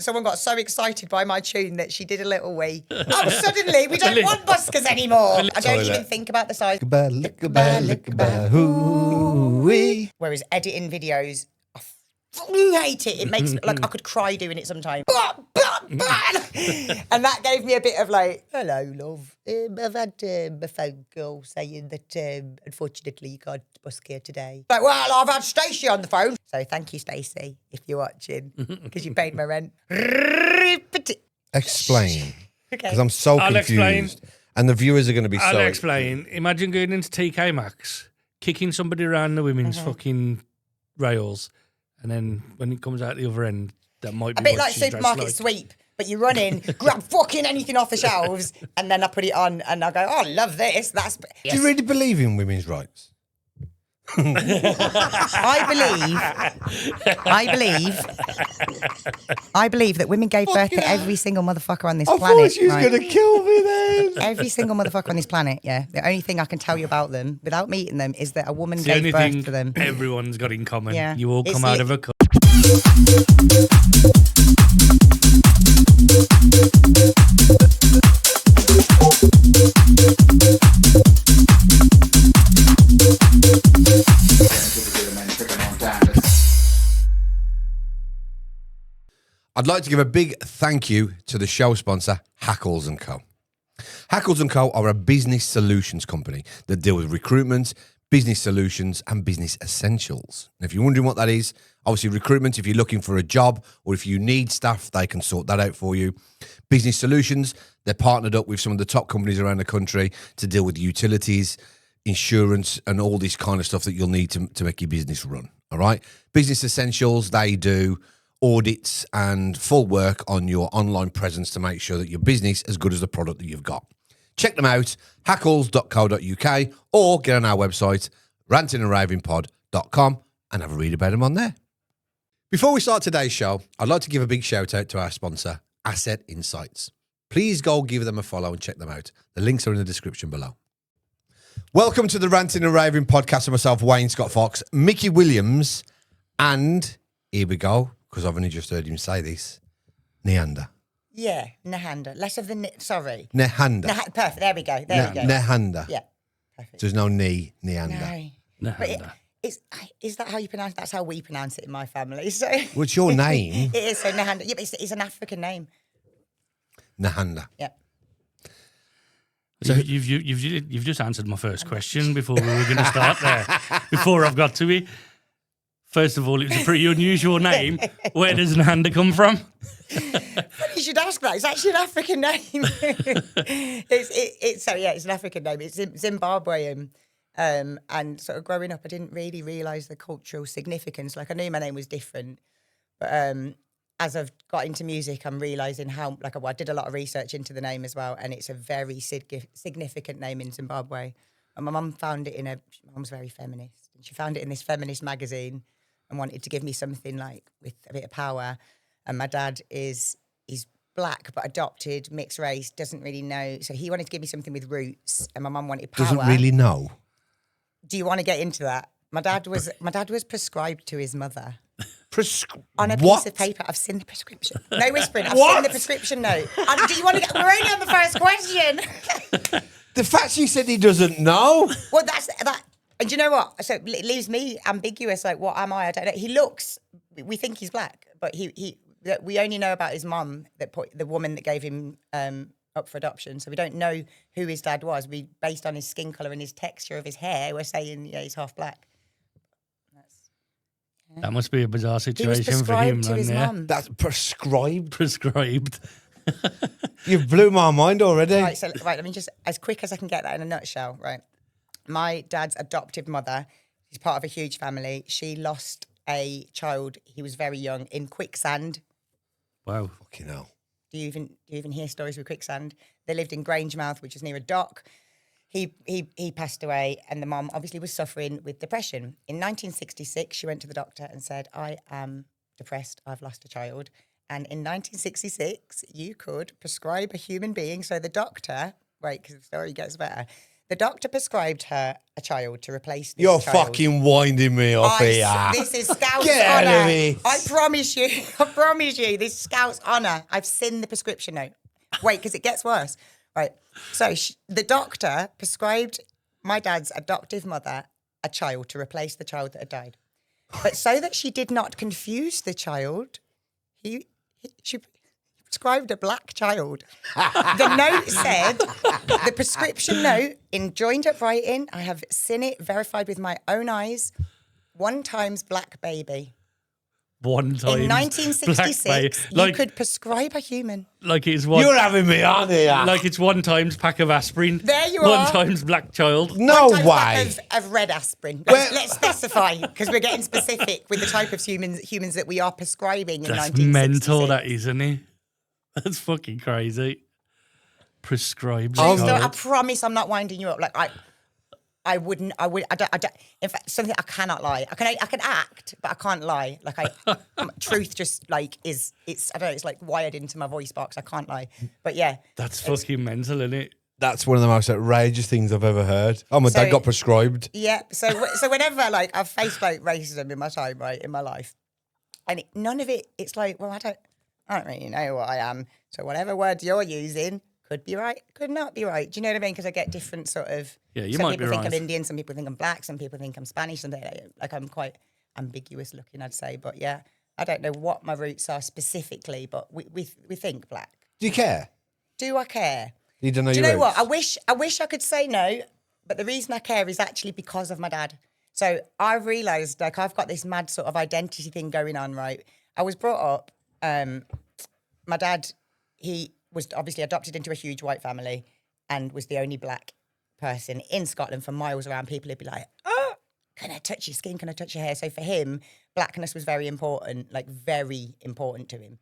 Someone got so excited by my tune that she did a little wee. Oh, suddenly we don't want buskers anymore. I don't even think about the size. Whereas editing videos, I fucking hate it. It makes like I could cry doing it sometimes. And that gave me a bit of like, hello, love. I've had a phone call saying that unfortunately you can't busk here today. Like, well, I've had Stacey on the phone. So thank you, Stacey, if you're watching, because you paid my rent. Explain. Okay. Because I'm so confused. Explain. And the viewers are going to be I'll so... explain. Imagine going into TK Maxx, kicking somebody around the women's fucking rails, and then when it comes out the other end, that might be A bit what like she's dressed supermarket like. sweep, but you run in, grab fucking anything off the shelves, and then I put it on, and I go, oh, I love this. That's. Do you really believe in women's rights? I believe that women gave birth to every single motherfucker on this planet. I thought she was right? going to kill me then. Every single motherfucker on this planet, yeah. The only thing I can tell you about them, without meeting them, is that a woman gave birth to them. Everyone's got in common. Yeah. You all come out of a cup. I'd like to give a big thank you to the show sponsor, Hackles & Co. Hackles & Co. are a business solutions company that deal with recruitment, business solutions, and business essentials. And if you're wondering what that is, obviously recruitment, if you're looking for a job or if you need staff, they can sort that out for you. Business solutions, they're partnered up with some of the top companies around the country to deal with utilities, insurance, and all this kind of stuff that you'll need to make your business run. All right. Business essentials, they do audits and full work on your online presence to make sure that your business is as good as the product that you've got. Check them out, hackles.co.uk, or get on our website, rantingandravingpod.com, and have a read about them on there. Before we start today's show, I'd like to give a big shout out to our sponsor, Asset Insights. Please go give them a follow and check them out. The links are in the description below. Welcome to the Ranting and Raving podcast with myself, Wayne Scott Fox, Mickey Williams, and here we go, because I've only just heard him say this, Nehanda. Yeah, Nehanda. Less of the sorry. Nehanda. Perfect. There we go. There we go. Nehanda. Yeah. Perfect. So there's no Nehanda. No. But is that how you pronounce it? That's how we pronounce it in my family. So what's your name? It is, so Nehanda. Yeah, but it's an African name. Nehanda. Yeah. So you've just answered my first question before we were going to start there. Before I've got to it. First of all, it's a pretty unusual name. Where does Nehanda come from? You should ask that. It's actually an African name. It's an African name. It's Zimbabwean. And sort of growing up, I didn't really realise the cultural significance. Like, I knew my name was different, but as I've got into music, I'm realising how, I did a lot of research into the name as well, and it's a very significant name in Zimbabwe. And my mum found it my mum's very feminist, and she found it in this feminist magazine and wanted to give me something like with a bit of power. And my dad he's black but adopted, mixed race, doesn't really know. So he wanted to give me something with roots, and my mum wanted power. Doesn't really know. Do you want to get into that? My dad was prescribed to his mother. On a What? piece of paper. I've seen the prescription. No whispering. I've seen the prescription note. Do you want to get? We're only on the first question. The fact she said he doesn't know. Well, that's that. And do you know what? So it leaves me ambiguous. Like, what am I? I don't know. He looks. We think he's black, but we only know about his mum, the woman that gave him up for adoption. So we don't know who his dad was. We, based on his skin colour and his texture of his hair, we're saying he's half black. That must be a bizarre He was situation for him. prescribed to his mum. That's prescribed. Prescribed. You've blew my mind already. Right, let me just, as quick as I can get that in a nutshell, right? My dad's adoptive mother, she's part of a huge family. She lost a child, he was very young, in quicksand. Wow. Fucking hell. Do you even hear stories with quicksand? They lived in Grangemouth, which is near a dock. He passed away, and the mom obviously was suffering with depression. In 1966, she went to the doctor and said, I am depressed, I've lost a child. And in 1966, you could prescribe a human being. So the doctor, because the story gets better, The doctor prescribed her a child to replace this You're child. fucking winding me up here. This is Scout's Get out of honour. it. I promise you, this is Scout's honour. I've seen the prescription note. Wait, because it gets worse. Right. So the doctor prescribed my dad's adoptive mother a child to replace the child that had died. But so that she did not confuse the child, she prescribed a black child. The note said, the prescription note in joined up writing, I have seen it verified with my own eyes, 1 times black baby. 1 time. In 1966, you could prescribe a human. Like it's one. You're having me on here. Like it's 1 times pack of aspirin. There you 1 are. times black child. No 1 times way. pack of red aspirin. Well- Let's specify, because we're getting specific with the type of humans that we are prescribing in That's 1966. mental, that is, isn't it? That's fucking crazy. Prescribed. True story. I child. promise I'm not winding you up. Like I don't. In fact, something I cannot lie. I can act, but I can't lie. Like truth just like it's. I don't know. It's like wired into my voice box. I can't lie. But yeah, That's fucking mental, isn't it? That's one of the most outrageous things I've ever heard. Oh, my So- dad got prescribed. yeah. So whenever like I've faced like racism in my time, right, in my life, and none of it. It's like, well, I don't really know what I am. So whatever word you're using could be right, could not be right. Do you know what I mean? Because I get different sort of. Yeah, you some might people be think right. I'm Indian, some people think I'm black, some people think I'm Spanish, and like I'm quite ambiguous looking, I'd say. But yeah, I don't know what my roots are specifically, but we think black. Do you care? Do I care? You don't know Do you your know what? roots? I wish I could say no, but the reason I care is actually because of my dad. So I realised like I've got this mad sort of identity thing going on, right? I was brought up, my dad, he was obviously adopted into a huge white family and was the only black person in Scotland for miles around. People would be like, oh, can I touch your skin? Can I touch your hair? So for him, blackness was very important, like very important to him.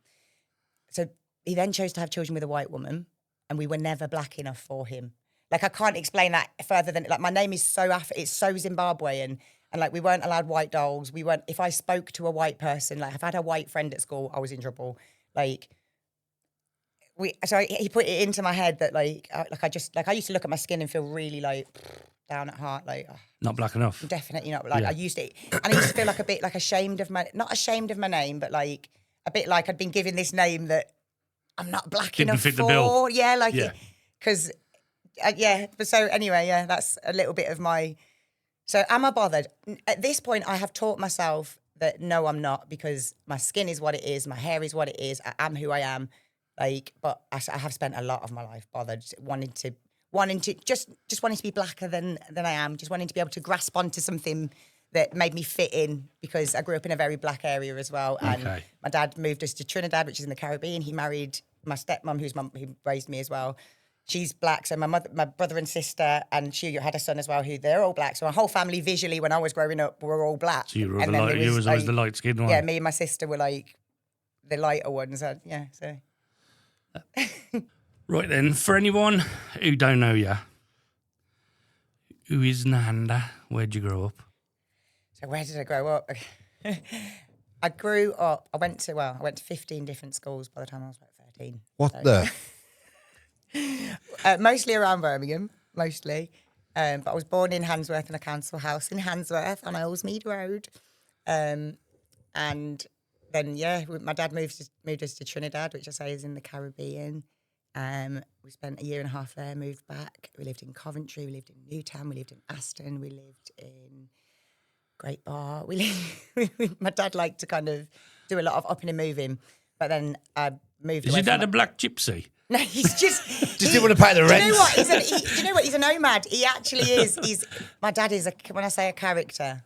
So he then chose to have children with a white woman, and we were never black enough for him. Like I can't explain that further than like my name is so it's so Zimbabwean, and like we weren't allowed white dolls. We weren't. If I spoke to a white person, like if I had a white friend at school, I was in trouble. Like so he put it into my head that I used to look at my skin and feel really like down at heart, like oh, Not black enough. I'm definitely not. Like Yeah. I used to, and I used to feel like a bit like ashamed of not ashamed of my name, but like a bit like I'd been given this name that I'm not black Didn't enough fit the for. bill. Yeah, like Yeah. because But so anyway, yeah, that's a little bit of my. So am I bothered? At this point, I have taught myself that no, I'm not, because my skin is what it is, my hair is what it is. I am who I am. Like, but I have spent a lot of my life bothered, wanting to just wanting to be blacker than I am, just wanting to be able to grasp onto something that made me fit in, because I grew up in a very black area as well. And Okay. my dad moved us to Trinidad, which is in the Caribbean. He married my stepmom, who raised me as well. She's black, so my brother and sister, and she had a son as well, who they're all black. So my whole family, visually, when I was growing up, were all black. So you were And then there you was always like- the light skinned one. Yeah, me and my sister were like the lighter ones. Yeah, so. Right then, for anyone who don't know you, who is Nehanda? Where'd you grow up? So where did I grow up? I grew up. I went to 15 different schools by the time I was like 13. What So- the? Mostly around Birmingham, mostly. But I was born in Handsworth in a council house in Handsworth on Ellesmead Road. And then, yeah, my dad moved us to Trinidad, which I say is in the Caribbean. We spent a year and a half there, moved back. We lived in Coventry, we lived in Newtown, we lived in Aston, we lived in Great Bar. My dad liked to kind of do a lot of upping and moving, but then I moved Is away your dad from a black gypsy? No, he's just didn't want to pay the Do rent. you know what? Do you know what? He's a nomad. He actually is. My dad is when I say a character,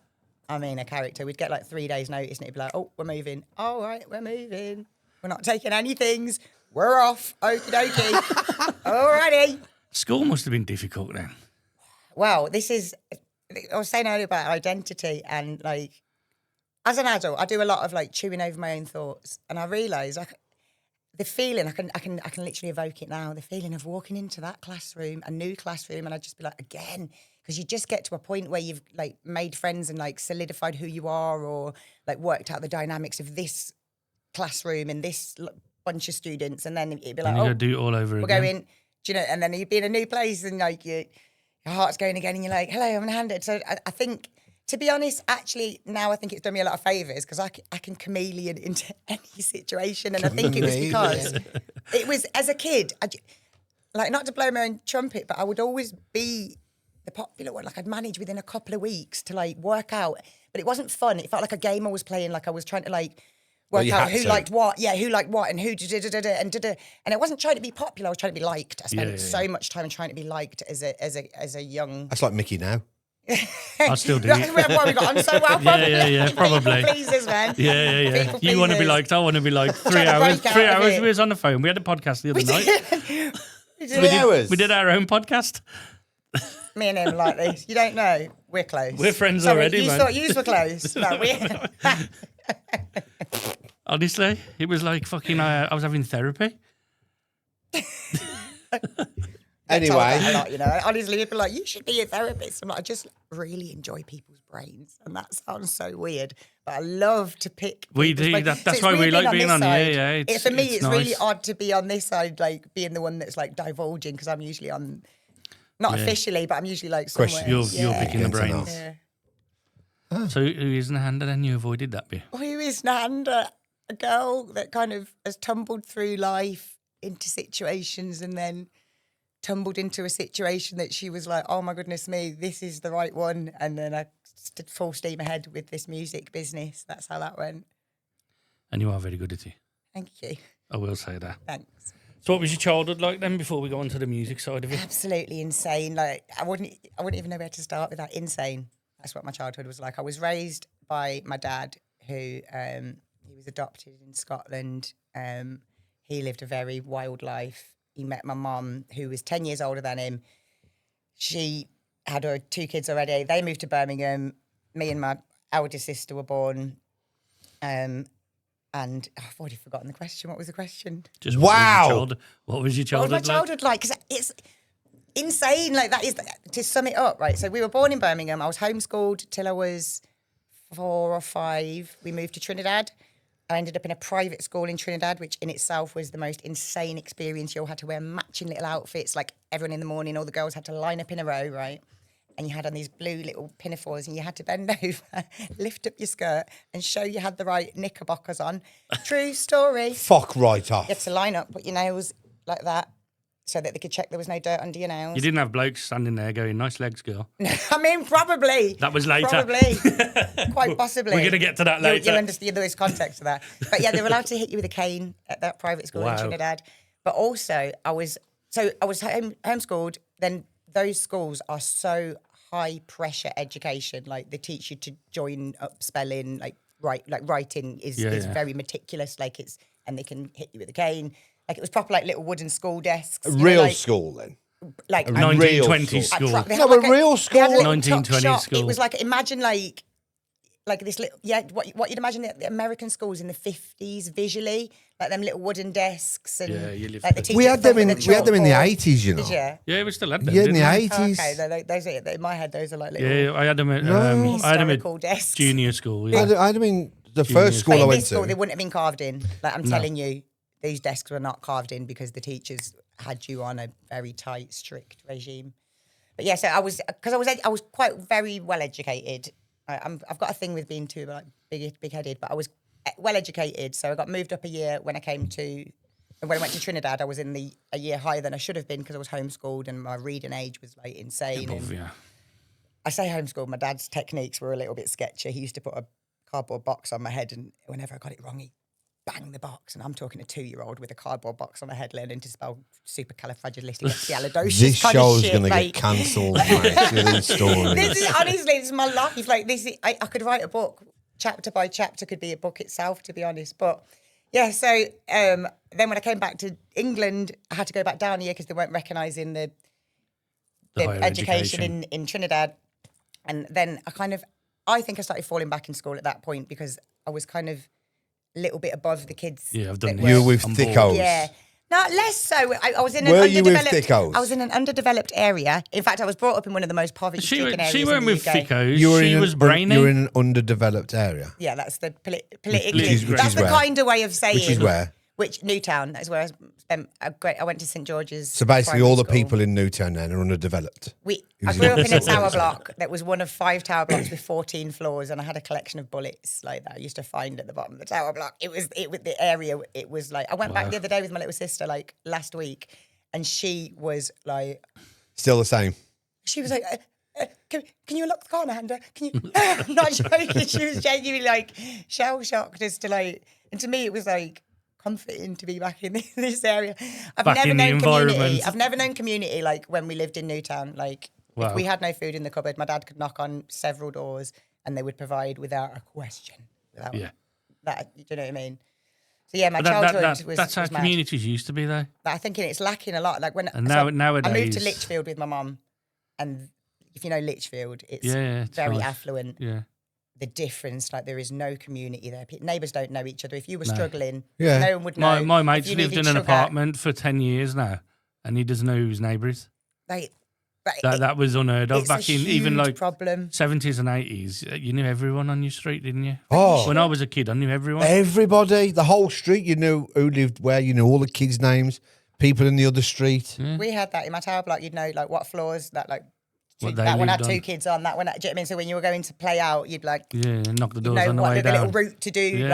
I mean a character. We'd get like 3 days notice and he'd be like, oh, we're moving. All right, we're moving. We're not taking any things. We're off. Okie dokie. Alrighty. School must have been difficult then. Well, I was saying earlier about identity, and like as an adult, I do a lot of like chewing over my own thoughts, and I realise the feeling, I can literally evoke it now. The feeling of walking into that classroom, a new classroom, and I'd just be like, again, because you just get to a point where you've like made friends and like solidified who you are, or like worked out the dynamics of this classroom and this bunch of students, and then it'd be like, And you oh, got to do it all over we're again. going, do you know, and then you'd be in a new place and like your heart's going again and you're like, hello, I'm Nehanda. So I think, to be honest, actually, now I think it's done me a lot of favours because I can chameleon into any situation. And I think it was because it was, as a kid, like, not to blow my own trumpet, but I would always be the popular one. Like, I'd manage within a couple of weeks to, like, work out. But it wasn't fun. It felt like a game I was playing. Like, I was trying to, like, work out who liked what. Yeah, who liked what and who da-da-da-da-da and da-da. And I wasn't trying to be popular. I was trying to be liked. I spent so much time trying to be liked as a young... That's like Mickey now. I still do. That's why we got on so well, probably. Yeah, probably. People pleasers, man. Yeah. People You want to be pleasers. liked, I want to be liked. 3 trying to hours. break out 3 of hours it. we was on the phone. We had a podcast the other night. We did our own podcast. Me and him like this. You don't know. We're close. We're friends Sorry, already, you man. thought you were close. No, Honestly, it was like fucking. I was having therapy. Anyway, a lot, you know. Honestly, people are like, you should be a therapist. I'm like, I just really enjoy people's brains, and that sounds so weird, but I love to pick. We people's do. brains. That's it's why we weird like being this on here. side. Yeah, For me, it's nice. really odd to be on this side, like being the one that's like divulging, because I'm usually on, not officially, but I'm usually like somewhere. You're picking the brains. Yeah. So who is Nehanda? Then you avoided that bit. Who is Nehanda? A girl that kind of has tumbled through life into situations and then tumbled into a situation that she was like, oh my goodness me, this is the right one. And then I stood full steam ahead with this music business. That's how that went. And you are very good at it. Thank you. I will say that. Thanks. So what was your childhood like then before we go on to the music side of it? Absolutely insane. Like I wouldn't even know where to start with that. Insane. That's what my childhood was like. I was raised by my dad, who he was adopted in Scotland. He lived a very wild life. He met my mum, who was 10 years older than him. She had her 2 kids already. They moved to Birmingham. Me and my elder sister were born. And I've already forgotten the question. What was the question? Just wow. What was your What childhood was my childhood like? Because it's insane. Like, that is, to sum it up, right? So we were born in Birmingham. I was homeschooled till I was 4 or 5. We moved to Trinidad. I ended up in a private school in Trinidad, which in itself was the most insane experience. You all had to wear matching little outfits. Like, everyone in the morning, all the girls had to line up in a row, right? And you had on these blue little pinafores, and you had to bend over, lift up your skirt, and show you had the right knickerbockers on. True story. Fuck right off. You had to line up, put your nails like that, so that they could check there was no dirt under your nails. You didn't have blokes standing there going, nice legs, girl. I mean, probably. That was later. Probably. Quite possibly. We're going to get to that later. You'll understand the context of that. But yeah, they were allowed to hit you with a cane at that private school in Trinidad. But also, I was homeschooled. Then those schools are so high pressure education. Like, they teach you to join up spelling, writing is very meticulous. And they can hit you with a cane. Like, it was proper, like, little wooden school desks. Real school then. Like A 1920s school. No, a real school. 1920s school. It was like, imagine like this little, what you'd imagine the American schools in the 50s visually, like them little wooden desks and you lived like the teachers We had them in the chalkboard. 80s, you know. Did you? Yeah, we still had them. Yeah, in the didn't we? 80s. Okay, those are, in my head, those are like little Yeah, I had them at, I had them historical at desks. junior school. Yeah. I mean, the first school But I in went this school, they to. wouldn't have been carved in. Like, I'm telling you, these desks were not carved in because the teachers had you on a very tight, strict regime. But yeah, so I was quite very well educated. I've got a thing with being too like big-headed, but I was well educated. So I got moved up a year when I went to Trinidad. I was in a year higher than I should have been because I was homeschooled and my reading age was like insane. I say homeschooled. My dad's techniques were a little bit sketchy. He used to put a cardboard box on my head, and whenever I got it wrong, he bang the box, and I'm talking a 2-year-old with a cardboard box on my head learning to spell supercalifragilisticexpialidocious. This kind of show's shit, going to like, get cancelled, mate, with these stories. This is my life. Like, I could write a book, chapter by chapter could be a book itself, to be honest. But yeah, so then when I came back to England, I had to go back down a year because they weren't recognising the education in Trinidad. And then I think I started falling back in school at that point because I was kind of a little bit above the kids. Yeah, I've done You were with I'm bored. thickos. Yeah. No, less so. I was in Were an you with underdeveloped. thickos? I was in an underdeveloped area. In fact, I was brought up in one of the most poverty-stricken areas She in weren't the with UK. thickos. You were She was brainy. You were in an underdeveloped area. Yeah, that's the politically. Which That's is the where? kind of way of saying. Which is where? Which Newtown? That's where I spent I went to St George's. So basically, primary all the school. people in Newtown then are underdeveloped. I grew up in a tower block that was one of 5 tower blocks with 14 floors, and I had a collection of bullets like that I used to find at the bottom of the tower block. It was the area. It was like I went back the other day with my little sister like last week, and she was like Still the same. She was like, can you unlock the car, Nehanda? Can you? I'm not joking. She was genuinely like shell shocked as to like, and to me it was like comforting to be back in this area. I've Back never in the known community. environment. I've never known community like when we lived in Newtown. Like if we had no food in the cupboard, my dad could knock on several doors and they would provide without a question. Without that, do you know what I mean? So yeah, my childhood was. That's how was mad. communities used to be, though. But I think it's lacking a lot. Like when nowadays, I moved to Lichfield with my mum, and if you know Lichfield, it's very nice. affluent. Yeah. The difference, like there is no community there. Neighbours don't know each other. If you were struggling, Yeah. no one would know. My If mate's you lived needed in an sugar, apartment for 10 years now, and he doesn't know who his neighbour is. Like, That was unheard of it's back a in even huge like problem. 70s and 80s. You knew everyone on your street, didn't you? Oh. When I was a kid, I knew everyone. Everybody, the whole street, you knew who lived where, you knew all the kids' names, people in the other street. We had that in my tower block. You'd know like what floors that like. What they that one had lived 2 on. kids on. That one, do you know what I mean? So when you were going to play out, you'd like Knock the you doors know on the what way the down. little route to do,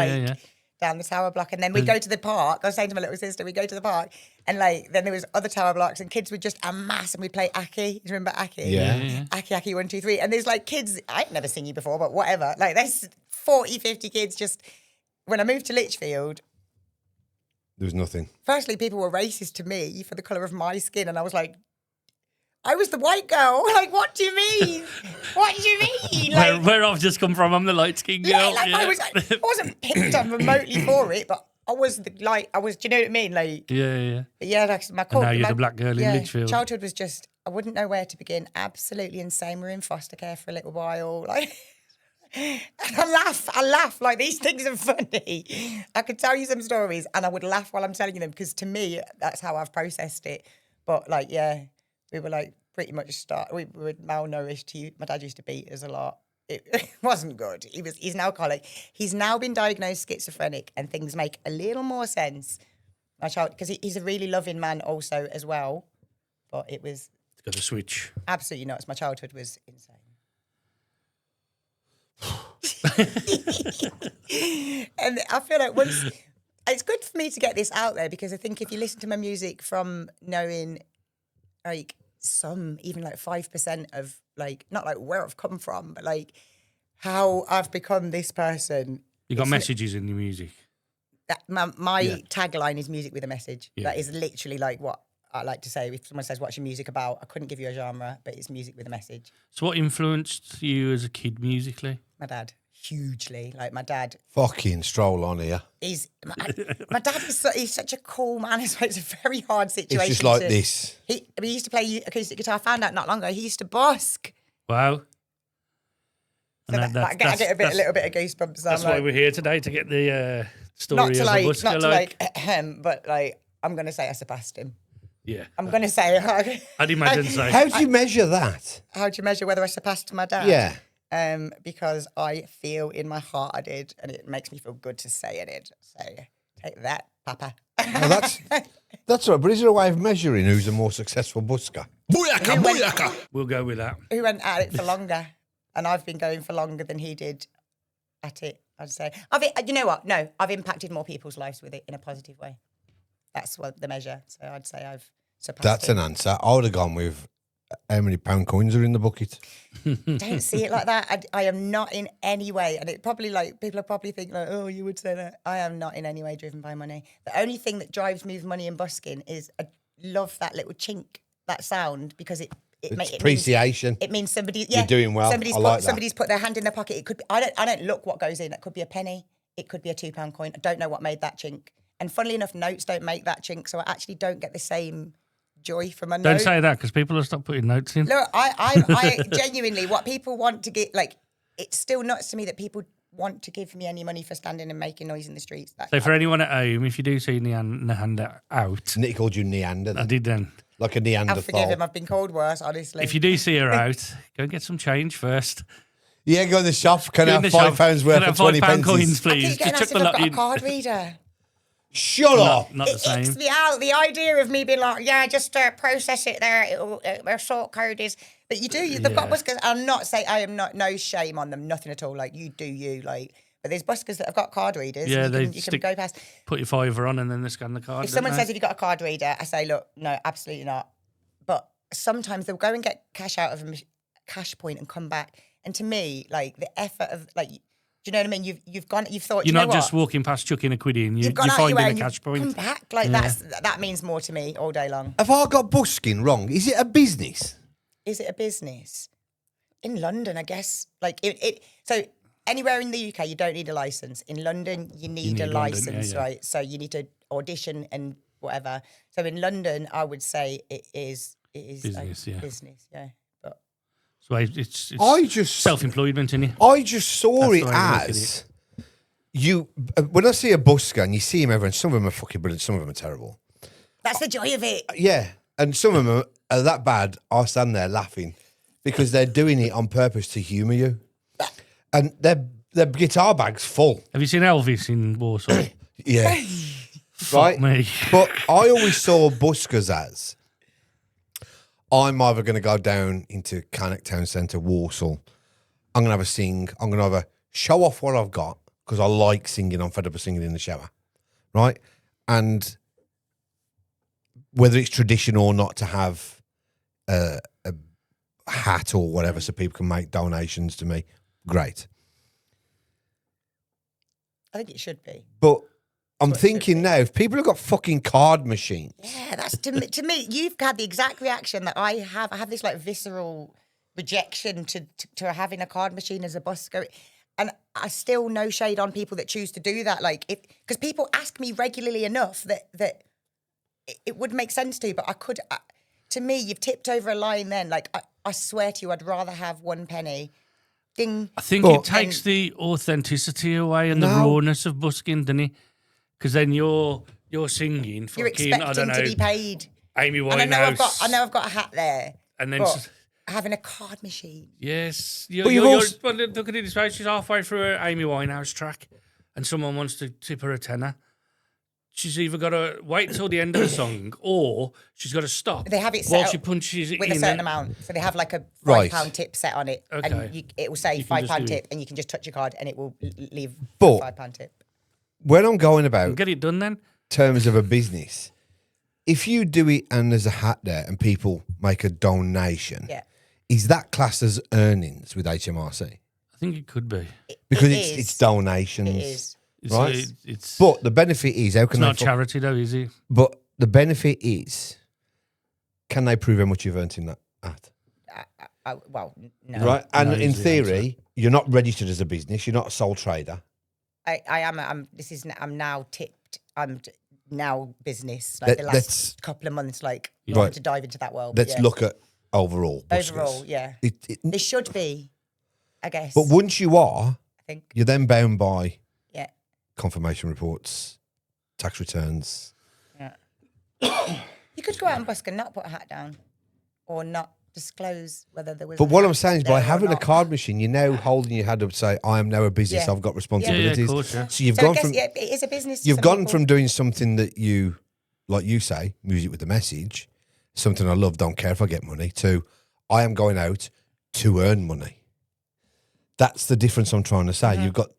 down the tower block, and then we'd go to the park. I was saying to my little sister, we'd go to the park, and like then there was other tower blocks, and kids would just amass, and we'd play Aki. Do you remember Aki? Yeah. Aki 1 2 3, and there's like kids I'd never seen you before, but whatever. Like there's 40, 50 kids just. When I moved to Lichfield, There was nothing. firstly people were racist to me for the colour of my skin, and I was like. I was the white girl. Like, what do you mean? What do you mean? Like, Where I've just come from, I'm the light skinned girl. yeah, like I wasn't picked on remotely for it, but I was do you know what I mean? Like, yeah. but yeah, like my And now you're the black girl in Lichfield. Childhood was just, I wouldn't know where to begin. Absolutely insane. We were in foster care for a little while. Like, and I laugh. Like, these things are funny. I could tell you some stories and I would laugh while I'm telling you them because to me, that's how I've processed it. But like, yeah, we were like pretty much we were malnourished. My dad used to beat us a lot. It wasn't good. He's an alcoholic. He's now been diagnosed schizophrenic, and things make a little more sense. My child, because he's a really loving man also as well, but it was It's got a switch. absolutely nuts. My childhood was insane. And I feel like it's good for me to get this out there because I think if you listen to my music from knowing like even like 5% of like not like where I've come from, but like how I've become this person. You got messages in your music. My tagline is music with a message. Yeah. That is literally like what I like to say. If someone says, what's your music about? I couldn't give you a genre, but it's music with a message. So what influenced you as a kid musically? My dad, hugely. Like my dad, Fucking stroll on here. my dad he's such a cool man. It's a very hard situation. It's just like this. He used to play acoustic guitar. I found out not long ago he used to busk. Wow. So And I get a little bit of goosebumps. That's why we're here today, to get the story not to of like, a busker. not to like him, but like I'm gonna say I surpassed him. Yeah. I'm gonna say. I'd imagine so. How do you measure that? How do you measure whether I surpassed my dad? Yeah. Because I feel in my heart I did, and it makes me feel good to say I did. So take that, Papa. Well, that's all right. But is there a way of measuring who's a more successful busker? Booyaka, booyaka. We'll go with that. Who went at it for longer? And I've been going for longer than he did at it, I'd say. You know what? No, I've impacted more people's lives with it in a positive way. That's what the measure. So I'd say I've surpassed That's him. an answer. I would have gone with how many pound coins are in the bucket. Don't see it like that. I am not in any way, and it probably like people are probably thinking like, oh, you would say that. I am not in any way driven by money. The only thing that drives me with money in busking is I love that little chink, that sound, because it Appreciation. It means somebody. You're doing well. Somebody's put their hand in their pocket. It could be. I don't look what goes in. It could be a penny. It could be a £2 coin. I don't know what made that chink. And funnily enough, notes don't make that chink, so I actually don't get the same joy from a note. Don't say that because people will stop putting notes in. Look, I genuinely, what people want to get, like, it's still nuts to me that people want to give me any money for standing and making noise in the streets. So for anyone at home, if you do see Nehanda out, Nick called you Nehanda. I did then. Like a Neanderthal. I'll forgive him. I've been called worse, honestly. If you do see her out, go and get some change first. Yeah, go in the shop. Can I Go have in the shop. £5 worth Can I of have 20 £5 pences? coins, I please? keep getting Just asked chuck if the I've lot got a in. card reader. Shut up. Not the It same. icks me out. The idea of me being like, yeah, just process it there. Our sort code is. But you do. They've got buskers. I'm not saying I am not. No shame on them. Nothing at all. Like you do you. Like, but there's buskers that have got card readers. Yeah, and you can go past. Put your fiver on and then they scan the card. If someone says, "Have you got a card reader?" I say, "Look, no, absolutely not." But sometimes they'll go and get cash out of a cash point and come back. And to me, like the effort of like. Do you know what I mean? You've gone. You've thought. You're you know not just what? walking past chucking a quid in. You're Gone out finding your way a and cash you've come point. back. Like that means more to me all day long. Have I got busking wrong? Is it a business? Is it a business? In London, I guess. Like so anywhere in the UK, you don't need a license. In London, you need a London, license, yeah. right? So you need to audition and whatever. So in London, I would say it is Business, yeah. business, yeah. But So it's I just self-employment, isn't it? I just saw That's it the way I look at as you. When I see a busker and you see him everywhere, and some of them are fucking brilliant, some of them are terrible. that's the joy of it. Yeah, and some of them are that bad. I stand there laughing because they're doing it on purpose to humour you, and their guitar bag's full. Have you seen Elvis in Warsaw? Yeah, right. me. But I always saw buskers as I'm either going to go down into Cannock Town Centre, Warsaw. I'm going to have a sing. I'm going to have a show off what I've got because I like singing. I'm fed up of singing in the shower, right? And whether it's tradition or not to have a hat or whatever so people can make donations to me, great. I think it should be. But I'm thinking now, if people have got fucking card machines, Yeah, that's to me. You've had the exact reaction that I have. I have this like visceral rejection to having a card machine as a busker, and I still no shade on people that choose to do that. Like, because people ask me regularly enough that it would make sense to, but I could. To me, you've tipped over a line. Then, like, I swear to you, I'd rather have 1 penny. Ding. I think But- it takes the authenticity away and the No. rawness of busking, doesn't it? Because then you're singing You're fucking, I expecting don't know, to be paid. Amy And I Winehouse. know I've got a hat there. And then but having a card machine. yes, But you've also- well, look at it this way. She's halfway through her Amy Winehouse track, and someone wants to tip her a tenner. She's either got to wait till the end of the song, or she's got to stop. They have it while set she up punches it with in a certain and- amount. So they have like a Right. £5 tip set on it. Okay. And it will say You can just £5 do- tip, and you can just touch your card and it will leave But- £5 tip. when I'm going about Get it done then. terms of a business, if you do it and there's a hat there and people make a donation, Yeah. is that classed as earnings with HMRC? I think it could be. Because It is. it's donations. It is. It's, Right. It's But the benefit is how it's can not they? charity though, is it? But the benefit is, can they prove how much you've earned in that hat? Well, no. Right, and No in is the theory, you're not registered as a business. You're not a sole trader. I am. I'm now tipped. I'm now business. Like Let- the let's- last couple of months, like Right. trying to dive into that world. Let's yeah. look at overall. buskers. overall. Yeah, It- it should be. I guess. but once you are, I think. you're then bound by Yeah. confirmation reports, tax returns. Yeah. You could go out and busk and not put a hat down, or not disclose whether there was. But a what hat I'm saying is, by there or having a not. card machine, you're now holding your hand up, to say, "I am now a business. Yeah. I've got Yeah, responsibilities." of course, yeah. So you've So I gone guess from yeah, it is a business. to you've some gone people. from doing something that you, like you say, music with a message, something I love, don't care if I get money, to I am going out to earn money. That's the difference I'm trying to say. Mm-hmm. You've got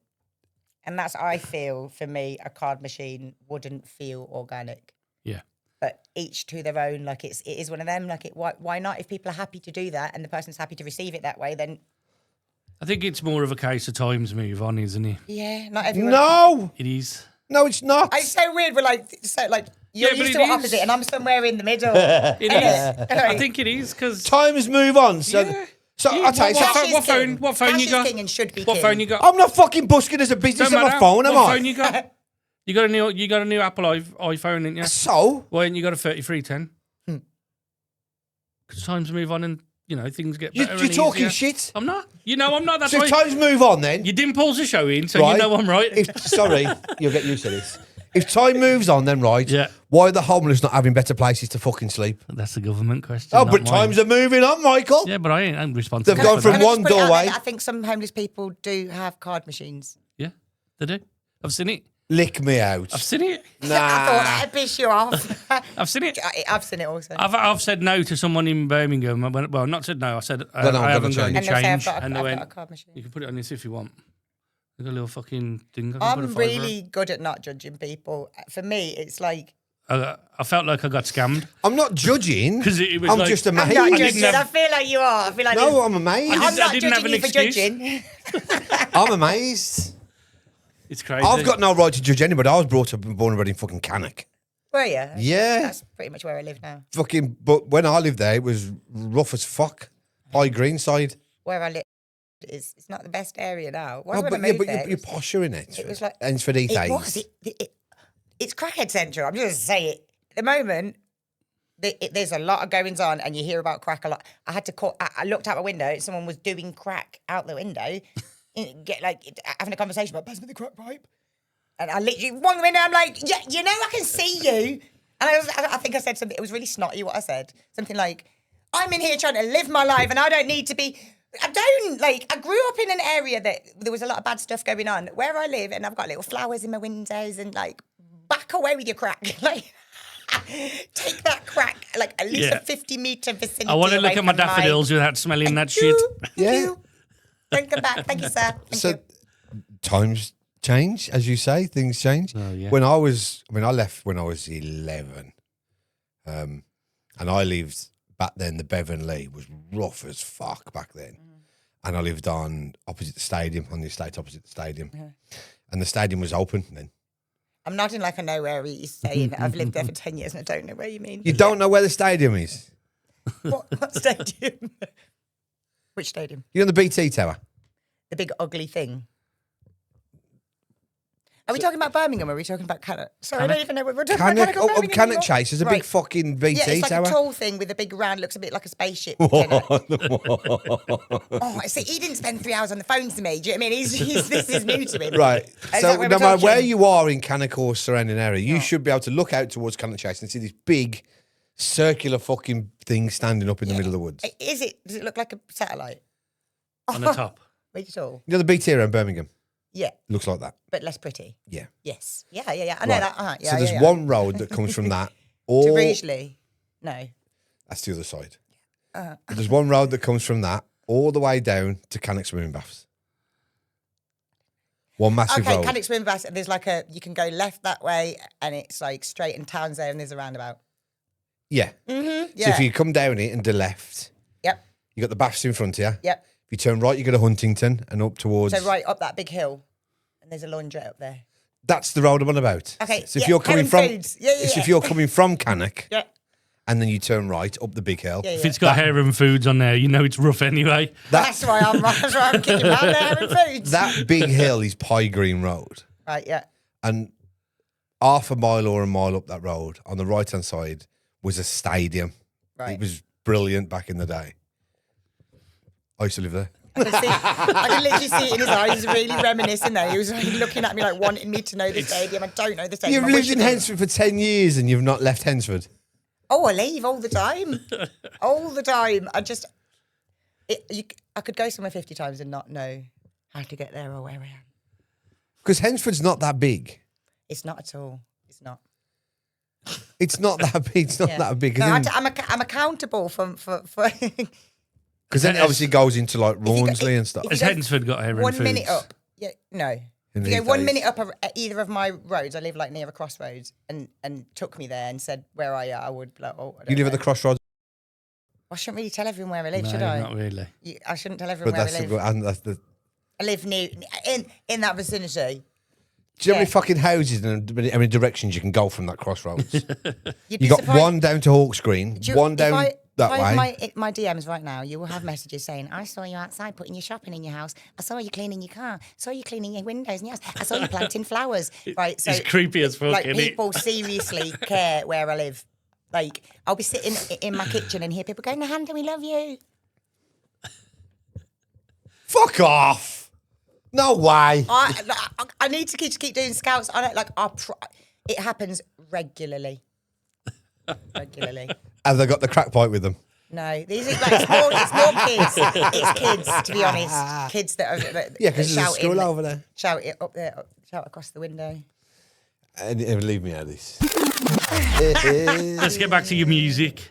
And that's, I feel, for me, a card machine wouldn't feel organic. Yeah. But each to their own. Like it is one of them. Like why not? If people are happy to do that and the person's happy to receive it that way, then I think it's more of a case of times move on, isn't it? yeah, not everyone. no, It is. no, it's not. It's so weird. We're like you're Yeah, but used it to is. opposite, and I'm somewhere in the middle. It is. Anyway, I think it is because Times move on. So, Yeah. so Yeah, I'll tell you. what- So, Cash is what phone- king. what phone Cash you is got? king and should be what king. phone you got? I'm not fucking busking as a business Don't on my matter. phone, am What I? phone you got? You got a new Apple iPhone, didn't you? So Why ain't you got a 3310? Because times move on and things get better. you're and talking easier. shit. I'm not. I'm not. That's So why if times move on, then your dimples are showing, so Right. you know I'm right. Sorry, you'll get used to this. If time moves on, then right. Yeah. Why are the homeless not having better places to fucking sleep? That's a government question. Oh, not but mine. times are moving on, Michael. Yeah, but I'm responsible. They've gone for from that. Can I one just put it out there doorway. that I think some homeless people do have card machines. Yeah, they do. I've seen it. Lick me out. I've seen it. I thought that'd piss you off. I've seen it. I've seen it also. I've said no to someone in Birmingham. Well, not said no. I said Then I've got I haven't to got any and they'll say, change. I've And they got went, a card machine. you can put it on this if you want. There's a little fucking thing. I can I'm put a fiver really good at not judging people. For me, it's like on. I felt like I got scammed. I'm not judging. 'Cause it was I'm like- just I'm amazed. not didn't judging. have- I feel like you are. I feel like No, I'm amazed. I'm I not didn't have judging an you for excuse. judging. I'm amazed. It's crazy. I've got no right to judge anybody. I was brought up and born and bred in fucking Cannock. Were you? Yeah. That's pretty much where I live now. Fucking, but when I lived there, it was rough as fuck. High Greenside. Where I live is it's not the best area now. No, When I but moved but there, you're posher in it. it was like- and for these it days. was. It's crackhead central. I'm just going to say it. At the moment, there's a lot of goings on, and you hear about crack a lot. I had to call. I looked out my window. Someone was doing crack out the window, having a conversation about pass me the crack pipe. And I literally one the window. I'm like, yeah, you know, I can see you. And I think I said something. It was really snotty what I said. Something like, I'm in here trying to live my life, and I don't need to be. I grew up in an area that there was a lot of bad stuff going on where I live, and I've got little flowers in my windows, and like, back away with your crack. Like, take that crack, like at least a 50-meter vicinity. I want to look away at my from daffodils without smelling that shit. Thank Yeah. you. Don't come back. Thank you, sir. Thank So you. times change, as you say, things change. Oh, yeah. When I left when I was 11. And I lived back then, the Bevan Lee was rough as fuck back then. And I lived on opposite the stadium, on the estate opposite the stadium. And the stadium was open then. I'm nodding like I know where he's saying. I've lived there for 10 years and I don't know where you mean. You don't know where the stadium is? What stadium? Which stadium? You're on the BT Tower. The big ugly thing. Are we talking about Birmingham or are we talking about Cannock? Sorry, I don't even know what we're talking about. Cannock, Cannock or Birmingham Cannock anymore? Chase is a big Right. fucking BT Yeah, it's like Tower. a tall thing with a big round, looks a bit like a spaceship. Oh, see, he didn't spend 3 hours on the phone to me. Do you know what I mean? This is new to him. Right. Is So that where no we're matter where talking? you are in Cannock or surrounding area, you should be able to look out towards Cannock Chase and see this big circular fucking thing standing up in the middle of the woods. Is it? Does it look like a satellite? On the top. Wait at all? You know the BT around Birmingham? Yeah, Looks like that. but less pretty. Yeah. Yes. Yeah. I know Right. that. Yeah, So there's yeah. one road that comes from that. To Or Rugeley? No. that's the other side. But there's one road that comes from that all the way down to Cannock Swimming Baths. One massive Okay, road. Cannock Swim Bass. There's like you can go left that way, and it's like straight in towns there, and there's a roundabout. Yeah. Mm-hmm. So if you come down it and to left, Yep. you got the baths in front of you. Yep. If you turn right, you go to Huntington and up towards. So right up that big hill, and there's a laundrette up there. That's the road I'm on about. Okay, So if yeah, you're coming from, Heron Foods. Yeah, so yeah. if you're coming from Cannock, Yeah. and then you turn right up the big hill. Yeah, If it's got Heron Foods on there, you know it's rough anyway. That's why I'm kicking around there Heron Foods. That big hill is Pie Green Road, Right. Yeah. and half a mile or a mile up that road, on the right hand side, was a stadium. Right. It was brilliant back in the day. I used to live there. I can literally see it in his eyes. He's really reminiscing there. He was like looking at me like wanting me to know the stadium. I don't know the stadium. You've I lived wish in I did. Hensford for 10 years and you've not left Hensford. Oh, I leave all the time. All the time. I could go somewhere 50 times and not know how to get there or where I am. Because Hensford's not that big. It's not at all. It's not. It's not that big. It's not Yeah. that big. No, Because I'm accountable for then it obviously goes into like Rawnsley and stuff. if Has you go Hednesford got Heron one Foods? minute up. Yeah, no. In If you these go one days. minute up either of my roads, I live like near a crossroads, and took me there and said, "Where are you?" I would be like, "Oh, I don't You live at know." the crossroads, I shouldn't really tell everyone where I live, No, should I? not really. I shouldn't tell but everyone where I that's live. the, and that's the. I live near in that vicinity. Do you know how many Yeah. fucking houses and how many directions you can go from that crossroads? You'd be You got surprised- one down to Hawks Green, Do you- one if down I- that if I way. have my DMs right now, you will have messages saying, "I saw you outside putting your shopping in your house. I saw you cleaning your car. I saw you cleaning your windows in your house. I saw you planting flowers." Right, so It's creepy as fuck, like isn't it? people seriously care where I live. Like I'll be sitting in my kitchen and hear people going, "Nehanda, we love you." Fuck off! No way. I need to keep doing scouts on it. Like it happens regularly. Regularly. Have they got the crack pipe with them? No, these are like it's more kids. It's kids, to be honest. Kids that are Yeah, because there's a shouting, school over there. shout it up there, shout across the window. And leave me out of this. Let's get back to your music.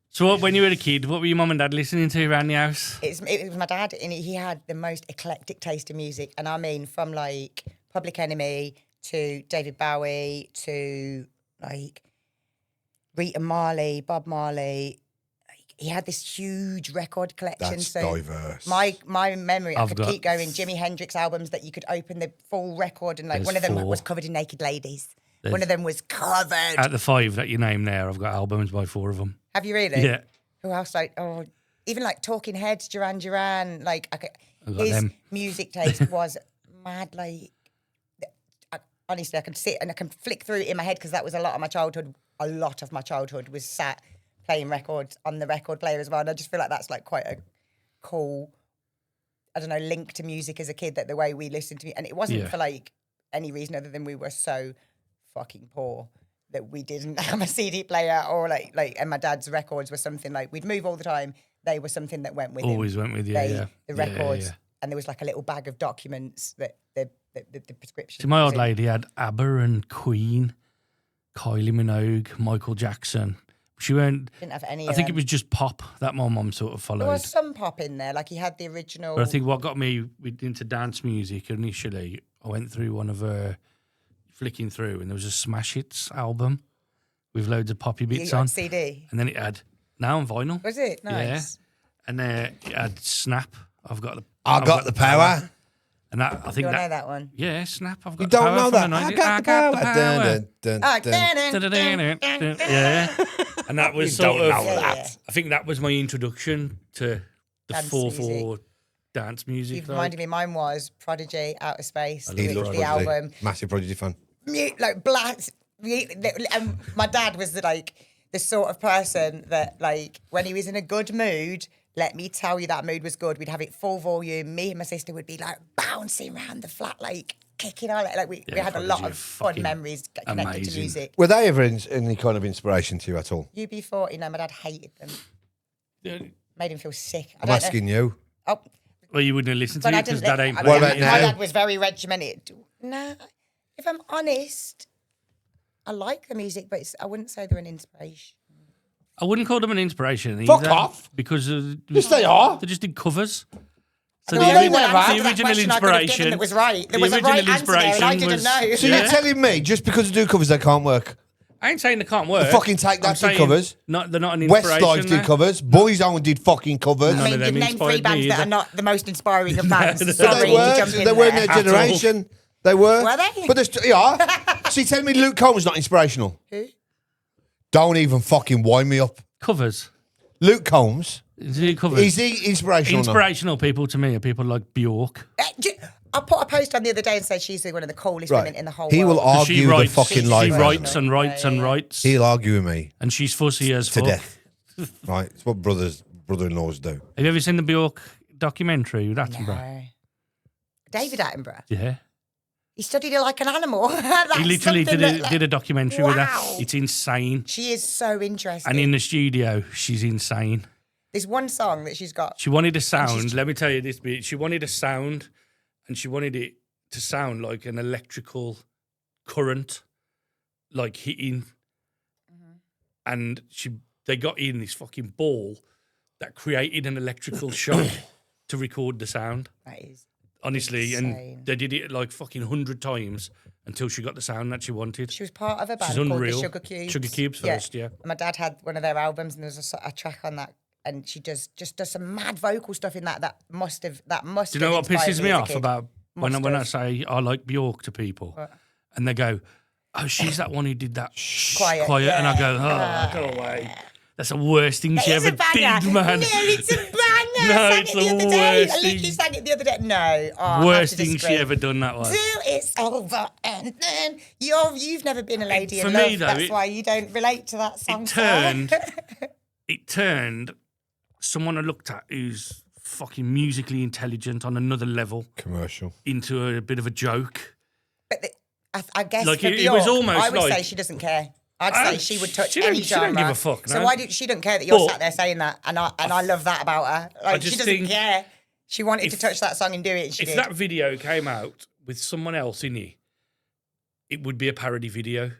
So when you were a kid, what were your mum and dad listening to around the house? It was my dad, and he had the most eclectic taste in music. And I mean, from like Public Enemy to David Bowie to like Rita Marley, Bob Marley. He had this huge record collection. That's so diverse. My memory, I could got- keep going. Jimi Hendrix albums that you could open the full record, and like There's one of them 4. was covered in naked ladies. One of them was covered. At the 5 that you named there, I've got albums by 4 of them. Have you really? Yeah. Who else? Like, even like Talking Heads, Duran Duran. Like, got his them. music taste was mad. Like, honestly, I can sit and I can flick through it in my head because that was a lot of my childhood. A lot of my childhood was sat playing records on the record player as well. And I just feel like that's like quite a cool, I don't know, link to music as a kid, that the way we listened to it. And it wasn't for like any reason other than we were so fucking poor that we didn't have a CD player, or like and my dad's records were something like, we'd move all the time. They were something that went with him. Always went with you, The yeah, records. yeah. And there was like a little bag of documents that the prescription. See, my was old in. lady had ABBA and Queen, Kylie Minogue, Michael Jackson. She weren't. Didn't have any. I think it was just pop that my mum sort of followed. There was some pop in there, like he had the original. But I think what got me into dance music initially, I went through one of her, flicking through, and there was a Smash Hits album with loads of poppy bits on. CD. And then it had, now on vinyl. Was it? Nice. Yeah. And it had Snap. I've got the power. And that, I think Do I know that, that one? yeah, Snap. I've got You the don't power know from that? the 90s. I got the power. Dun, dun, Oh, dun, dun. Yeah. And that was You sort don't of, know that. Yeah. I think that was my introduction to the Dance 4/4 dance music. You've reminded me. Mine was Prodigy, Outer Space, He the loves the Prodigy. album. Massive Prodigy fan. Like blast. And my dad was the sort of person that, like, when he was in a good mood, let me tell you, that mood was good. We'd have it full volume. Me and my sister would be like bouncing around the flat, like kicking on it. Like we had a lot Prodigy are of fun fucking memories connected to amazing. music. Were they ever any kind of inspiration to you at all? UB40, no, my dad hated them. Made him feel sick. I'm asking you. Oh, Well, you wouldn't have listened to but it I because didn't. that ain't I What mean, about my now? dad was very regimented. No, if I'm honest, I like the music, but I wouldn't say they're an inspiration. I wouldn't call them an inspiration. Fuck either, off. Because Yes, they are. They just did covers. So No, the, they ori- weren't the answer that original question I could have given inspiration that was right. There the was a right original answer there, and I inspiration didn't was- know. So Yeah. you're telling me just because they do covers they can't work? I ain't saying they can't work. fucking take that I'm to saying covers. They're not an inspiration. Westlife did they're- covers. Boys Own did fucking covers. None I mean, of them you've named three inspired bands me that are either. not the most inspiring of bands. But Sorry they to were. jump in They weren't there. their generation. They were. Were they? But yeah. So you telling me Luke Combs not inspirational? Who? Don't even fucking wind me up. Covers. Luke Combs. Is he covers? Is he inspirational? Inspirational people to me are people like Bjork. I put a post on the other day and said she's one of the coolest Right. women in the whole He world. will 'Cause she argue the writes, fucking she life. out of writes me. and writes and writes, He'll argue with me and she's fussy as to fuck. death. Right. It's what brother-in-laws do. Have you ever seen the Bjork documentary with Attenborough? No. David Attenborough. Yeah. He studied it like an animal. That's He literally something did a, that, did a documentary with her. Wow. It's insane. She is so interesting. And in the studio, she's insane. There's one song that she's got. She wanted a sound. Let me tell you this bit. She wanted a sound, and she wanted it to sound like an electrical current, like hitting. And they got in this fucking ball that created an electrical shock to record the sound. That is. Honestly, insane. and they did it like fucking 100 times until she got the sound that she wanted. She was part of a band She's called unreal. the Sugar Cubes. Sugar Cubes first, yeah. My dad had one of their albums, and there's a track on that, and she just does some mad vocal stuff in that. That must have. Do you know what pisses me off about when Must I have. say I like Bjork to people, and they go, "Oh, she's that one who did that Quiet, and I go, yeah. "Oh, go away." That's the worst thing she It's ever a banger. did, man. No, it's a banger. No, I sang it's it the the other day. worst I literally thing. sang it the other day. No. Oh, I have Worst to thing she disagree. ever done that was. Till it's over, and then you've never been a lady For in me, love. though, That's why you don't relate to that song. It turned someone I looked at who's fucking musically intelligent on another level Commercial. into a bit of a joke. But I guess Like, for it Bjork, was almost I would like- say she doesn't care. I'd say she would touch she don't- any she don't genre. give a fuck, So no. why do she don't care that you're But- sat there saying that? And I love that about her. Like she just doesn't think care. She wanted to if- touch that song and do it. And she If did. that video came out with someone else in it, it would be a parody video.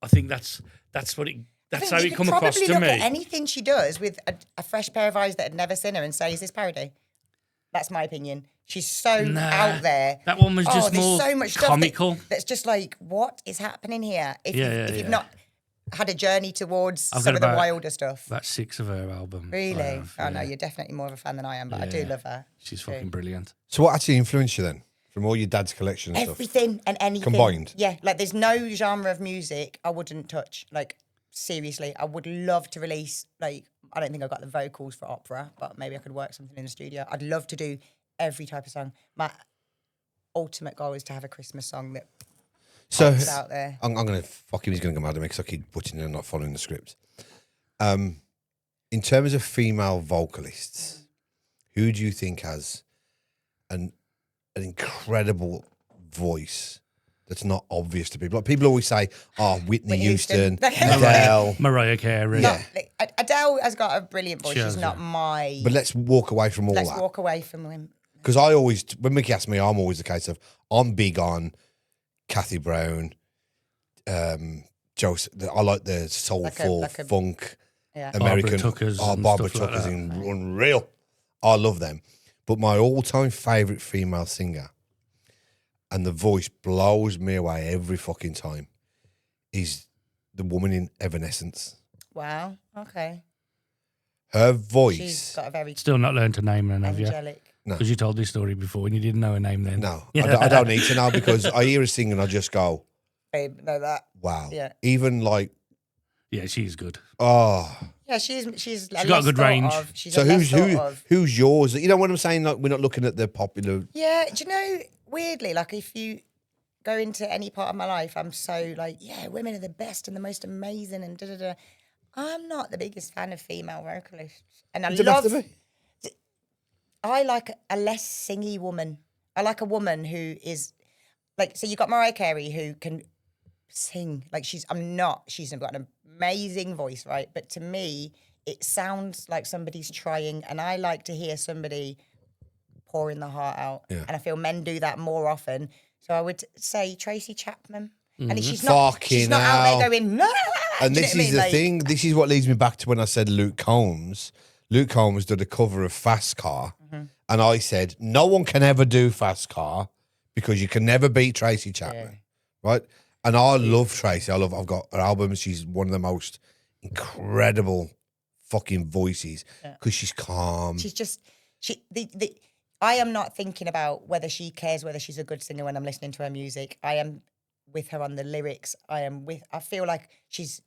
I think that's what it. That's how you it could come across probably to look me. at anything she does with a fresh pair of eyes that had never seen her and say, "Is this parody?" That's my opinion. She's so out there. That one was just there's more so much stuff comical. that's just like, what is happening here? If you've yeah. not had a journey towards I've some got of the about- wilder stuff. About 6 of her albums. Really? No, you're definitely more of a fan than I am, but I do Yeah. love her. She's fucking brilliant. So what actually influenced you then? From all your dad's collection and stuff? Everything and anything. Combined? Yeah, like there's no genre of music I wouldn't touch. Like, seriously, I would love to release, like, I don't think I've got the vocals for opera, but maybe I could work something in the studio. I'd love to do every type of song. My ultimate goal is to have a Christmas song that pops out there. I'm going to fuck him. He's going to come out of me because I keep butchering and not following the script. In terms of female vocalists, who do you think has an incredible voice that's not obvious to people? Like people always say, "Oh, Whitney Houston, Adele." Mariah Carey. Yeah. Adele has got a brilliant voice. She She's has, not my. But let's walk away from all Let's that. walk away from him. Because I always, when Mickey asks me, I'm always the case of, I'm big on Kathy Brown, Joseph. I like the soulful, like a- funk, Yeah. American. Barbara Tuckers and Barbara stuff like Tuckers that. unreal. I love them. But my all-time favourite female singer, and the voice blows me away every fucking time, is the woman in Evanescence. Wow. Okay. Her voice. She's got a very Still not learned to name her, have you? angelic. Because you told this story before and you didn't know her name then. No, I don't need to know because I hear her sing and I just go, Babe, know that. wow. Yeah. Even like, Yeah, she's good. oh. Yeah, she's got a good range. So who's yours? You know what I'm saying? Like we're not looking at the popular. Yeah, do you know, weirdly, like if you go into any part of my life, I'm so like, yeah, women are the best and the most amazing and da da da. I'm not the biggest fan of female vocalists, and I Does it have love. to be? I like a less singy woman. I like a woman who is like. So you got Mariah Carey who can sing. Like she's got an amazing voice, right? But to me, it sounds like somebody's trying, and I like to hear somebody pouring the heart out. Yeah. And I feel men do that more often. So I would say Tracy Chapman. And she's Fucking not out hell. there going, no. And Do you this know is what I the mean? thing. This is what leads me back to when I said Luke Combs. Luke Combs did a cover of Fast Car, and I said no one can ever do Fast Car because you can never beat Tracy Chapman, right? And I love Tracy. I've got her albums. She's one of the most incredible fucking voices because she's calm. She's just I am not thinking about whether she cares whether she's a good singer when I'm listening to her music. I am with her on the lyrics. I feel like she's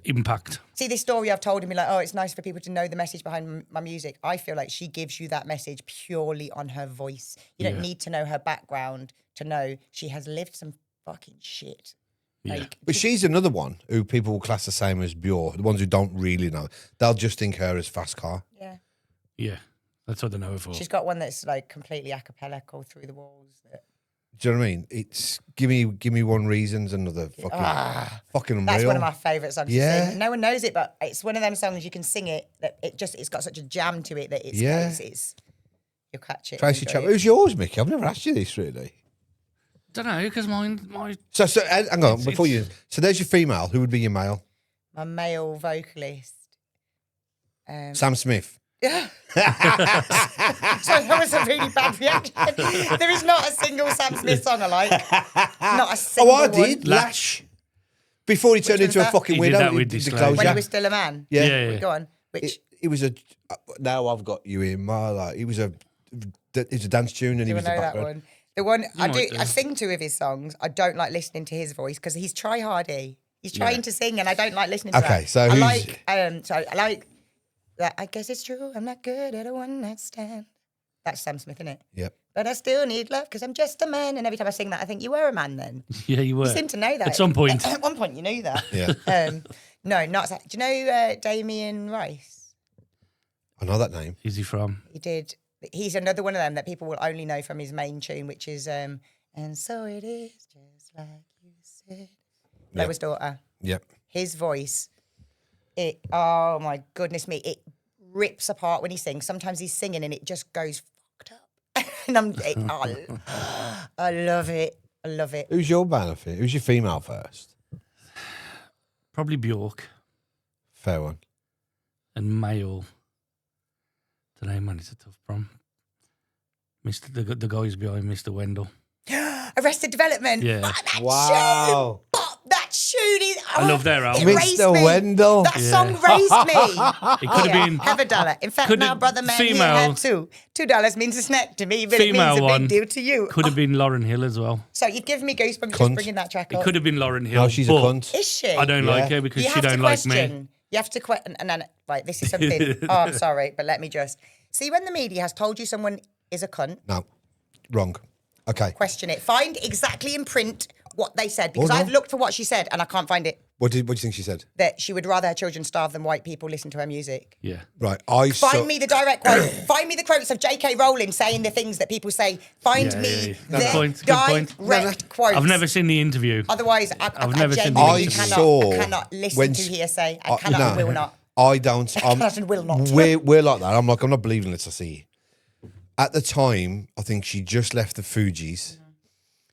Impact. see this story I've told him, like, oh, it's nice for people to know the message behind my music. I feel like she gives you that message purely on her voice. You don't need to know her background to know she has lived some fucking shit. Yeah. Like, But she's another one who people will class the same as Björk. The ones who don't really know, they'll just think her as Fast Car. yeah. Yeah, that's what they know her for. She's got one that's like completely a cappella, called Through the Walls. Do you know what I mean? It's give me one reason's another fucking unreal. That's one of my favourite songs Yeah. to sing. No one knows it, but it's one of them songs you can sing it that it's got such a jam to it that it's you'll catch it. Tracy and enjoy Chapman. it. Who's yours, Mickey? I've never asked you this really. Don't know, because my So hang on before you. So there's your female. Who would be your male? My male vocalist. Sam Smith. Yeah. Sorry, that was a really bad reaction. There is not a single Sam Smith song I like. Not a single Oh, I one. did. Lash. Before he turned one's into a that? fucking He did weirdo. that with he Disclosure. When Disclosure. he was still a man. Yeah. Yeah. Go on. Which It was a. Now I've got you in my life. It was a dance tune, and he do I was the know that background. one? The one I might do. I sing two of his songs. I don't like listening to his voice because he's try hardy. He's trying to sing, and I don't like listening to that. Okay, so I who's- like that. I guess it's true. I'm not good at a one night stand. That's Sam Smith, isn't it? Yep. But I still need love because I'm just a man. And every time I sing that, I think you were a man then. yeah, you were. You seem to know that. At some point. At one point, you knew that. Yeah. No, not that. Do you know Damien Rice? I know that name. Who's he from? He did. He's another one of them that people will only know from his main tune, which is and so it is just like you said. Lois Daughter. Yep. His voice, oh my goodness me, it rips apart when he sings. Sometimes he's singing and it just goes fucked up. And I love it. I I love it. Who's your benefit? Who's your female first? Probably Bjork Fair one. and Mayall. The name, man, it's a tough prom. The guys behind Mr. Wendell. Arrested Development. Yeah. But that Wow. tune, but that tune is. I love their album. It raised Mr. me. Wendell. That Yeah. song raised me. It could have been Have a dollar. In fact, Could my it- brother man here female- had two. $2 means a snack to me, but it Female means a one big deal to you. could have been Lauren Hill as well. So you've given me goosebumps just Cunt. bringing that track It up. could have been Lauren Hill. No, she's a but cunt. Is she? I don't Yeah. like her because You she have to don't like me. question. You have to question. And then, right, this is something. Oh, I'm sorry, but let me just. See, when the media has told you someone is a cunt, No, wrong. Okay. question it. Find exactly in print what they said. Because no. I've looked for what she said and I can't find it. What do you think she said? That she would rather her children starve than white people listen to her music. Yeah. Right. Find me the direct quote. Find me the quotes of J.K. Rowling saying the things that people say. Find Yeah, me yeah. the Good point, good direct point. quotes. I've never seen the interview. Otherwise, I've never seen the genuinely interview. I cannot listen when to s- hearsay. I cannot and will not. I don't. cannot and will not. We're like that. I'm like, I'm not believing unless I see it. At the time, I think she just left the Fugees.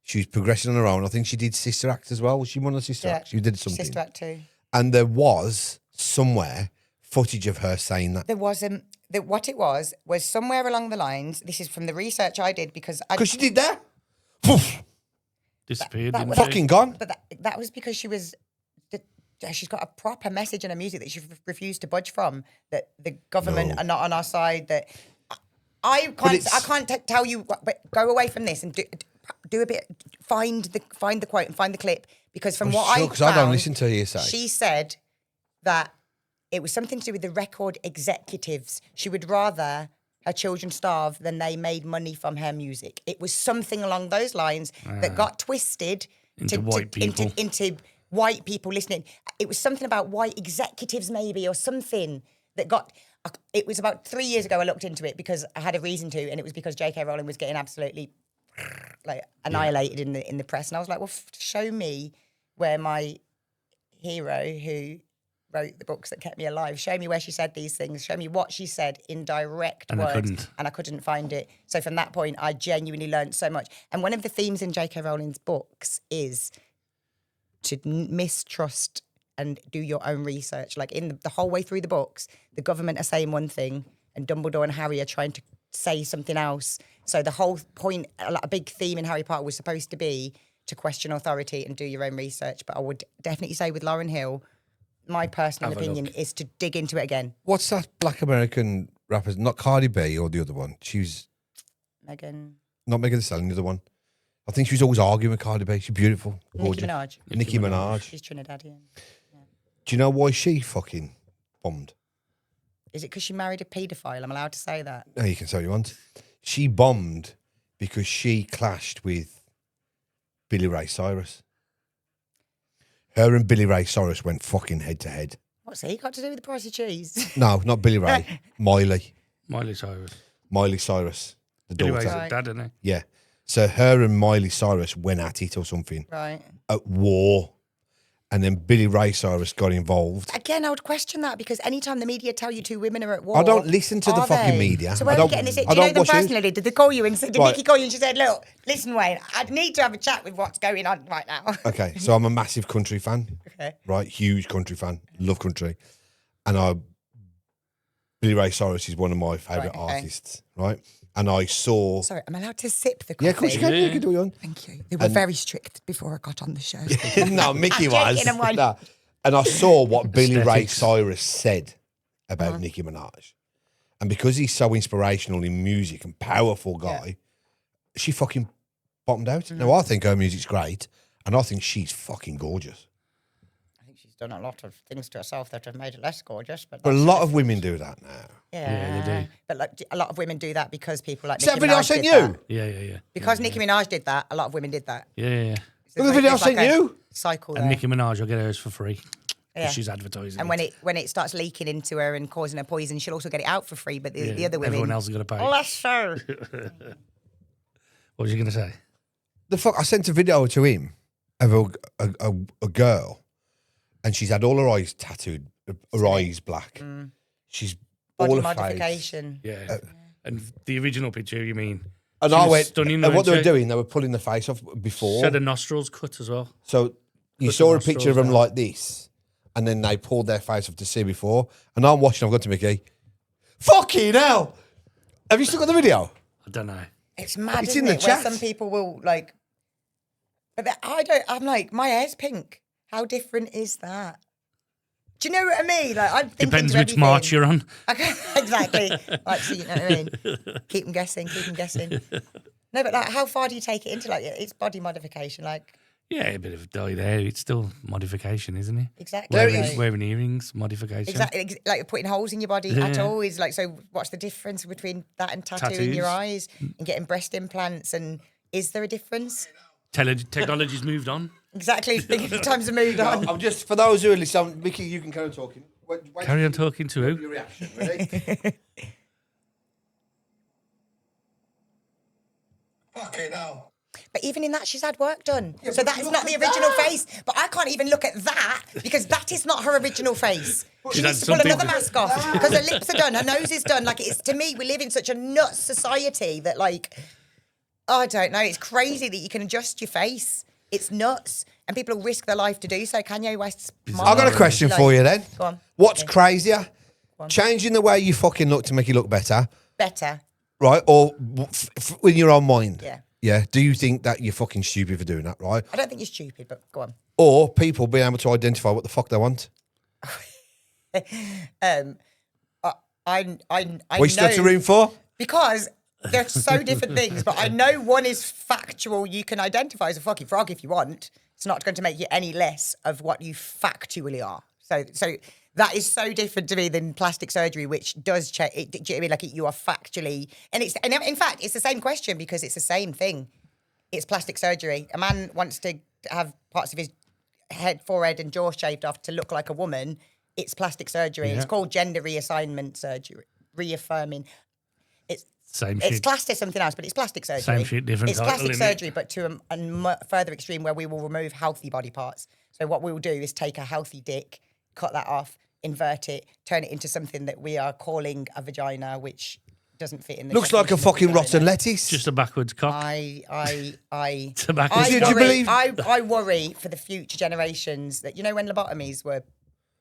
She was progressing on her own. I think she did Sister Act as well. Was she one of the Sister Acts? She did something. Sister Act 2. And there was somewhere footage of her saying that. There was what it was somewhere along the lines. This is from the research I did because She did that. Poof, Disappeared, that didn't was- she? fucking gone. But that was because she's got a proper message in her music that she refused to budge from. That the government No. are not on our side. That I can't tell you. But go away from this and do a bit. Find the quote and find the clip because from what I Because found, I don't listen to hearsay. she said that it was something to do with the record executives. She would rather her children starve than they made money from her music. It was something along those lines that got twisted Into white people. into white people listening. It was something about white executives maybe or something that got. It was about 3 years ago I looked into it because I had a reason to, and it was because J.K. Rowling was getting absolutely annihilated in the press, and I was like, well, show me where my hero who wrote the books that kept me alive, show me where she said these things, show me what she said in direct And I words. couldn't. And I couldn't find it. So from that point, I genuinely learned so much. And one of the themes in J.K. Rowling's books is to mistrust and do your own research. Like in the whole way through the books, the government are saying one thing and Dumbledore and Harry are trying to say something else. So the whole point, a big theme in Harry Potter was supposed to be to question authority and do your own research. But I would definitely say with Lauryn Hill, my personal Have a opinion look. is to dig into it again. What's that black American rapper? Not Cardi B or the other one. She was Megan, not Megan Thee Stallion, the other one. I think she was always arguing with Cardi B. She's beautiful, Nicki gorgeous. Minaj. Nicki Minaj. She's Trinidadian. Do you know why she fucking bombed? Is it because she married a paedophile? I'm allowed to say that. No, you can say what you want. She bombed because she clashed with Billy Ray Cyrus. Her and Billy Ray Cyrus went fucking head to head. What's he got to do with the price of cheese? No, not Billy Ray. Miley. Miley Cyrus. Miley Cyrus. The Billy daughter. Ray's Right. dad, isn't he? Yeah. So her and Miley Cyrus went at it or something. Right. At war. And then Billy Ray Cyrus got involved. Again, I would question that because anytime the media tell you two women are at war, I don't listen to the are fucking they? media. So I where are don't- we getting this? I Do you know don't them watch it. personally? Did they call you and did Right. Nikki call you and she said, "Look, listen, Wayne, I need to have a chat with what's going on right now." Okay, so I'm a massive country fan. Okay. Right? Huge country fan. Love country. And Billy Ray Cyrus is one of my favourite Right, okay. artists. Right? And I saw... Sorry, I'm allowed to sip the coffee. Yeah, of course you can. Yeah. You can do it on. Thank you. They were very strict before I got on the show. No, Mickey I'm was. joking, I'm one. No. And I saw what Billy Ray Aesthetics. Cyrus said about Nicki Minaj. And because he's so inspirational in music and powerful guy, she fucking bottomed out. Now, I think her music's great, and I think she's fucking gorgeous. I think she's done a lot of things to herself that have made it less gorgeous. But But a that's lot of women do that now. Yeah, they do. But like, a lot of women do that because people like Is that Nicki video I Minaj sent did you? that. Yeah. Because Nicki Minaj did that, a lot of women did that. Yeah. So Look at the video I it's like sent a you. Cycle And there. Nicki Minaj will get hers for free. 'Cause Yeah. she's advertising. And when it starts leaking into her and causing her poison, she'll also get it out for free. But the other women, everyone else is going to pay. less so. What was you going to say? The fuck! I sent a video to him of a girl, and she's had all her eyes tattooed, her eyes black. She's Body all her face. modification. Yeah. And the original picture, you mean? And She I was went, stunning, and what wasn't they were she? doing, they were pulling the face off before. She had her nostrils cut as well. So you Put saw the a picture of nostrils them down. like this, and then they pulled their face off to see before. And I'm watching, I've gone to Mickey, fucking hell. Have you still got the video? I don't know. It's mad, It's isn't in the it? Where chat. some people will like, but I don't. I'm like, my hair's pink. How different is that? Do you know what I mean? Like, I'm thinking Depends to which march everything. you're on. Okay, exactly. Like, so you know what I mean? Keep them guessing. Keep them guessing. No, but like, how far do you take it into? Like, it's body modification. Like, Yeah, a bit of dyed hair. It's still modification, isn't it? exactly. There it Wearing, is. wearing earrings, modification. Exactly, like putting holes in your body at Yeah. all is like. So, what's the difference between that and tattooing your Tattoos. eyes and getting breast implants? And is there a difference? Technology's moved on. Exactly. Times have moved on. I'm just, for those who are listening, Mickey, you can carry on talking. Wait Carry on talking to who? your reaction, ready? Fucking hell. But even in that, she's had work done. So but that is look not the at original that. face. But I can't even look at that because that is not her original face. She She's needs had to pull something another to- mask off because her lips are done, her nose is done. Like, it's, to me, we live in such a nuts society that, like, I don't know. It's crazy that you can adjust your face. It's nuts. And people will risk their life to do so. Kanye West's mom, I've got a question like, for you then. Go on. What's Yeah. crazier? Changing the way you fucking look to make you look better, Better. right? Or in your own mind? Yeah. Yeah. Do you think that you're fucking stupid for doing that, right? I don't think you're stupid, but go on. Or people being able to identify what the fuck they want? I What you still know- to room for? Because they're so different things, but I know one is factual. You can identify as a fucking frog if you want. It's not going to make you any less of what you factually are. So that is so different to me than plastic surgery, which does check. Do you know what I mean? Like, you are factually, and in fact, it's the same question because it's the same thing. It's plastic surgery. A man wants to have parts of his head, forehead, and jaw shaved off to look like a woman. It's plastic surgery. Yeah. It's called gender reassignment surgery, reaffirming. Same It's shit. classed as something else, but it's plastic surgery. Same shit, different It's title, plastic innit? surgery, but to a further extreme where we will remove healthy body parts. So what we will do is take a healthy dick, cut that off, invert it, turn it into something that we are calling a vagina, which doesn't fit in the Looks like a definition of fucking vagina. rotten lettuce. Just a backwards cock. Tobacco. I Did you worry, believe- I worry for the future generations that, you know, when lobotomies were,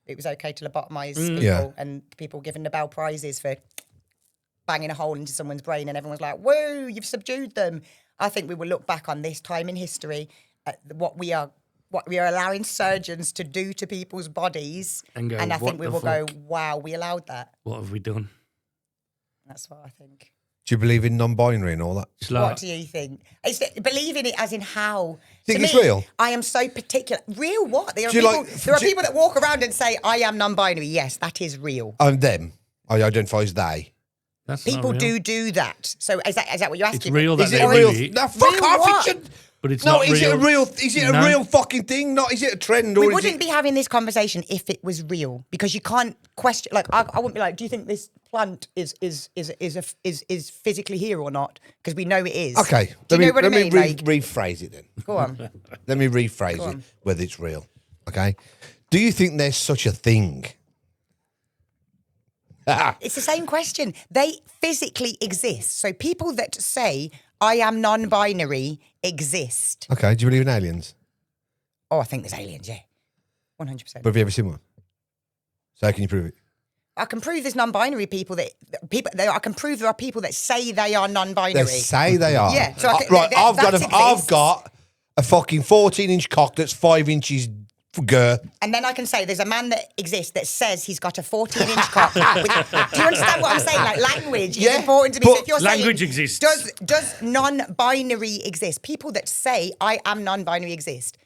it was okay to lobotomise people Yeah. and people given Nobel Prizes for banging a hole into someone's brain and everyone's like, whoa, you've subdued them. I think we will look back on this time in history at what we are allowing surgeons to do to people's bodies. And go, I "What think we the will go, fuck?" wow, we allowed that. What have we done? That's what I think. Do you believe in non-binary and all that? It's What like, do you think? It's believe in it as in how. Think To it's me, real? I am so particular. Real what? There are Do you people. like- there are do you- people that walk around and say, "I am non-binary." Yes, that is real. Them. I identify as they. that's not People real. do that. So is that what you're asking? It's real me? that Is they it a do real? it. No, fuck Real off. what? It should. But it's No, not is it a real. real? Is it a No. real fucking thing? Not is it a trend? Or We is wouldn't it, be having this conversation if it was real, because you can't question. Like, I wouldn't be like, "Do you think this plant is physically here or not?" Because we know it is. Okay, Do you know what I mean? Let me Like, rephrase it then. go on. Let me rephrase it, whether it's real. Okay. Do you think there's such a thing? It's the same question. They physically exist. So people that say, "I am non-binary," exist. Okay. Do you believe in aliens? Oh, I think there's aliens, yeah. 100%. But have you ever seen one? So how can you prove it? I can prove there's non-binary people I can prove there are people that say they are They non-binary. say they are. Yeah, so I can- right. that I've exists. got a fucking 14-inch cock that's 5 inches girth. And then I can say there's a man that exists that says he's got a 14-inch cock. Do you understand what I'm saying? Like, language Yeah, is important to me. but So if you're language saying, exists. Does non-binary exist? People that say I am non-binary exist.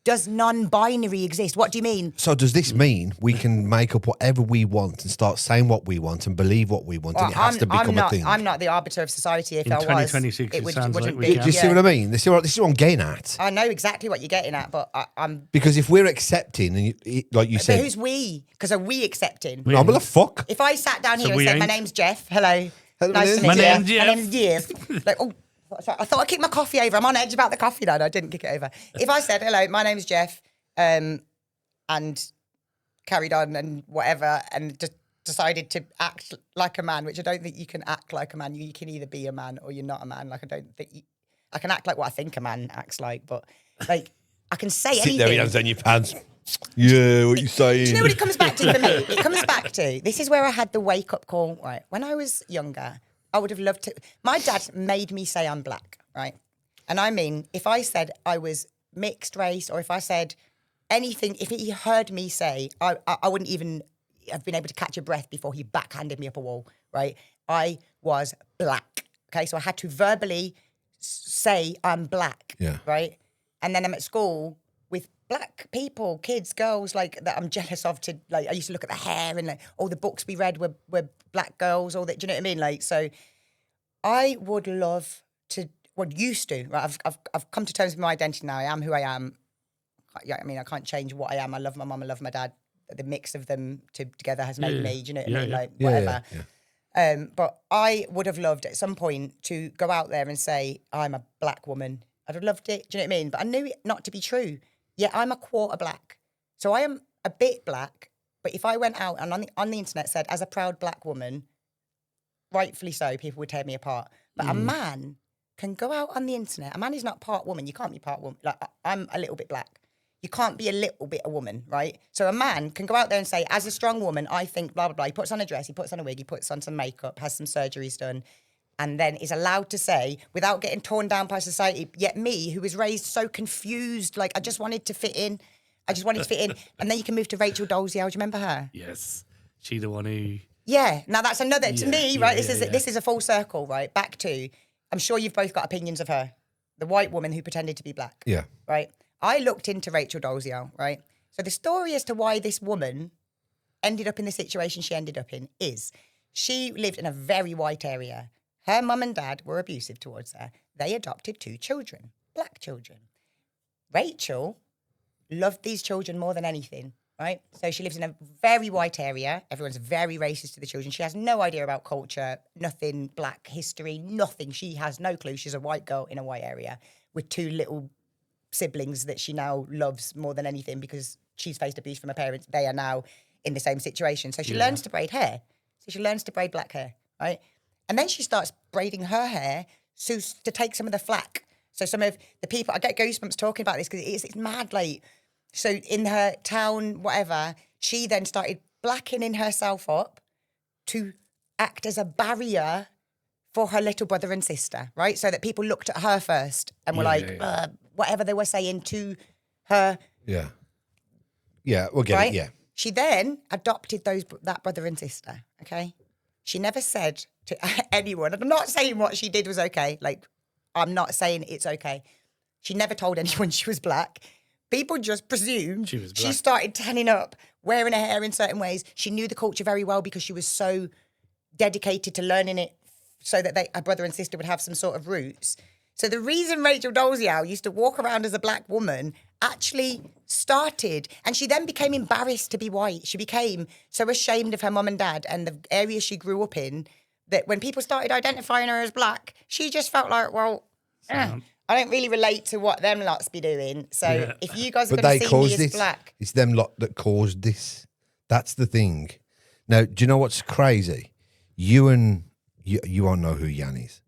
Does non-binary exist? What do you mean? So does this mean we can make up whatever we want and start saying what we want and believe what we want, and it has to become a thing? I'm not the arbiter of society. If In I was, 2026, it sounds wouldn't like be. we Do you see what I mean? This is what I'm getting at. I know exactly what you're getting at, but I'm. Because if we're accepting, and like you But said, who's we? Because are we accepting? no, but the fuck. If I sat down So here and we said, "My ain't. name's Jeff. Hello. Hello, Nice to meet my you. name's Jeff." My name's Jeff." Like, oh, sorry, I thought I kicked my coffee over. I'm on edge about the coffee now. No, I didn't kick it over. If I said, "Hello, my name's Jeff," and carried on and whatever, and just decided to act like a man, which I don't think you can act like a man. You can either be a man or you're not a man. Like, I don't think I can act like what I think a man acts like, but like I can say Sit anything. there, hands down your pants. Yeah, what you saying? Do you know what it comes back to for me? It comes back to, this is where I had the wake-up call, right? When I was younger, I would have loved to... My dad made me say I'm black, right? And I mean, if I said I was mixed race, or if I said anything, if he heard me say, I wouldn't even have been able to catch a breath before he backhanded me up a wall, right? I was black, okay? So I had to verbally say I'm black, right? And then I'm at school with black people, kids, girls, like that I'm jealous of. To like, I used to look at the hair and like, all the books we read were black girls. All that, do you know what I mean? Like, so I would love to. Well, used to. Right? I've come to terms with my identity now. I am who I am. Yeah, I mean, I can't change what I am. I love my mum. I love my dad. The mix of them together has made me. Do you know what I mean? Like whatever. But I would have loved at some point to go out there and say I'm a black woman. I'd have loved it. Do you know what I mean? But I knew it not to be true. Yeah, I'm a quarter black. So I am a bit black. But if I went out and on the internet said, as a proud black woman, rightfully so, people would tear me apart. But a man can go out on the internet. A man is not part woman. You can't be part woman. Like, I'm a little bit black. You can't be a little bit a woman, right? So a man can go out there and say, as a strong woman, I think blah, blah, blah. He puts on a dress, he puts on a wig, he puts on some makeup, has some surgeries done, and then is allowed to say, without getting torn down by society, yet me, who was raised so confused, like I just wanted to fit in. And then you can move to Rachel Dolezal. Do you remember her? Yes. She the one who... Yeah. Now that's another, to me, right? Yeah, This is a full circle, right? Back to, I'm sure you've both got opinions of her. The white woman who pretended to be black. Yeah. Right? I looked into Rachel Dolezal, right? So the story as to why this woman ended up in the situation she ended up in is she lived in a very white area. Her mum and dad were abusive towards her. They adopted 2 children, black children. Rachel loved these children more than anything, right? So she lives in a very white area. Everyone's very racist to the children. She has no idea about culture, nothing, black history, nothing. She has no clue. She's a white girl in a white area with 2 little siblings that she now loves more than anything because she's faced abuse from her parents. They are now in the same situation. So she learns to braid hair. So she learns to braid black hair, right? And then she starts braiding her hair so to take some of the flack. So some of the people, I get goosebumps talking about this because it's mad, like, so in her town, whatever, she then started blackening herself up to act as a barrier for her little brother and sister, right? So that people looked at her first and were whatever they were saying to her. Yeah. Yeah, we'll get it, yeah. She then adopted that brother and sister, okay? She never said to anyone, and I'm not saying what she did was okay. Like, I'm not saying it's okay. She never told anyone she was black. People just presumed she was black. She started tanning up, wearing her hair in certain ways. She knew the culture very well because she was so dedicated to learning it so that her brother and sister would have some sort of roots. So the reason Rachel Dolezal used to walk around as a black woman actually started, and she then became embarrassed to be white. She became so ashamed of her mum and dad and the area she grew up in that when people started identifying her as black, she just felt like, well, I don't really relate to what them lots be doing. So if you guys are going to see me as black. It's them lot that caused this. That's the thing. Now, do you know what's crazy? You won't know who Jan is.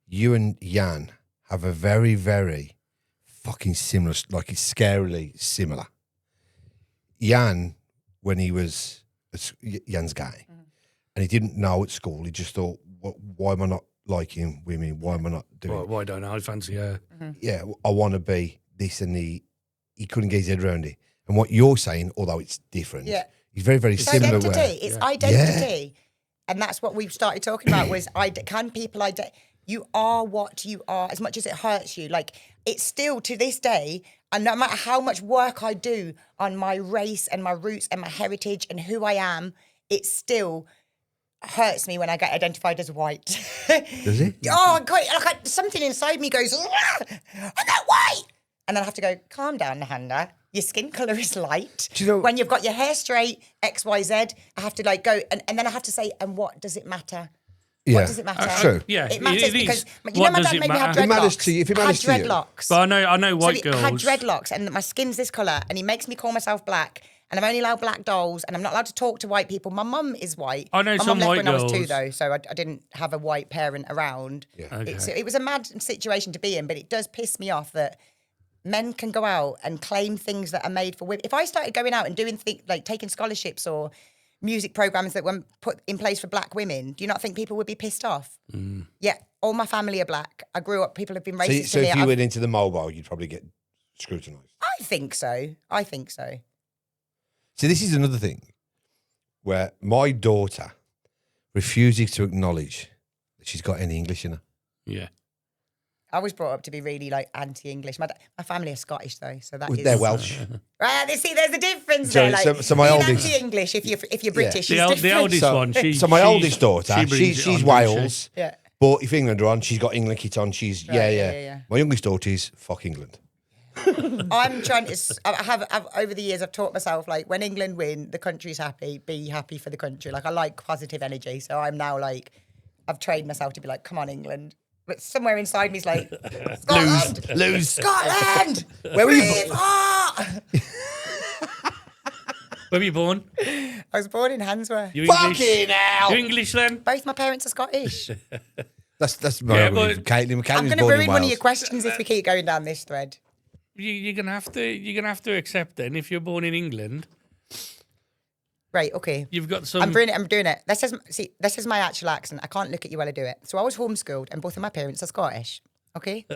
You and Jan have a very, very fucking similar, like it's scarily similar. Jan, when he was, Jan's gay, and he didn't know at school, he just thought, why am I not liking women? Why am I not doing it? Why don't I fancy her? Yeah, I want to be this, and he couldn't get his head around it. And what you're saying, although it's different, he's very, very similar. It's identity. And that's what we've started talking about was, can people you are what you are, as much as it hurts you. Like, it's still, to this day, and no matter how much work I do on my race and my roots and my heritage and who I am, it still hurts me when I get identified as white. Does it? Oh, God, something inside me goes, I'm not white! And then I have to go, calm down, Nehanda. Your skin colour is light. Do you know, when you've got your hair straight, X, Y, Z, I have to go, and then I have to say, and what does it matter? Yeah. What does it matter? True. Yeah, It matters it because is. you know What my does dad it made me have matter? dreadlocks. It matters to you. If it matters to I you. had dreadlocks. But I know white So girls. I had dreadlocks and my skin's this colour and he makes me call myself black and I'm only allowed black dolls and I'm not allowed to talk to white people. My mum is white. I know my some mum left white when I was 2 girls- though, so I didn't have a white parent around. Yeah. Okay. It was a mad situation to be in, but it does piss me off that men can go out and claim things that are made for women. If I started going out and doing things like taking scholarships or music programs that were put in place for black women, do you not think people would be pissed off? Yeah, all my family are black. I grew up, people have been racist So to me. if you went into the mobile, you'd probably get scrutinised. I think so. See, this is another thing where my daughter refuses to acknowledge that she's got any English in her. Yeah. I was brought up to be really like anti-English. My family are Scottish though, so that is They're Welsh. Right, see, there's a difference So- there. Like, so my being oldest- anti-English if you're British The, is el- different. the eldest So- one. So my oldest daughter, she brings it she's on, Wales. doesn't she? Yeah. But if England are on, she's got England kit on. She's yeah. My youngest daughter is fuck England. I'm trying to. I've over the years I've taught myself like when England win, the country's happy. Be happy for the country. Like I like positive energy, so I'm now like I've trained myself to be like, come on, England. But somewhere inside me is like, Scotland, Lose. Scotland. Where were you? Braveheart! Where were you born? I was born in Handsworth. You English? Fucking hell. You English then? Both my parents are Scottish. That's my Yeah, argument. but- Caitlin. I'm Caitlin's going to born in ruin one of Wales. your questions if we keep going down this thread. You're gonna have to accept then if you're born in England, Right, okay. you've got some. I'm doing it. This is my actual accent. I can't look at you while I do it. So I was homeschooled and both of my parents are Scottish. Okay?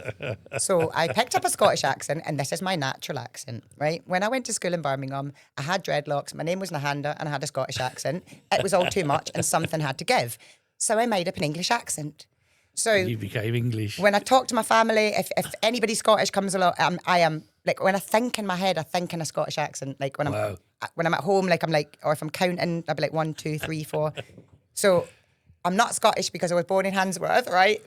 So I picked up a Scottish accent and this is my natural accent, right? When I went to school in Birmingham, I had dreadlocks, my name was Nehanda and I had a Scottish accent. It was all too much and something had to give. So I made up an English accent. So You became English. when I talk to my family, if anybody Scottish comes along, I am like when I think in my head, I think in a Scottish accent. Like when Wow. I'm at home, like I'm like, or if I'm counting, I'll be like 1, 2, 3, 4. So I'm not Scottish because I was born in Handsworth, right?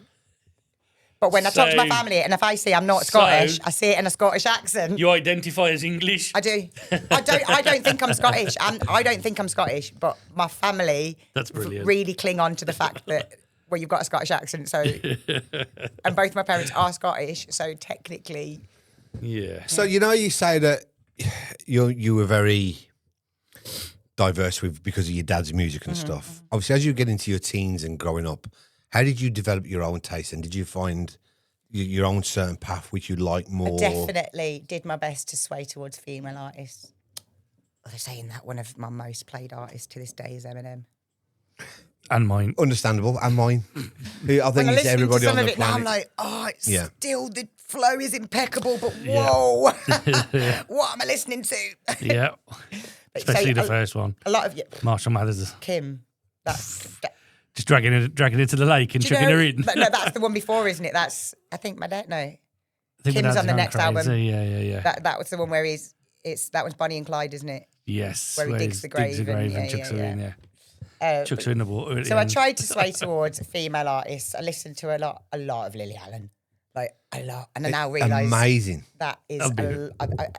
But when I talk to my So- family, and if I say I'm not Scottish, I say it in a Scottish accent. You identify as English. I do. I don't think I'm Scottish. I don't think I'm Scottish, but my family That's brilliant. really cling on to the fact that well, you've got a Scottish accent, so and both my parents are Scottish, so technically, Yeah. So you say that you were very diverse because of your dad's music and stuff. Obviously, as you get into your teens and growing up, how did you develop your own taste, and did you find your own certain path which you like more? I definitely did my best to sway towards female artists. They're saying that one of my most played artists to this day is Eminem. And mine. Understandable, and mine. Who I think When I is listen everybody to some on of the it now, I'm planet. like, oh, it's Yeah. still the flow is impeccable, but whoa, what am I listening to? Yeah. But Especially say the a- first one. A lot of you, Marshall Mathers. Kim. Just dragging her to the lake and Do you chucking know- her in. No, that's the one before, isn't it? That's I think my dad. No, I think Kim's my dad's on the gone next crazy. album. Yeah. that was the one where that was Bonnie and Clyde, isn't it? Yes. Where he digs the grave and- chucks yeah, her yeah, in, yeah. Chucks her in the water. at So the I end. tried to sway towards female artists. I listened to a lot of Lily Allen, like a lot, and I now realise Amazing. that is.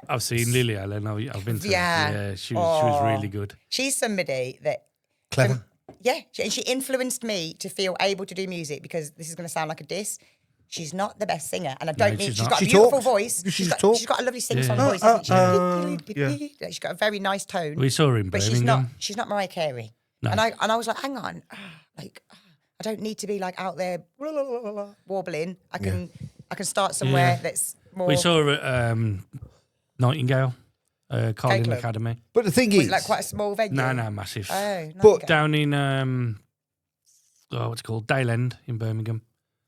I've seen Lily Allen. I've been to Yeah. her. Yeah, she was really good. She's somebody that Clever. and she influenced me to feel able to do music because this is going to sound like a diss. She's not the best singer, and I don't mean she's she's not. got a She beautiful talks. voice. She She's just got, talks. she's got a lovely sing-song Yeah. voice, hasn't she? She's got a very nice tone. We saw her in but Birmingham. she's not Mariah Carey. No. And I was like, hang on, I don't need to be like out there wobbling. I can start somewhere that's more. We saw her at Nightingale, Carling Club. Academy. But the thing was is, it like quite a small venue. No, massive. Oh, But- Down in what's it called? Dale End in Birmingham.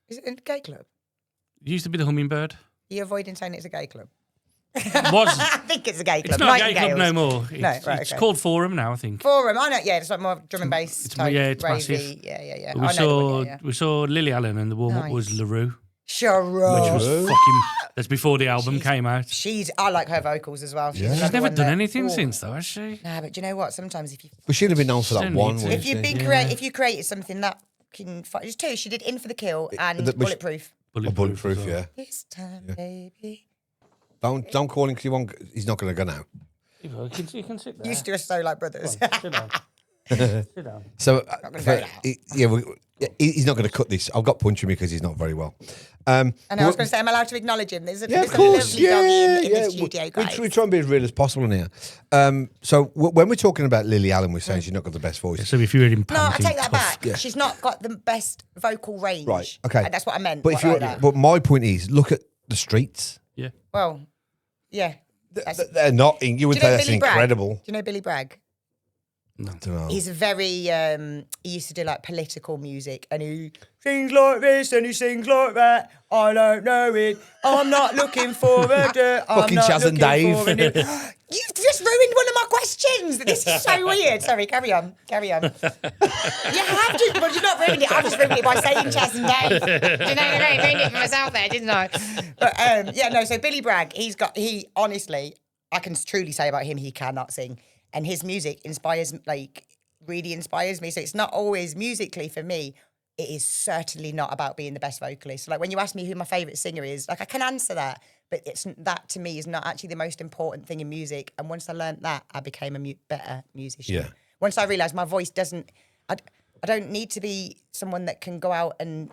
is it a gay club? It used to be the Hummingbird. You're avoiding saying it's a gay club. Was I think it's a gay club. it's not a gay club no Nightingales. more. It's, right, it's okay. called Forum now, I think. Forum, I know. Yeah, it's like more drum and bass. It's type, it's ravey. massive. Yeah. We I know the saw one, yeah. we saw Lily Allen and the warm up was Nice. LaRue, Charo. which was fucking. That's before the album came out. I like her vocals as well. Yeah. She's another never one done that- anything Ooh. since though, has she? Nah, but do you know what? Sometimes if she'd have been known for that Still one. need to. wouldn't you've been she? if you created something that can, there's two. She did In for the Kill and that was- Bulletproof. Bulletproof, as well. yeah. This time, baby. Don't call him because he won't. He's not going to go now. You can sit there. Used to us so like brothers. Sit down. Sit down. So, gonna go now. He's not going to cut this. I've got punching because he's not very well. And I was going to say, I'm allowed to acknowledge him. There's a of course. lovely doggy in the studio, guys. We try and be as real as possible in here. So when we're talking about Lily Allen, we're saying she's not got the best voice. So if you're in No, I take that back. She's not got the best vocal range. Right, okay. That's what I meant. But my point is, look at the streets. Yeah. Well, yeah. They're not. You would Do you know say that's Billy Bragg? incredible. Do you know Billy Bragg? I don't know. He's a very, he used to do like political music and he sings like this and he sings like that. I don't know it. I'm not looking for a dirt. I'm Fucking not Chaz and looking Dave. for a new- You've just ruined one of my questions. This is so weird. Sorry, carry on. You have to, but you've not ruined it. I just ruined it by saying Chaz and Dave. Do you know what I mean? Ruined it for myself there, didn't I? But so Billy Bragg, he honestly, I can truly say about him, he cannot sing. And his music really inspires me. So it's not always musically for me. It is certainly not about being the best vocalist. Like when you ask me who my favourite singer is, like I can answer that, but that to me is not actually the most important thing in music. And once I learned that, I became a better musician. Yeah. Once I realised my voice doesn't, I don't need to be someone that can go out and,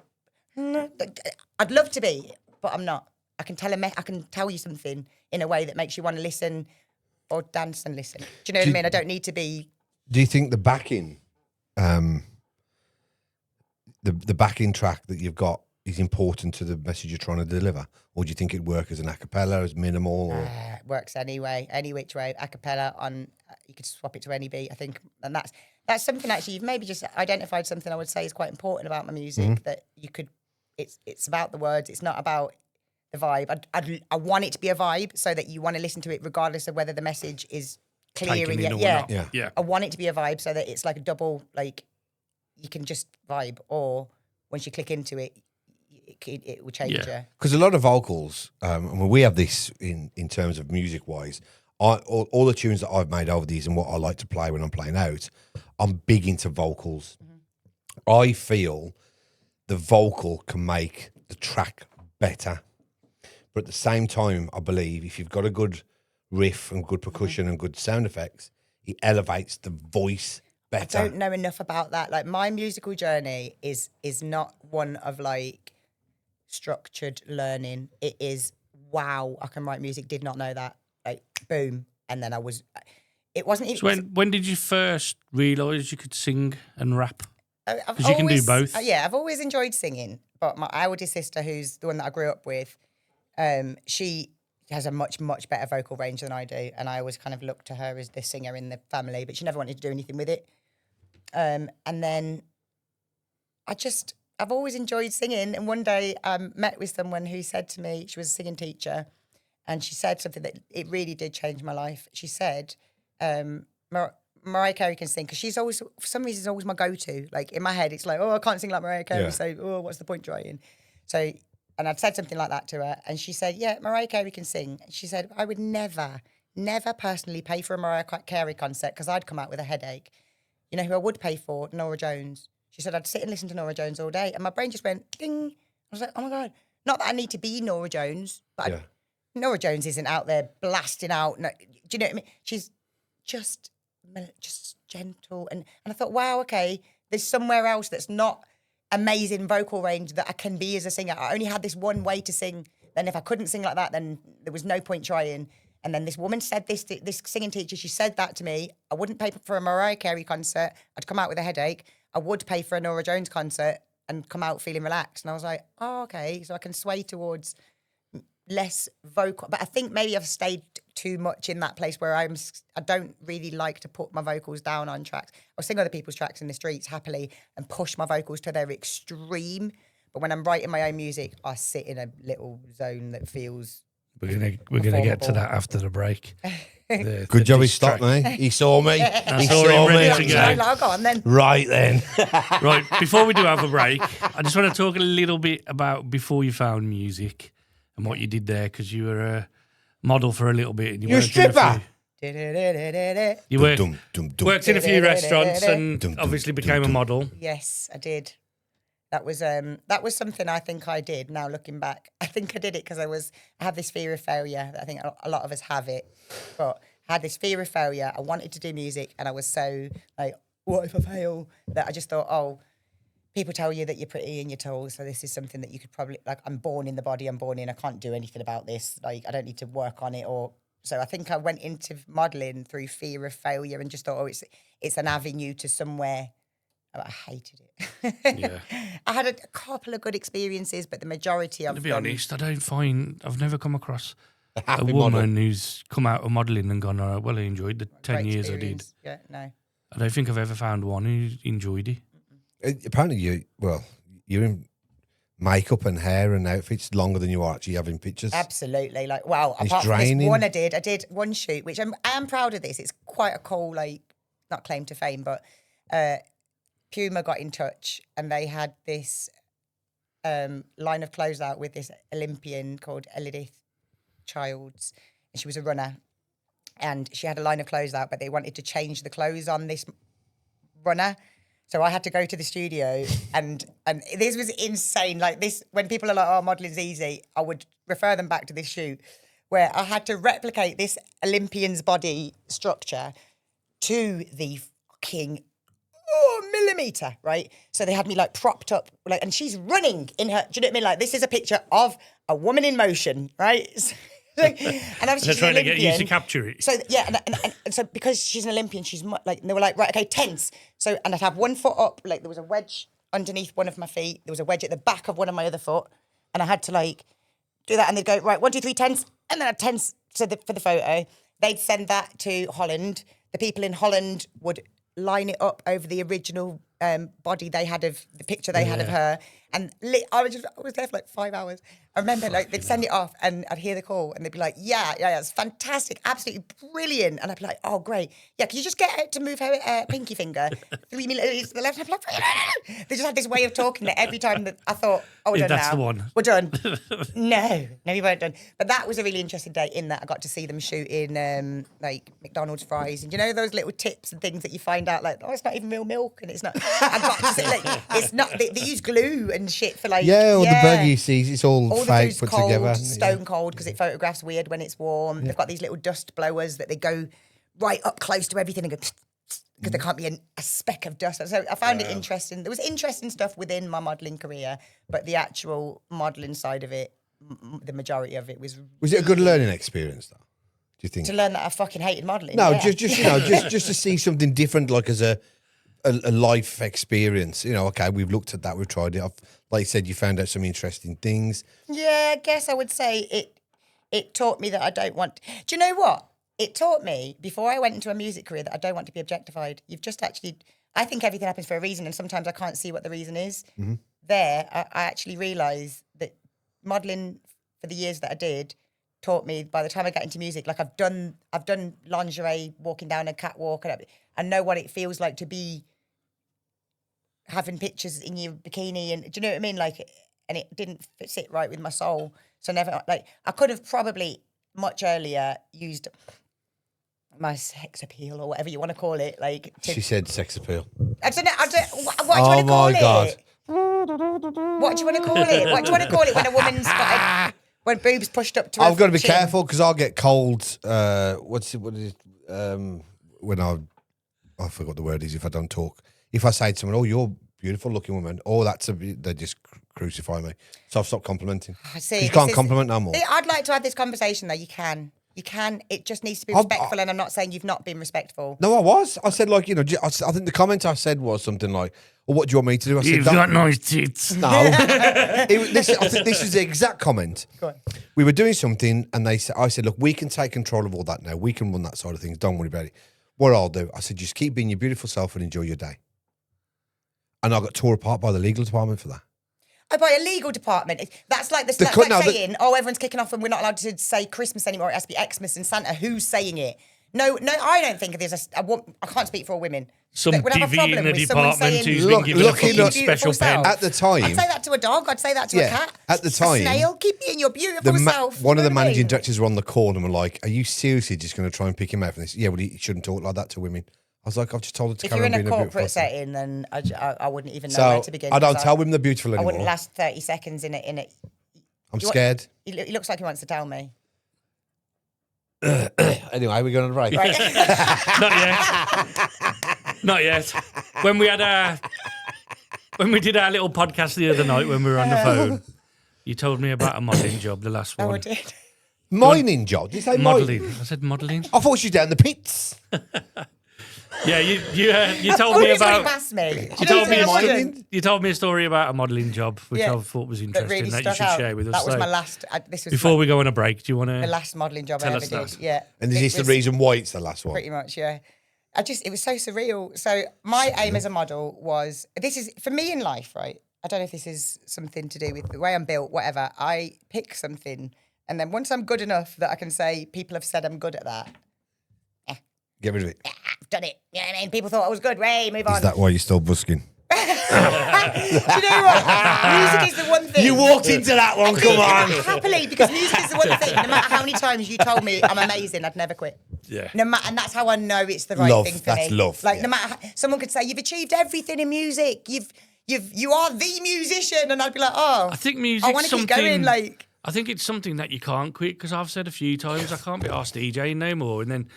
I'd love to be, but I'm not. I can tell you something in a way that makes you want to listen or dance and listen. Do you know what I mean? I don't need to be. Do you think the backing, the backing track that you've got is important to the message you're trying to deliver, or do you think it'd work as an a cappella, as minimal? Or? It works anyway, any which way. A cappella on, you could swap it to any beat. I think, and that's something actually you've maybe just identified something I would say is quite important about my music that you could. It's about the words. It's not about the vibe. I want it to be a vibe so that you want to listen to it regardless of whether the message is clear in it. Yeah. I want it to be a vibe so that it's like a double, like you can just vibe, or once you click into it, it will change you. Because a lot of vocals, and we have this in terms of music wise. All the tunes that I've made over these and what I like to play when I'm playing out, I'm big into vocals. I feel the vocal can make the track better. But at the same time, I believe if you've got a good riff and good percussion and good sound effects, it elevates the voice better. I don't know enough about that. Like my musical journey is not one of like structured learning. It is, wow, I can write music. Did not know that. Like boom. And then it wasn't even. So when did you first realise you could sing and rap? Because you can do both. I've always enjoyed singing. But my eldest sister, who's the one that I grew up with, she has a much, much better vocal range than I do. And I always kind of looked to her as the singer in the family, but she never wanted to do anything with it. And then I've always enjoyed singing. And one day I met with someone who said to me, she was a singing teacher, and she said something that it really did change my life. She said, Mariah Carey can sing, because she's always, for some reason, is always my go-to. Like in my head, it's like, oh, I can't sing like Mariah Carey, so what's the point trying? So, and I'd said something like that to her, and she said, yeah, Mariah Carey can sing. And she said, I would never personally pay for a Mariah Carey concert because I'd come out with a headache. You know who I would pay for? Nora Jones. She said, I'd sit and listen to Nora Jones all day. And my brain just went, ding. I was like, oh my God. Not that I need to be Nora Jones, but Nora Jones isn't out there blasting out. No, do you know what I mean? She's just gentle. And I thought, wow, okay, there's somewhere else that's not amazing vocal range that I can be as a singer. I only had this one way to sing. Then if I couldn't sing like that, then there was no point trying. And then this woman said this singing teacher, she said that to me. I wouldn't pay for a Mariah Carey concert. I'd come out with a headache. I would pay for a Nora Jones concert and come out feeling relaxed. And I was like, oh, okay. So I can sway towards less vocal. But I think maybe I've stayed too much in that place where I don't really like to put my vocals down on tracks. I'll sing other people's tracks in the streets happily and push my vocals to their extreme. But when I'm writing my own music, I sit in a little zone that feels... We're gonna get to that after the break. Good job he stopped me. He saw me. He saw him ready to go. Go on then. Right then. Right, before we do have a break, I just want to talk a little bit about before you found music and what you did there, because you were a model for a little bit. And You're a stripper. You worked in a few restaurants and obviously became a model. Yes, I did. That was something I think I did. Now looking back, I think I did it because I had this fear of failure. I think a lot of us have it, but I had this fear of failure. I wanted to do music, and I was so like, what if I fail? That I just thought, oh, people tell you that you're pretty and you're tall, so this is something that you could probably, like, I'm born in the body I'm born in. I can't do anything about this. Like, I don't need to work on it. So I think I went into modelling through fear of failure and just thought, oh, it's an avenue to somewhere. Oh, I hated it. Yeah. I had a couple of good experiences, but the majority of To be them, honest, I've never come across a happy woman model. who's come out of modelling and gone, all right, well, I enjoyed the 10 great years I did. experience. Yeah, no. I don't think I've ever found one who enjoyed it. Apparently, you're in makeup and hair and outfits longer than you are actually having pictures. Absolutely. Like, wow. It's Apart from this draining. one I did one shoot, which I am proud of this. It's quite a cool, like, not claim to fame, but Puma got in touch and they had this line of clothes out with this Olympian called Elidith Childs. And she was a runner. And she had a line of clothes out, but they wanted to change the clothes on this runner. So I had to go to the studio and this was insane. Like this, when people are like, oh, modeling's easy, I would refer them back to this shoot where I had to replicate this Olympian's body structure to the fucking millimetre, right? So they had me like propped up, like, and she's running in her, do you know what I mean? Like this is a picture of a woman in motion, right? And obviously They're she's trying an to get you to Olympian. capture it. So yeah, and so because she's an Olympian, she's like, and they were like, right, okay, tense. So, and I'd have one foot up, like there was a wedge underneath one of my feet. There was a wedge at the back of one of my other foot, and I had to like do that. And they'd go, right, 1, 2, 3, tense, and then I'd tense for the photo. They'd send that to Holland. The people in Holland would line it up over the original body they had of the picture they had of her. And I was there for like 5 hours. I remember like they'd send it off and I'd hear the call and they'd be like, yeah, it's fantastic, absolutely brilliant. And I'd be like, oh, great. Yeah, can you just get her to move her pinky finger 3 millimeters to the left? And I'd be like, they just had this way of talking that every time that I thought, oh, we're done That's now. the one. We're done. No, we weren't done. But that was a really interesting day in that I got to see them shooting like McDonald's fries. And you know those little tips and things that you find out like, oh, it's not even real milk and it's not. I got to see like, it's not, they use glue and shit for like. Yeah, all the burger you see, it's all the fake food's put cold, together. stone cold, because it photographs weird when it's warm. They've got these little dust blowers that they go right up close to everything and go because there can't be a speck of dust. So I found it interesting. There was interesting stuff within my modelling career, but the actual modelling side of it, the majority of it was. Was it a good learning experience though? Do you think? To learn that I fucking hated modelling. No, yeah. just you know, just to see something different, like as a life experience. You know, okay, we've looked at that, we've tried it. Like you said, you found out some interesting things. Yeah, I guess I would say it taught me that I don't want. Do you know what? It taught me before I went into a music career that I don't want to be objectified. You've just actually. I think everything happens for a reason, and sometimes I can't see what the reason is. Mm-hmm. There, I actually realised that modelling for the years that I did taught me. By the time I got into music, like I've done lingerie, walking down a catwalk, and I know what it feels like to be having pictures in your bikini, and do you know what I mean? Like, and it didn't sit right with my soul. So never, like, I could have probably much earlier used my sex appeal or whatever you want to call it. Like, She said sex appeal. I don't know. What do you want to call my God. it? What do you want to call it? What do you want to call it when a woman's got when boobs pushed up to her I've got to be chin? careful because I'll get cold. What is it? When I forgot the word is if I don't talk. If I say to someone, "Oh, you're a beautiful looking woman," oh, they just crucify me. So I've stopped complimenting. I see. You can't compliment no more. I'd like to have this conversation though. You can. It just needs to be respectful, and I'm not saying you've not been respectful. No, I was. I said like, you know, I think the comment I said was something like, "Well, what do you want me to do?" I said, You've got nice tits. No. I think this is the exact comment. Go on. We were doing something and I said, look, we can take control of all that now. We can run that side of things. Don't worry about it. What I'll do, I said, just keep being your beautiful self and enjoy your day. And I got tore apart by the legal department for that. Oh, by a legal department. That's like that's like saying, oh, everyone's kicking off and we're not allowed to say Christmas anymore. It has to be Xmas and Santa. Who's saying it? No, I don't think there's I can't speak for all women. Some We'd have a divvy in problem the with someone department saying, who's been given a look, fucking look, special pen. At the time, I'd say that to a dog. I'd say that to a cat. at the time, a snail. Keep being your beautiful self. one of the You know what I managing mean? directors were on the call and were like, "Are you seriously just going to try and pick him out for this?" Yeah, well, he shouldn't talk like that to women. I was like, I've just told her to If carry you're on in a being a beautiful corporate person. setting, then I wouldn't even know where to begin. I don't 'cause tell women they're beautiful I anymore. wouldn't last 30 seconds in it. I'm scared. He looks like he wants to tell me. Anyway, we're going to break. Right. Not yet. Not yet. When we had when we did our little podcast the other night when we were on the phone, you told me about a modelling job, the last one. Oh, I did. Mining job? Did you say Modelling. mining? I said modelling. I thought she was down the pits. Yeah, you told me Always when he about. passed me. You told me a story about a modelling job, which Yeah. I thought was That interesting really that you stuck should out. share with us. That was So, my last. This was before we go on a break, do you want the to? last modelling job I Tell ever us did. that. Yeah. And is It this the was reason why it's the last one? Pretty much, yeah. It was so surreal. So my aim as a model was, this is, for me in life, right? I don't know if this is something to do with the way I'm built, whatever. I pick something, and then once I'm good enough that I can say, people have said I'm good at that, Get rid of it. I've done it. You know what I mean? People thought I was good. Way, move on. Is that why you're still busking? Do you know what? Music is the one thing. You walked into that one, come on. Happily, because music is the one thing. No matter how many times you told me I'm amazing, I'd never quit. Yeah. No matter, and that's how I know it's the right Love, thing for that's me. love, Like yeah. no matter, someone could say you've achieved everything in music. You are the musician, and I'd be like, oh, I think I music's want to keep something. going. Like, I think it's something that you can't quit because I've said a few times I can't be asked DJing no more, and then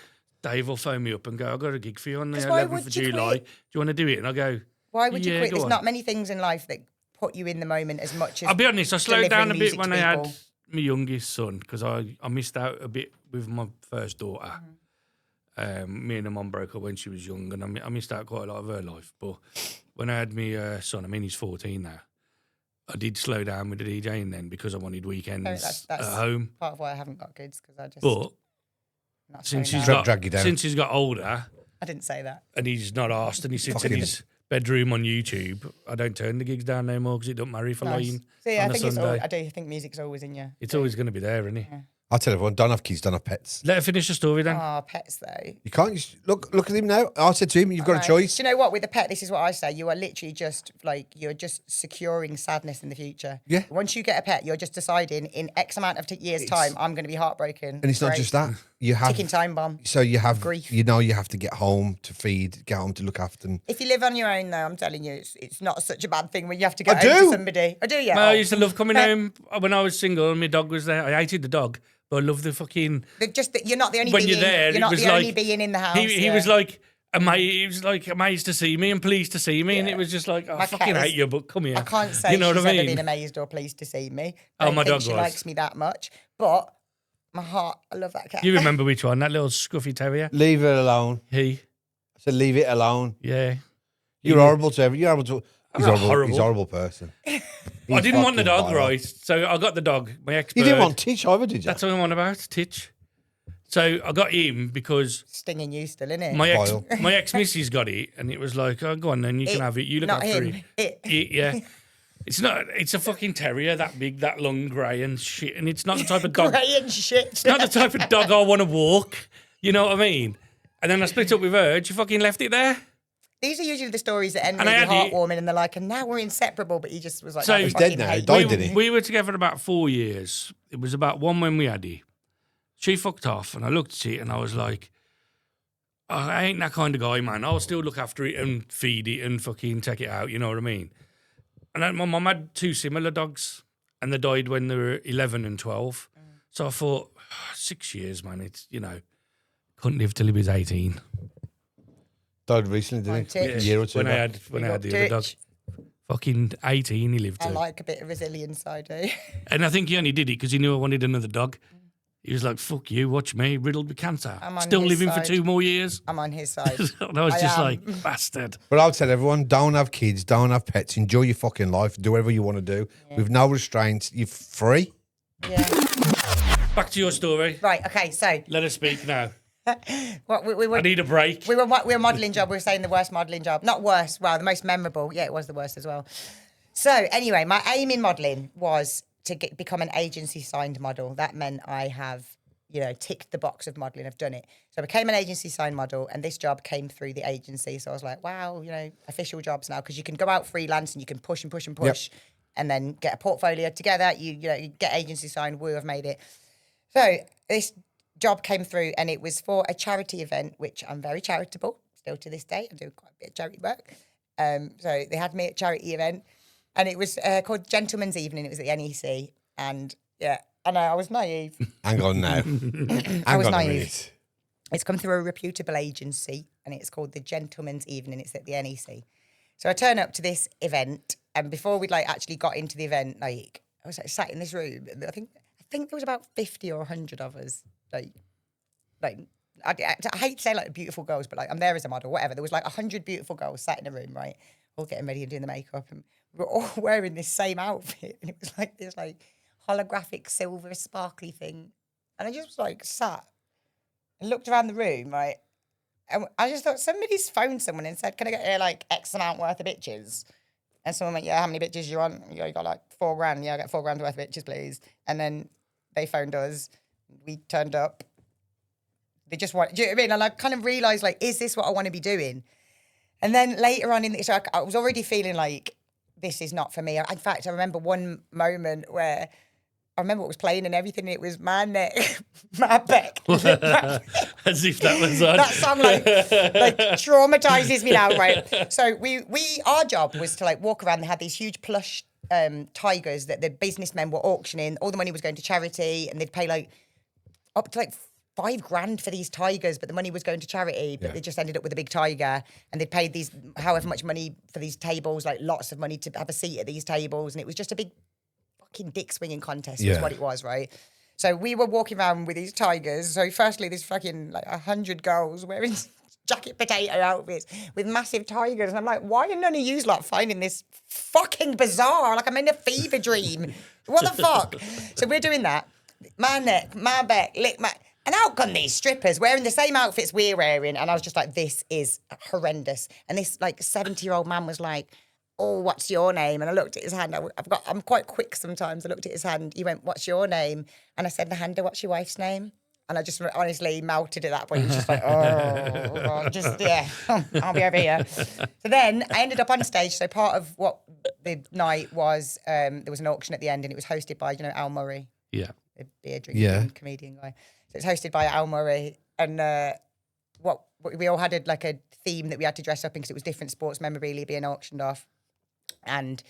Dave will phone me up and go, "I've got a gig for you on the 'Cause why 11th would of you July. quit? Do you want to do it?" And I go, why would you "Yeah, quit? go There's on." not many things in life that put you in the moment as much as. I'll be honest, I slowed down a delivering bit music when to I had people. my youngest son because I missed out a bit with my first daughter. Me and her mum broke up when she was young, and I missed out quite a lot of her life. But when I had my son, I mean, he's 14 now. I did slow down with the DJing then because I wanted weekends that's at home. part of why I haven't got kids because I just. But not since slowing he's down. got Drag you down. since he's got older I didn't say that. and he's not asked and he sits in Fucking- his bedroom on YouTube, I don't turn the gigs down no more because it don't marry for Nice. lying So yeah, on I a think Sunday. I do think music's always in you. It's always going to be there, isn't it? I'll tell everyone, don't have kids, don't have pets. Let her finish the story then. Oh, pets though. You can't just look at him now. I said to him, you've got a Right. choice. Do you know what? With a pet, this is what I say. You are literally just like, you're just securing sadness in the future. Yeah. Once you get a pet, you're just deciding in X amount of years' time, I'm going to be heartbroken. And it's not Great. just that. You have Ticking time bomb. So you have Grief. You know you have to get home to feed, get home to look after them. If you live on your own, though, I'm telling you, it's not such a bad thing when you have to go I home do. to somebody. I do, yeah. Well, I used to love coming home when I was single and my dog was there. I hated the dog, but I loved the fucking. Just that you're not the only When being. you're there, you're it not was the only like- being in the house. He was like amazed. He was like amazed to see me and pleased to see me, and Yeah. it was just like, oh, My I fucking cat hate is- you, but come here. I can't say you know she's what I ever mean? been amazed or pleased to see me. Oh, Don't my think dog she was. likes me that much, but my heart, I love that cat. You remember which one? That little scruffy terrier. Leave it alone. He, I said, leave it alone. yeah. You're horrible to everyone. You're horrible to. I'm He's not horrible. He's a horrible. horrible person. I He's didn't want the fucking dog, vile. right? So I got the dog. My ex. You didn't want Titch either, did you? That's what I'm on about, Titch. So I got him because Stinging you still, innit? my ex missus got it, and it was like, oh, go on, then you can have it. You look not after him. it. Yeah. It's not. It's a fucking terrier, that big, that long, grey and shit, and it's not the type of dog. Grey and shit. It's not the type of dog I want to walk. You know what I mean? And then I split up with her. And she fucking left it there. These are usually the stories that end And I really had it- heartwarming, and they're like, and now we're inseparable. But he just was like, So I He's fucking dead now. hate He you. died, didn't he? We were together about 4 years. It was about one when we had it. She fucked off, and I looked at it, and I was like, oh, I ain't that kind of guy, man. I'll still look after it and feed it and fucking take it out. You know what I mean? And then my mum had two similar dogs, and they died when they were 11 and 12. So I thought, 6 years, man. It's, couldn't live till he was 18. Died recently, didn't Mine he? too. A year or two When I back. had the other dog. Ditch. Fucking 18 he lived I to. like a bit of resilience, I do. And I think he only did it because he knew I wanted another dog. He was like, fuck you, watch me, riddled with cancer. I'm on Still his living for side. 2 more years. I'm on his side. And I was I just am. like, bastard. But I would tell everyone, don't have kids, don't have pets, enjoy your fucking life, do whatever you want to do. With no restraints, you're free. Yeah. Back to your story. Right. Okay. So, Let us speak now. what we were I need a break. we were a modelling job. We were saying the worst modelling job, not worst. Well, the most memorable. Yeah, it was the worst as well. So anyway, my aim in modelling was to become an agency signed model. That meant I have, ticked the box of modelling. I've done it. So I became an agency signed model, and this job came through the agency. So I was like, wow, official jobs now, because you can go out freelance and you can push and push and push, and then get a portfolio together. You get agency signed. Woo, I've made it. So this job came through, and it was for a charity event, which I'm very charitable still to this day. I do quite a bit of charity work. So they had me at charity event, and it was called Gentleman's Evening. It was at the NEC, and yeah, I know I was naive. Hang on now. I was Hang on a naive. minute. It's come through a reputable agency, and it's called the Gentleman's Evening. It's at the NEC. So I turn up to this event, and before we'd like actually got into the event, like I was like sat in this room, and I think there was about 50 or 100 of us. Like I hate to say like beautiful girls, but like I'm there as a model, whatever. There was like 100 beautiful girls sat in a room, right, all getting ready and doing the makeup, and we were all wearing this same outfit, and it was like this like holographic silver sparkly thing, and I just was like sat and looked around the room, right. And I just thought somebody's phoned someone and said, "Can I get here like X amount worth of bitches?" And someone went, "Yeah, how many bitches you want?" You got like $4,000. Yeah, I got $4,000 worth of bitches, please. And then they phoned us. We turned up. They just want. Do you know what I mean? And I kind of realised, like, is this what I want to be doing? And then later on so I was already feeling like this is not for me. In fact, I remember one moment where I remember what was playing and everything. It was My Neck, My Back. As if that was on. That song like traumatizes me now, right? So our job was to like walk around. They had these huge plush tigers that the businessmen were auctioning. All the money was going to charity, and they'd pay like up to like $5,000 for these tigers, but the money was going to charity. But they just ended up with a big tiger, and they paid these however much money for these tables, like lots of money to have a seat at these tables, and it was just a big fucking dick swinging contest was what it was, right? So we were walking around with these tigers. So firstly, this fucking like 100 girls wearing jacket potato outfits with massive tigers. And I'm like, why are none of you like finding this fucking bizarre? Like I'm in a fever dream. What the fuck? So we're doing that. My neck, my back, lick my... And out come these strippers wearing the same outfits we're wearing. And I was just like, this is horrendous. And this like 70-year-old man was like, "Oh, what's your name?" And I looked at his hand. I'm quite quick sometimes. I looked at his hand. He went, "What's your name?" And I said, "Nehanda, what's your wife's name?" And I just honestly melted at that point. He was just like, I'll be over here. So then I ended up on stage. So part of what the night was, there was an auction at the end, and it was hosted by, Al Murray. Yeah. The beer drinking comedian guy. So it's hosted by Al Murray. And what we all had a theme that we had to dress up in because it was different sports memorabilia being auctioned off. And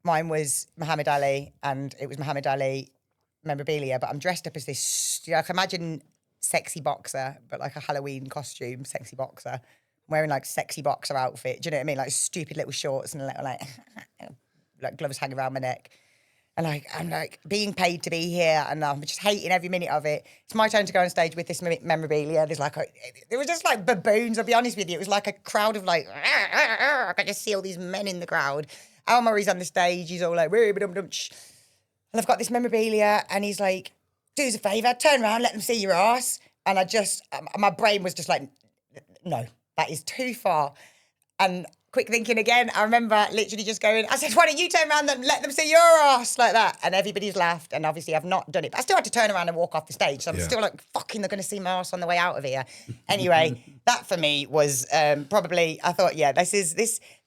mine was Muhammad Ali, and it was Muhammad Ali memorabilia, but I'm dressed up as this, like imagine sexy boxer, but like a Halloween costume, sexy boxer. I'm wearing like sexy boxer outfit, do you know what I mean? Like stupid little shorts and little like gloves hanging around my neck. And like, I'm like being paid to be here, and I'm just hating every minute of it. It's my turn to go on stage with this memorabilia. There was just like baboons, I'll be honest with you. It was like a crowd of like, I could just see all these men in the crowd. Al Murray's on the stage, he's all like, and I've got this memorabilia, and he's like, "Do us a favour, turn around, let them see your ass." And I just, my brain was just like, no, that is too far. And quick thinking again, I remember literally just going, I said, "Why don't you turn around and let them see your ass?" like that. And everybody's laughed, and obviously I've not done it, but I still had to turn around and walk off the stage. So I'm still like, fucking, they're going to see my ass on the way out of here. Anyway, that for me was probably, I thought,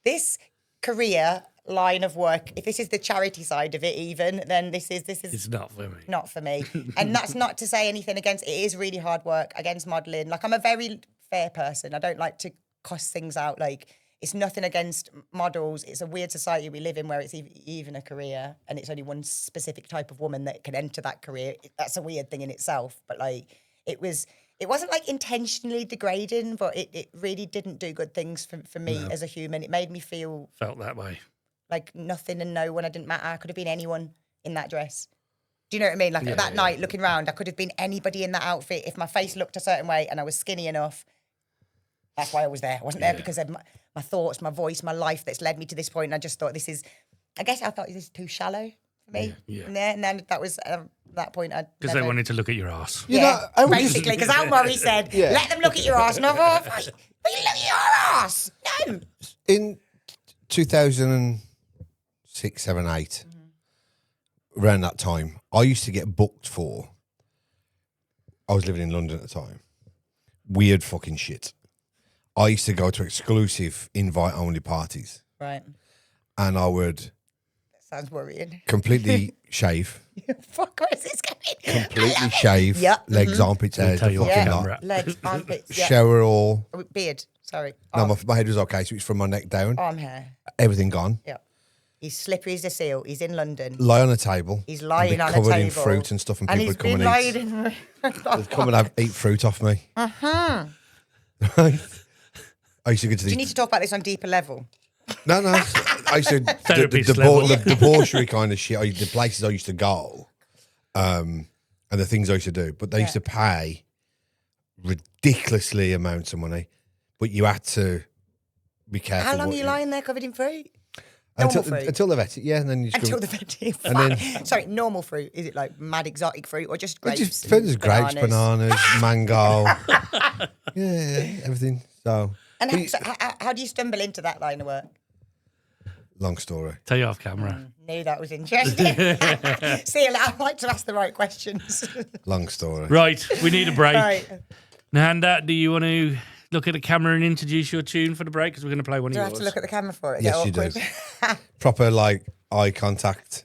this career line of work, if this is the charity side of it even, then this is it's not for me. Not for me. And that's not to say anything against, it is really hard work against modelling. Like I'm a very fair person. I don't like to cuss things out. Like it's nothing against models. It's a weird society we live in where it's even a career, and it's only one specific type of woman that can enter that career. That's a weird thing in itself. But like it wasn't like intentionally degrading, but it really didn't do good things for me as a human. It made me feel Felt that way. Like nothing and no one. I didn't matter. I could have been anyone in that dress. Do you know what I mean? Like that night looking around, I could have been anybody in that outfit. If my face looked a certain way and I was skinny enough, that's why I was there. I wasn't there because of my thoughts, my voice, my life that's led me to this point. And I just thought I thought this is too shallow for me. Yeah. And then that was that point. Because they wanted to look at your ass. Basically, because Al Murray said, "Let them look at your ass." And I thought, "But you look at your ass." No. In 2006, 7, 8, around that time, I used to get booked for, I was living in London at the time, weird fucking shit. I used to go to exclusive invite-only parties. Right. And I would... That sounds worrying. Completely shave. Fuck, where's this going? Completely shave. Legs, armpits, hairs, the fucking lot. Legs, armpits, Shower all. Beard, sorry. No, my head was okay, so it's from my neck down. Arm hair. Everything gone. Yeah. He's slippery as a seal. He's in London. Lie on a table. He's lying on a covered table. in fruit and stuff, and people would come and eat. They'd come and eat fruit off me. Uh-huh. Right? I used to go to Do you need to talk about this on deeper level? No. I used to Therapist level. the debauchery kind of shit. The places I used to go, and the things I used to do. But they used to pay ridiculously amounts of money, but you had to be careful. How long are you lying there covered in fruit? Until Normal fruit? until the vet, yeah, and then you just Until go, the veggie. And then- Sorry, normal fruit. Is it like mad exotic fruit or just it grapes? just depends. Grapes, bananas, mango, yeah, everything. So, And but how do you stumble into that line of work? long story. Tell you off camera. Knew that was interesting. See, I like to ask the right questions. Long story. Right, we need a break. Right. Nehanda, do you want to look at the camera and introduce your tune for the break? Because we're going to play one Do I of have to yours. look at the camera for it? Yes, you do. Proper like eye contact.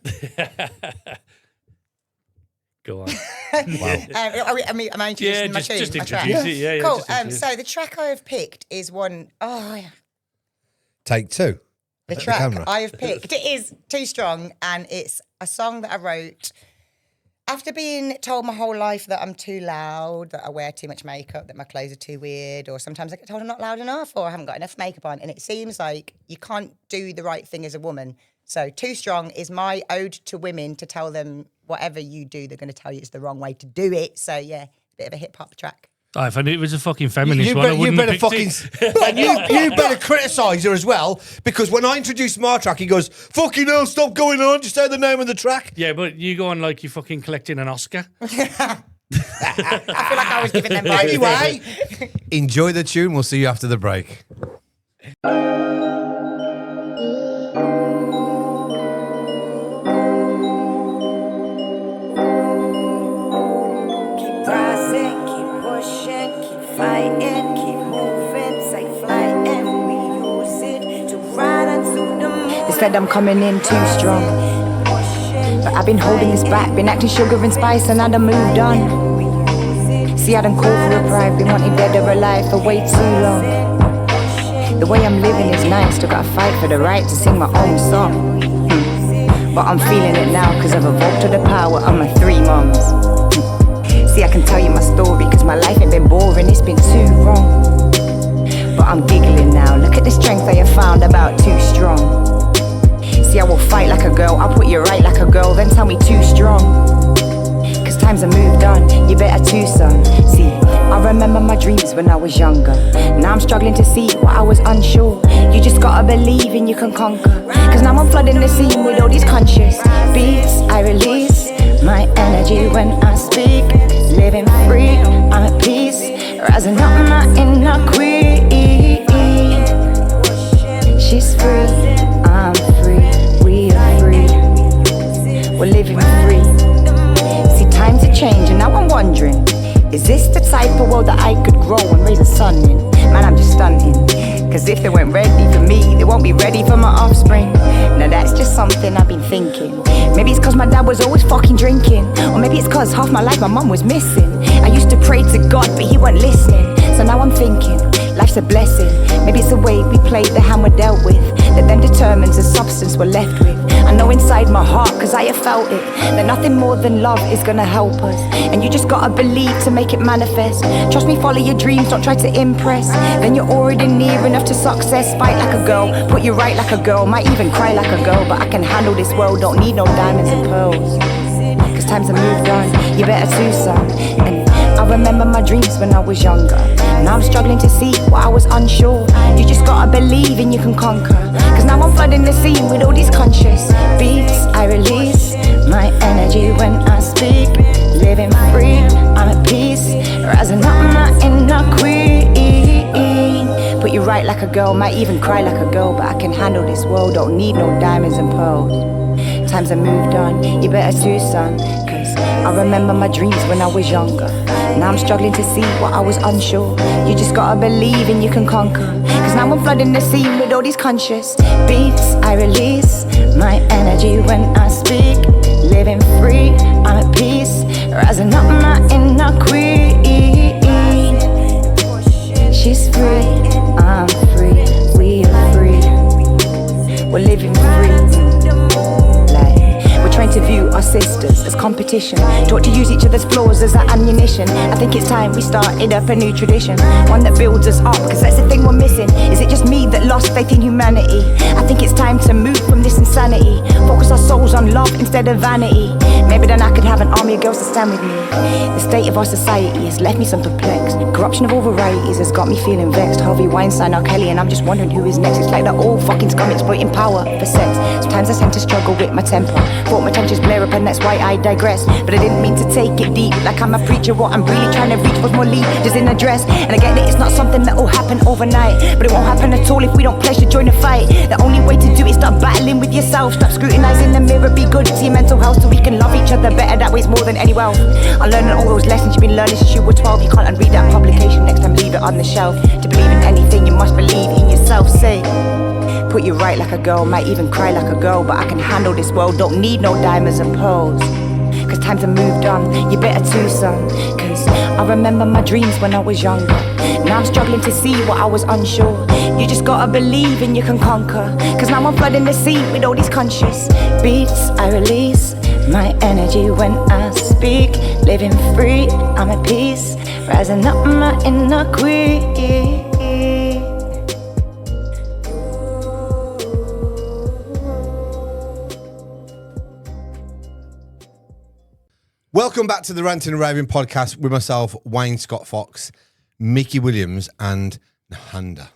Go on. Wow. am I introducing my tune? just my track? introduce it. Yeah, Cool. just introduce it. So the track I have picked is one. Oh, yeah. Take two. The At track camera. I have picked it is Too Strong, and it's a song that I wrote after being told my whole life that I'm too loud, that I wear too much makeup, that my clothes are too weird, or sometimes I get told I'm not loud enough or I haven't got enough makeup on. And it seems like you can't do the right thing as a woman. So Too Strong is my ode to women to tell them whatever you do, they're going to tell you it's the wrong way to do it. So yeah, a bit of a hip hop track. Oh, if I knew it was a fucking feminist one, I You wouldn't better have picked fucking it. and you better criticise her as well, because when I introduced my track, he goes, "Fucking hell, stop going on! Just say the name of the track." Yeah, but you go on like you're fucking collecting an Oscar. I feel like I was giving them vibes. Anyway, enjoy the tune. We'll see you after the break. Rising, keep pushing, keep fighting, keep moving, say flying. We use it to ride unto the moon. They said I'm coming in too strong, but I've been holding this back, been acting sugar and spice, and I done moved on. See, I done called for a bribe, been wanting dead or alive for way too long. The way I'm living is nice, still gotta fight for the right to sing my own song. But I'm feeling it now, cause I've evolved to the power of my 3 moms. See, I can tell you my story, cause my life ain't been boring, it's been too wrong. But I'm giggling now, look at the strength I have found about Too Strong. See, I will fight like a girl, I'll put you right like a girl, then tell me too strong. Cause times have moved on, you better too, son. See, I remember my dreams when I was younger. Now I'm struggling to see what I was unsure. You just gotta believe and you can conquer. Cause now I'm flooding the scene with all these conscious beats. I release my energy when I speak. Living free, I'm at peace. Rising up my inner queen. She's free, I'm free. We are free, we're living free. See, times are changing, now I'm wondering, is this the type of world that I could grow and raise a son in? Man, I'm just stunting. Cause if they weren't ready for me, they won't be ready for my offspring. Now that's just something I've been thinking. Maybe it's cause my dad was always fucking drinking, or maybe it's cause half my life my mum was missing. I used to pray to God, but he wasn't listening. So now I'm thinking, life's a blessing. Maybe it's the way we played the hand we're dealt with, that then determines the substance we're left with. I know inside my heart, cause I have felt it, that nothing more than love is gonna help us. And you just gotta believe to make it manifest. Trust me, follow your dreams, don't try to impress. Then you're already near enough to success. Fight like a girl, put you right like a girl, might even cry like a girl, but I can handle this world, don't need no diamonds and pearls. Cause times have moved on, you better too, son. And I remember my dreams when I was younger. Now I'm struggling to see what I was unsure. You just gotta believe and you can conquer. Cause now I'm flooding the scene with all these conscious beats. I release my energy when I speak. Living free, I'm at peace. Rising up my inner queen. Put you right like a girl, might even cry like a girl, but I can handle this world, don't need no diamonds and pearls. Times have moved on, you better too, son. Cause I remember my dreams when I was younger. Now I'm struggling to see what I was unsure. You just gotta believe and you can conquer. Cause now I'm flooding the scene with all these conscious beats. I release my energy when I speak. Living free, I'm at peace. Rising up my inner queen. She's free, I'm free. We are free, we're living free. Like, we're trained to view our sisters as competition. Taught to use each other's flaws as our ammunition. I think it's time we started up a new tradition, one that builds us up, cause that's the thing we're missing. Is it just me that lost faith in humanity? I think it's time to move from this insanity, focus our souls on love instead of vanity. Maybe then I could have an army of girls to stand with me. The state of our society has left me some perplexed. Corruption of all varieties has got me feeling vexed. Harvey Weinstein, R. Kelly, and I'm just wondering who is next. It's like they're all fucking scum exploiting power for sex. Sometimes I tend to struggle with my temper. Thought my temperatures blare up and that's why I digress. But I didn't mean to take it deep, like I'm a preacher. What I'm really trying to reach was more leaders in a dress. And I get it, it's not something that will happen overnight, but it won't happen at all if we don't pledge to join the fight. The only way to do it is start battling with yourself. Stop scrutinizing the mirror, be good to your mental health, so we can love each other better. That way's more than any wealth. I'm learning all those lessons you've been learning since you were 12. You can't unread that publication, next time leave it on the shelf. To believe in anything, you must believe in yourself. Say, put you right like a girl, might even cry like a girl, but I can handle this world, don't need no diamonds and pearls. Cause times have moved on, you better too, son. Cause I remember my dreams when I was younger. Now I'm struggling to see what I was unsure. You just gotta believe and you can conquer. Cause now I'm flooding the scene with all these conscious beats. I release my energy when I speak. Living free, I'm at peace. Rising up my inner queen. Welcome back to the Ranting and Raving podcast with myself, Wayne Scott Fox, Mickey Williams, and Nehanda.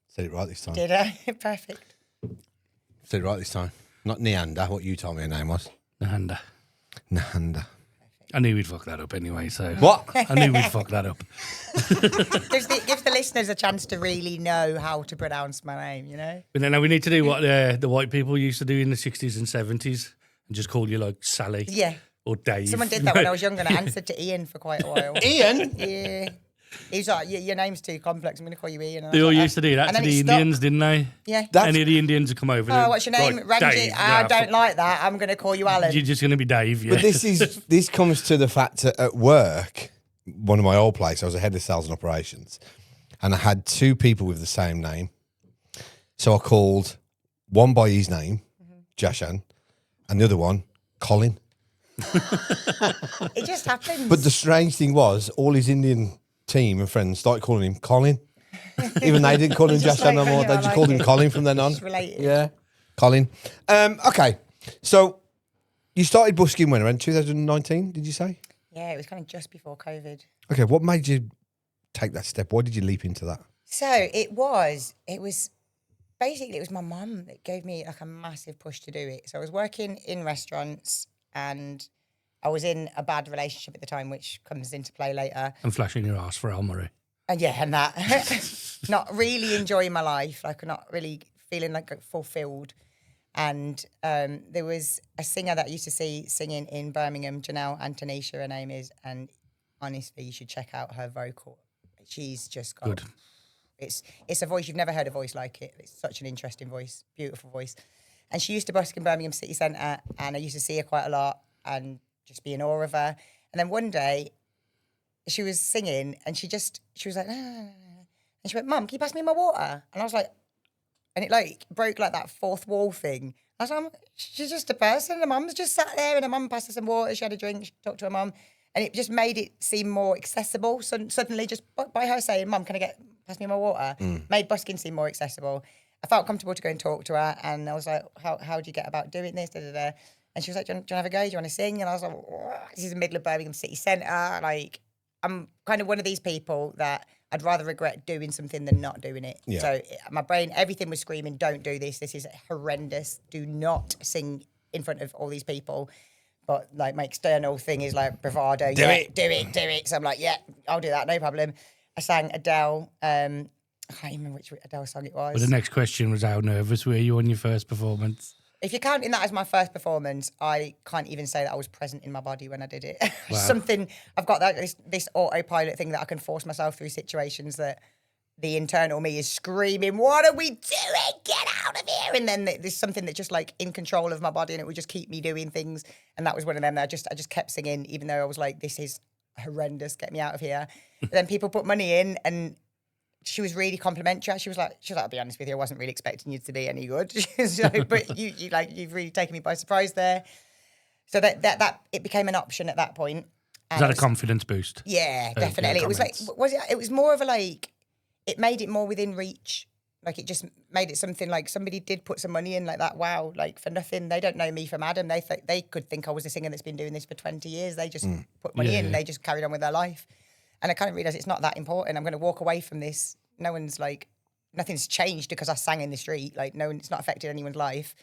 Said it right this time. Did I? Perfect. Said it right this time. Not Nehanda, what you told me her name was. Nehanda. Nehanda. I knew we'd fuck that up anyway, so... What? I knew we'd fuck that up. Gives the listeners a chance to really know how to pronounce my name, you know? But then we need to do what the white people used to do in the 60s and 70s and just call you, like, Sally. Yeah. Or Dave. Someone did that when I was younger and I answered to Ian for quite a while. Ian? Yeah. He was like, your name's too complex, I'm going to call you Ian. And I They was all like, used to do that and to then the it Indians, stopped. didn't they? Yeah. Any of the Indians would come over. Oh, what's your name? Right, Ramji. Dave. I Nah, don't like that. I'm going to call you Alan. You're just going to be Dave, yeah. But this comes to the fact that at work, one of my old places, I was a head of sales and operations, and I had two people with the same name. So I called one by his name, Jashan, and the other one, Colin. It just happens. But the strange thing was, all his Indian team and friends started calling him Colin. Even they didn't call him Just Jashan like no more. me, They I just like called him it. Colin from then on. Just related. Yeah, Colin. Okay, so you started busking when, around 2019, did you say? Yeah, it was kind of just before COVID. Okay, what made you take that step? Why did you leap into that? So it was basically, it was my mum that gave me like a massive push to do it. So I was working in restaurants and I was in a bad relationship at the time, which comes into play later. And flashing your ass for Al Murray. And yeah, and that. Not really enjoying my life, like not really feeling like fulfilled. And there was a singer that I used to see singing in Birmingham, Janelle Antonisha, her name is. And honestly, you should check out her vocal. She's just got... Good. It's a voice, you've never heard a voice like it. It's such an interesting voice, beautiful voice. And she used to busk in Birmingham City Centre and I used to see her quite a lot and just be in awe of her. And then one day she was singing and she was like, and she went, Mum, can you pass me my water? And I was like, and it like broke like that fourth wall thing. I was like, she's just a person. Her mum's just sat there and her mum passed her some water. She had a drink, she talked to her mum. And it just made it seem more accessible. So suddenly just by her saying, Mum, can I pass me my water? Made busking seem more accessible. I felt comfortable to go and talk to her. And I was like, how do you get about doing this? Da, da, da. And she was like, do you want to have a go? Do you want to sing? And I was like, this is the middle of Birmingham City Centre. Like, I'm kind of one of these people that I'd rather regret doing something than not doing it. Yeah. So my brain, everything was screaming, don't do this. This is horrendous. Do not sing in front of all these people. But like my external thing is like bravado. Do it. So I'm like, yeah, I'll do that. No problem. I sang Adele. I can't even remember which Adele song it was. But the next question was, how nervous were you on your first performance? If you're counting that as my first performance, I can't even say that I was present in my body when I did it. Wow. Something, I've got that this autopilot thing that I can force myself through situations that the internal me is screaming, what are we doing? Get out of here. And then there's something that's just like in control of my body and it would just keep me doing things. And that was one of them that I just kept singing, even though I was like, this is horrendous, get me out of here. But then people put money in and she was really complimentary. She was like, I'll be honest with you, I wasn't really expecting you to be any good. So, but you've really taken me by surprise there. So that it became an option at that point. Is that a confidence boost? Yeah, definitely. It was like, it was more of a like, it made it more within reach. Like, it just made it something like somebody did put some money in like that. Wow, like for nothing. They don't know me from Adam. They could think I was a singer that's been doing this for 20 years. They just put money in. They just carried on with their life. And I kind of realised it's not that important. I'm going to walk away from this. No one's like, nothing's changed because I sang in the street. Like, it's not affected anyone's life.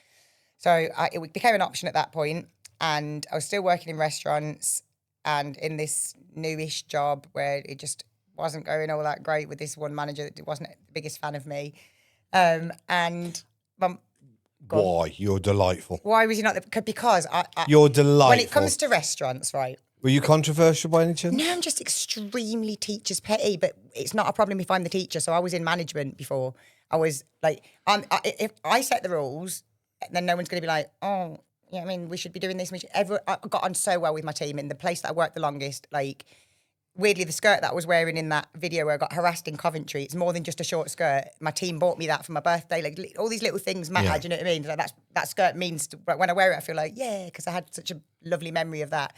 So it became an option at that point. And I was still working in restaurants and in this newish job where it just wasn't going all that great with this one manager that wasn't the biggest fan of me. And why? You're delightful. Why was he not? Because you're delightful. When it comes to restaurants, right? Were you controversial by any chance? No, I'm just extremely teacher's petty, but it's not a problem if I'm the teacher. So I was in management before. I was like, if I set the rules, then no one's going to be like, oh, yeah, I mean, we should be doing this. I got on so well with my team in the place that I worked the longest. Like, weirdly, the skirt that I was wearing in that video where I got harassed in Coventry, it's more than just a short skirt. My team bought me that for my birthday. Like, all these little things matter, do you know what I mean? Like, that skirt means, when I wear it, I feel like, yeah, because I had such a lovely memory of that.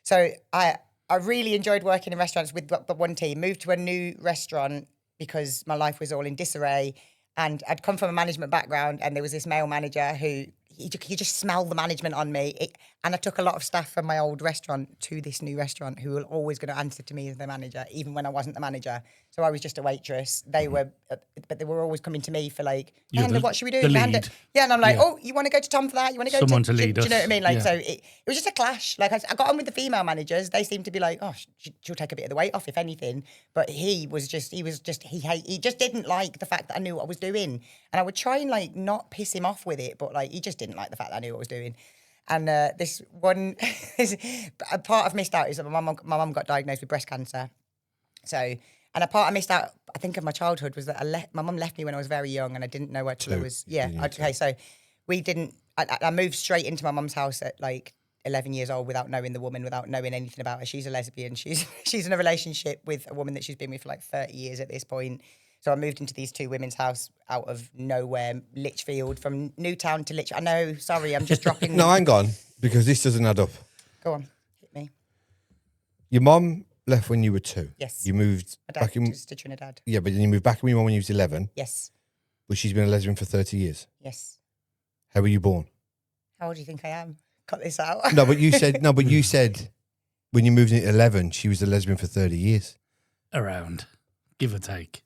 So I really enjoyed working in restaurants with the one team, moved to a new restaurant because my life was all in disarray. And I'd come from a management background and there was this male manager who, he just smelled the management on me. And I took a lot of staff from my old restaurant to this new restaurant who were always going to answer to me as the manager, even when I wasn't the manager. So I was just a waitress. They were, but they were always coming to me for like, Nehanda, what should we do? Nehanda. Yeah, and I'm like, oh, you want to go to Tom for that? You want to go to lead us? Do you know what I mean? Like, so it was just a clash. Like, I got on with the female managers. They seemed to be like, oh, she'll take a bit of the weight off, if anything. But he just didn't like the fact that I knew what I was doing. And I would try and like not piss him off with it, but like he just didn't like the fact that I knew what I was doing. And this one, a part I've missed out is that my mum got diagnosed with breast cancer. So, and a part I missed out, I think, of my childhood was that my mum left me when I was very young and I didn't know what till I was, okay. So I moved straight into my mum's house at like 11 years old without knowing the woman, without knowing anything about her. She's a lesbian. She's in a relationship with a woman that she's been with for like 30 years at this point. So I moved into these two women's house out of nowhere, Lichfield, from Newtown to Lichfield. I know, sorry, I'm just dropping. No, hang on, because this doesn't add up. Go on, hit me. Your mum left when you were 2. Yes. You moved back in to Trinidad. Yeah, but then you moved back with your mum when you was 11. Yes. But she's been a lesbian for 30 years. Yes. How were you born? How old do you think I am? Cut this out. No, but you said when you moved in at 11, she was a lesbian for 30 years. Around, give or take.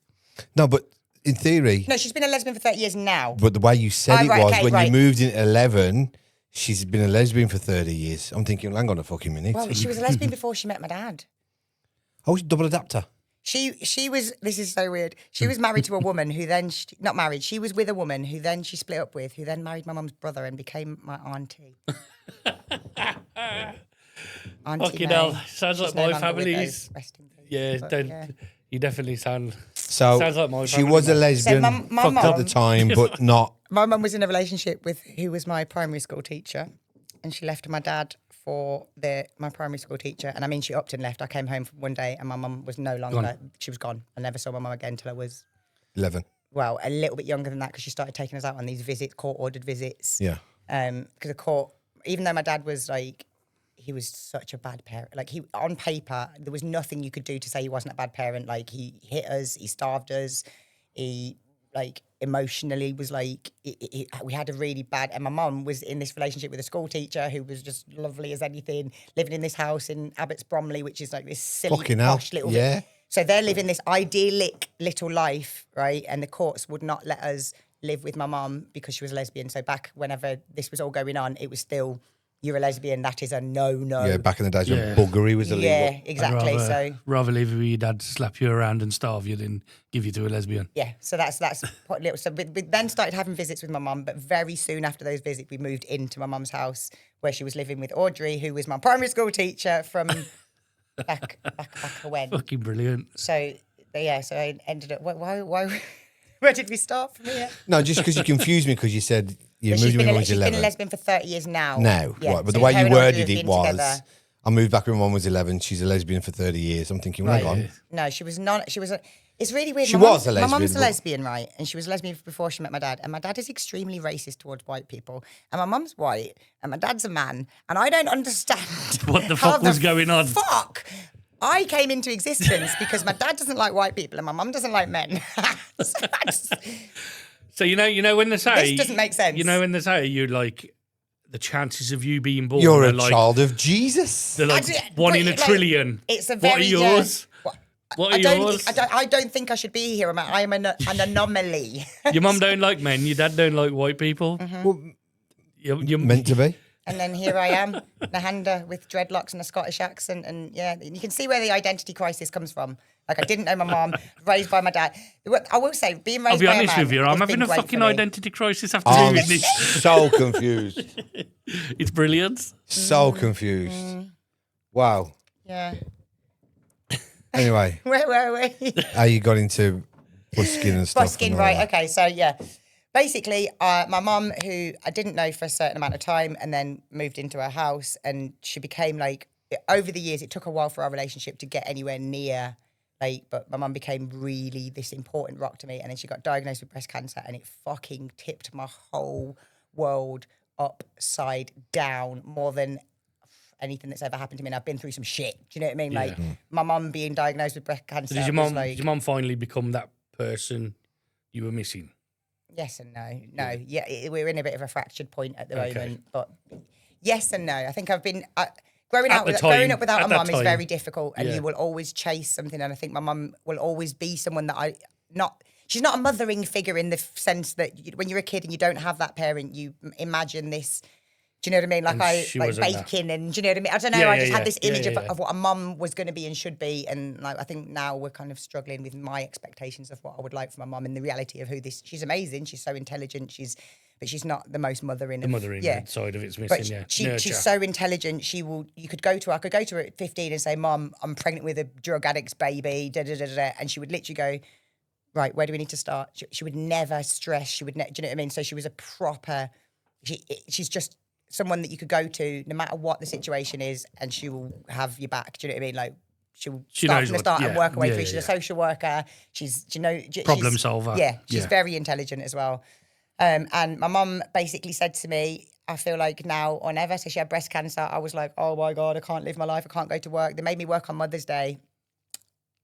No, but in theory... No, she's been a lesbian for 30 years now. But the way you said you moved in at 11, she's been a lesbian for 30 years. I'm thinking, hang on a fucking minute. Well, she was a lesbian before she met my dad. Oh, she's a double adapter. She was, this is so weird. She was married to a woman who then, not married, she was with a woman who then she split up with, who then married my mum's brother and became my auntie. Fucking hell, sounds like my family's. You definitely sounds like my family. She was a lesbian, so my fucked up the time, but not. My mum was in a relationship with who was my primary school teacher, and she left my dad for my primary school teacher. And I mean, she upped and left. I came home one day and my mum was no longer, she was gone. I never saw my mum again until I was 11. Well, a little bit younger than that because she started taking us out on these court-ordered visits. Yeah. Because the court, even though my dad was like, he was such a bad parent. Like, on paper, there was nothing you could do to say he wasn't a bad parent. Like, he hit us, he starved us, he, like, emotionally was like, we had a really bad, and my mum was in this relationship with a school teacher who was just lovely as anything, living in this house in Abbots Bromley, which is like this silly, posh little bit. So they're living this idyllic little life, right? And the courts would not let us live with my mum because she was a lesbian. So back whenever this was all going on, it was still, you're a lesbian, that is a no-no. Yeah, back in the days when buggery was illegal. Yeah, exactly. Rather leave you with your dad to slap you around and starve you than give you to a lesbian. Yeah, so that's quite little. So we then started having visits with my mum, but very soon after those visits, we moved into my mum's house where she was living with Audrey, who was my primary school teacher from back when. Fucking brilliant. So I ended up. Why? Where did we start from here? No, just because you confused me because you said you moved when you was 11. She's been a lesbian for 30 years now. Now, yeah. Right, but so the way you worded it was, together. I moved back when mum was 11. She's a lesbian for 30 years. I'm thinking, hang on. No, she was not. She was. It's really weird. She My was a My mum's lesbian, a but- lesbian, right? And she was a lesbian before she met my dad. And my dad is extremely racist towards white people. And my mum's white, and my dad's a man. And I don't understand What the how fuck was going on? Fuck. I came into existence because my dad doesn't like white people and my mum doesn't like men. So you know when they say This doesn't make sense. You know when they say you like the chances of you being born. You're are a like, child of Jesus. They're like one in a trillion. It's a What very are yours? Yeah, What are yours? I don't think I should be here. I'm an anomaly. Your mum don't like men. Your dad don't like white people. Mm-hmm. Well, You're meant to be. And then here I am, Nehanda with dreadlocks and a Scottish accent. And yeah, you can see where the identity crisis comes from. Like, I didn't know my mom, raised by my dad. I will say, being raised I'll be by honest a man with you. has I'm having been a great fucking for me. identity crisis after I'm doing this. so confused. It's brilliant. So confused. Wow. Yeah. Anyway, Where were we? how you got into busking and stuff? Busking, and all right. that? Okay, so yeah. Basically, my mum, who I didn't know for a certain amount of time, and then moved into her house, and she became like, over the years, it took a while for our relationship to get anywhere near, like, but my mum became really this important rock to me, and then she got diagnosed with breast cancer, and it fucking tipped my whole world upside down more than anything that's ever happened to me. And I've been through some shit. Do you know what I mean? Like, my mum being diagnosed with breast cancer. So did was like, did your mum finally become that person you were missing? yes and no. No, yeah, we're in a bit of a fractured point at the Okay. moment, but yes and no. I think I've been growing At up the growing time- up without at a that mum is time. very difficult, and Yeah. you will always chase something. And I think my mum will always be someone that she's not a mothering figure in the sense that when you're a kid and you don't have that parent, you imagine this. Do you know what I mean? Like And she like wasn't that. baking, and do you know what I mean? I don't know. Yeah, I yeah, just yeah. had this Yeah, image yeah, of what a mum was going to be and should be, and like I think now we're kind of struggling with my expectations of what I would like from my mum and the reality of who this. She's amazing. She's so intelligent. But she's not the most mothering. The mothering side of it's missing. But Yeah, she's so intelligent. I could go to her at 15 and say, "Mum, I'm pregnant with a drug addict's baby." Da, da, da, da, da. And she would literally go, "Right, where do we need to start?" She would never stress. She would, do you know what I mean? So she was a proper. She's just someone that you could go to no matter what the situation is, and she will have your back. Do you know what I mean? Like she'll She start knows from the what- start and yeah, work away yeah, through. yeah, She's yeah. a social worker. She's Problem solver. Yeah, she's Yeah. very intelligent as well. And my mum basically said to me, I feel like now or never. So she had breast cancer. I was like, oh my God, I can't live my life. I can't go to work. They made me work on Mother's Day.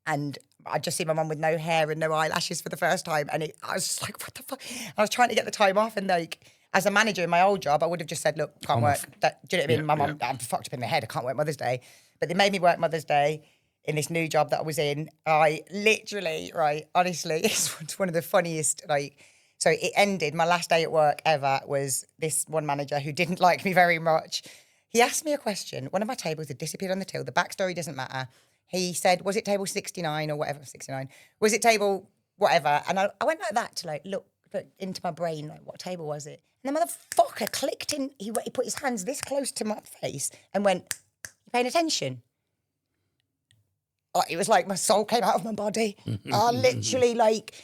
And I just see my mum with no hair and no eyelashes for the first time. And I was just like, what the fuck? I was trying to get the time off. And like, as a manager in my old job, I would have just said, look, can't work. Do you know what I mean? My mum, I'm fucked up in the head. I can't work Mother's Day. But they made me work Mother's Day in this new job that I was in. I literally, right, honestly, it's one of the funniest, like, so it ended, my last day at work ever was this one manager who didn't like me very much. He asked me a question. One of my tables had disappeared on the till. The backstory doesn't matter. He said, was it table 69 or whatever, 69? Was it table whatever? And I went like that to like look into my brain, like what table was it? And the motherfucker clicked in, he put his hands this close to my face and went, you paying attention? It was like my soul came out of my body. I literally like...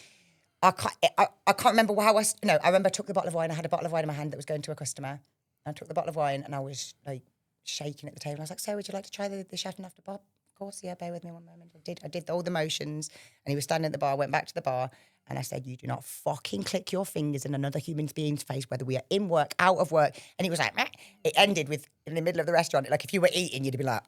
I can't remember how I remember I took the bottle of wine. I had a bottle of wine in my hand that was going to a customer. I took the bottle of wine and I was like shaking at the table. I was like, so would you like to try the chef and after Bob? Of course, yeah, bear with me one moment. I did all the motions and he was standing at the bar, went back to the bar and I said, you do not fucking click your fingers in another human being's face, whether we are in work, out of work. And he was like, meh. It ended with, in the middle of the restaurant, like if you were eating, you'd be like,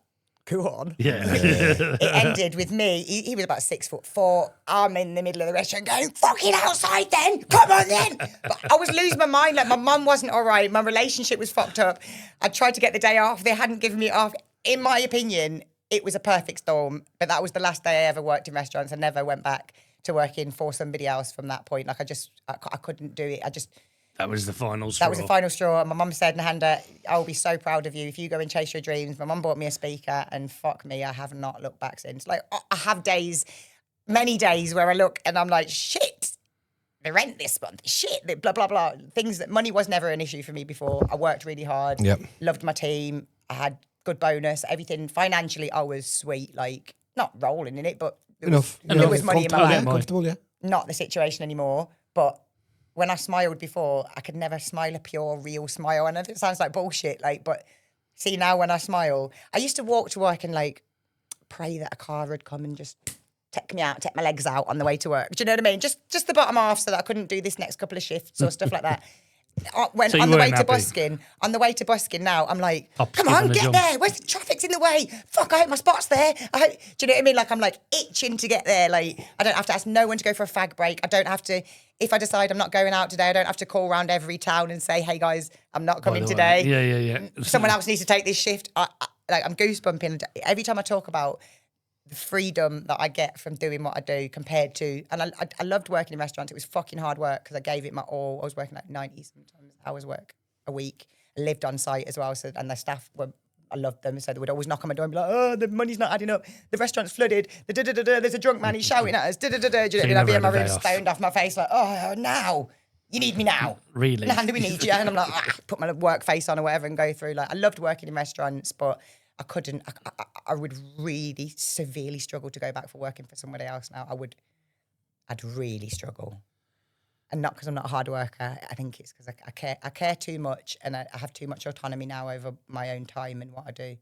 go on. Yeah. It ended with me. He was about 6'4". I'm in the middle of the restaurant going, fucking outside then. Come on then. But I was losing my mind. Like my mum wasn't all right. My relationship was fucked up. I tried to get the day off. They hadn't given me off. In my opinion, it was a perfect storm. But that was the last day I ever worked in restaurants. I never went back to working for somebody else from that point. Like I couldn't do it. That was the final straw. That was the final straw. My mum said, Nehanda, I'll be so proud of you if you go and chase your dreams. My mum bought me a speaker and fuck me, I have not looked back since. Like, I have days, many days where I look and I'm like, shit, the rent this month, shit, blah, blah, blah. Things that money was never an issue for me before. I worked really hard, loved my team. I had good bonus, everything. Financially, I was sweet, like, not rolling in it, but there was money in my bank. Comfortable, yeah. Not the situation anymore, but when I smiled before, I could never smile a pure, real smile. I know it sounds like bullshit, but see now when I smile, I used to walk to work and like pray that a car would come and just take me out, take my legs out on the way to work. Do you know what I mean? Just the bottom half so that I couldn't do this next couple of shifts or stuff like that. When So on you the way weren't to happy? Busking now, I'm like, Hops, come skip, on, and a get jump. there. Where's the traffic's in the way? Fuck, I hope my spot's there. Do you know what I mean? Like, I'm like itching to get there. Like, I don't have to ask no one to go for a fag break. I don't have to, if I decide I'm not going out today, I don't have to call around every town and say, hey guys, I'm not coming By the way. today. Yeah. Someone else needs to take this shift. I'm goosebumping. Every time I talk about the freedom that I get from doing what I do compared to, and I loved working in restaurants. It was fucking hard work because I gave it my all. I was working like 90 sometimes hours work a week. I lived on site as well, so and the staff were. I loved them, so they would always knock on my door and be like, "Oh, the money's not adding up. The restaurant's flooded. There's a drunk man. He's shouting at us. Do you know what I mean? I'd be in my room, stoned off my face, like, "Oh, now you need me now. Really? Nehanda, we need you." And I'm like, put my work face on or whatever and go through. Like, I loved working in restaurants, but I couldn't. I would really severely struggle to go back for working for somebody else now. I'd really struggle. And not because I'm not a hard worker. I think it's because I care too much and I have too much autonomy now over my own time and what I do.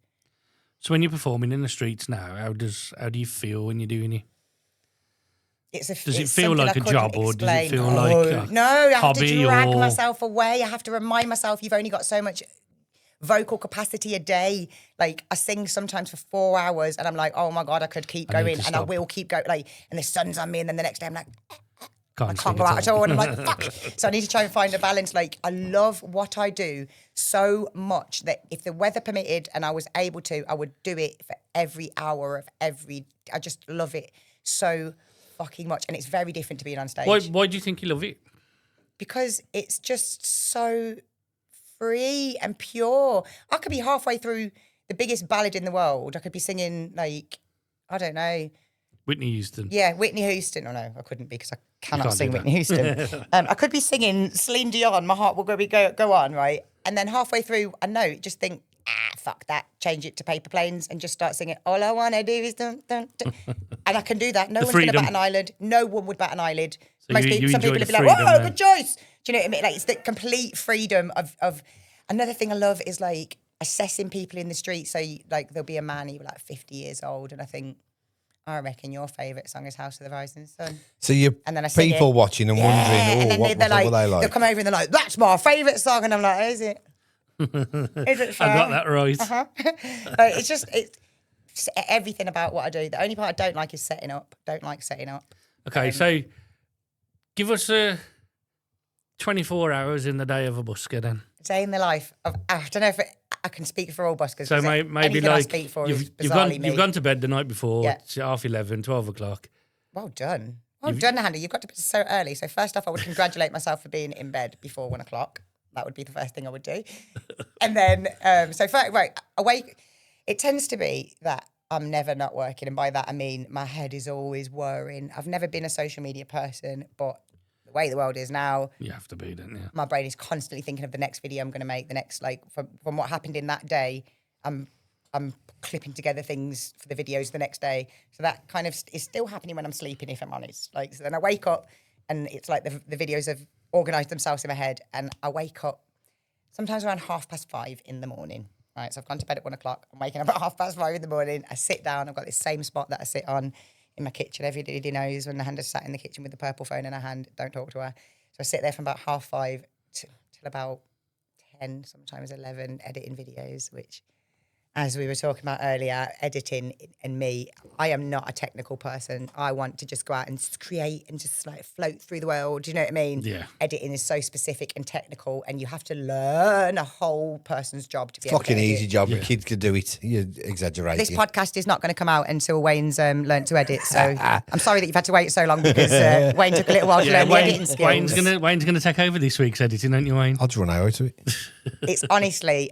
So when you're performing in the streets now, how do you feel when you're doing it? Does it feel like a job or does it feel like a no, I have hobby to drag or- myself away. I have to remind myself you've only got so much vocal capacity a day. Like I sing sometimes for 4 hours and I'm like, oh my God, I could keep I need going to and I stop. will keep going. Like, and the sun's on me and then the next day I'm like, I sing can't go out at all. And I'm like, fuck. So I need to try and find a balance. Like, I love what I do so much that if the weather permitted and I was able to, I would do it for every hour of I just love it so fucking much. And it's very different to being on stage. Why do you think you love it? Because it's just so free and pure. I could be halfway through the biggest ballad in the world. I could be singing, like, I don't know. Whitney Houston. Yeah, Whitney Houston. Oh, no, I couldn't be because I cannot can't sing do that. Whitney Houston. I could be singing Celine Dion, My Heart Will Go On, right? And then halfway through, I know, just think, fuck that, change it to Paper Planes and just start singing, all I want to do is dun, dun, dun. And I can do that. No one's going to bat an eyelid. No one would bat an eyelid. So you some enjoy people would the be like, freedom oh, then. good choice. Do you know what I mean? Like, it's the complete freedom of. Another thing I love is, like, assessing people in the street. So, like, there'll be a man, he'll be like 50 years old, and I think, I reckon your favourite song is House of the Rising Sun. So you're And then I sing people it. watching and And wondering, then what they're were they like? They'll come over and they're like, that's my favourite song. And I'm like, is it? Is it fair? I got that right. Like, it's everything about what I do. The only part I don't like is setting up. Don't like setting up. Okay, so give us 24 hours in the day of a busker then. Day in the life of, I don't know if I can speak for all buskers. So 'cause maybe anything I like speak for is you've bizarrely me. gone to bed the night before. Yeah. It's 11:30, 12 o'clock. Well done. Well done, Nehanda. You've got to bed so early. So first off, I would congratulate myself for being in bed before 1 o'clock. That would be the first thing I would do. And then, awake. It tends to be that I'm never not working. And by that, I mean my head is always whirring. I've never been a social media person, but the way the world is now, You have to be, don't you? my brain is constantly thinking of the next video I'm going to make, the next, like, from what happened in that day, I'm clipping together things for the videos the next day. So that kind of is still happening when I'm sleeping, if I'm honest. Like, so then I wake up and it's like the videos have organised themselves in my head, and I wake up sometimes around 5:30 in the morning. Right, so I've gone to bed at 1 o'clock. I'm waking up at 5:30 in the morning. I sit down. I've got this same spot that I sit on in my kitchen. Everybody knows when Nehanda's sat in the kitchen with the purple phone in her hand. Don't talk to her. So I sit there from about 5:30 till about 10, sometimes 11, editing videos, which, as we were talking about earlier, editing and me, I am not a technical person. I want to just go out and just create and just like float through the world. Do you know what I mean? Yeah. Editing is so specific and technical, and you have to learn a whole person's job to be able to Fucking edit. easy job. Your kids could do it. You're exaggerating. This podcast is not going to come out until Wayne's learned to edit. So I'm sorry that you've had to wait so long because Wayne took a little while to learn the editing skills. Wayne's gonna take over this week's editing, aren't you, Wayne? I'll just run out to it. It's honestly,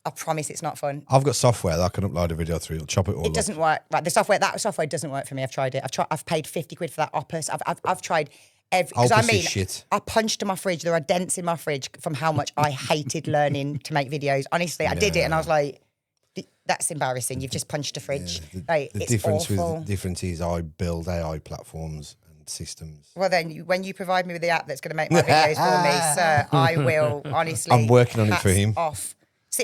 I promise it's not fun. I've got software that I can upload a video through. It'll chop it all It up. doesn't work. Right, that software doesn't work for me. I've tried it. I've paid 50 quid for that Opus. I've tried every. Because I Opus is mean, shit. I punched in my fridge. There are dents in my fridge from how much I hated learning to make videos. Honestly, I did it, and I was like, "That's embarrassing. You've just punched a fridge." The It's difference awful. with difference is I build AI platforms and systems. Well, then, when you provide me with the app that's going to make my videos for me, sir, I will honestly. I'm working on it for hats him. Off.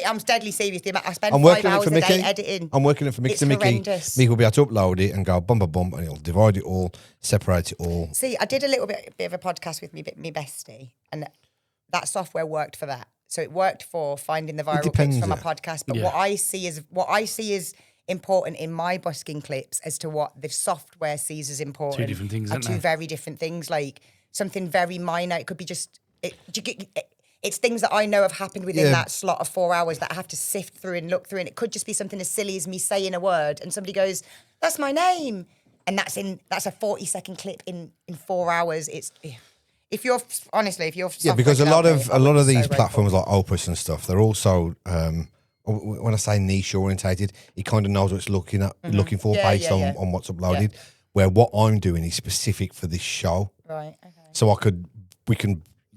I'm deadly serious. I spend I'm 5 working on it hours for a day Mickey. editing. I'm working on it for Mickey. It's So Mickey horrendous. will be able to upload it and go bum, bum, bum, and it'll divide it all, separate it all. See, I did a little bit of a podcast with me bestie, and that software worked for that. So it worked for finding the viral clips depends, from a yeah. podcast. But what I see is important in my busking clips as to what the software sees as important. Two different things, are aren't two they? very different things. Like something very minor. It could be just it's things that I know have happened within that slot of 4 hours that I have to sift through and look through. And it could just be something as silly as me saying a word and somebody goes, "That's my name," and that's a 40-second clip in 4 hours. If you're Because a lot of these so platforms like Opus and stuff, they're also when I say niche orientated, it kind of knows what it's looking for based on what's uploaded. Yeah. Where what I'm doing is specific for this show, Right. Okay. so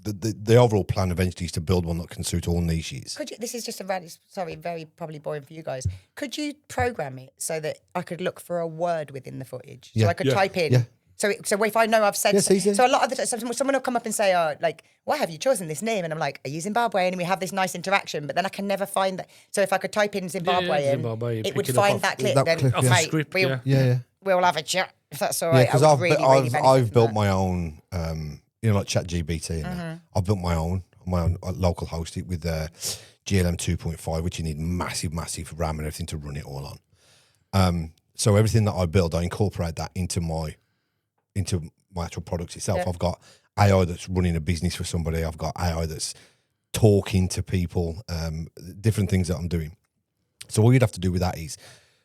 the overall plan eventually is to build one that can suit all niches. This is just very probably boring for you guys. Could you program it so that I could look for a word within the footage? So Yeah. I could Yeah. type in. Yeah. So if I know I've said Yes, easy. so a lot of the time someone will come up and say, "Oh, like, why have you chosen this name?" And I'm like, "Are you Zimbabwean?" And we have this nice interaction, but then I can never find that. So if I could type in Zimbabwean, Zimbabwe, it pick would it up find off- that clip. That Then clip, Off the yeah. mate, script, we'll, yeah. we'll have a chat if that's all Yeah, right. because I would really benefit I've from built that. my own, like ChatGPT, and I've built my own local host it with GLM 2.5, which you need massive RAM and everything to run it all on. So everything that I build, I incorporate that into my actual product itself. Yeah. I've got AI that's running a business for somebody. I've got AI that's talking to people, different things that I'm doing. So all you'd have to do with that is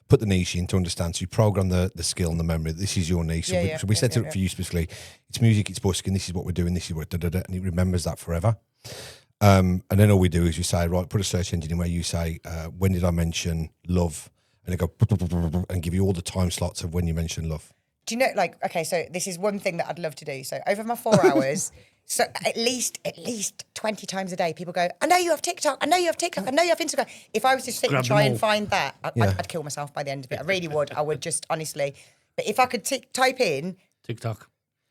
put the niche in to understand. So you program the skill and the memory. This is your niche. So we set it up for you specifically. It's music, it's busking. This is what we're doing. This is what and it remembers that forever. And then all we do is we say, right, put a search engine in where you say, when did I mention love? And it go and give you all the time slots of when you mention love. Do you know, like, okay, so this is one thing that I'd love to do. So over my 4 hours, so at least 20 times a day, people go, "I know you have TikTok. I know you have TikTok. I know you have Instagram." If I was to sit Grab and try them and all. find that, I'd kill myself by the end of it. I really would. I would just, honestly. But if I could type in TikTok.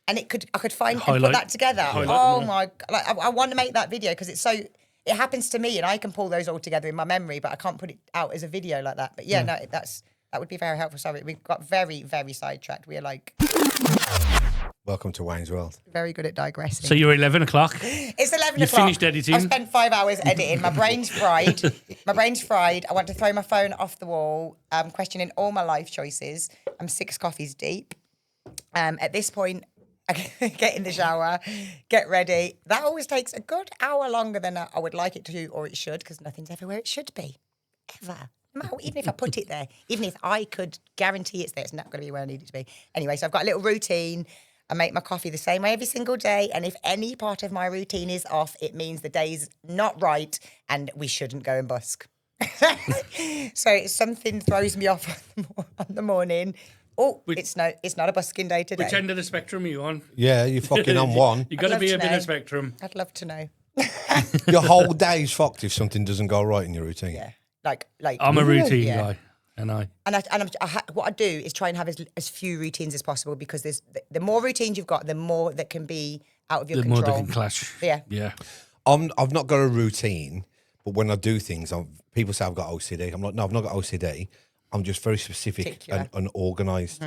and I could find and Highlight- put that together. highlight Oh them all. my, like I want to make that video because it's so. It happens to me, and I can pull those all together in my memory, but I can't put it out as a video like that. But no, that would be very helpful. Sorry, we got very, very sidetracked. We are like Welcome to Wayne's World. very good at digressing. So you're 11 o'clock. It's 11 You o'clock. finished editing? I've spent 5 hours editing. My brain's fried. I want to throw my phone off the wall. I'm questioning all my life choices. I'm 6 coffees deep. At this point, I get in the shower, get ready. That always takes a good hour longer than I would like it to, or it should, because nothing's ever where it should be. Ever. No, even if I put it there, even if I could guarantee it's there, it's not going to be where I need it to be. Anyway, so I've got a little routine. I make my coffee the same way every single day. And if any part of my routine is off, it means the day's not right and we shouldn't go and busk. So if something throws me off on the morning. Oh, it's not a busking day today. Which end of the spectrum are you on? Yeah, you're fucking on one. You got to love be to a bit know. of spectrum. I'd love to know. Your whole day's fucked if something doesn't go right in your routine. Yeah, like I'm a routine yeah. guy, and I. What I do is try and have as few routines as possible because there's the more routines you've got, the more that can be out of your The more control. they can clash. Yeah. Yeah. I've not got a routine, but when I do things, people say I've got OCD. I'm like, no, I've not got OCD. I'm just very specific Particular. and organised.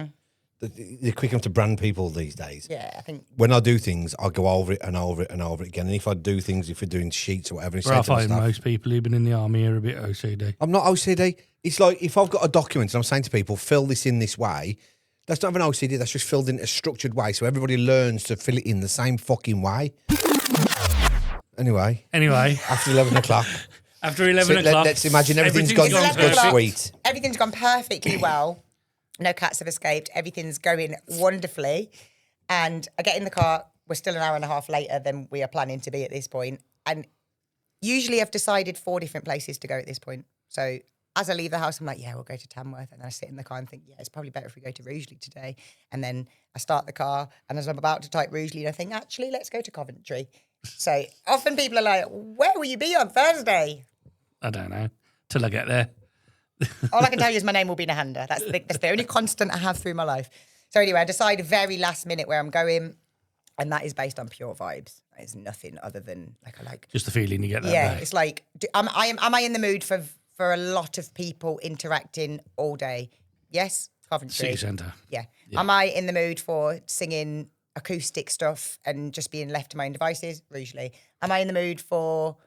They're quick enough to brand people these days. Yeah, I think. When I do things, I go over it and over it and over it again. And if I do things, if we're doing sheets or whatever, Where I say to the find staff, most people who've been in the army are a bit OCD. I'm not OCD. It's like if I've got a document and I'm saying to people, fill this in this way, that's not even OCD. That's just filled in a structured way. So everybody learns to fill it in the same fucking way. Anyway, after 11 o'clock. After 11 o'clock. Let's imagine everything's gone It's 11 good o'clock. sweet. Everything's gone perfectly well. No cats have escaped. Everything's going wonderfully. And I get in the car. We're still an hour and a half later than we are planning to be at this point. And usually I've decided 4 different places to go at this point. So as I leave the house, I'm like, yeah, we'll go to Tamworth. And then I sit in the car and think, yeah, it's probably better if we go to Rugeley today. And then I start the car. And as I'm about to type Rugeley, I think, actually, let's go to Coventry. So often people are like, where will you be on Thursday? I don't know. Till I get there. All I can tell you is my name will be Nehanda. That's the only constant I have through my life. So anyway, I decide very last minute where I'm going. And that is based on pure vibes. It's nothing other than like Just the feeling you get that yeah, day. it's like, am I in the mood for a lot of people interacting all day? Yes, Coventry. City centre. Yeah. Am I in the mood for singing acoustic stuff and just being left to my own devices? Usually. Am I in the mood for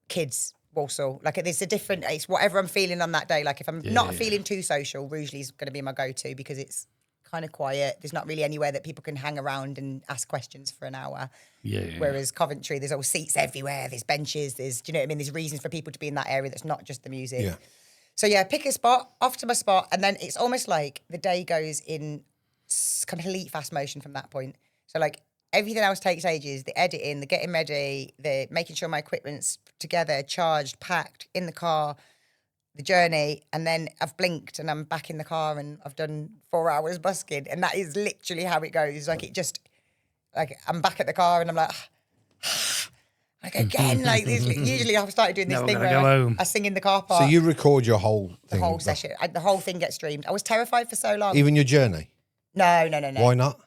kids? Walsall? Like, there's a different. It's whatever I'm feeling on that day. Like, if I'm not feeling too social, Rugeley is going to be my go-to because it's kind of quiet. There's not really anywhere that people can hang around and ask questions for an hour. Yeah. Whereas Coventry, there's all seats everywhere. There's benches. There's, do you know what I mean? There's reasons for people to be in that area that's not just the music. Yeah. So yeah, pick a spot, off to my spot, and then it's almost like the day goes in complete fast motion from that point. So like everything else takes ages: the editing, the getting ready, the making sure my equipment's together, charged, packed, in the car, the journey, and then I've blinked and I'm back in the car and I've done 4 hours busking, and that is literally how it goes. Like, it just, like, I'm back at the car and I'm like again, like this. Usually I've started doing this Now thing we're where gonna go home. I sing in the car park. So you record your whole the thing? whole session, the whole thing gets streamed. I was terrified for so long. Even your journey? No. Why not?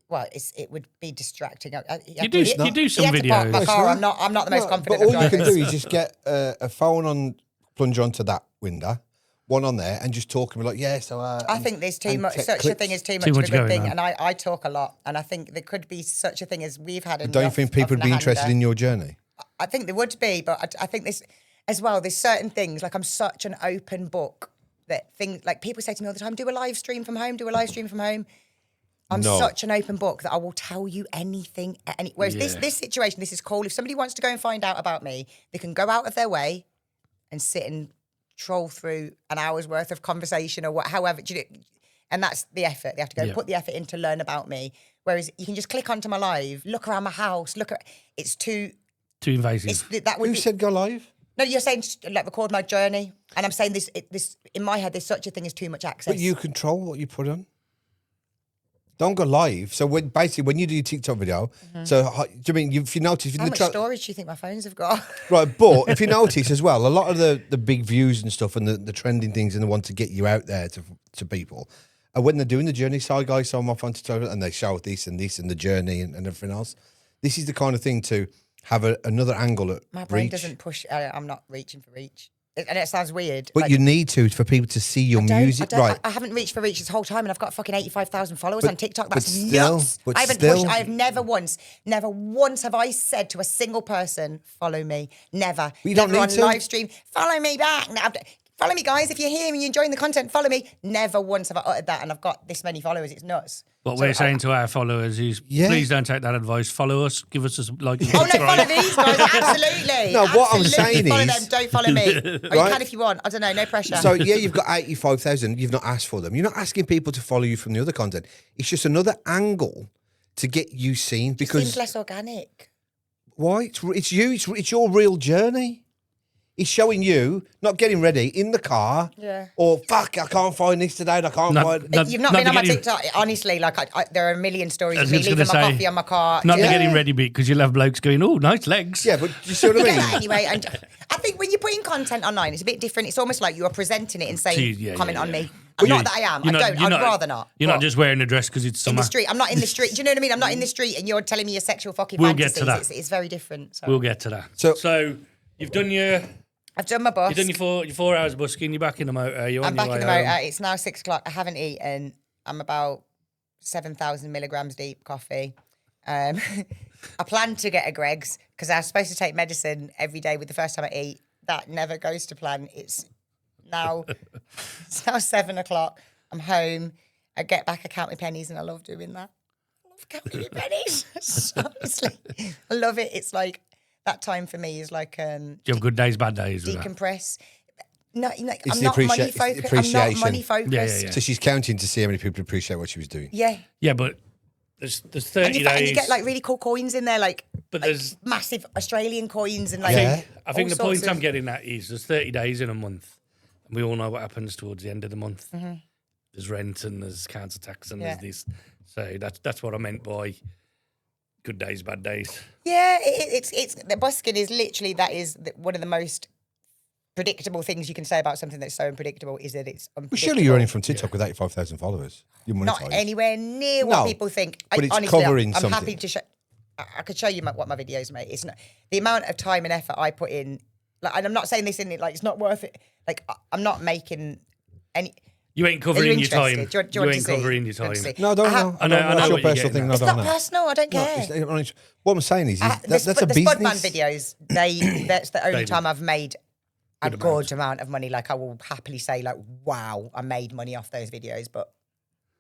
Well, it would be distracting. You do some you have to park my videos. car. I'm not the most confident. But of all you can drivers. do is just get a phone on, plunge onto that window, one on there, and just talk and be like, yeah, so... I think there's too and much. take Such a clips. thing is too much Too of a much good going thing, on. and I talk a lot, and I think there could be such a thing as we've had. Don't you think people would be interested in your journey? I think there would be, but I think this as well. There's certain things, like I'm such an open book that things like people say to me all the time, do a live stream from home, do a live stream from home. I'm No. such an open book that I will tell you anything. Whereas this situation, this is cool. If somebody wants to go and find out about me, they can go out of their way and sit and troll through an hour's worth of conversation or however. Do you know, and that's the effort. They have to go put the effort in to learn about me. Whereas you can just click onto my live, look around my house, it's too invasive. that would Who be, said go live? no, you're saying just, like, record my journey, and I'm saying this in my head. There's such a thing as too much access. But you control what you put on. Don't go live. So basically, when you do your TikTok video, so do you mean if you notice... How much storage do you think my phones have got? Right, but if you notice as well, a lot of the big views and stuff and the trending things and the one to get you out there to people, and when they're doing the journey side, guys, so I'm off on tutorial and they show this and the journey and everything else. This is the kind of thing to have another angle at My brain reach. doesn't push. I'm not reaching for reach, and it sounds weird. But like, you need to for people to see your music, right? I haven't reached for reach this whole time, and I've got fucking 85,000 followers on TikTok. That's still- nuts. but I haven't still- pushed. I have never once have I said to a single person, "Follow me." Never. But you don't Never need on to. live stream. Follow me back. Follow me, guys. If you're here and you're enjoying the content, follow me. Never once have I uttered that, and I've got this many followers. It's nuts. What So we're saying to our followers is, Yeah. please don't take that advice. Follow us. Give us a like. And Oh no, follow subscribe. these guys, absolutely. No, what I'm Absolutely. saying follow is- them, don't follow me. Or you Right. can if you want. I don't know, no pressure. So yeah, you've got 85,000. You've not asked for them. You're not asking people to follow you from the other content. It's just another angle to get you seen. It Because seems less organic. why? It's you. It's your real journey. It's showing you not getting ready in the car. Yeah. Or fuck, I can't find this today. And I can't find. You've not been to on my get you- TikTok. Honestly, like there are a million stories I of was me just leaving gonna my say, coffee on my car. Not the Yeah. getting ready bit because you'll have blokes going, oh, nice legs. Yeah, but you see what I You mean? get that anyway. And I think when you're putting content online, it's a bit different. It's almost like you are presenting it and saying, Gee, yeah, comment yeah, on yeah. me. I'm You- not that I am. I you're not- don't. you're I'd rather not. You're What? not just wearing a dress because it's in summer. the street. I'm not in the street. Do you know what I mean? I'm not in the street and you're telling me your sexual fucking We'll get fantasies. to that. It's very different. So. We'll get to that. So- You've done your I've done my bus. your 4 hours busking. You're back in the motor. You're on I'm your back way in the motor. home. It's now 6 o'clock. I haven't eaten. I'm about 7,000 milligrams deep coffee. I plan to get a Greg's because I was supposed to take medicine every day with the first time I eat. That never goes to plan. It's now 7 o'clock. I'm home. I get back, I count my pennies, and I love doing that. I love counting my pennies. Honestly, I love it. It's like that time for me is like Do you have good days, bad days? with that? decompress. No, like, It's I'm the not money it's the focused. I'm not appreciation. money focused. Yeah. So she's counting to see how many people appreciate what she was doing. Yeah. Yeah, but there's And 30 you, and days. you get like really cool coins in there, like, But like there's- massive Australian coins and like. Yeah. I think all the point sorts I'm of- getting at is there's 30 days in a month. And we all know what happens towards the end of the month. There's rent and there's council tax and Yeah. there's this. So that's what I meant by good days, bad days. Yeah, it's the busking is literally one of the most predictable things you can say about something that's so unpredictable is that it's unpredictable. Well, surely you're earning from TikTok with 85,000 followers. You're Not monetized. anywhere near what No, people think. but it's honestly, covering I'm something. happy to show. I could show you what my videos make. It's not the amount of time and effort I put in. Like, and I'm not saying this in it like it's not worth it. Like I'm not making any. You ain't covering your time. Do you want ain't to see? covering your Do you want to time. see? No, don't I know. have- I know That's what your you're personal getting thing. at. No, It's don't not know. personal. I don't No, care. what I'm saying is that's a the business. Spudman videos. That's the only They do. time I've made a Good good amount of money. Like I will happily say, like, wow, I made money off those videos. But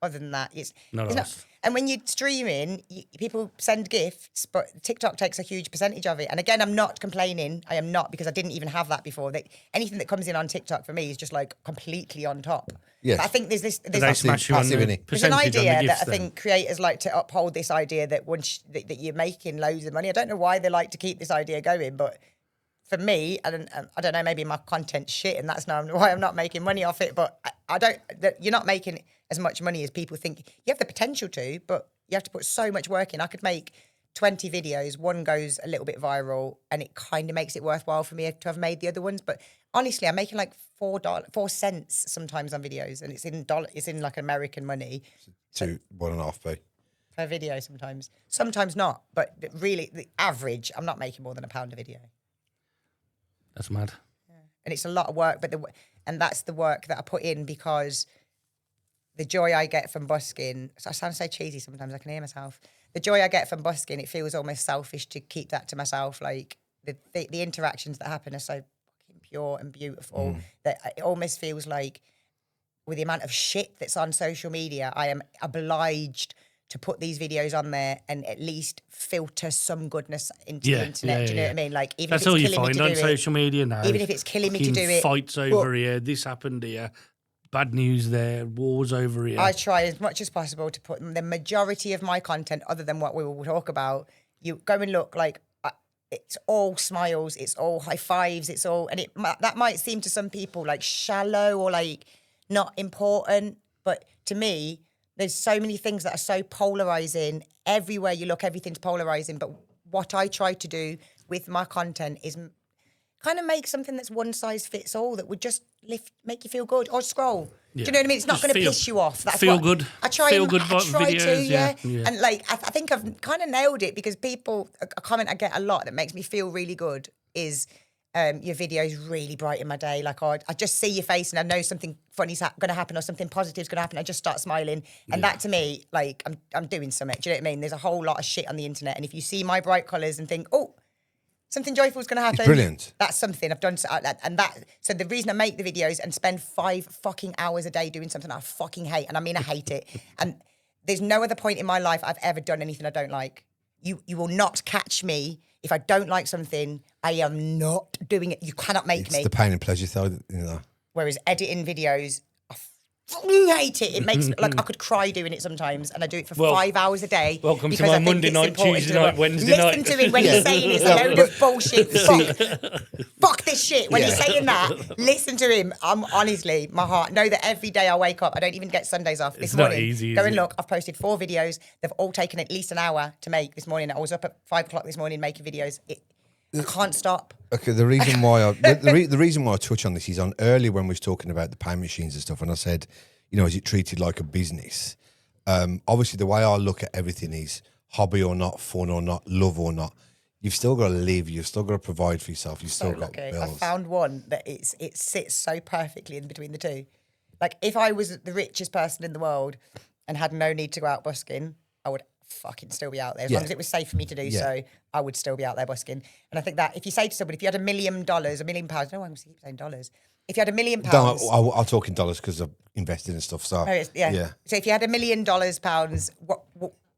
other than that, it's Not not. us. And when you're streaming, people send gifts, but TikTok takes a huge percentage of it. And again, I'm not complaining. I am not, because I didn't even have that before. Anything that comes in on TikTok for me is just like completely on top. Yes. But I think there's They this. smash you on passive, the innit? There's an percentage on the idea gifts that I then. think creators like to uphold this idea that that you're making loads of money. I don't know why they like to keep this idea going, but for me, I don't know, maybe my content's shit and that's not why I'm not making money off it, but you're not making as much money as people think. You have the potential to, but you have to put so much work in. I could make 20 videos, one goes a little bit viral and it kind of makes it worthwhile for me to have made the other ones. But honestly, I'm making like 4 cents sometimes on videos, and it's in like American money To 1.5p. per video sometimes not, but really the average, I'm not making more than £1 a video. That's mad. And it's a lot of work, and that's the work that I put in, because the joy I get from busking, I sound so cheesy sometimes, I can hear myself. The joy I get from busking, it feels almost selfish to keep that to myself. Like the interactions that happen are so fucking pure and beautiful that it almost feels like, with the amount of shit that's on social media, I am obliged to put these videos on there and at least filter some goodness into the internet. Do you know what I mean? Like, even That's if all it's you killing me find to on do social media now. even if it's killing me to Fucking do it. Fights over here. This happened here. Bad news there. Wars over here. I try as much as possible to put the majority of my content, other than what we will talk about, you go and look, like, it's all smiles, it's all high fives, it's all, and that might seem to some people like shallow or like not important, but to me, there's so many things that are so polarizing. Everywhere you look, everything's polarizing. But what I try to do with my content is kind of make something that's one size fits all, that would just make you feel good, or scroll. Do you know what I mean? It's not Just going to feel- piss you off. That's feel what, good. I try. Feel and, good I try videos, to, yeah. And like, I think I've kind of nailed it, because a comment I get a lot that makes me feel really good is, your videos really brighten my day. Like, I just see your face and I know something funny's going to happen or something positive's going to happen. I just start smiling. And that to me, like, I'm doing something. Do you know what I mean? There's a whole lot of shit on the internet. And if you see my bright colours and think, oh, something joyful is going to happen. It's brilliant. That's something I've done. So the reason I make the videos and spend 5 fucking hours a day doing something I fucking hate, and I mean I hate it. And there's no other point in my life I've ever done anything I don't like. You will not catch me. If I don't like something, I am not doing it. You cannot make me. It's the pain and pleasure side, you know. Whereas editing videos, I fucking hate it. It makes like I could cry doing it sometimes, and I do it for 5 hours a day. welcome to because my I think Monday it's night, important Tuesday to night, work. Wednesday night. Listen to it when he's saying it's a load of bullshit. Fuck this shit. When he's saying that, listen to him. I'm honestly, my heart. Know that every day I wake up, I don't even get Sundays off. This It's not morning, easy, go is and it? look. I've posted 4 videos. They've all taken at least an hour to make this morning. I was up at 5 o'clock this morning making videos. I can't stop. Okay, the reason why the reason why I touch on this is on earlier when we was talking about the payment machines and stuff, and I said, you know, is it treated like a business? Obviously, the way I look at everything is hobby or not, fun or not, love or not. You've still got to live. You've still got to provide for yourself. You've still got Okay, I bills. found one that it sits so perfectly in between the two. Like, if I was the richest person in the world and had no need to go out busking, I would fucking still be out there. As long as it was safe for me to do so, I would still be out there busking. And I think that if you say to somebody, if you had $1 million, £1 million, no, I'm saying dollars. If you had $1 million, I'll talk in dollars because I've invested in stuff. So yeah. So if you had $1 million pounds,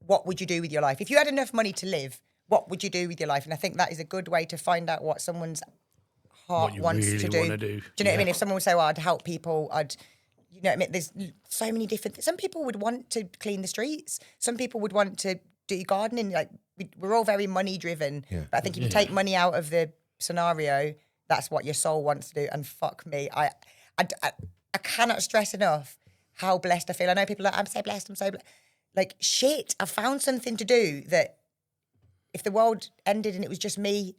what would you do with your life? If you had enough money to live, what would you do with your life? And I think that is a good way to find out what someone's heart you wants really to do. wanna do. Do you know what I mean? If someone would say, well, I'd help people, you know what I mean? There's so many different things. Some people would want to clean the streets. Some people would want to do gardening. Like, we're all very money driven. Yeah. But I think if you take money out of the scenario, that's what your soul wants to do. And fuck me, I cannot stress enough how blessed I feel. I know people are like, I'm so blessed, I'm so blessed. Like, shit, I found something to do that if the world ended and it was just me,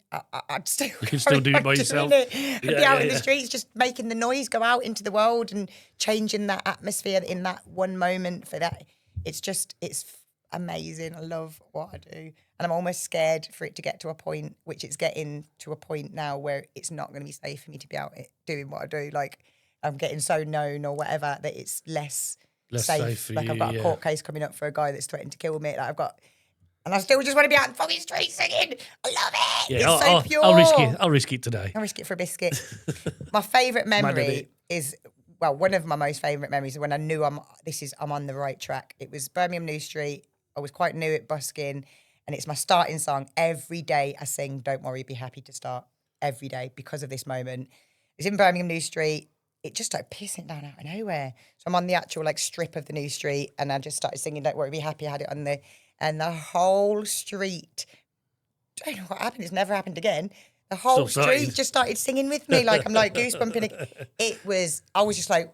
I'd still. You can still do it by yourself. I'd be out in the streets, just making the noise go out into the world and changing that atmosphere in that one moment for that. It's amazing. I love what I do, and I'm almost scared for it to get to a point, which it's getting to a point now where it's not going to be safe for me to be out doing what I do. Like I'm getting so known or whatever that it's less safe. for Like you, I've got a court case coming up for a guy that's threatened to kill me. Like and I still just want to be out in the fucking street singing. I love it. Yeah, It's so pure. I'll risk it today. I'll risk it for a biscuit. My favourite memory is, well, one of my most favourite memories is when I knew I'm on the right track. It was Birmingham New Street. I was quite new at Busking, and it's my starting song. Every day I sing "Don't Worry, Be Happy" to start every day because of this moment. It's in Birmingham New Street. It just started pissing down out of nowhere. So I'm on the actual like strip of the New Street, and I just started singing "Don't Worry, Be Happy." I had it on and the whole street. I don't know what happened. It's never happened again. The whole street just started singing with me. Like I'm like goosebumping. I was just like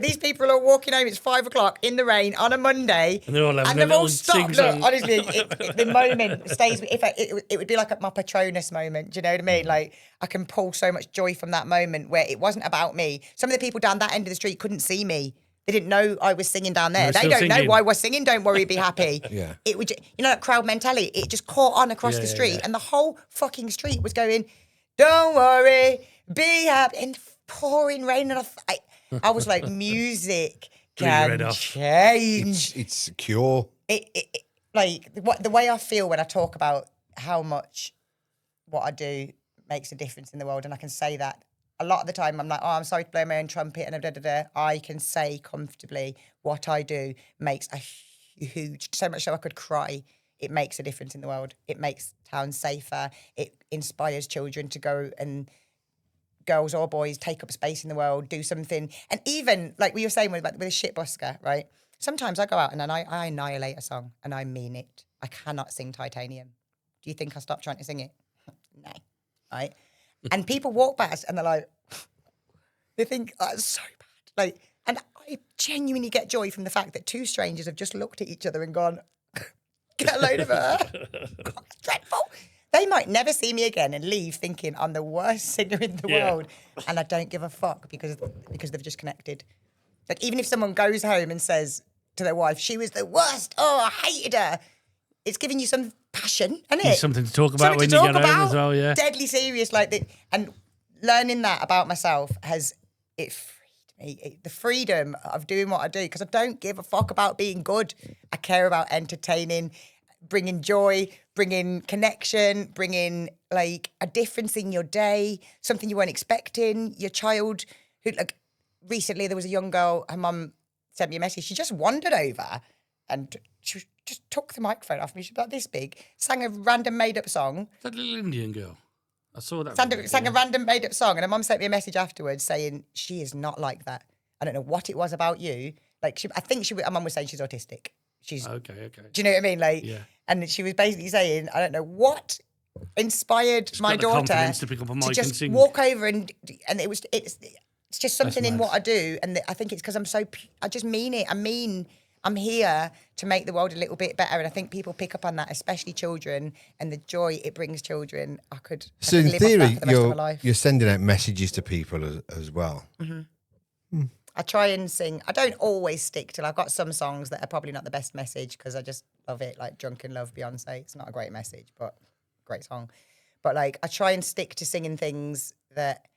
these people are walking home. It's 5 o'clock in the rain on a Monday, and they're all having they've a all little stopped. sing-song. Look, honestly, the moment stays. It would be like my Patronus moment. Do you know what I mean? Like I can pull so much joy from that moment where it wasn't about me. Some of the people down that end of the street couldn't see me. They didn't know I was singing down there. They don't know why we're singing "Don't Worry, Be Happy." Yeah. It would, that crowd mentality. It just caught on across the street, and the whole fucking street was going, "Don't worry, be happy." In pouring rain, and I was like, music can change. It's secure. The way I feel when I talk about how much what I do makes a difference in the world, and I can say that. A lot of the time, I'm like, oh, I'm sorry to blow my own trumpet and da-da-da. I can say comfortably what I do makes a huge, so much so I could cry. It makes a difference in the world. It makes towns safer. It inspires children to go and girls or boys take up space in the world, do something. And even, like we were saying with a shit busker, right? Sometimes I go out and I annihilate a song and I mean it. I cannot sing Titanium. Do you think I stopped trying to sing it? No, right? And people walk past and they're like, they think that's so bad. And I genuinely get joy from the fact that two strangers have just looked at each other and gone, get a load of her. God, it's dreadful. They might never see me again and leave thinking I'm the worst singer in the world. And I don't give a fuck because they've just connected. Like even if someone goes home and says to their wife, she was the worst, oh, I hated her. It's giving you some passion, isn't it? Something to talk about when you get home as well, yeah. Deadly serious, and learning that about myself it freed me. The freedom of doing what I do, because I don't give a fuck about being good. I care about entertaining, bringing joy, bringing connection, bringing like a difference in your day, something you weren't expecting. Your child, who recently there was a young girl, her mum sent me a message. She just wandered over and she just took the microphone off me. She was about this big, sang a random made-up song. That little Indian girl. I saw that. Sang a random made-up song, and her mum sent me a message afterwards saying, she is not like that. I don't know what it was about you. I think her mum was saying she's autistic. She's okay. Do you know what I mean? And she was basically saying, I don't know what inspired my daughter to just walk over and it's just something in what I do, and I think it's because I just mean it. I'm here to make the world a little bit better, and I think people pick up on that, especially children, and the joy it brings children. So in live theory, off that for the rest of my life. you're sending out messages to people as well. Mm-hmm. I try and sing. I don't always stick to. I've got some songs that are probably not the best message because I just love it, like "Drunken Love" Beyonce. It's not a great message, but great song. But I try and stick to singing things that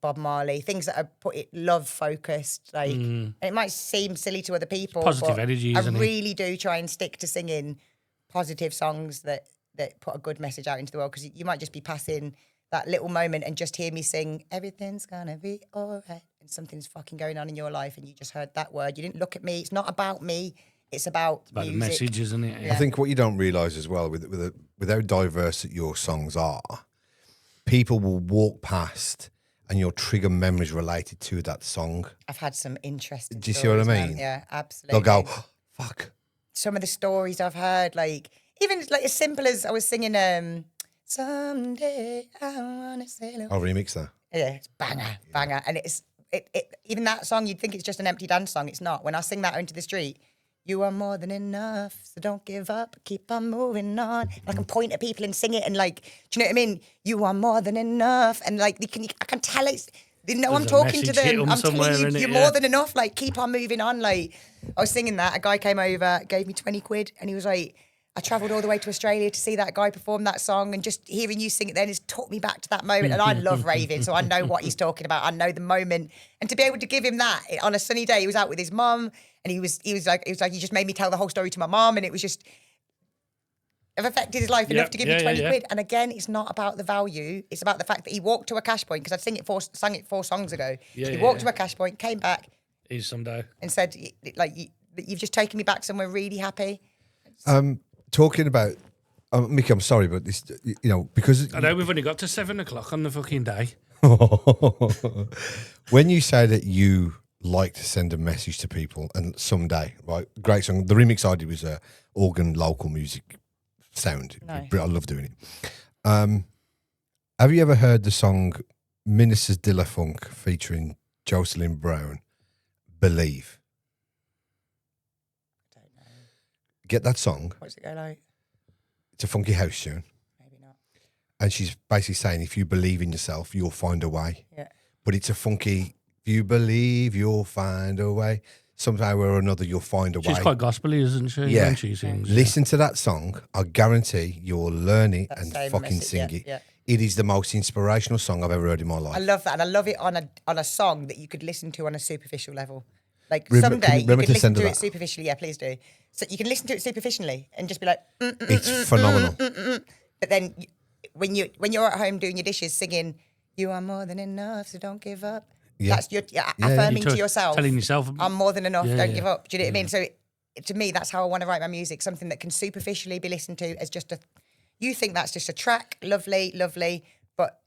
Bob Marley, things that are love focused, and it might seem silly to other people. Positive but energy, I isn't it? really do try and stick to singing positive songs that put a good message out into the world, because you might just be passing that little moment and just hear me sing, everything's gonna be all right, and something's fucking going on in your life and you just heard that word. You didn't look at me. It's not about me. It's about the music. message, isn't it? I think what you don't realise as well, with how diverse that your songs are, people will walk past and you'll trigger memories related to that song. I've had some interesting Do you see what I stories, mean? man. Yeah, absolutely. They'll go, oh, fuck. Some of the stories I've heard, even as simple as I was singing "Someday I Wanna Sail Away." I'll remix that. Yeah, it's banger. And it even that song, you'd think it's just an empty dance song. It's not. When I sing that into the street, You are more than enough, so don't give up. Keep on moving on. And I can point at people and sing it, and like, do you know what I mean? You are more than enough, and like, I can tell it's. They know I'm There's a talking to message hit them. 'em I'm somewhere, telling you, innit? you're Yeah. more than enough. Like, keep on moving on. Like, I was singing that. A guy came over, gave me 20 quid, and he was like, I travelled all the way to Australia to see that guy perform that song, and just hearing you sing it then has took me back to that moment. And I love raving, so I know what he's talking about. I know the moment. And to be able to give him that on a sunny day, he was out with his mum, and he was like, he just made me tell the whole story to my mum, and it was just. Have affected his life enough to give me 20 quid. And again, it's not about the value. It's about the fact that he walked to a cash point, because I'd sung it 4 songs ago. Yeah, he yeah, walked yeah. to a cash point, came back Is someday. and said, like, you've just taken me back somewhere really happy. Talking about, Mickey, I'm sorry, but this, because I know we've only got to 7 o'clock on the fucking day. when you say that you like to send a message to people, and someday, right, great song. The remix I did was organ local music sound. Nice. I love doing it. Have you ever heard the song Ministers de la Funk featuring Jocelyn Brown, Believe? I don't know. Get that song. What's it go like? It's a funky house tune. Maybe not. And she's basically saying, if you believe in yourself, you'll find a way. Yeah. But it's a funky, if you believe, you'll find a way. Somehow or another, you'll find a way. She's quite gospel-y, isn't she? Yeah. When she sings. Listen to that song. I guarantee you'll learn it That and same fucking message, sing yeah, it. yeah. It is the most inspirational song I've ever heard in my life. I love that, and I love it on a song that you could listen to on a superficial level. Like Remember- someday can you you remember could to listen send to her it that? superficially. Yeah, please do. So you can listen to it superficially and just be like, It's phenomenal. but then when you're at home doing your dishes, singing, "You are more than enough, so don't give up." Yeah. That's your affirming You're to yourself. telling yourself. I'm more than enough. Yeah, Don't yeah. give up. Do you know what I mean? So to me, that's how I want to write my music. Something that can superficially be listened to as just a. You think that's just a track, lovely, lovely, but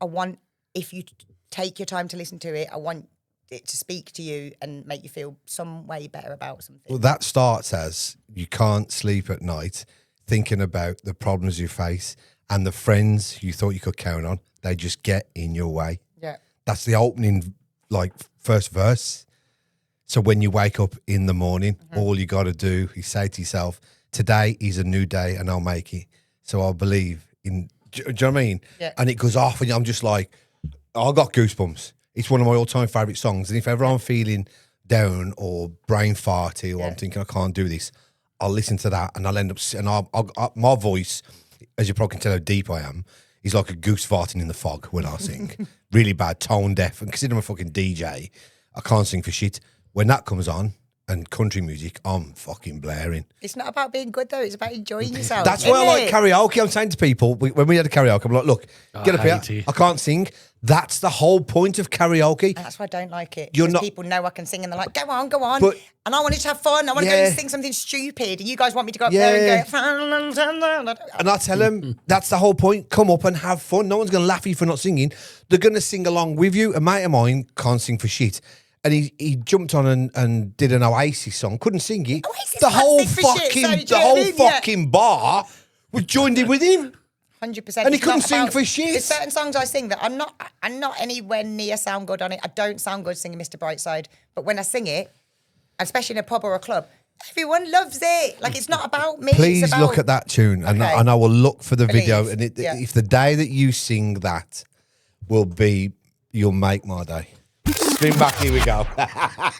I want, if you take your time to listen to it, I want it to speak to you and make you feel some way better about something. Well, that starts as you can't sleep at night thinking about the problems you face and the friends you thought you could count on. They just get in your way. Yeah. That's the opening, like, first verse. So when you wake up in the morning, all you got to do is say to yourself, today is a new day and I'll make it. So I'll believe in, do you know what I mean? Yeah. And it goes off and I'm just like, I got goosebumps. It's one of my all-time favourite songs. And if ever I'm feeling down or brain farty or I'm thinking I can't do this, I'll listen to that and I'll end up, and my voice, as you probably can tell how deep I am, is like a goose farting in the fog when I sing. Really bad, tone deaf. And considering I'm a fucking DJ, I can't sing for shit. When that comes on, and country music, I'm fucking blaring. It's not about being good though. It's about enjoying yourself. That's why I like isn't it? karaoke. I'm saying to people, when we had a karaoke, I'm like, look, get up hate here. it. I can't sing. That's the whole point of karaoke. And that's why I don't like it. You're Because not- people know I can sing and they're like, go on. But- and I wanted to have fun. I want to go Yeah. and sing something stupid. And you guys want me to go up there and go. And I tell them, that's the whole point. Come up and have fun. No one's going to laugh at you for not singing. They're going to sing along with you. A mate of mine can't sing for shit. And he jumped on and did an Oasis song. Couldn't sing it. Oasis The can't whole sing for shit, so do you know what I whole mean? Yeah. fucking bar was joined in with him. 100%. And he It's couldn't not sing about- for shit. There's certain songs I sing that I'm not anywhere near sound good on it. I don't sound good singing Mr. Brightside. But when I sing it, especially in a pub or a club, everyone loves it. Like, it's not about me. Please it's about, look at that tune, and Okay. I will look for the video. Believe, And yeah. if the day that you sing that will be, you'll make my day. Spin back, here we go.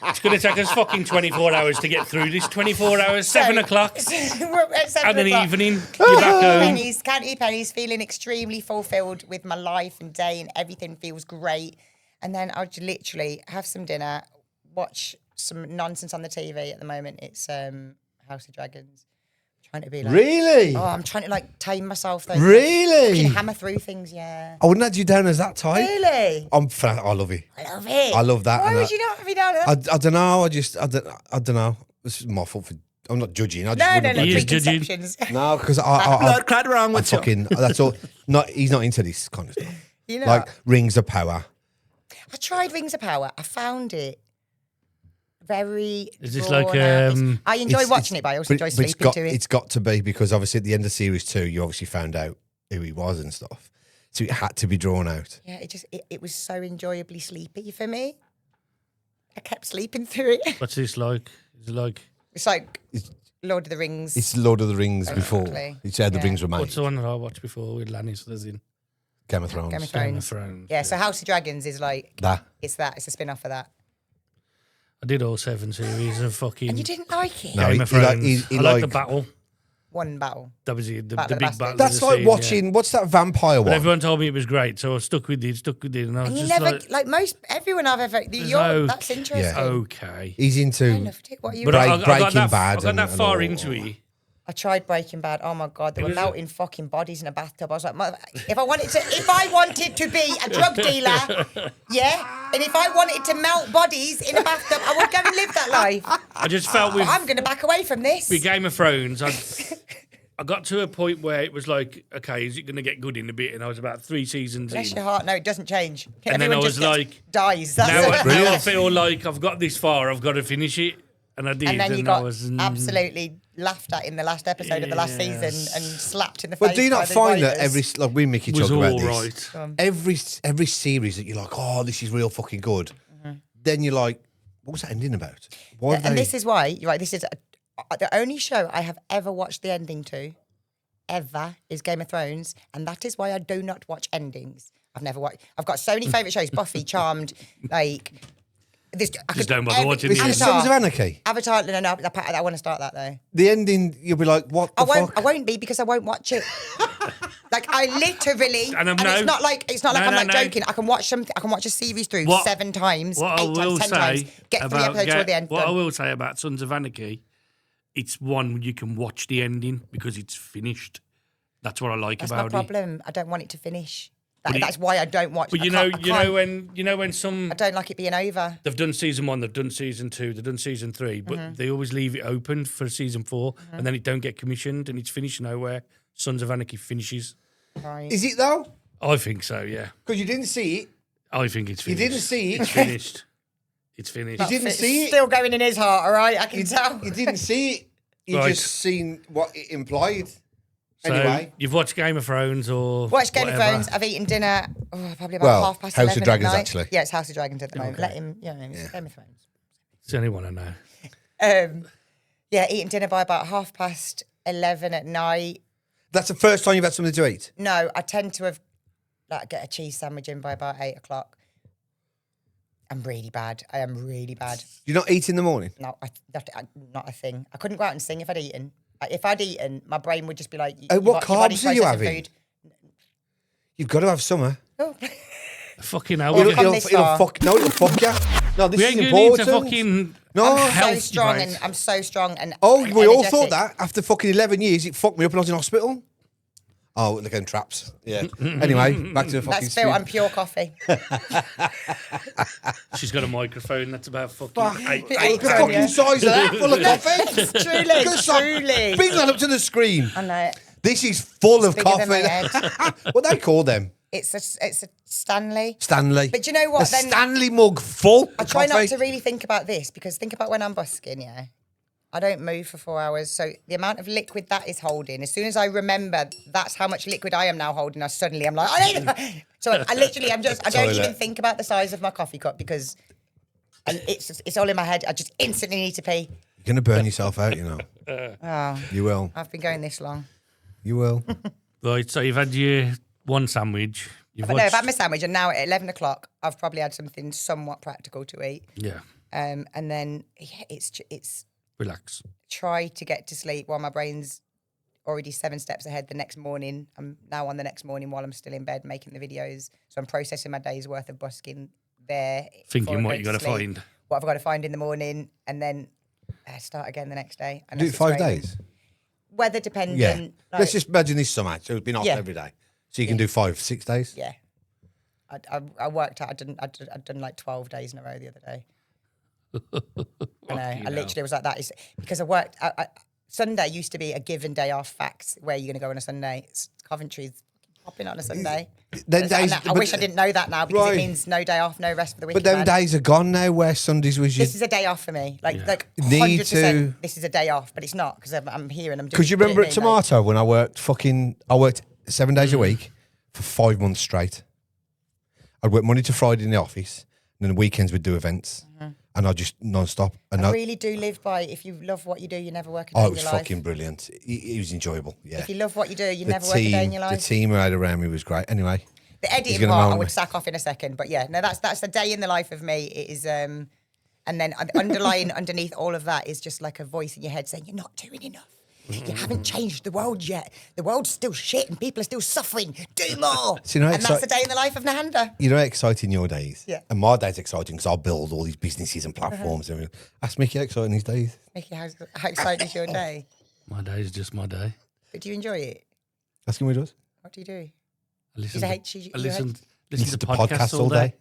It's going to take us fucking 24 hours to get through this. 24 hours, 7 o'clock, We're at 7 and an o'clock. evening. You're back home. Pennies, can't eat pennies, feeling extremely fulfilled with my life and day, and everything feels great. And then I'll just literally have some dinner, watch some nonsense on the TV. At the moment, it's House of Dragons. Trying to be like, Really? oh, I'm trying to like tame myself though. Really? Fucking hammer through things, yeah. I wouldn't have you down as that type. Really? I love it. I love it. I love that. Why and would I- you not have me down there? I don't know. I don't know. This is my fault for. I'm not judging. I just No, wouldn't He have is judging. preconceptions. No, because I Quite wrong I with you. fucking. That's all. Not. He's not into this kind of stuff. You know, Like Rings of Power. I tried Rings of Power. I found it very. Is this drawn like, out. It's- um, I enjoy watching it, but I also enjoy it's sleeping got, to it. It's got to be because obviously at the end of series 2, you obviously found out who he was and stuff. So it had to be drawn out. Yeah, it was so enjoyably sleepy for me. I kept sleeping through it. What's this like? Is it like It's like Lord of the Rings. It's Lord of the Rings before. Exactly. It's how the Yeah. rings were made. What's the one that I watched before with Lannisters in? Game of Thrones. Game of Game of Thrones. Thrones. Yeah, so House of Dragons is like That. it's a spin-off of that. I did all 7 series of fucking And you didn't like it? No, Game of he like- Thrones. he I like the like- battle. One battle. That was it. The Battle of big the battle. Bastards. That's of the like scene, watching, yeah. what's that vampire But one? everyone told me it was great, so I stuck with it, and I was And you just never like, most everyone I've ever. That's interesting. Yeah. okay. He's I into loved it. What you? But Break- I got Breaking that, Bad I got and- that and far all. into it. I tried Breaking Bad. Oh my god, they were was melting fucking bodies in a bathtub. I was like, if I wanted to be a drug dealer, yeah, and if I wanted to melt bodies in a bathtub, I would go and live that life. I just felt with I'm going to back away from this. Game of Thrones, I got to a point where it was like, okay, is it going to get good in a bit? And I was about 3 seasons Bless in. your heart. No, it doesn't change. And then I was like, dies. Now, That's now I feel like I've got this far, I've got to finish it. And I did. and then you I got was, absolutely laughed at in the last episode of the last season Yes. and slapped in the Well, face. do you by not the find that writers. like we Mickey was talk about all this? right. Every series that you're like, oh, this is real fucking good. Then you're like, what was that ending about? Why have And they- this is why, you're right, this is the only show I have ever watched the ending to, ever, is Game of Thrones. And that is why I do not watch endings. I've got so many favourite shows, Buffy, Charmed, like... This, Just don't bother watching This the is ending. Sons of Anarchy. Avatar, no, I want to start that though. The ending, you'll be like, what the fuck? I won't be because I won't watch it. Like I literally, And and no- it's not like I'm no, like joking. I can watch something. I can watch a series through What- 7 times, What I 8 will times, 10 times, say get 3 about episodes toward the end. what I done. will say about Sons of Anarchy, it's one you can watch the ending because it's finished. That's what I like That's my about it. problem. I don't want it to finish. But That's why I don't watch. But I you can't- know when some I don't like it being over. they've done season 1, they've done season 2, they've done season 3, but they always leave it open for season 4, and then it don't get commissioned and it's finished nowhere. Sons of Anarchy finishes. Right. Is it though? I think so. Yeah, Because you didn't see it. I think it's You finished. didn't see it. It's finished. It's finished. You didn't It's see it. still going in his heart. All right, I can tell. You didn't see it. You Right. just seen what it implied. So Anyway. you've watched Game of Thrones or Watch Game whatever. of Thrones. I've eaten dinner. Probably about Well, 11:30 House of Dragons, at night. actually. Yeah, it's House of Dragons at the moment. Okay. Let him. It's Game of Thrones. It's the only one I know. Yeah, eating dinner by about 11:30 at night. That's the first time you've had something to eat. No, I tend to have get a cheese sandwich in by about 8:00. I'm really bad. I am really bad. You're not eating in the morning. No, not a thing. I couldn't go out and sing if I'd eaten. If I'd eaten, my brain would just be like, What your body carbs are you processing having? You've got to have summer. Oh. Fucking hell. Well, we come get- this far. fuck. No, it'll fuck you. No, this we is ain't going into important. fucking No. I'm so health strong debate. and I'm so strong and Oh, we all energetic. thought that after fucking 11 years, it fucked me up and I was in hospital. Oh, they're going traps. Yeah. Anyway, back to the fucking That's built on pure coffee. She's got a microphone that's about fucking Fuck. eight Eight The grand, fucking yeah. size of that, full of coffee. Truly, Good stuff. truly. Bring that up to the screen. I know. This is full of bigger than my coffee. What they call them? It's a Stanley. Stanley. But you know what, A then- Stanley mug full I of try coffee. not to really think about this because think about when I'm busking, yeah. I don't move for 4 hours. So the amount of liquid that is holding, as soon as I remember that's how much liquid I am now holding, I'm like, so I literally, I don't Toilet. even think about the size of my coffee cup because it's all in my head. I just instantly need to pee. You're going to burn yourself out, you know. Oh, You will. I've been going this long. You will. Right, so you've had your one sandwich. You've But no, watched, I've had my sandwich and now at 11 o'clock, I've probably had something somewhat practical to eat. yeah, And then yeah, it's relax. try to get to sleep while my brain's already 7 steps ahead the next morning. I'm now on the next morning while I'm still in bed making the videos. So I'm processing my day's worth of busking there. Thinking before I what go you got to sleep. find. What have I got to find in the morning and then start again the next day. Do it 5 days. Weather dependent. Yeah. like- Let's just imagine this summer. So it's been off Yeah. every day. So you can do 5, 6 days. Yeah. I worked out, I'd done like 12 days in a row the other day. I know. I literally was like that. Is because I worked. Sunday used to be a given day off. Facts. Where are you going to go on a Sunday? Coventry's popping on a Sunday. Them And days, I wish I didn't know that now because Right. it means no day off, no rest for the But weekend. them days are gone now where Sundays was your... This is a day off for me. Like Need 100%. to- This is a day off, but it's not because I'm here and I'm doing. Because you remember at doing me, like- Tomato when I worked 7 days a week for 5 months straight. I'd work Monday to Friday in the office, and then the weekends we'd do events. and I just non-stop. And I really do live by, if you love what you do, you never work a day it in was your life. fucking brilliant. It was enjoyable. Yeah. If you love what you do, you never work a day in your The life. team I had around me was great. Anyway, The editing gonna part moan I me. would sack off in a second, but yeah, no, that's the day in the life of me. It is, and then underlying underneath all of that is just like a voice in your head saying, "You're not doing enough. You haven't changed the world yet. The world's still shit, and people are still suffering. Do more." So, you know, and that's the day in the life of Nehanda. you know how exciting your days? Yeah. And my day's exciting because I'll build all these businesses and platforms. And everything. Ask Mickey how exciting his days. Mickey, how exciting is your day? My day is just my day. But do you enjoy it? Ask him what he does. What do you do? I listen. He's a To, H- you I listen Listen to podcasts all day.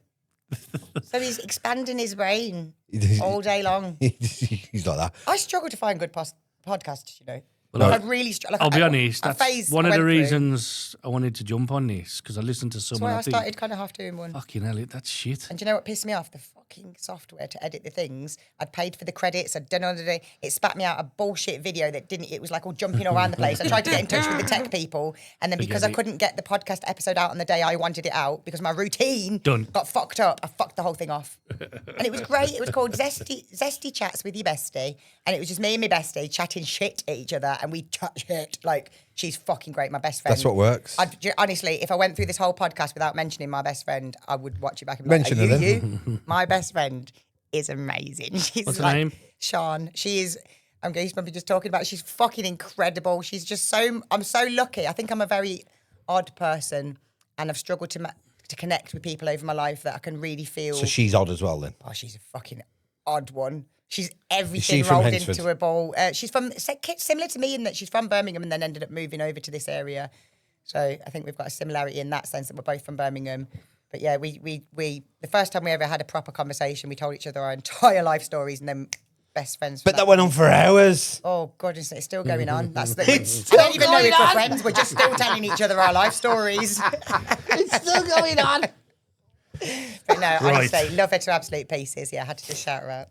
So he's expanding his brain He's all day long. like that. I struggle to find good podcasts, you know. Well, I really struggle. I'll be honest. A That's phase one I of the went through. reasons I wanted to jump on this because I listened to That's someone. why I I think, started kind of half doing one. fucking hell, that's shit. And do you know what pissed me off? The fucking software to edit the things. I'd paid for the credits. I'd done all the day. It spat me out a bullshit video that didn't. It was like all jumping all around the place. I tried to get in touch with the tech people, and then because I couldn't get the podcast episode out on the day I wanted it out because my routine Done. got fucked up, I fucked the whole thing off. And it was great. It was called Zesty Chats with Your Bestie, and it was just me and my bestie chatting shit at each other, and we chat shit like. She's fucking great, my best friend. That's what works. Honestly, if I went through this whole podcast without mentioning my best friend, I would watch it back and be Mention like, her are you, then. you? My best friend is amazing. She's What's her like, name? Sean. She is, I'm going to be just talking about, she's fucking incredible. She's just I'm so lucky. I think I'm a very odd person and I've struggled to connect with people over my life that I can really feel. So she's odd as well then. Oh, she's a fucking odd one. She's everything she from rolled Hensford? into a ball. She's from similar to me in that she's from Birmingham and then ended up moving over to this area. So I think we've got a similarity in that sense that we're both from Birmingham. But yeah, we the first time we ever had a proper conversation, we told each other our entire life stories and then best friends. But that went on for hours. Oh goodness, it's still going on. That's the. It's I don't still even know going if we're on. friends. We're just still telling each other our life stories. It's still going on. But no, Right. honestly, love her to absolute pieces. Yeah, I had to just shout her out.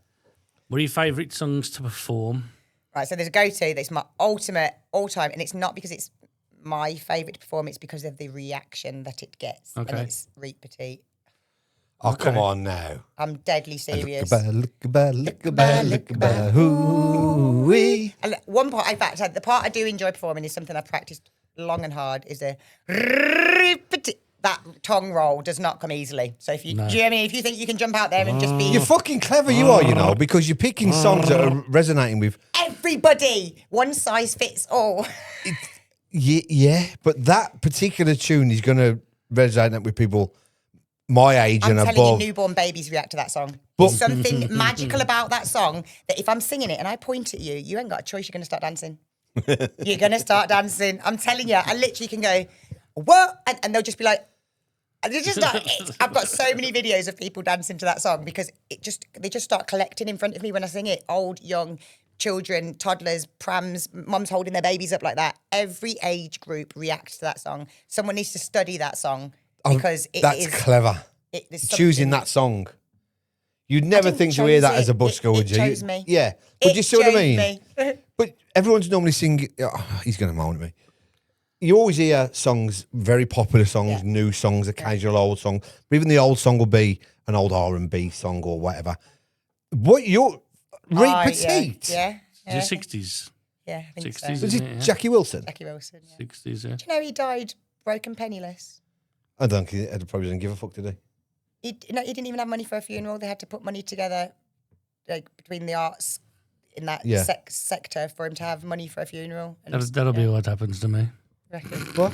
What are your favourite songs to perform? Right, so there's a go-to that's my ultimate all-time, and it's not because it's my favourite to perform, it's because of the reaction that it gets. Okay. And it's Reet Petite. Oh, come on now. I'm deadly serious. Look about hoo-wee. And one part, in fact, the part I do enjoy performing is something I practiced long and hard, is the Reet Petite. That tongue roll does not come easily. So if you, do you know what I mean? If you think you can jump out there and just be You're fucking clever, you are, you know, because you're picking songs that are resonating with. everybody, one size fits all. Yeah, but that particular tune is going to resonate with people my age I'm and telling above. you, newborn babies react to that song. But- There's something magical about that song that if I'm singing it and I point at you, you ain't got a choice. You're going to start dancing. You're going to start dancing. I'm telling you, I literally can go, what? And they'll just be like, and they just start, I've got so many videos of people dancing to that song because they just start collecting in front of me when I sing it. Old, young, children, toddlers, prams, mums holding their babies up like that. Every age group reacts to that song. Someone needs to study that song because That's clever. there's Choosing something- that song. You'd never didn't think to hear choose that as a it. busker, It would you? chose me. Yeah. But It you see what I chose mean? me. But everyone's normally singing. Oh, he's going to moan at me. You always hear songs, very popular songs, Yeah. new songs, occasional old song. But even the old song will be an old R&B song or whatever. What you're Reet Petite? Yeah. Yeah. Is it 60s? Yeah, I think 60s, so. Was isn't it it? Yeah. Jackie Wilson? Jackie Wilson. Yeah. 60s, yeah. Do you know he died broken penniless? I don't think he probably didn't give a fuck, did he? He didn't even have money for a funeral. They had to put money together, like between the arts in that Yeah. sector for him to have money for a funeral. And That'll be what happens to me. reckon. What?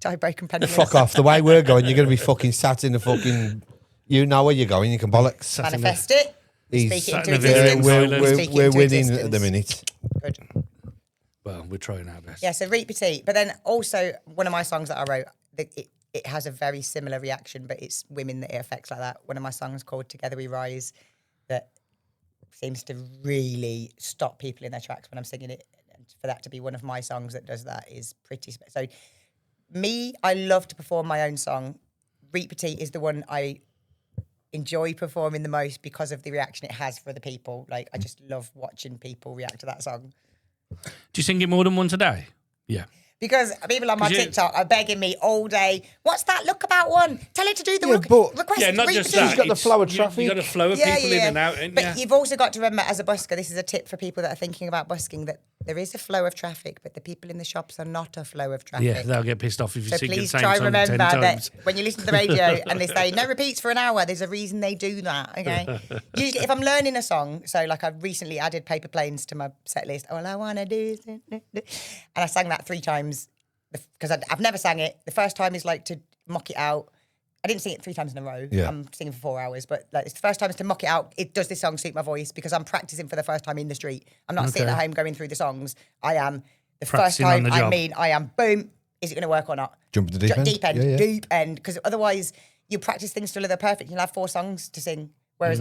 Die broken penniless. Fuck off. The way we're going, you're going to be fucking sat in the fucking... You know where you're going, you can bollocks. Manifest it. He's- Speak it Sat into in a village in existence. Ireland. Speak it We're into winning at existence. the minute. Good. Well, we're trying our best. Yeah, so Reet Petite. But then also one of my songs that I wrote, it has a very similar reaction, but it's women that it affects like that. One of my songs called Together We Rise that seems to really stop people in their tracks when I'm singing it. And for that to be one of my songs that does that is pretty so me, I love to perform my own song. Reet Petite is the one I enjoy performing the most because of the reaction it has for other people. Like I just love watching people react to that song. Do you sing it more than once a day? Yeah. Because people on my 'Cause you- TikTok are begging me all day, what's that look about one? Tell her to do the Yeah, look, but- request. Yeah, not just that. You've got the it's- flow of you traffic. got a flow of people in and out, ain't But you? you've also got to remember, as a busker, this is a tip for people that are thinking about busking, that there is a flow of traffic, but the people in the shops are not a flow of traffic. Yeah, they'll get pissed off if you So sing the please same try and song remember 10 that times. when you listen to the radio and they say no repeats for an hour, there's a reason they do that. Okay. Usually, if I'm learning a song, so like I recently added Paper Planes to my set list. All I wanna do is, and I sang that 3 times because I've never sang it. The first time is like to mock it out. I didn't sing it 3 times in a row. Yeah. I'm singing for 4 hours, but like it's the first time is to mock it out. Does this song suit my voice? Because I'm practicing for the first time in the street. I'm not sitting at home going through the songs. I am the Practicing first on time. the job. I am boom. Is it going to work or not? Jump at the deep end? Deep end, Yeah, yeah. deep end. Because otherwise, you practice things till they're perfect. You'll have 4 songs to sing. Whereas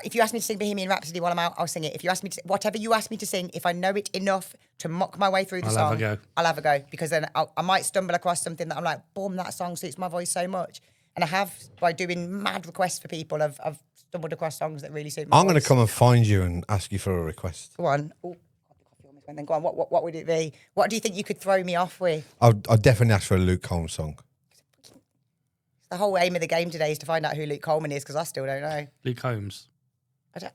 if you ask me to sing Bohemian Rhapsody while I'm out, I'll sing it. If you ask me to, whatever you ask me to sing, if I know it enough to mock my way through the I'll song, have a go. I'll have a go. Because then I might stumble across something that I'm like, boom, that song suits my voice so much. And I have, by doing mad requests for people, I've stumbled across songs that really suit my I'm voice. going to come and find you and ask you for a request. Go on. Oh, and then go on. What would it be? What do you think you could throw me off with? I'll definitely ask for a Luke Combs song. The whole aim of the game today is to find out who Luke Coleman is because I still don't know. Luke Holmes. I don't.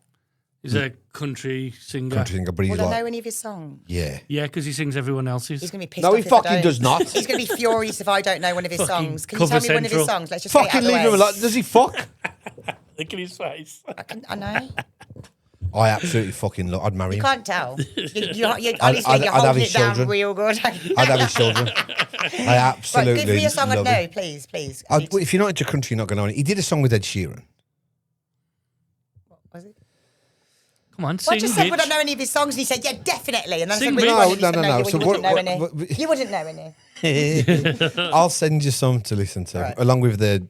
He's a country singer. Country singer, but he's Would I know like, any of his songs? yeah. Yeah, because he sings everyone else's. He's going to be pissed No, off he if I fucking don't. does not. He's going to be furious if I don't know one of his Fucking songs. Can you tell me Cover one of his Central. songs? Let's just get it Fucking out of leave the him way. alone. Does he fuck? Look at his face. I know. I absolutely fucking love. I'd marry You him. can't tell. You, honestly, I'd you're have holding his it down children. real good. I'd have his children. I absolutely Right, give me a song I love know, him. please. If you're not into country, you're not going to know it. He did a song with Ed Sheeran. Was it? Come on, Well, I sing, just said, bitch. would I know any of his songs? And he said, yeah, definitely. And then Sing, I said, bitch. which one? And he No, said, no. you So wouldn't know any. what- You wouldn't know any. I'll send you some to listen to, Right. along with the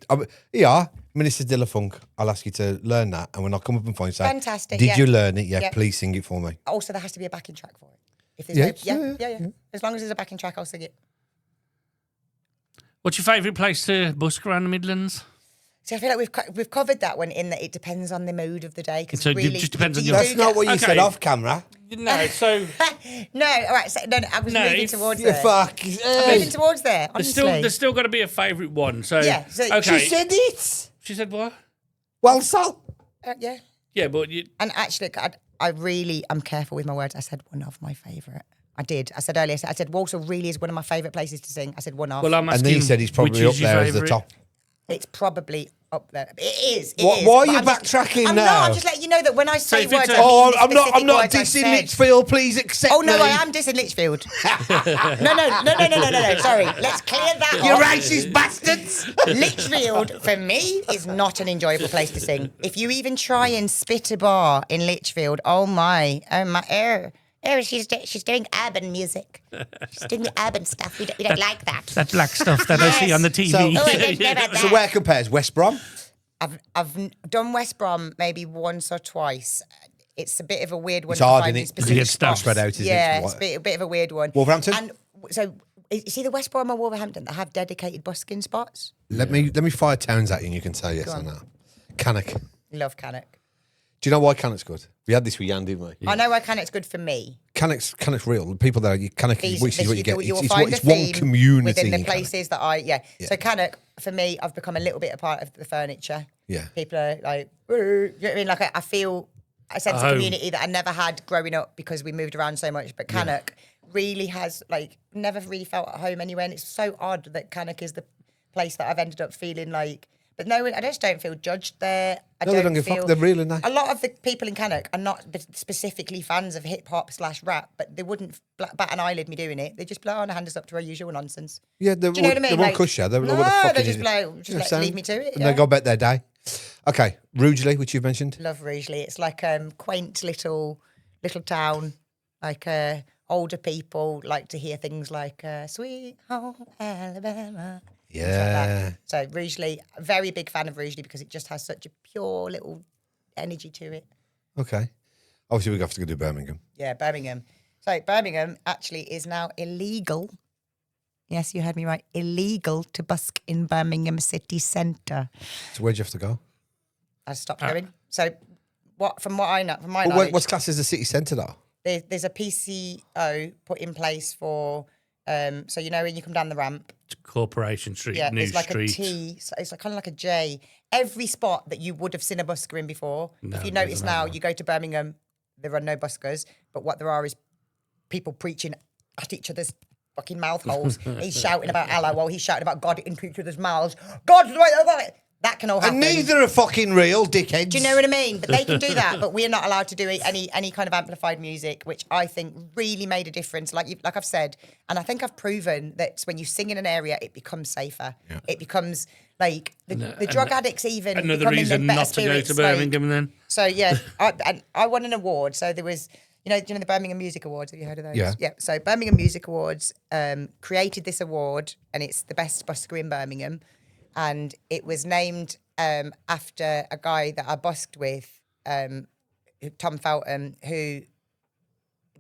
Minister de la Funk. I'll ask you to learn that, and when I come up and find you, say, Fantastic, Did yeah. you learn it? Yeah, Yeah. please sing it for me. Also, there has to be a backing track for it. If there's Yeah, no, yeah. As long as there's a backing track, I'll sing it. What's your favourite place to busk around the Midlands? See, I feel like we've covered that one in that it depends on the mood of the day. So it just depends on do your- you That's do not get- what you Okay. said off camera. No, so No, all right. So, no, I was No, moving if- towards You there. fuck. Moving towards there. Honestly. there's still got to be a favourite one. So Yeah, so- okay. She said it. She said what? Well, so. Yeah. Yeah, but you, And actually, I really am careful with my words. I said one of my favourite. I did. I said earlier. I said Walsall really is one of my favourite places to sing. I said one of. well, I'm And asking. then he said he's which probably up is your there as the favourite? top. It's probably up there. It is. It Why is. are But you I'm just- backtracking I'm now? not. I'm just letting you know that when I say if it's words, a- I mean Oh, the I'm not specific words I've dissing said. Litchfield. Please accept Oh no, me. I am dissing Litchfield. No. Sorry, let's clear that. You off. racist bastards. Lichfield, for me, is not an enjoyable place to sing. If you even try and spit a bar in Lichfield, oh my, she's doing urban music. She's doing the urban stuff. We don't like that. That black stuff that I see on the TV. So- Oh, I don't know about So that. where compares West Brom? I've done West Brom maybe once or twice. It's a bit of a weird one. It's hard, to find innit? in 'Cause specific you get stuck. spots. Spread out, isn't it? Yeah, What- it's a bit of a weird one. Wolverhampton? And so, you see the West Brom or Wolverhampton that have dedicated busking spots? Let me fire towns at you, and you can say yes or no. Cannock. Love Cannock. Do you know why Cannock's good? We had this with Jan, didn't we? I know why Cannock's good for me. Cannock's real. The people there, Cannock, which is what you get. You'll It's find it's a one theme community within the in Cannock. places that So Cannock, for me, I've become a little bit a part of the furniture. Yeah. People are like, you know what I mean? Like I feel a sense of home. community that I never had growing up because we moved around so much. But Cannock really has never really felt at home anywhere. And it's so odd that Cannock is the place that I've ended up feeling like. But no, I just don't feel judged there. No, they don't give a fuck. They're real, aren't they? A lot of the people in Cannock are not specifically fans of hip hop /rap, but they wouldn't bat an eyelid me doing it. They just be like, hand us up to our usual nonsense. Yeah, they Do you know what I mean? They won't cuss you. They no, what the fuck they is just it? like, You know what I'm saying? leave me to it. And Yeah. they go about their day. Okay, Rugeley, which you've mentioned. Love Rugeley. It's like quaint little town. Like older people like to hear things like "Sweet Home Alabama." Yeah. So Rugeley, very big fan of Rugeley because it just has such a pure little energy to it. Okay. Obviously, we have to go to Birmingham. Yeah, Birmingham. So Birmingham actually is now illegal. Yes, you heard me right. Illegal to busk in Birmingham city centre. So where'd you have to go? I stopped going. So from what I know, from my Well, knowledge, what's classed as the city centre, though? there's a PCO put in place for So you know when you come down the ramp, Corporation Street, yeah, New it's like Street. a T. So it's like kind of like a J. Every spot that you would have seen a busker in before. No, if you it notice doesn't now, have one. you go to Birmingham, there are no buskers, but what there are is people preaching at each other's fucking mouth holes. He's shouting about Allah while he's shouting about God in each other's mouths. God's the way. That can all happen. And neither are fucking real, dickheads. Do you know what I mean? But they can do that, but we're not allowed to do any kind of amplified music, which I think really made a difference. Like I've said, and I think I've proven that when you sing in an area, it becomes safer. Yeah. It becomes like the drug addicts even. Another become in reason better not to go spirits, to Birmingham then. So yeah, I won an award. So there was, you know the Birmingham Music Awards. Have you heard of those? Yeah. Yeah. So Birmingham Music Awards created this award, and it's the best busker in Birmingham, and it was named after a guy that I busked with, Tom Felton, who.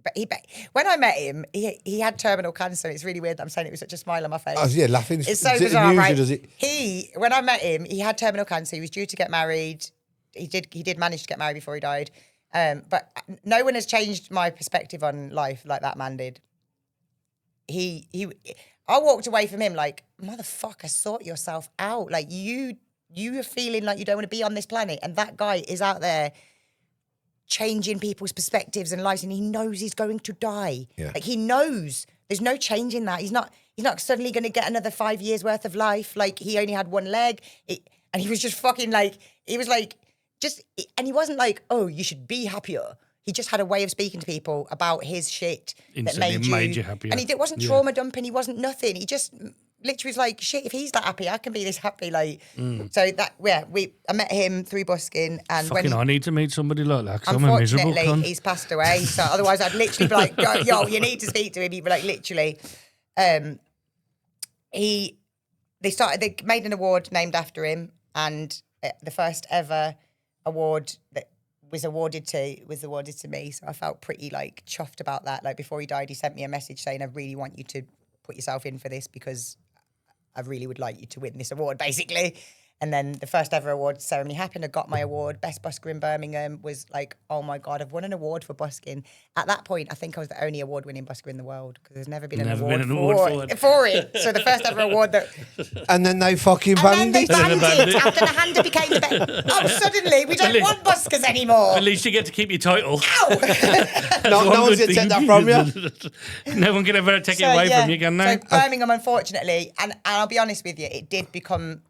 But when I met him, he had terminal cancer. It's really weird that I'm saying it with such a smile on my face. Oh, yeah, laughing. It's so Does it bizarre, amuse you, right? does it? When I met him, he had terminal cancer. He was due to get married. He did manage to get married before he died. But no one has changed my perspective on life like that man did. I walked away from him like, motherfucker, sort yourself out. Like you are feeling like you don't want to be on this planet, and that guy is out there changing people's perspectives and lives, and he knows he's going to die. Yeah. Like he knows there's no change in that. He's not suddenly going to get another 5 years worth of life. Like he only had one leg, and he was just fucking like, he was like, and he wasn't like, oh, you should be happier. He just had a way of speaking to people about his shit Instantly that made you happier. And he wasn't trauma dumping. He wasn't nothing. He just literally was like, shit, if he's that happy, I can be this happy. Like, so that, yeah, I met him through busking. And Fucking, I need to meet somebody like that because I'm a miserable unfortunately, cunt. he's passed away. So otherwise, I'd literally be like, yo, you need to speak to him. He'd be like, literally. They made an award named after him, and the first ever award that was awarded to me. So I felt pretty like chuffed about that. Like before he died, he sent me a message saying, I really want you to put yourself in for this because I really would like you to win this award, basically. And then the first ever award ceremony happened. I got my award. Best busker in Birmingham. Was like, oh my God, I've won an award for busking. At that point, I think I was the only award-winning busker in the world because there's never been an award for it. So the first ever award that... And then they fucking And then banned they it. banned it after Nehanda became the best. Oh, suddenly we don't want buskers anymore. At least you get to keep your title. No one's going to take that from you. No one can ever take it away from you, can they? So Birmingham, unfortunately, and I'll be honest with you, it did become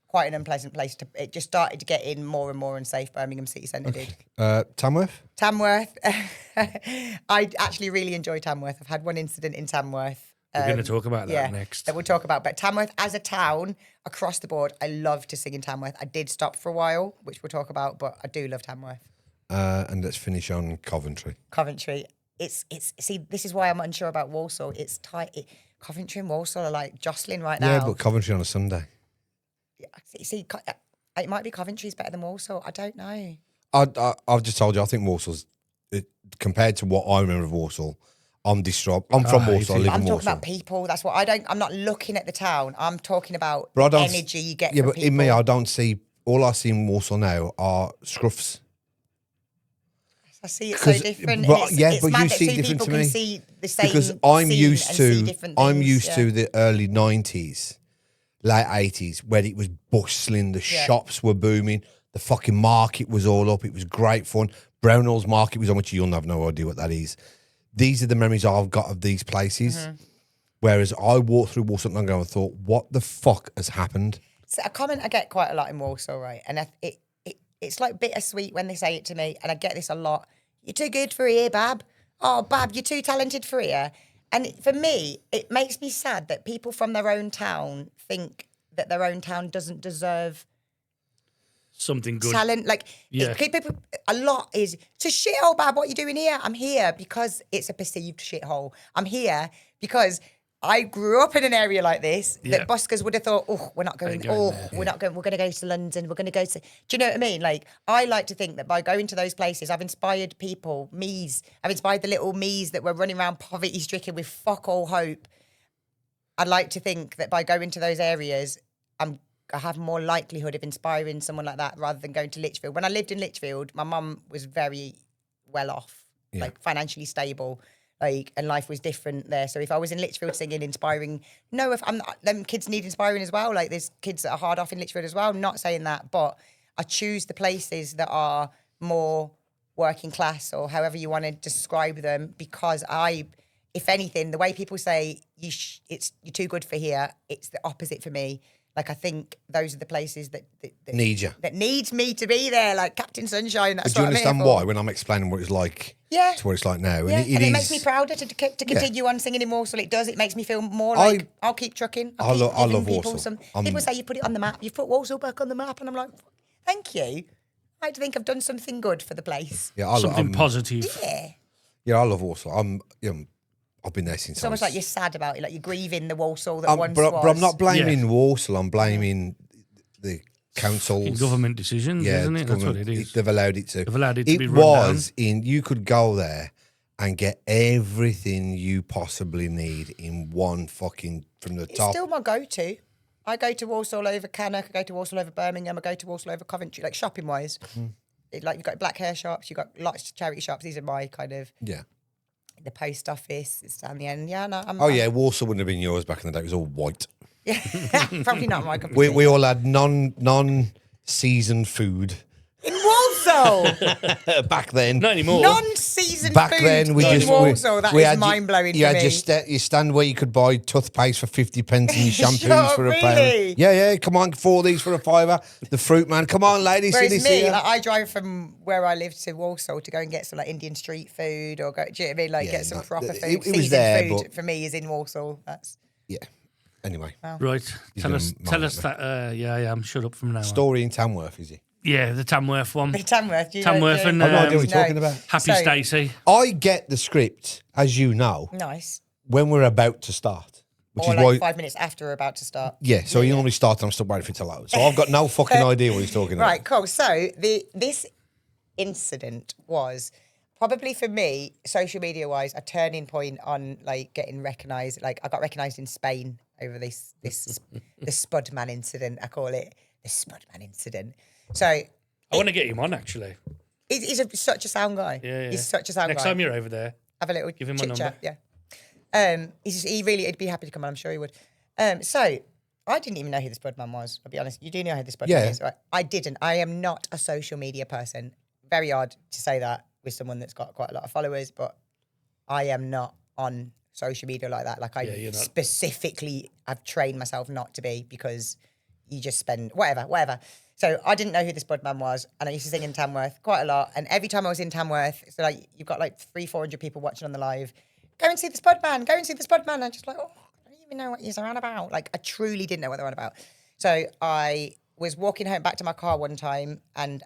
quite an unpleasant place to. It just started to get in more and more unsafe. Birmingham city centre did. Tamworth? Tamworth. I actually really enjoy Tamworth. I've had one incident in Tamworth. We're going to talk about that next. That we'll talk about. But Tamworth as a town, across the board, I love to sing in Tamworth. I did stop for a while, which we'll talk about, but I do love Tamworth. And let's finish on Coventry. Coventry. It's see, this is why I'm unsure about Walsall. It's tight. Coventry and Walsall are like jostling right now. Yeah, but Coventry on a Sunday. See, it might be Coventry's better than Walsall. I don't know. I've just told you, I think Walsall's, compared to what I remember of Walsall, I'm distraught. I'm from Walsall, I live I'm in talking Walsall. about people. That's what I'm not looking at the town. I'm talking about But I the don't- energy you get Yeah, from but people. in me, I don't see, all I see in Walsall now are scruffs. I see it so 'Cause- different. but- It's, yeah, it's but mad you that see two it different people to can me. see the same Because I'm scene used and see to, different I'm things, used yeah. to the early 90s, late 80s, where it was bustling, the shops were booming, the fucking market was all up, it was great fun. Brownell's Market was on, which you'll have no idea what that is. These are the memories I've got of these places. Mm-hmm. Whereas I walked through Walsall not long ago and thought, what the fuck has happened? So a comment I get quite a lot in Walsall, right? And it's like bittersweet when they say it to me, and I get this a lot. You're too good for here, Bab. Oh, Bab, you're too talented for here. And for me, it makes me sad that people from their own town think that their own town doesn't deserve Something good. talent. Like, Yeah. people, a lot is, it's a shithole, Bab, what are you doing here? I'm here because it's a perceived shithole. I'm here because I grew up in an area like this Yeah. that buskers would have thought, oh, we're not going, we're not going, we're going to go to London, we're going to go to, do you know what I mean? Like, I like to think that by going to those places, I've inspired people, I've inspired the little me's that were running around poverty stricken with fuck all hope. I'd like to think that by going to those areas, I have more likelihood of inspiring someone like that rather than going to Lichfield. When I lived in Lichfield, my mum was very well off, like financially stable. like, and life was different there. So if I was in Lichfield singing, inspiring, no, if I'm not, them kids need inspiring as well. Like there's kids that are hard off in Lichfield as well. I'm not saying that, but I choose the places that are more working class or however you want to describe them because if anything, the way people say you're too good for here, it's the opposite for me. Like I think those are the places that Need you. that needs me to be there, like Captain Sunshine. That's Do you what I'm here understand for. why when I'm explaining what it's like Yeah. to what it's like now? Yeah, And and it makes me prouder to continue on singing in Walsall. It does. It makes me feel more like I'll keep trucking. I keep love giving people Walsall. People say you put it on the map. You've put Walsall back on the map, and I'm like, thank you. I like to think I've done something good for the place. Yeah, Something positive. Yeah. I love Walsall. I've been there since. It's almost like you're sad about it, like you're grieving the Walsall that once but was. I'm not blaming Walsall. I'm blaming the councils. In government decisions, isn't it? That's what it is. They've allowed it to. They've allowed it to be run was down. you could go there and get everything you possibly need in one fucking from the It's top. still my go-to. I go to Walsall over Cannock. I go to Walsall over Birmingham. I go to Walsall over Coventry, like shopping wise. Like you've got black hair shops, you've got lots of charity shops. These are my kind of the post office. It's down the end. Yeah, no. Walsall wouldn't have been yours back in the day. It was all white. Yeah, probably not my cup of We tea. all had non-seasoned food In Walsall, back then. Not anymore. non-seasoned Back food then, we in just Walsall. That we is had mind-blowing You for had me. your stand where you could buy toothpaste for 50 pence and your shampoos Shut for up, a pound. really? Yeah. Come on, 4 of these for a fiver. The fruit man, come on, ladies, see Whereas this me, here. like, I drive from where I live to Walsall to go and get some like Indian street food or go. Do you know what I mean? Like Yeah, get some no, proper it- food. it was Seasoned there, food but- for me is in Walsall. That's Yeah. Anyway, Right. Tell gonna us moan at that. Yeah, I'm shut up from now on. story in Tamworth, is it? Yeah, the Tamworth one. Tamworth. Do you Tamworth know, and, I've no idea Um, what you're talking about. Happy So- Stacey. I get the script, as you know, Nice. when we're about to start, which Or is like why. 5 minutes after we're about to start. Yeah, so he normally starts and I'm still waiting for it to load. So I've got no fucking idea what he's talking about. Right, cool. So this incident was probably for me, social media wise, a turning point on like getting recognised. Like I got recognised in Spain over the Spudman incident. I call it the Spudman incident. So I want to get him on, actually. he's such a sound guy. Yeah. He's such a sound Next guy. time you're over there, Have a little give him my chit number. chat. Yeah. He'd be happy to come on. I'm sure he would. So I didn't even know who this Budman was. I'll be honest. You do know who this Budman Yeah. is, right? I didn't. I am not a social media person. Very odd to say that with someone that's got quite a lot of followers, but I am not on social media like that. Like you're I not. specifically have trained myself not to be because you just spend whatever. So I didn't know who this Budman was, and I used to sing in Tamworth quite a lot. And every time I was in Tamworth, so like you've got like 300-400 people watching on the live. Go and see this Budman. Go and see this Budman. I'm just like, oh, I don't even know what he's on about. Like I truly didn't know what they're on about. So I was walking home back to my car one time, and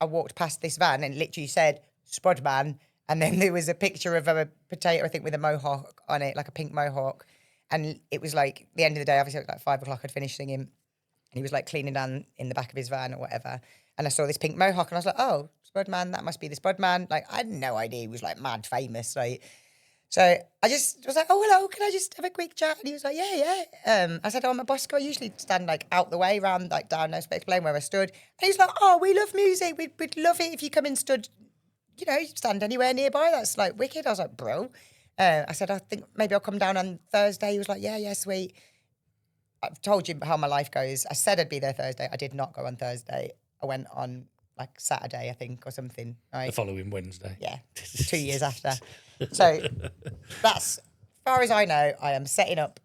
I walked past this van, and it literally said Spudman. And then there was a picture of a potato, I think, with a mohawk on it, like a pink mohawk. And it was like the end of the day, obviously it was like 5 o'clock, I'd finished singing. And he was like cleaning down in the back of his van or whatever. And I saw this pink mohawk and I was like, oh, Spudman, that must be the Spudman. Like, I had no idea he was like mad famous. Like, so I just was like, oh, hello, can I just have a quick chat? And he was like, yeah. I said, oh, I'm a busker. I usually stand like out the way around like down No Space Lane where I stood. And he was like, oh, we love music. We'd love it if you come and stood, you know, stand anywhere nearby. That's like wicked. I was like, bro. I said, I think maybe I'll come down on Thursday. He was like, yeah, sweet. I've told you how my life goes. I said I'd be there Thursday. I did not go on Thursday. I went on like Saturday, I think, or something. Right? The following Wednesday. Yeah, 2 years after. So that's, as far as I know, I am setting up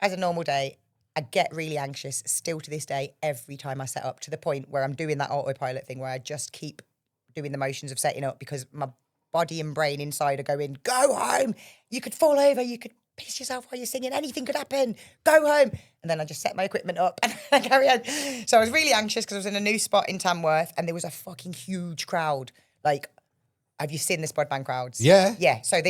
as a normal day. I get really anxious still to this day every time I set up, to the point where I'm doing that autopilot thing where I just keep doing the motions of setting up because my body and brain inside are going, go home. You could fall over. You could piss yourself while you're singing. Anything could happen. Go home. And then I just set my equipment up and I carry on. So I was really anxious because I was in a new spot in Tamworth and there was a fucking huge crowd. Like, have you seen the Spudman crowds? Yeah. Yeah. So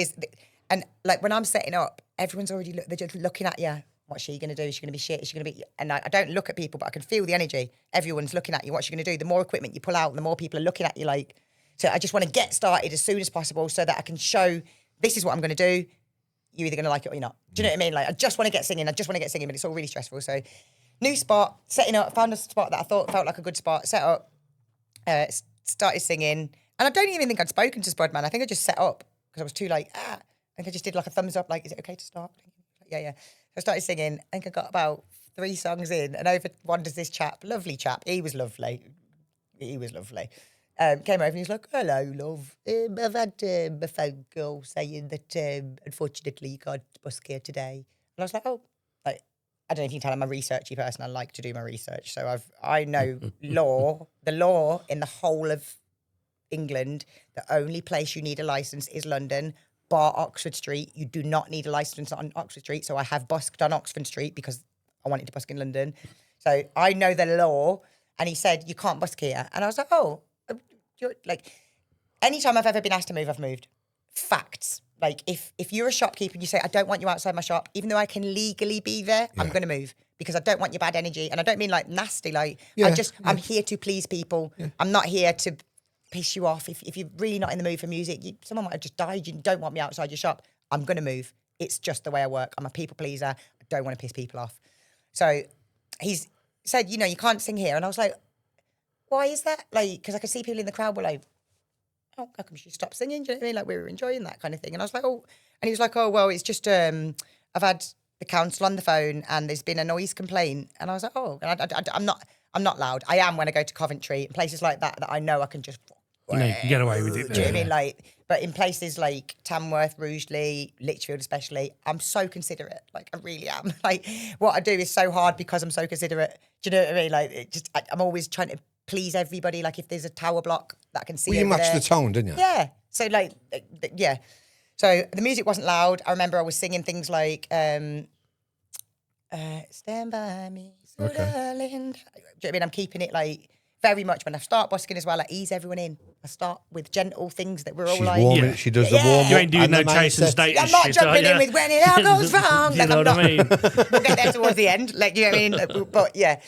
and like when I'm setting up, everyone's already, they're just looking at you. What's she going to do? Is she going to be shit? Is she going to be... And I don't look at people, but I can feel the energy. Everyone's looking at you. What's she going to do? The more equipment you pull out, the more people are looking at you like... So I just want to get started as soon as possible so that I can show this is what I'm going to do. You're either going to like it or you're not. Do you know what I mean? Like, I just want to get singing. But it's all really stressful. So new spot, setting up, found a spot that I thought felt like a good spot, set up, started singing. And I don't even think I'd spoken to Spudman. I think I just set up because I was too like, And I just did like a thumbs up, like, is it okay to start? Yeah. So I started singing. I think I got about 3 songs in, and over wanders this chap, lovely chap. He was lovely. Came over and he was like, hello, love. I've had a phone call saying that unfortunately you can't busk here today. And I was like, oh, like, I don't know if you can tell I'm a researchy person. I like to do my research. So I know the law in the whole of England, the only place you need a license is London, bar Oxford Street. You do not need a license on Oxford Street. So I have busked on Oxford Street because I wanted to busk in London. So I know the law. And he said, you can't busk here. And I was like, oh, you're like, anytime I've ever been asked to move, I've moved. Facts. Like if you're a shopkeeper and you say, I don't want you outside my shop, even though I can legally be there, I'm going to move because I don't want your bad energy. And I don't mean like nasty, like I'm here to please people. Yeah. I'm not here to piss you off. If you're really not in the mood for music, someone might have just died. You don't want me outside your shop. I'm going to move. It's just the way I work. I'm a people pleaser. I don't want to piss people off. So he's said, you know, you can't sing here. And I was like, why is that? Like, because I could see people in the crowd were like, oh, how come she stopped singing? Do you know what I mean? Like, we were enjoying that kind of thing. And I was like, oh, and he was like, oh, well, it's just, I've had the council on the phone and there's been a noise complaint. And I was like, oh, and I'm not loud. I am when I go to Coventry and places like that I know I can just. You know, you can get away with it. Do you know what I mean? Like, but in places like Tamworth, Rugeley, Lichfield especially, I'm so considerate. Like, I really am. Like, what I do is so hard because I'm so considerate. Do you know what I mean? Like, I'm always trying to please everybody. Like, if there's a tower block that I can see. Well, you matched the tone, didn't you? Yeah. So, like, yeah. So the music wasn't loud. I remember I was singing things like, Stand by me, so darling. Do you know what I mean? I'm keeping it like very much when I start busking as well, I ease everyone in. I start with gentle things that we're all like. Warming, she does the warm up. You ain't doing no chasing status. I'm not jumping in with when it all goes wrong. You know what I mean? We'll get there towards the end. Like, you know what I mean? But yeah.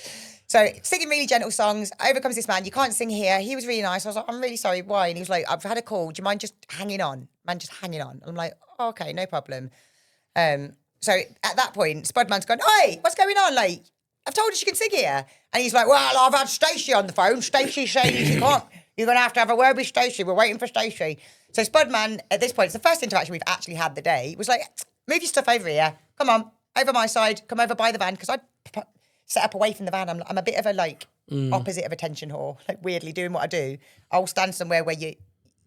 So singing really gentle songs. Over comes this man. You can't sing here. He was really nice. I was like, I'm really sorry. Why? And he was like, I've had a call. Do you mind just hanging on? Man, just hanging on. I'm like, oh, okay, no problem. So at that point, Spudman's gone, hey, what's going on? Like, I've told her she can sing here. And he's like, well, I've had Stacey on the phone. Stacey's saying she can't. You're going to have a word with Stacey. We're waiting for Stacey. So Spudman, at this point, it's the first interaction we've actually had the day, was like, move your stuff over here. Come on, over my side. Come over by the van. Because I set up away from the van. I'm a bit of a, like, opposite of attention whore. Like, weirdly, doing what I do. I'll stand somewhere where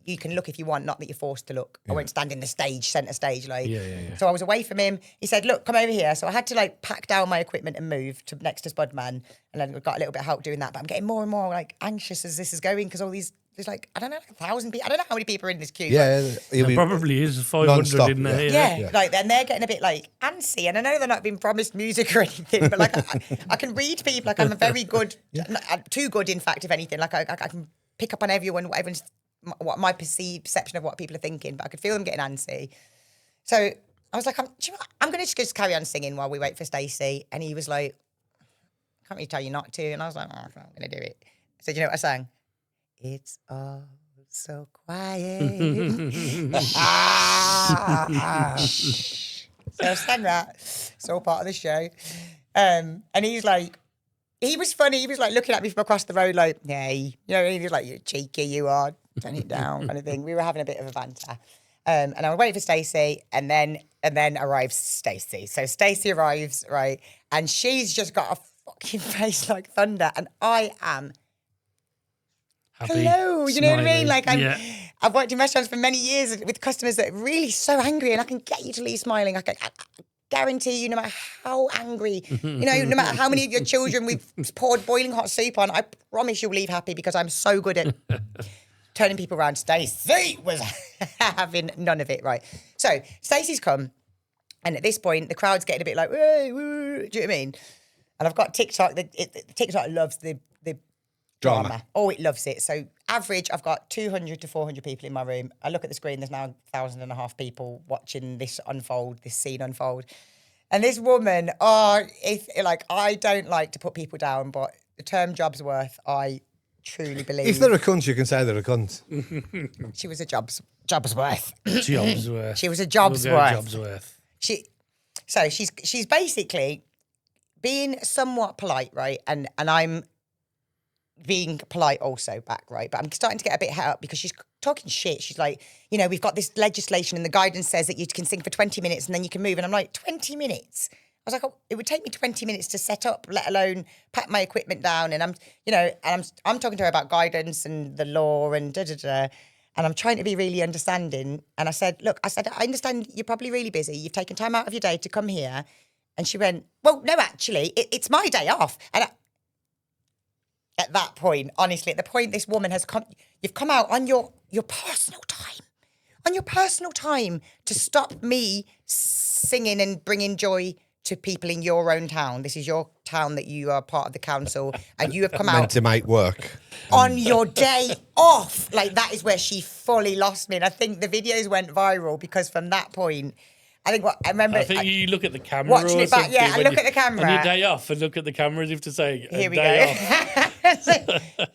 you can look if you want, not that you're forced to look. I won't stand in the centre stage. Like, So I was away from him. He said, look, come over here. So I had to like pack down my equipment and move to next to Spudman. And then got a little bit of help doing that. But I'm getting more and more like anxious as this is going because all these, there's like, I don't know, 1,000 people. I don't know how many people are in this queue. Yeah. There probably is 500 in there. Yeah. Like then they're getting a bit like antsy. And I know they're not being promised music or anything, but like I can read people. Like I'm a very good, too good in fact, if anything. Like I can pick up on everyone, what my perception of what people are thinking, but I could feel them getting antsy. So I was like, I'm going to just carry on singing while we wait for Stacey. And he was like, I can't really tell you not to. And I was like, oh, I'm going to do it. So do you know what I sang? It's all so quiet. So I sang that. It's all part of the show. And he's like, he was funny. He was like looking at me from across the road like, hey. You know, he was like, you cheeky, you are. Turn it down kind of thing. We were having a bit of a banter. And I was waiting for Stacey and then arrives Stacey. So Stacey arrives, right? And she's just got a fucking face like thunder. And I am happy, hello. You know what I mean? Like I've worked in restaurants for many years with customers that are really so angry and I can get you to leave smiling. I guarantee you, no matter how angry, you know, no matter how many of your children we've poured boiling hot soup on, I promise you'll leave happy because I'm so good at turning people around. Stacey was having none of it, right? So Stacey's come, and at this point, the crowd's getting a bit like, woo, woo, do you know what I mean? And I've got TikTok. TikTok loves the drama. Oh, it loves it. So average, I've got 200 to 400 people in my room. I look at the screen, there's now 1,500 people watching this scene unfold. And this woman, I don't like to put people down, but the term job's worth, I truly believe. If they're a cunt, you can say they're a cunt. She was a job's worth. Jobsworth. She was a job's worth. Jobsworth. She's basically being somewhat polite, right? And I'm being polite also back, right? But I'm starting to get a bit het up because she's talking shit. She's like, you know, we've got this legislation and the guidance says that you can sing for 20 minutes and then you can move. And I'm like, 20 minutes? I was like, oh, it would take me 20 minutes to set up, let alone pack my equipment down. And I'm, you know, and I'm talking to her about guidance and the law and da-da-da. And I'm trying to be really understanding. And I said, look, I understand you're probably really busy. You've taken time out of your day to come here. And she went, well, no, actually, it's my day off. And at that point, honestly, at the point this woman has come, you've come out on your personal time to stop me singing and bringing joy to people in your own town. This is your town that you are part of the council, and you have come Meant out to make work. on your day off. Like, that is where she fully lost me. And I think the videos went viral because from that point, I think I remember. I think you look at the camera. Watching or it back, something yeah, and when look you- at the camera. On your day off and look at the camera as if to say, Here we day go. off.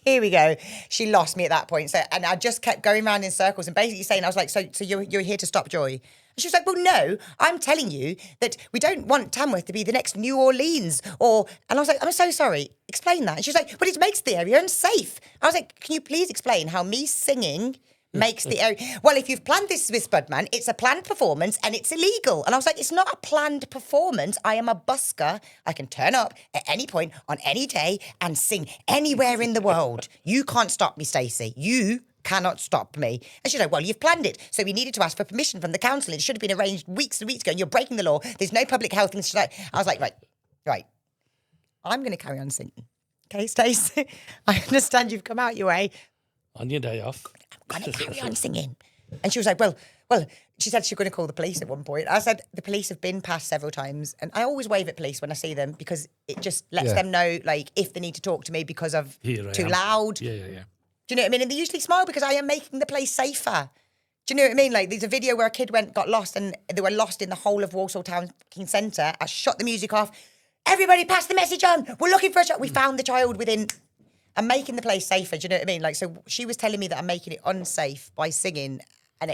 Here we go. She lost me at that point. So, and I just kept going around in circles and basically saying, I was like, so you're here to stop joy? And she was like, well, no, I'm telling you that we don't want Tamworth to be the next New Orleans and I was like, I'm so sorry. Explain that. And she was like, but it makes the area unsafe. I was like, can you please explain how me singing makes the area... Well, if you've planned this with Spudman, it's a planned performance and it's illegal. And I was like, it's not a planned performance. I am a busker. I can turn up at any point on any day and sing anywhere in the world. You can't stop me, Stacey. You cannot stop me. And she's like, well, you've planned it. So we needed to ask for permission from the council. It should have been arranged weeks and weeks ago and you're breaking the law. There's no public health. And she's like, I was like, right. I'm going to carry on singing. Okay, Stacey? I understand you've come out your way. On your day off. I'm going to carry on singing. And she was like, well, she said she was going to call the police at one point. I said, the police have been past several times. And I always wave at police when I see them because it just lets them know, like, if they need to talk to me because of too loud. Yeah. Do you know what I mean? And they usually smile because I am making the place safer. Do you know what I mean? Like, there's a video where a kid got lost and they were lost in the whole of Walsall Town Centre. I shut the music off. Everybody pass the message on. We're looking for a child. We found the child within... I'm making the place safer. Do you know what I mean? Like, so she was telling me that I'm making it unsafe by singing, and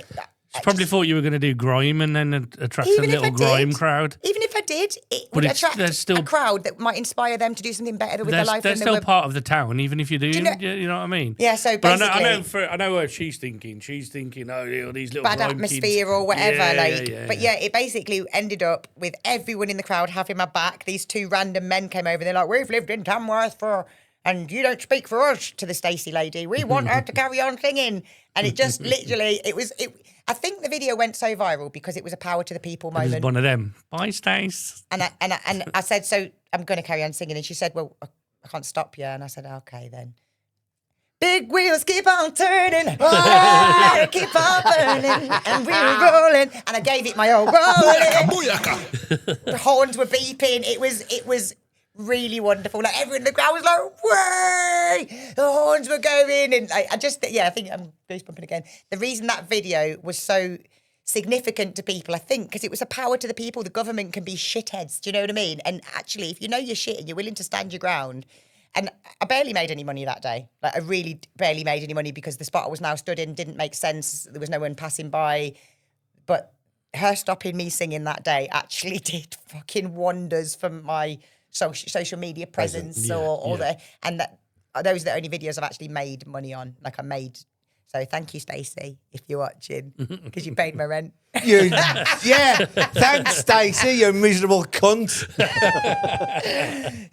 She probably thought you were going to do grime and then attract a little grime crowd. Even if I did, it would attract a crowd that might inspire them to do something better with their life. They're still part of the town, even if you do. You know what I mean? Yeah. So but basically, I know what she's thinking. She's thinking, oh, these little bad grime atmosphere kids. or whatever. Yeah. It basically ended up with everyone in the crowd having my back. These two random men came over and they're like, "We've lived in Tamworth and you don't speak for us," to the Stacey lady. "We want her to carry on singing." And it just literally, I think the video went so viral because it was a power to the people moment. It was one of them. Bye, Stace. And I said, so I'm going to carry on singing. And she said, well, I can't stop you. And I said, okay, then. Big wheels keep on turning, oh, keep on burning, and we're rolling. And I gave it my old rolling. The horns were beeping. It was really wonderful. Like, everyone in the crowd was like, "Way!" The horns were going, and I think I'm goosebumping again. The reason that video was so significant to people, I think, because it was a power to the people. The government can be shitheads. Do you know what I mean? And actually, if you know your shit and you're willing to stand your ground. And I barely made any money that day. Like, I really barely made any money because the spot I was now stood in didn't make sense. There was no one passing by. But her stopping me singing that day actually did fucking wonders for my social media presence. And those are the only videos I've actually made money on. Like, I made. So thank you, Stacey, if you're watching, because you paid my rent. Thanks, Stacey, you miserable cunt.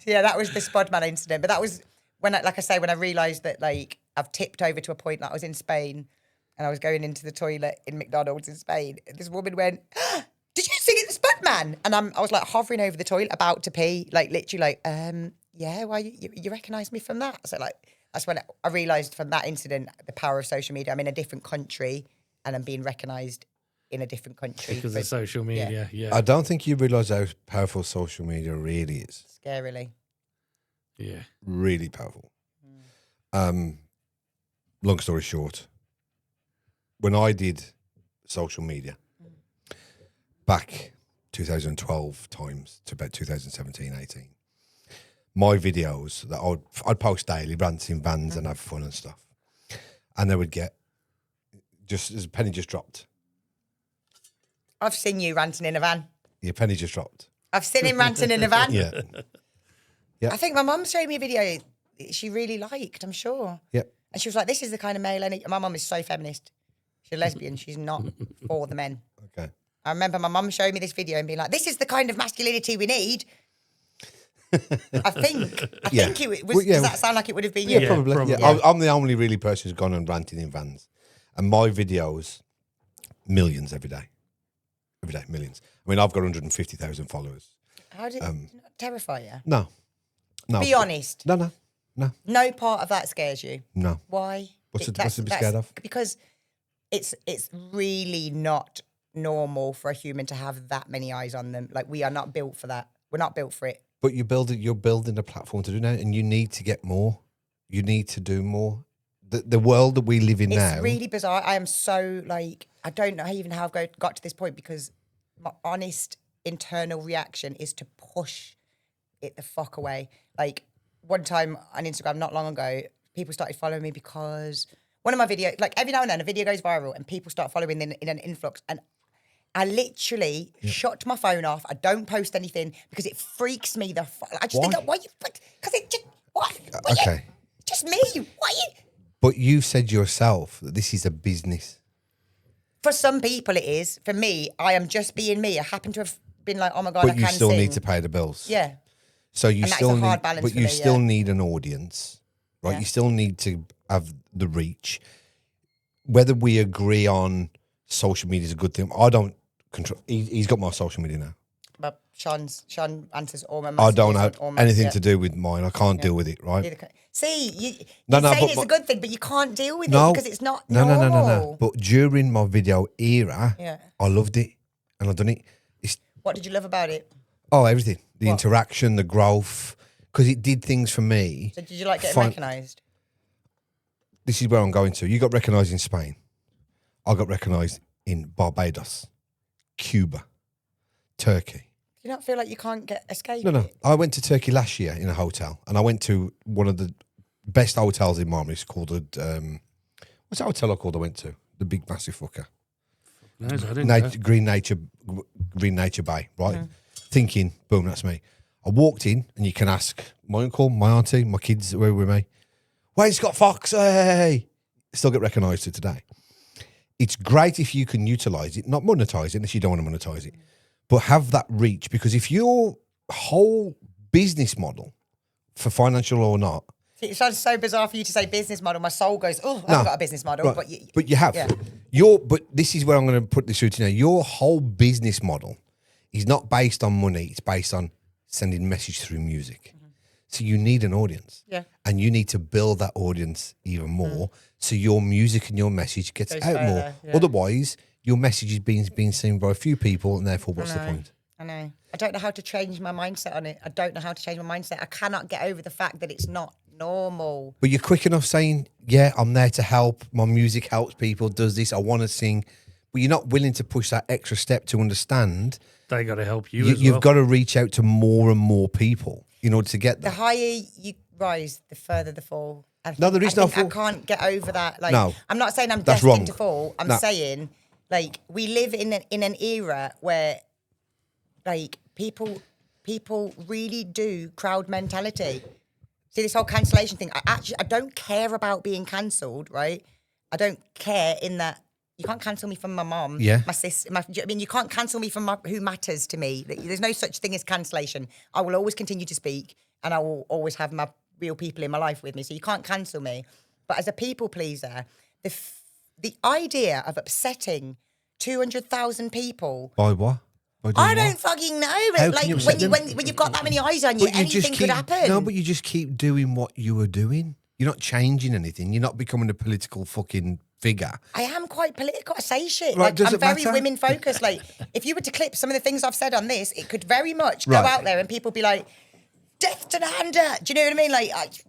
Yeah, that was the Spudman incident. But that was when I realised that, like, I've tipped over to a point that I was in Spain and I was going into the toilet in McDonald's in Spain. This woman went, "Did you sing at the Spudman?" And I was like hovering over the toilet about to pee, like literally like, yeah, why you recognise me from that? So like, that's when I realised from that incident the power of social media. I'm in a different country and I'm being recognised in a different country. Because of social media, yeah. I don't think you realise how powerful social media really is. Scarily. Yeah. Really powerful. Long story short, when I did social media back 2012 times to about 2017, 18, my videos that I'd post daily, ranting vans and have fun and stuff. And they would get, just as a penny just dropped. I've seen you ranting in a van. Your penny just dropped. I've seen him ranting in a van. Yeah. I think my mum showed me a video she really liked, I'm sure. Yep. And she was like, this is the kind of male energy. My mum is so feminist. She's a lesbian. She's not for the men. Okay. I remember my mum showing me this video and being like, this is the kind of masculinity we need. I think it was. Well, yeah. Does that sound like it would have been you? Yeah, probably. probably. Yeah. I'm the only really person who's gone and ranting in vans. And my videos, millions every day. Every day, millions. I mean, I've got 150,000 followers. How did it not terrify you? No. Be honest. No. No part of that scares you. No. Why? What's to be scared of? Because it's really not normal for a human to have that many eyes on them. Like, we are not built for that. We're not built for it. But you're building a platform to do now, and you need to get more. You need to do more. The world that we live in now. It's really bizarre. I am so like, I don't know even how I've got to this point, because my honest internal reaction is to push it the fuck away. Like, one time on Instagram not long ago, people started following me because one of my videos, like every now and then a video goes viral and people start following in an influx, and I literally shut my phone off. I don't post anything because it freaks me the fuck. I just think, why you? Because it just what? Okay. Just me. Why you? But you said yourself that this is a business. For some people, it is. For me, I am just being me. I happen to have been like, oh my god, But I you can still sing. need to pay the bills. Yeah. So you And that's still a hard need, balance but for you me, still yeah. need an audience, right? Yeah. You still need to have the reach. Whether we agree on social media is a good thing, I don't control. He's got my social media now. But Sean answers all my I messages. don't have all my- anything yeah. to do with mine. I can't deal with it, right? Neither can- See, you're No, saying but it's a good thing, but you can't deal with No, it because it's not no. normal. But during my video era, Yeah. I loved it, and I've done it. It's What did you love about it? everything, the What? interaction, the growth, because it did things for me. So did you like getting Fine. recognised? This is where I'm going to. You got recognised in Spain. I got recognised in Barbados, Cuba, Turkey. Do you not feel like you can't escape No. it? I went to Turkey last year in a hotel, and I went to one of the best hotels in Marmara. It's called what's that hotel I went to? The big massive fucker. Nice, I didn't know. Green Nature Bay, right? Thinking, boom, that's me. I walked in, and you can ask my uncle, my auntie, my kids who were with me. Wayne Scott Fox, hey! Still get recognised to today. It's great if you can utilise it, not monetise it, unless you don't want to monetise it, but have that reach. Because if your whole business model, for financial or not, It sounds so bizarre for you to say business model. My soul goes, oh, I haven't got a business model. right, But you have. yeah. But this is where I'm going to put this through to now. Your whole business model is not based on money. It's based on sending message through music. So you need an audience. Yeah. And you need to build that audience even more so your music and your message gets Goes out further, more. yeah. Otherwise, your message is being seen by a few people, and therefore what's the point? I know. I don't know how to change my mindset on it. I don't know how to change my mindset. I cannot get over the fact that it's not normal. But you're quick enough saying, yeah, I'm there to help. My music helps people, does this. I want to sing. But you're not willing to push that extra step to understand. They got to help you as well. You've got to reach out to more and more people in order to get The that. higher you rise, the further the fall. No, there is no fall. I can't get over that. Like, No. I'm not saying I'm That's destined wrong. to fall. I'm No. saying, like, we live in an era where, like, people really do crowd mentality. See, this whole cancellation thing. I don't care about being cancelled, right? I don't care in that you can't cancel me from my mom, Yeah. my sister. Do you know what I mean, you can't cancel me from who matters to me. There's no such thing as cancellation. I will always continue to speak, and I will always have my real people in my life with me. So you can't cancel me. But as a people pleaser, the idea of upsetting 200,000 people. By what? By doing I what? don't fucking know. How But can like you upset them? when you've got that many eyes on you, But you just anything could happen. No, but you just keep doing what you were doing. You're not changing anything. You're not becoming a political fucking figure. I am quite political. I say shit. Right, Like, does I'm it very matter? women focused. Like, if you were to clip some of the things I've said on this, it could very much go Right. out there and people be like, "Death to Nehanda." Do you know what I mean? Like,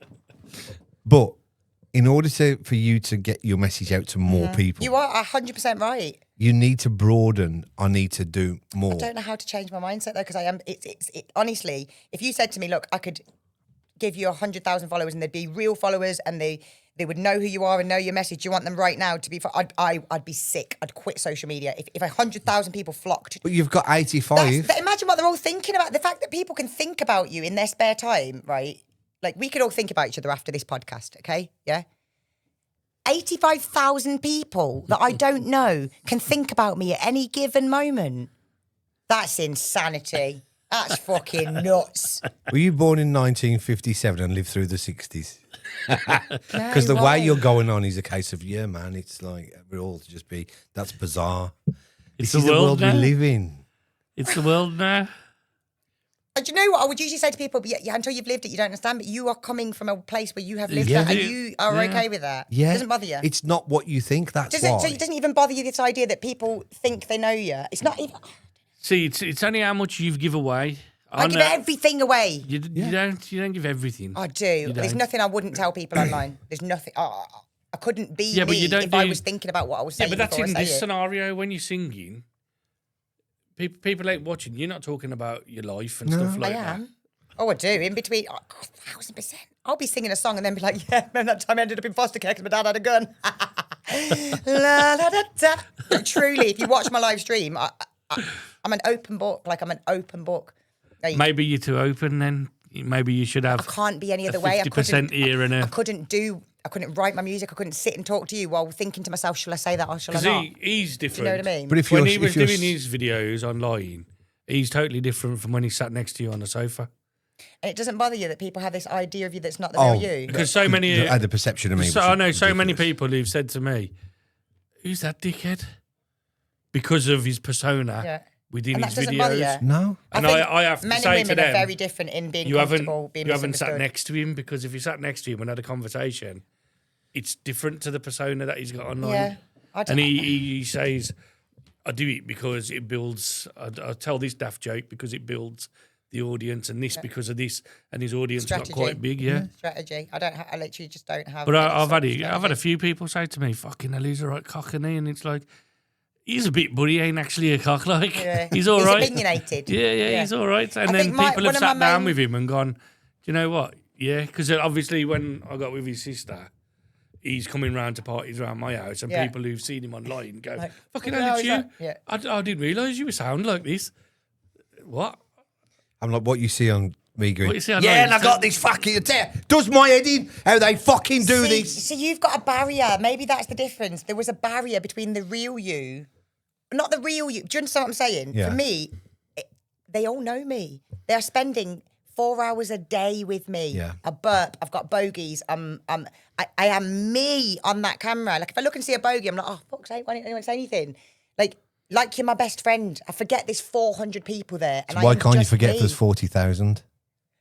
But in order for you to get your message out to more people, you are 100% right. you need to broaden. I need to do more. I don't know how to change my mindset though, because I am. Honestly, if you said to me, "Look, I could give you 100,000 followers, and they'd be real followers, and they would know who you are and know your message. You want them right now to be." I'd be sick. I'd quit social media if 100,000 people flocked. But you've got 85. Imagine what they're all thinking about. The fact that people can think about you in their spare time, right? like we could all think about each other after this podcast, okay? Yeah. 85,000 people that I don't know can think about me at any given moment. That's insanity. That's fucking nuts. Were you born in 1957 and lived through the 60s? Because the way why? you're going on is a case of, yeah, man, it's like, we're all just be, that's bizarre. It's This is the world we now. live in. It's the world now. And do you know what I would usually say to people? But yeah, until you've lived it, you don't understand. But you are coming from a place where you have lived Yeah. that, and you are okay with that. Yeah. It doesn't bother you. It's not what you think, that's why. So it doesn't even bother you, this idea that people think they know you. It's not even. See, it's only how much you've give away. I give everything away. You don't give everything. I do. There's don't. nothing I wouldn't tell people online. There's nothing. I couldn't be Yeah, but me you don't if I do- was thinking about what I was Yeah, saying. but that's before in I say this it. scenario when you're singing. People ain't watching. You're not talking about your life and stuff I like that. am. Oh, I do. In between, 1,000%. I'll be singing a song and then be like, yeah, man, that time I ended up in foster care because my dad had a gun. La, da, da, da. But truly, if you watch my live stream, I'm an open book. Like, I'm an open book. Like, Maybe you're too open then. Maybe you should I have can't be any a other way. 50% ear and I a... couldn't write my music. I couldn't sit and talk to you while thinking to myself, shall I say that or shall I Because not? he's Do different. you know what I mean? But if When you're, he was if you're, doing his videos online, he's totally different from when he sat next to you on the sofa. And it doesn't bother you that people have this idea of you that's not the real you. Because so many... I had the perception of me. So which I is know so many ridiculous. people who've said to me, who's that dickhead? Because of his persona Yeah. within And his that doesn't bother videos. you. No. And think I have to men say and to women are them, very different in being you haven't comfortable, being sat misunderstood. next to him, because if you sat next to him and had a conversation, it's different to the persona that he's got online. Yeah, I don't- And he says, I do it because it builds, I tell this daft joke because it builds the audience, and this because of this, and his audience Strategy. got quite big, yeah. Strategy. I literally just don't have. But any I've sort had of it. I've had a strategy. few people say to me, "Fucking hell, he's a right cock, isn't he?" And it's like, he's a bit, but he ain't actually a cock. Like, Yeah. he's all right. opinionated. Yeah, he's all right. And I then think my- people one have of sat my down main- with him and gone, "Do you know what? Yeah," because obviously when I got with his sister, he's coming round to parties around my house, and Yeah. people who've seen him online go, Like, "Fucking "What the hell, hell it's is you! that?" Yeah. I didn't realise you would sound like this." What? I'm like, what you see on me going, What you see on yeah, live, and I got this fucking, does my head in, how they fucking do See, this. so you've got a barrier. Maybe that's the difference. There was a barrier between the real you, not the real you. Do you understand what I'm saying? Yeah. For me, they all know me. They are spending 4 hours a day with me. Yeah. A burp. I've got bogies. I am me on that camera. Like if I look and see a bogey, I'm like, oh fuck's sake, why didn't anyone say anything? Like you're my best friend. I forget there's 400 people there. And I Why am can't you just forget me. there's 40,000?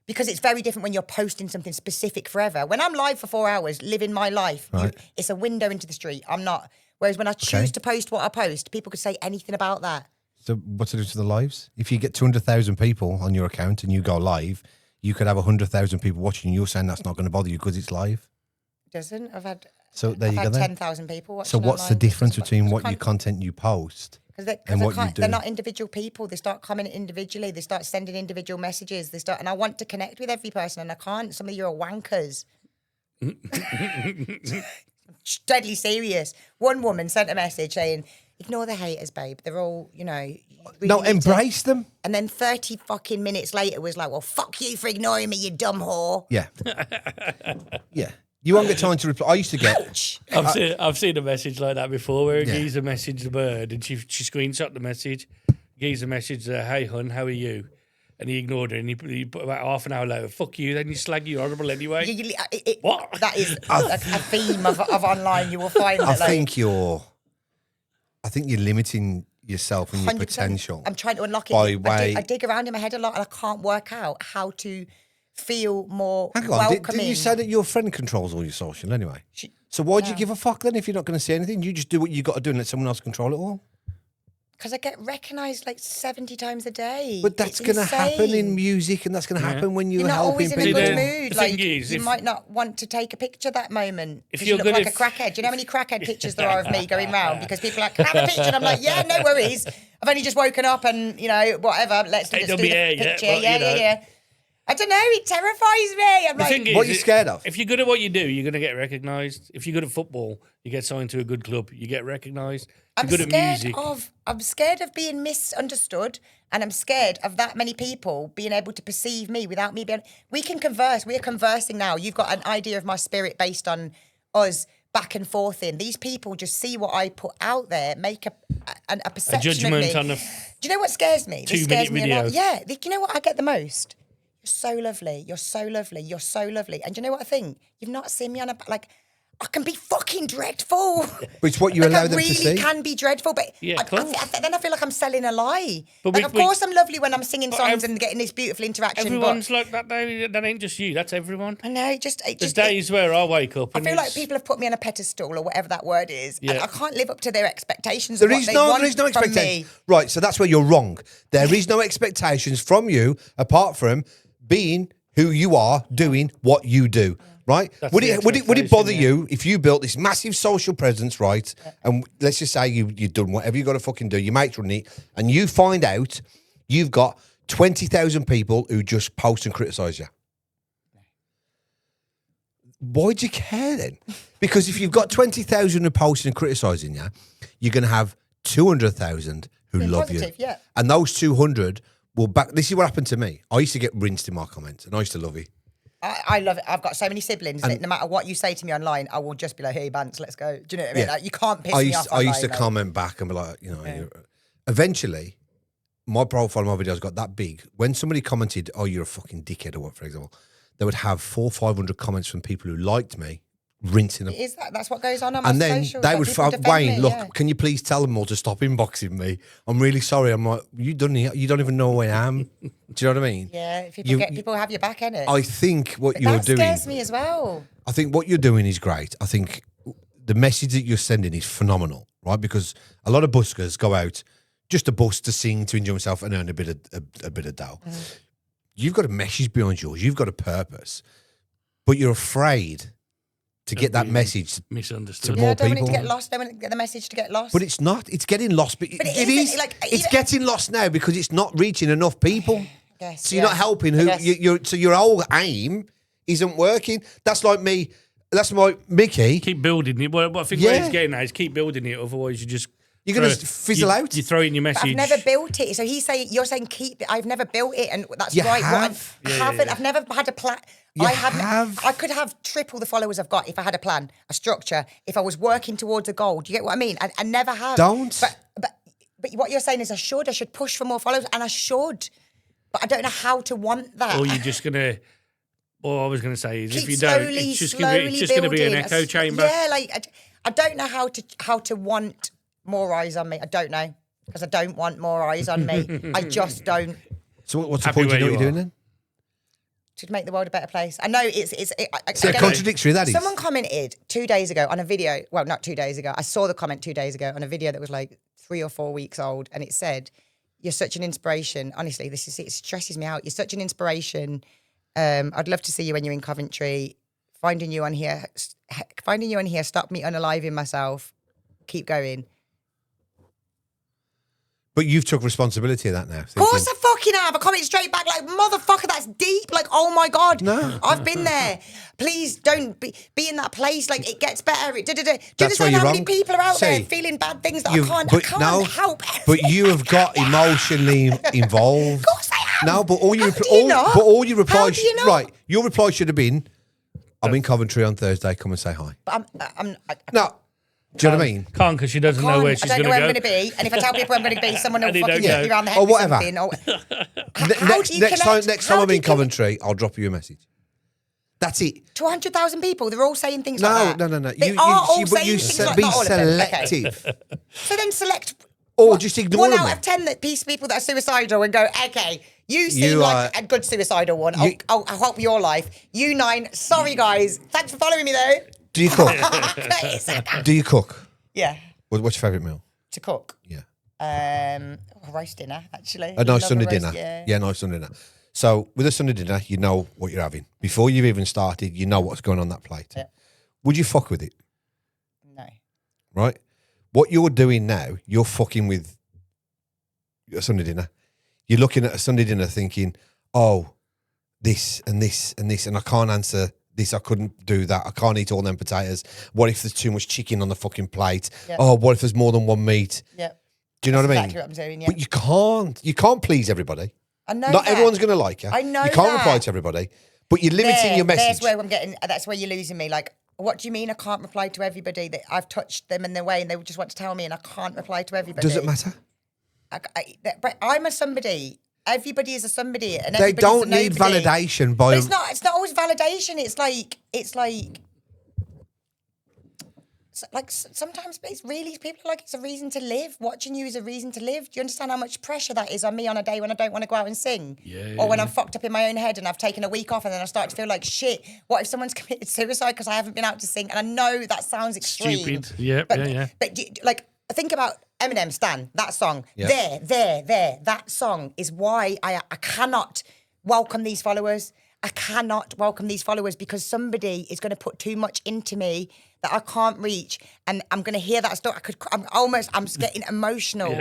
Because it's very different when you're posting something specific forever. When I'm live for 4 hours, living my life, Right. it's a window into the street. I'm not. Whereas when I choose to post what I post, people could say anything about that. So what's it do to the lives? If you get 200,000 people on your account and you go live, you could have 100,000 people watching. You're saying that's not going to bother you because it's live. Doesn't I've had So there I've you go had then. 10,000 people watching. So what's the online. difference Because between I what you can't- content you post Because and what you do? they're not individual people. They start commenting individually. They start sending individual messages. And I want to connect with every person, and I can't. Some of you are wankers. Deadly serious. One woman sent a message saying, "Ignore the haters, babe. They're all, you know." we No, need to-" embrace them. And then 30 fucking minutes later was like, "Well, fuck you for ignoring me, you dumb whore." Yeah. Yeah. You won't get time to reply. I used to get, I've seen a message like that before where a Yeah. geezer messaged the bird and she screenshot the message. Geezer messaged her, "Hey hun, how are you?" And he ignored her and he put about half an hour later, "Fuck you, then you slag you horrible anyway." What? That is like a theme of online. You will find that. I think you're limiting yourself and your 100%. potential. I'm trying to unlock it. by I way. dig around in my head a lot and I can't work out how to feel more Hang on, welcoming. didn't you say that your friend controls all your social anyway? So why do you give a fuck then if you're not going to say anything? You just do what you got to do and let someone else control it all. Because I get recognised like 70 times a day. But that's It's going to happen in insane. music, and that's going to happen when you're You're not helping always in a people. good the- mood. the Like thing is, you if- might not want to take a picture that moment If because you're you look good like if- a crackhead. Do you know how many crackhead pictures there are of me going round? Because people are like, "Can I have a picture?" And I'm like, "Yeah, no worries. I've only just woken up and, you know, whatever. Let's do It'll the be here, yeah, picture." but, Yeah, you know. yeah. I don't know. It terrifies me. I'm The like, thing is, What are you scared of? If you're good at what you do, you're going to get recognised. If you're good at football, you get signed to a good club, you get recognised. If you're good at music. I'm scared of being misunderstood, and I'm scared of that many people being able to perceive me without me being. We can converse. We are conversing now. You've got an idea of my spirit based on us back and forth in. These people just see what I put out there, make a perception judgment of me. on the Do you know what scares me? This scares 2-minute me a lot. video. Yeah. Do you know what I get the most? You're so lovely. You're so lovely. You're so lovely. And do you know what I think? You've not seen me on I can be fucking dreadful. But it's what you allow them to see. I really can be dreadful, but Yeah, then I feel like I'm selling a lie. But Of course I'm lovely when I'm singing songs ev- and getting this beautiful interaction. Everyone's like that, though. That ain't just you. That's everyone. I know, There's just days where I wake up I and feel like it's- people have put me on a pedestal or whatever that word is, and Yeah. I can't live up to their expectations. There of what is they no want from expectation. me. Right, so that's where you're wrong. There is no expectations from you apart from being who you are, doing what you do. Right? That's Would the it bother expectation, yeah. you if you built this massive social presence, right? And let's just say you've done whatever you got to fucking do, your mates run it, and you find out you've got 20,000 people who just post and criticise you. Why do you care then? Because if you've got 20,000 who posting and criticising you, you're going to have 200,000 who Being love positive, you. yeah. And those 200 will back. This is what happened to me. I used to get rinsed in my comments, and I used to love it. I love it. I've got so many siblings that no matter what you say to me online, I will just be like, "Hey, Bants, let's go." Do you know what I mean? Yeah. Like, you can't piss me off. I used to online, like- comment back and be like, eventually, my profile, my videos got that big. When somebody commented, "Oh, you're a fucking dickhead," or what, for example, they would have 400-500 comments from people who liked me, rinsing them. It is that. That's what goes on my And then socials. they Like, would people find, defend Wayne, me, look, yeah. can you please tell them all to stop inboxing me? I'm really sorry. I'm like, you don't even know who I am. Do you know what I mean? Yeah, You- people have your back, innit? I think what But you're that doing, scares me as well. I think what you're doing is great. I think the message that you're sending is phenomenal, right? Because a lot of buskers go out just to bust, to sing, to enjoy themselves and earn a bit of dough. You've got a message behind yours. You've got a purpose, but you're afraid to get that being message. misunderstood. More I don't want it people. to get lost. I don't want to get the message to get lost. But it's not. It's getting lost. But it it isn't, is. like, It's even- getting lost now because it's not reaching enough people. Guess, So you're not helping who guess. so your whole aim isn't working. That's like me. That's my Mickey. Keep building it. What I think Yeah. what he's getting at is keep building it. Otherwise, you just You're gonna throw- fizzle out. You throw in your But message. I've never built it. So you're saying keep it. I've never built it, and that's You right. have. I haven't. I've never had a plan. You I have. I could have triple the followers I've got if I had a plan, a structure, if I was working towards a goal. Do you get what I mean? I never have. Don't. But what you're saying is I should push for more followers, and I should. But I don't know how to want that. Or you're just gonna. All I was gonna say is Keep if you don't, slowly, it's just gonna be an building. echo chamber. Yeah, like I don't know how to want more eyes on me. I don't know because I don't want more eyes on me. I just don't. So what's the Happy point? You know where what you you're doing are. then? To make the world a better place. I know it's So contradictory that is. Someone commented 2 days ago on a video. Well, not 2 days ago. I saw the comment 2 days ago on a video that was like 3 or 4 weeks old, and it said, "You're such an inspiration." Honestly, it stresses me out. You're such an inspiration. I'd love to see you when you're in Coventry. Finding you on here stopped me unaliving myself. Keep going. But you've took responsibility of that now. Of course I fucking have. I comment straight back like, motherfucker, that's deep. Like, oh my God. No. I've been there. Please don't be in that place. Like, it gets better. Do you That's where understand you're how many wrong. people are out there See, feeling bad things that I can't help? But you have got emotionally involved. Of course I have. No, but all your How do you not? but all your How replies do you not? right. Your reply should have been, "I'm in Coventry on Thursday. Come and say hi." But No, do you know what I mean? Can't because she doesn't know where she's I don't know going where to I'm go. going to be. And if I tell people I'm going to be, someone will And they fucking don't hit me go. around the head Or with whatever. something. Or, Next time I'm in Coventry, I'll drop you a message. That's it. 200,000 people, they're all saying things No, like that. no. They are all but saying things like be not all of them. Okay. selective. So then select Or just ignore one them. out of 10 people that are suicidal and go, okay, you seem You like are- a good suicidal one. You- I'll help your life. You 9, sorry guys. Thanks for following me though. Do you cook? Do you cook? Yeah, What's your favourite meal? to cook. Yeah. Roast dinner, actually. A nice Love Sunday roast, dinner. Yeah. Nice Sunday dinner. So with a Sunday dinner, you know what you're having. Before you've even started, you know what's going on that plate. Yeah. Would you fuck with it? No. Right? What you're doing now, you're fucking with a Sunday dinner. You're looking at a Sunday dinner thinking, oh, this and this and this, and I can't answer this, I couldn't do that, I can't eat all them potatoes. What if there's too much chicken on the fucking plate? Yeah. Oh, what if there's more than one meat? Yeah. Do you know what I mean? Exactly what I'm doing, yeah. But you can't please everybody. I know Not that. everyone's going to like you. I know You can't that. reply to everybody, but you're limiting your message. That's where you're losing me. Like, what do you mean I can't reply to everybody? That I've touched them in their way and they just want to tell me and I can't reply to everybody. Does it matter? But I'm a somebody. Everybody is a somebody, and They everybody's don't a need nobody. validation by. But it's not always validation. It's like sometimes it's really people are like it's a reason to live. Watching you is a reason to live. Do you understand how much pressure that is on me on a day when I don't want to go out and sing? Yeah, Or when I'm fucked up in my own head and I've taken a week off and then I start to feel like shit. What if someone's committed suicide because I haven't been out to sing? And I know that sounds extreme. Stupid. Yeah, But like think about Eminem, Stan, that song. Yeah. There. That song is why I cannot welcome these followers. I cannot welcome these followers because somebody is going to put too much into me that I can't reach, and I'm going to hear that story. I'm just getting emotional.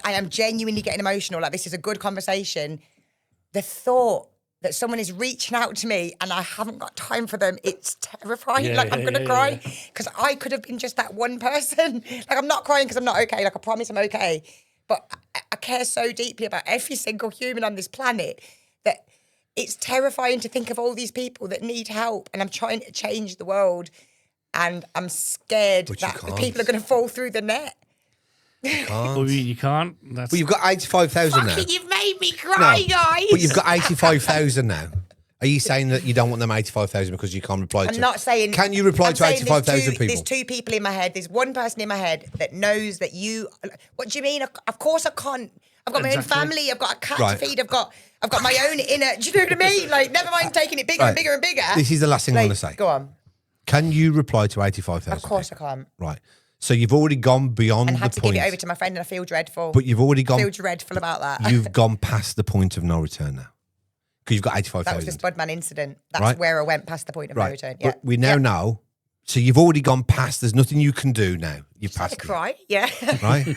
I am genuinely getting emotional. Like, this is a good conversation. The thought that someone is reaching out to me and I haven't got time for them, it's terrifying. I'm going to cry because I could have been just that one person. Like, I'm not crying because I'm not okay. Like, I promise I'm okay. But I care so deeply about every single human on this planet that it's terrifying to think of all these people that need help, and I'm trying to change the world, and I'm scared that the people are going to fall through the net. Well, you can't. That's Well, you've got 85,000 now. Fucking, you've made me cry, guys. But you've got 85,000 now. Are you saying that you don't want them 85,000 because you can't reply to? I'm not saying. Can you reply I'm to saying 85,000 people? There's two people in my head. There's one person in my head that knows that you. What do you mean? Of course I can't. I've got my own Exactly. family. I've got a cat Right. to feed. I've got my own inner. Do you know what I mean? Like, never mind taking it bigger and bigger and bigger. This is the last thing I want to say. Go on. Can you reply to 85,000? Of course I can't. Right. So you've already gone beyond And the had to point. give it over to my friend, and I feel dreadful. But you've already I gone. feel dreadful about that. You've gone past the point of no return now. Because you've got That was the 85,000. Spudman incident. That's Right. where I went past the point of no Right. return. Yeah. But we now know. So you've already gone past. There's nothing you can do now. You've I passed it. cry. Yeah. Right?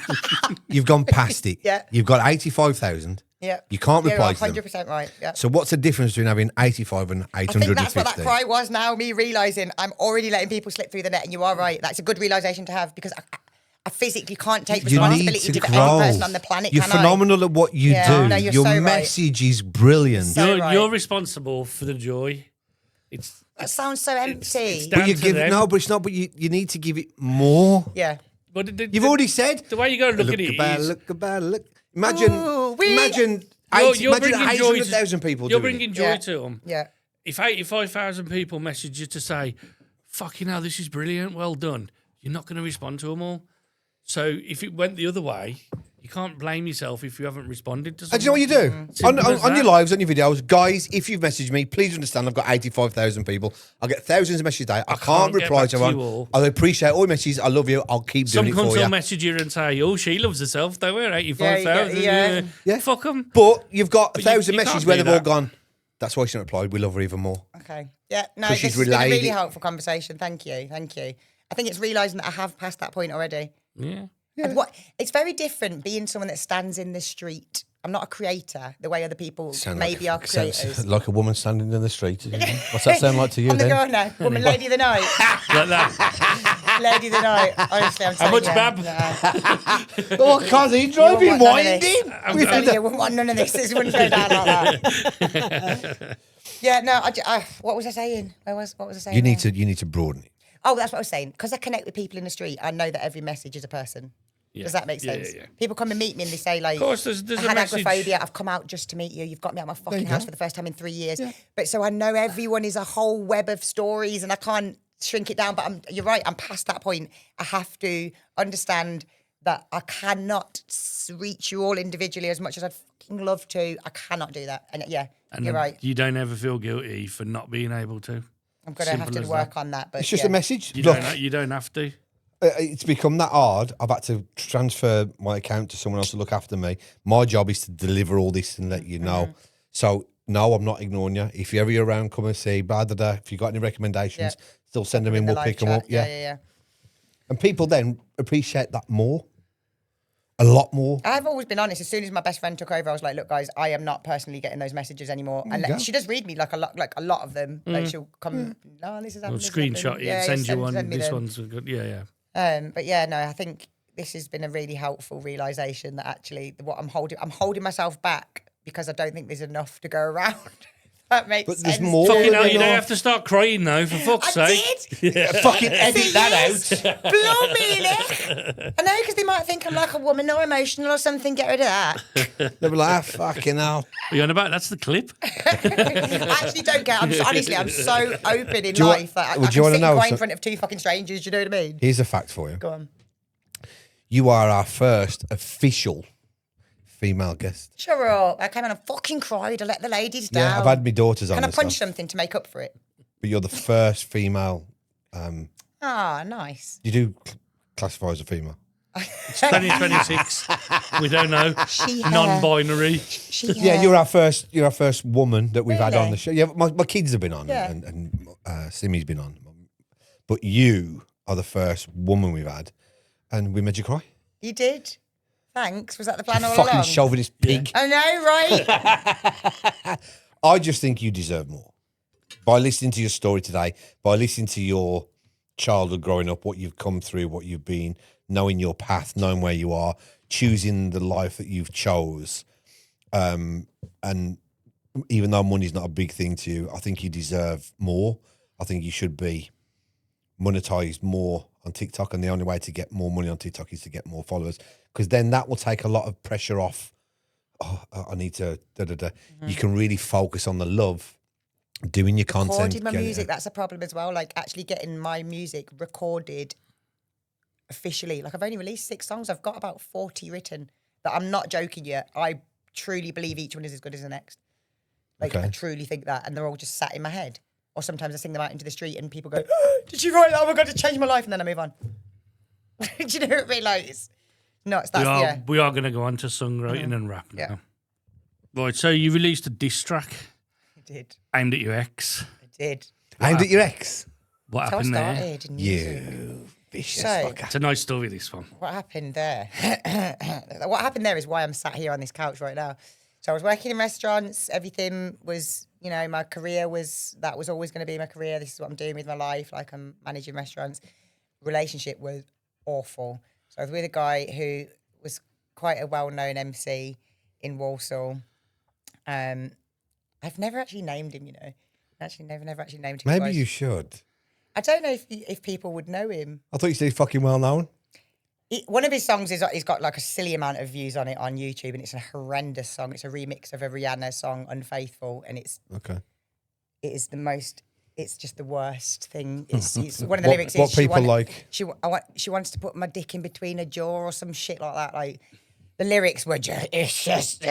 You've gone past it. Yeah. You've got 85,000. Yeah. You can't reply You're to them. 100% right. Yeah. So what's the difference between having 85 and I 850? think that's what that cry was now, me realising I'm already letting people slip through the net, and you are right. That's a good realisation to have because I physically can't take You need responsibility to for grow. any person on the planet, You're can I? phenomenal at what you Yeah, do. no, you're Your so right. message is brilliant. So right. you're responsible for the joy. It's That sounds so empty. it's but down you to give them. no, but it's not. But you need to give it more. Yeah. But You've already said. the way you got to look at it about, is look about, look. Imagine, Ooh, imagine, you're imagine bringing joy 800,000 people You're doing bringing it. joy Yeah. to them. Yeah. If 85,000 people message you to say, "Fucking hell, this is brilliant, well done," you're not going to respond to them all. So if it went the other way, you can't blame yourself if you haven't responded to And do you know what you do? On, Simple as on your that. lives, on your videos, guys, if you've messaged me, please understand I've got 85,000 people. I get thousands of messages a day. I can't can't get reply back to to you everyone. all. I appreciate all your messages. I love you. I'll keep Some doing it cunts for will you. message you and say, "Oh, she loves herself, though. We're 85,000. Yeah. Yeah. Fuck them. But you've got But a thousand you can't messages where do they've all that. gone, that's why she didn't reply. We love her even more. Okay. Yeah. No, 'Cause this she's has been a relayed really it. helpful conversation. Thank you. Thank you. I think it's realising that I have passed that point already. Yeah. And it's very different being someone that stands in the street. I'm not a creator the way other people maybe are creators. Like a woman standing in the street. What's that sound like to you I'm the then? girl now. Woman, lady of the night. Like that. Lady of the night. Honestly, I'm How telling much, you. Bab? No. Oh, cause he's You driving won't want none of winding. this. I'm telling you, I wouldn't want none of this. This wouldn't go down like that. Yeah, no, what was I saying? What was I saying? You need there? to broaden it. Oh, that's what I was saying. Because I connect with people in the street, I know that every message is a person. Yeah. Does that make Yeah, sense? yeah. People come and meet me and they say, like, Of course, there's I a had message. agoraphobia. I've come out just to meet you. You've got me out of my fucking you house go. for the first time in 3 years. But so I know everyone is a whole web of stories and I can't shrink it down. But you're right. I'm past that point. I have to understand that I cannot reach you all individually as much as I'd fucking love to. I cannot do that. And yeah, And you're right. You don't ever feel guilty for not being able to. I'm going to have Simple to as work that. on that. But It's just yeah. a message. You Look, don't have to. it's become that hard. I've had to transfer my account to someone else to look after me. My job is to deliver all this and let you know. Mm-hmm. So no, I'm not ignoring you. If you're ever around, come and see. Blah, blah, blah. If you got any recommendations, still send them in. The We'll live pick them chat. up. Yeah. Yeah. And people then appreciate that more. a lot more. I've always been honest. As soon as my best friend took over, I was like, "Look, guys, I am not personally getting those messages anymore." And go. she does read me like a lot of them. Like she'll come, "Oh, this is happening." this is Screenshot happening." it, send you one. send me This them. one's good. Yeah. But yeah, no, I think this has been a really helpful realization that actually what I'm holding myself back because I don't think there's enough to go around. That makes But sense. there's more. Fucking Yeah, hell, you no. don't have to start crying now, for fuck's I sake. did. Fucking edit that out. Blimey, I know, because they might think I'm like a woman or emotional or something. Get rid of that. They'll be like, fucking hell. Are you on about? That's the clip. I actually don't care. Honestly, I'm so open in Do you want- life that I would can you wanna sit know and cry in some- front of two fucking strangers. Do you know what I mean? Here's a fact for you. Go on. You are our first official female guest. Sure up. I came on and fucking cried. I let the ladies down. Yeah, I've had my daughters on Can I this punch stuff, something to make up for it? but you're the first female. Ah, nice. You do classify as a female. 2026. We don't know. She, Non-binary. Yeah, you're our first woman that we've had on Really? the show. Yeah, my kids have been on, Yeah. and Simi's been on, but you are the first woman we've had, and we made you cry. You did. Thanks. Was that the plan all Fucking along? chauvinist pig. I know, right? I just think you deserve more. By listening to your story today, by listening to your childhood growing up, what you've come through, what you've been, knowing your path, knowing where you are, choosing the life that you've chose. And even though money's not a big thing to you, I think you deserve more. I think you should be monetized more on TikTok. And the only way to get more money on TikTok is to get more followers, because then that will take a lot of pressure off. Oh, I need to, You can really focus on the love, doing your content. Recording my getting music, it. that's a problem as well. Like actually getting my music recorded officially. Like I've only released 6 songs. I've got about 40 written. But I'm not joking yet. I truly believe each one is as good as the next. Like Okay. I truly think that. And they're all just sat in my head. Or sometimes I sing them out into the street and people go, "Did you write that? Oh my God, it changed my life." And then I move on. Do you know what I mean? Like it's nuts. That's We are going to go on to songwriting and rap now. Yeah. Right, so you released a diss track I did. aimed at your ex. I did. Aimed at your ex. What That's how I happened there? started in music. You vicious So- fucker. It's a nice story, this one. What happened there? What happened there is why I'm sat here on this couch right now. So I was working in restaurants. Everything was, my career that was always going to be my career. This is what I'm doing with my life. Like I'm managing restaurants. Relationship was awful. So I was with a guy who was quite a well-known MC in Walsall. I've never actually named him, Actually, never actually named him. Maybe guys. you should. I don't know if people would know him. I thought you said he's fucking well known. One of his songs he's got like a silly amount of views on it on YouTube, and it's a horrendous song. It's a remix of a Rihanna song, "Unfaithful," and it is the most. It's just the worst thing. It's one of the lyrics. What is, she people want- like? She wants to put my dick in between her jaw or some shit like that. Like the lyrics were just. It's just.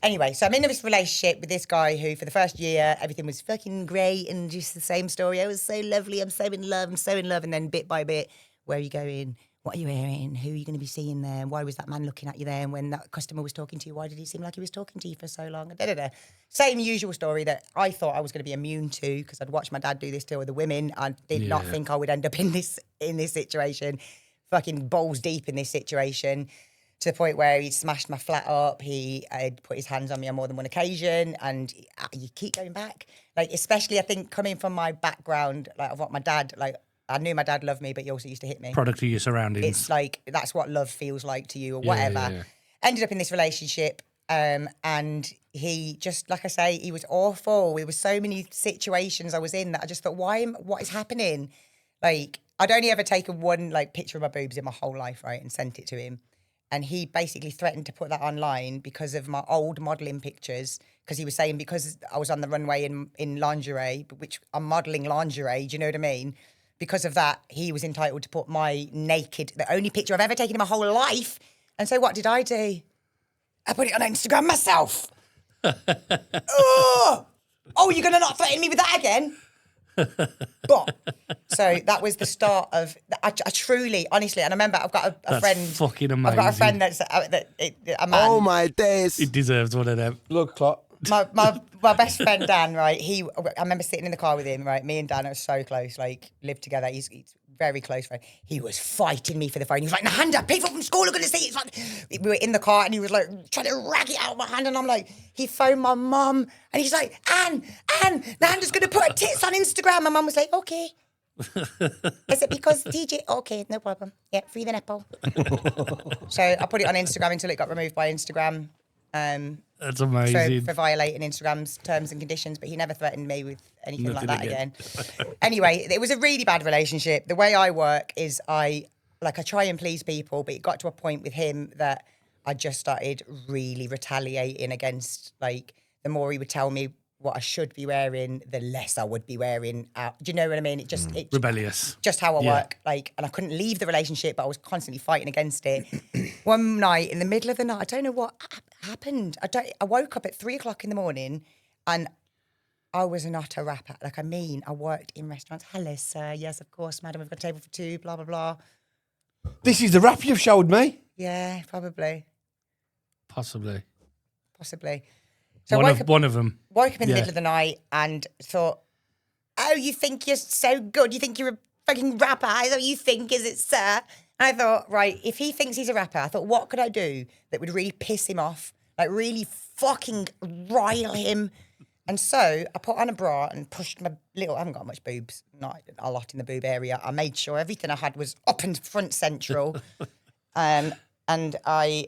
Anyway, so I'm in this relationship with this guy who, for the first year, everything was fucking great and just the same story. I was so lovely. I'm so in love. And then bit by bit, where are you going? What are you wearing? Who are you going to be seeing there? Why was that man looking at you there? And when that customer was talking to you, why did he seem like he was talking to you for so long? Same usual story that I thought I was going to be immune to because I'd watched my dad do this to other women. I did not think I would end up in this situation, fucking balls deep in this situation, to the point where he smashed my flat up. He had put his hands on me on more than one occasion, and you keep going back. Like, especially I think coming from my background, like of what my dad, like I knew my dad loved me, but he also used to hit me. Product of your surroundings. It's like, that's what love feels like to you or whatever. yeah. Ended up in this relationship, and he just, like I say, he was awful. There were so many situations I was in that I just thought, what is happening? Like, I'd only ever taken one like picture of my boobs in my whole life, right, and sent it to him. And he basically threatened to put that online because of my old modelling pictures, because he was saying because I was on the runway in lingerie, which I'm modelling lingerie, do you know what I mean? Because of that, he was entitled to put my naked, the only picture I've ever taken in my whole life. And so what did I do? I put it on Instagram myself. Oh, you're going to not threaten me with that again? But so that was the start of. I truly, honestly, and I remember I've got a That's friend. fucking I've got a amazing. friend that's a man. Oh my days. He deserves one of them. Blood clot. my best friend Dan, right? I remember sitting in the car with him, right? Me and Dan are so close, like lived together. He's very close friend. He was fighting me for the phone. He was like, Nehanda, people from school are going to see it. It's like, we were in the car and he was like trying to rag it out of my hand. And I'm like, he phoned my mum and he's like, Anne, Nehanda's going to put her tits on Instagram. My mum was like, okay. Is it because DJ? Okay, no problem. Yeah, free the nipple. So I put it on Instagram until it got removed by Instagram. That's amazing. For violating Instagram's terms and conditions, but he never threatened me with anything like that again. Anyway, it was a really bad relationship. The way I work is I try and please people, but it got to a point with him that I just started really retaliating against, like, the more he would tell me what I should be wearing, the less I would be wearing out. Do you know what I mean? It rebellious. Just how I work. Like, and I couldn't leave the relationship, but I was constantly fighting against it. One night in the middle of the night, I don't know what happened. I woke up at 3:00 in the morning and I was not a rapper. Like, I worked in restaurants. Hello, sir. Yes, of course, madam. We've got a table for two, blah, blah, blah. This is the rap you've showed me. Yeah, probably. Possibly. So one of them. Woke up in the middle of the night and thought, oh, you think you're so good? You think you're a fucking rapper? Is that what you think, is it, sir? And I thought, right, if he thinks he's a rapper, I thought, what could I do that would really piss him off? Like, really fucking rile him? And so I put on a bra and pushed my I haven't got much boobs, not a lot in the boob area. I made sure everything I had was up and front central. And I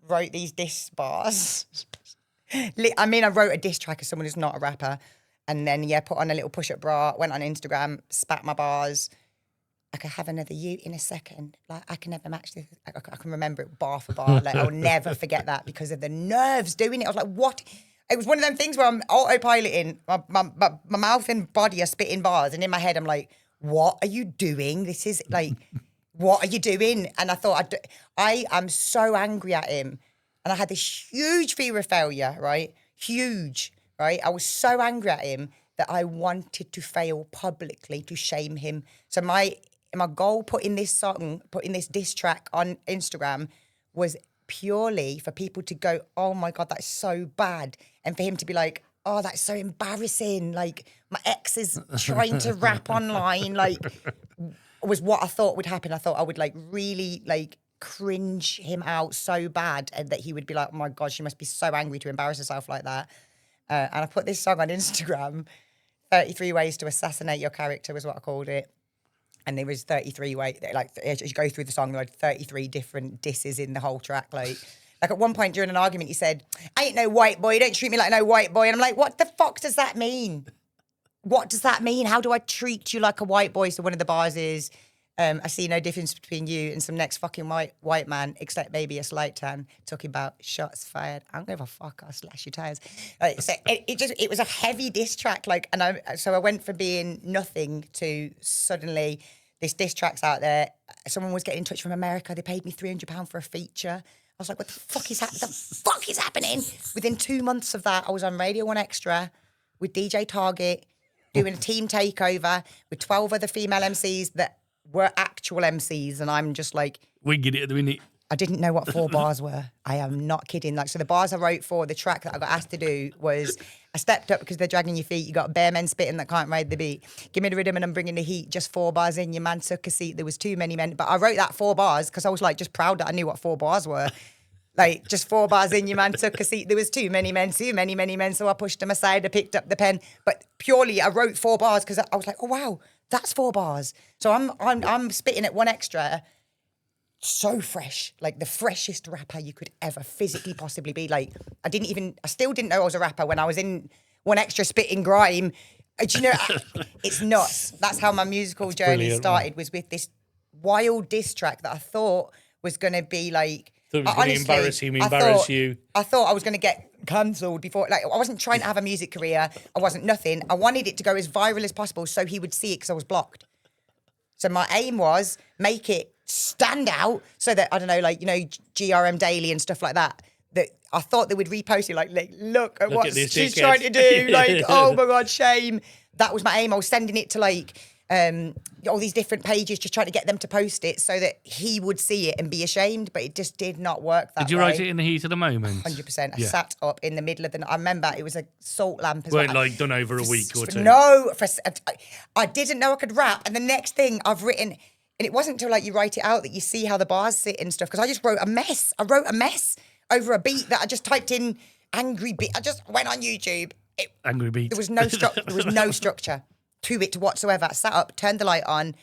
wrote these diss bars. I wrote a diss track as someone who's not a rapper. And then, put on a little push-up bra, went on Instagram, spat my bars. I could have another you in a second. Like, I can never match this. I can remember it bar for bar. Like, I'll never forget that because of the nerves doing it. I was like, what? It was one of them things where I'm autopiloting. My mouth and body are spitting bars. And in my head, I'm like, what are you doing? This is like, what are you doing? And I thought, I am so angry at him. And I had this huge fear of failure, right? Huge, right? I was so angry at him that I wanted to fail publicly to shame him. So my goal putting this diss track on Instagram was purely for people to go, oh my God, that's so bad. And for him to be like, oh, that's so embarrassing. Like, my ex is trying to rap online. Like, was what I thought would happen. I thought I would, like, really, like, cringe him out so bad and that he would be like, oh my God, she must be so angry to embarrass herself like that. And I put this song on Instagram, 33 Ways to Assassinate Your Character was what I called it. And there was 33 ways, like, as you go through the song, there were 33 different disses in the whole track. Like at one point during an argument, he said, I ain't no white boy, you don't treat me like no white boy. And I'm like, what the fuck does that mean? What does that mean? How do I treat you like a white boy? So one of the bars is, I see no difference between you and some next fucking white man, except maybe a slight tan. Talking about shots fired. I don't give a fuck. I'll slash your tires. So it was a heavy diss track. Like, and so I went from being nothing to suddenly this diss track's out there. Someone was getting in touch from America. They paid me £300 for a feature. I was like, what the fuck is happening? Within 2 months of that, I was on Radio 1 Extra with DJ Target, doing a team takeover with 12 other female MCs that were actual MCs, and I'm just like, we get it at the minute. I didn't know what 4 bars were. I am not kidding. Like, so the bars I wrote for the track that I got asked to do was, I stepped up because they're dragging your feet. You got bare men spitting that can't ride the beat. Give me the rhythm and I'm bringing the heat. Just 4 bars in. Your man took a seat. There was too many men. But I wrote that 4 bars because I was like just proud that I knew what 4 bars were. Like, just 4 bars in. Your man took a seat. There was too many men. So I pushed them aside. I picked up the pen. But purely, I wrote 4 bars because I was like, oh wow, that's 4 bars. So I'm spitting at 1 Extra. So fresh, like the freshest rapper you could ever physically possibly be. Like, I still didn't know I was a rapper when I was in 1 Extra spitting grime. Do you know, it's nuts. That's how my musical journey started, was with this wild diss track that I thought was going to be like, thought it was going to embarrass him, embarrass you. I thought I was going to get cancelled before. Like, I wasn't trying to have a music career. I wasn't nothing. I wanted it to go as viral as possible so he would see it because I was blocked. So my aim was make it stand out so that, I don't know, like, you know, GRM Daily and stuff like that, that I thought they would repost it, like look at what she's trying to do. Like, oh my God, shame. That was my aim. I was sending it to, like, all these different pages, just trying to get them to post it so that he would see it and be ashamed. But it just did not work that way. Did you write it in the heat of the moment? 100%. I Yeah. sat up in the middle of the night. I remember it was a salt lamp as Weren't well. like done over a week or two. No, I didn't know I could rap. And the next thing I've written, and it wasn't until like you write it out that you see how the bars sit and stuff. Because I just wrote a mess. I wrote a mess over a beat that I just typed in angry beat. I just went on YouTube. Angry beat. There was no structure to it whatsoever. I sat up, turned the light on,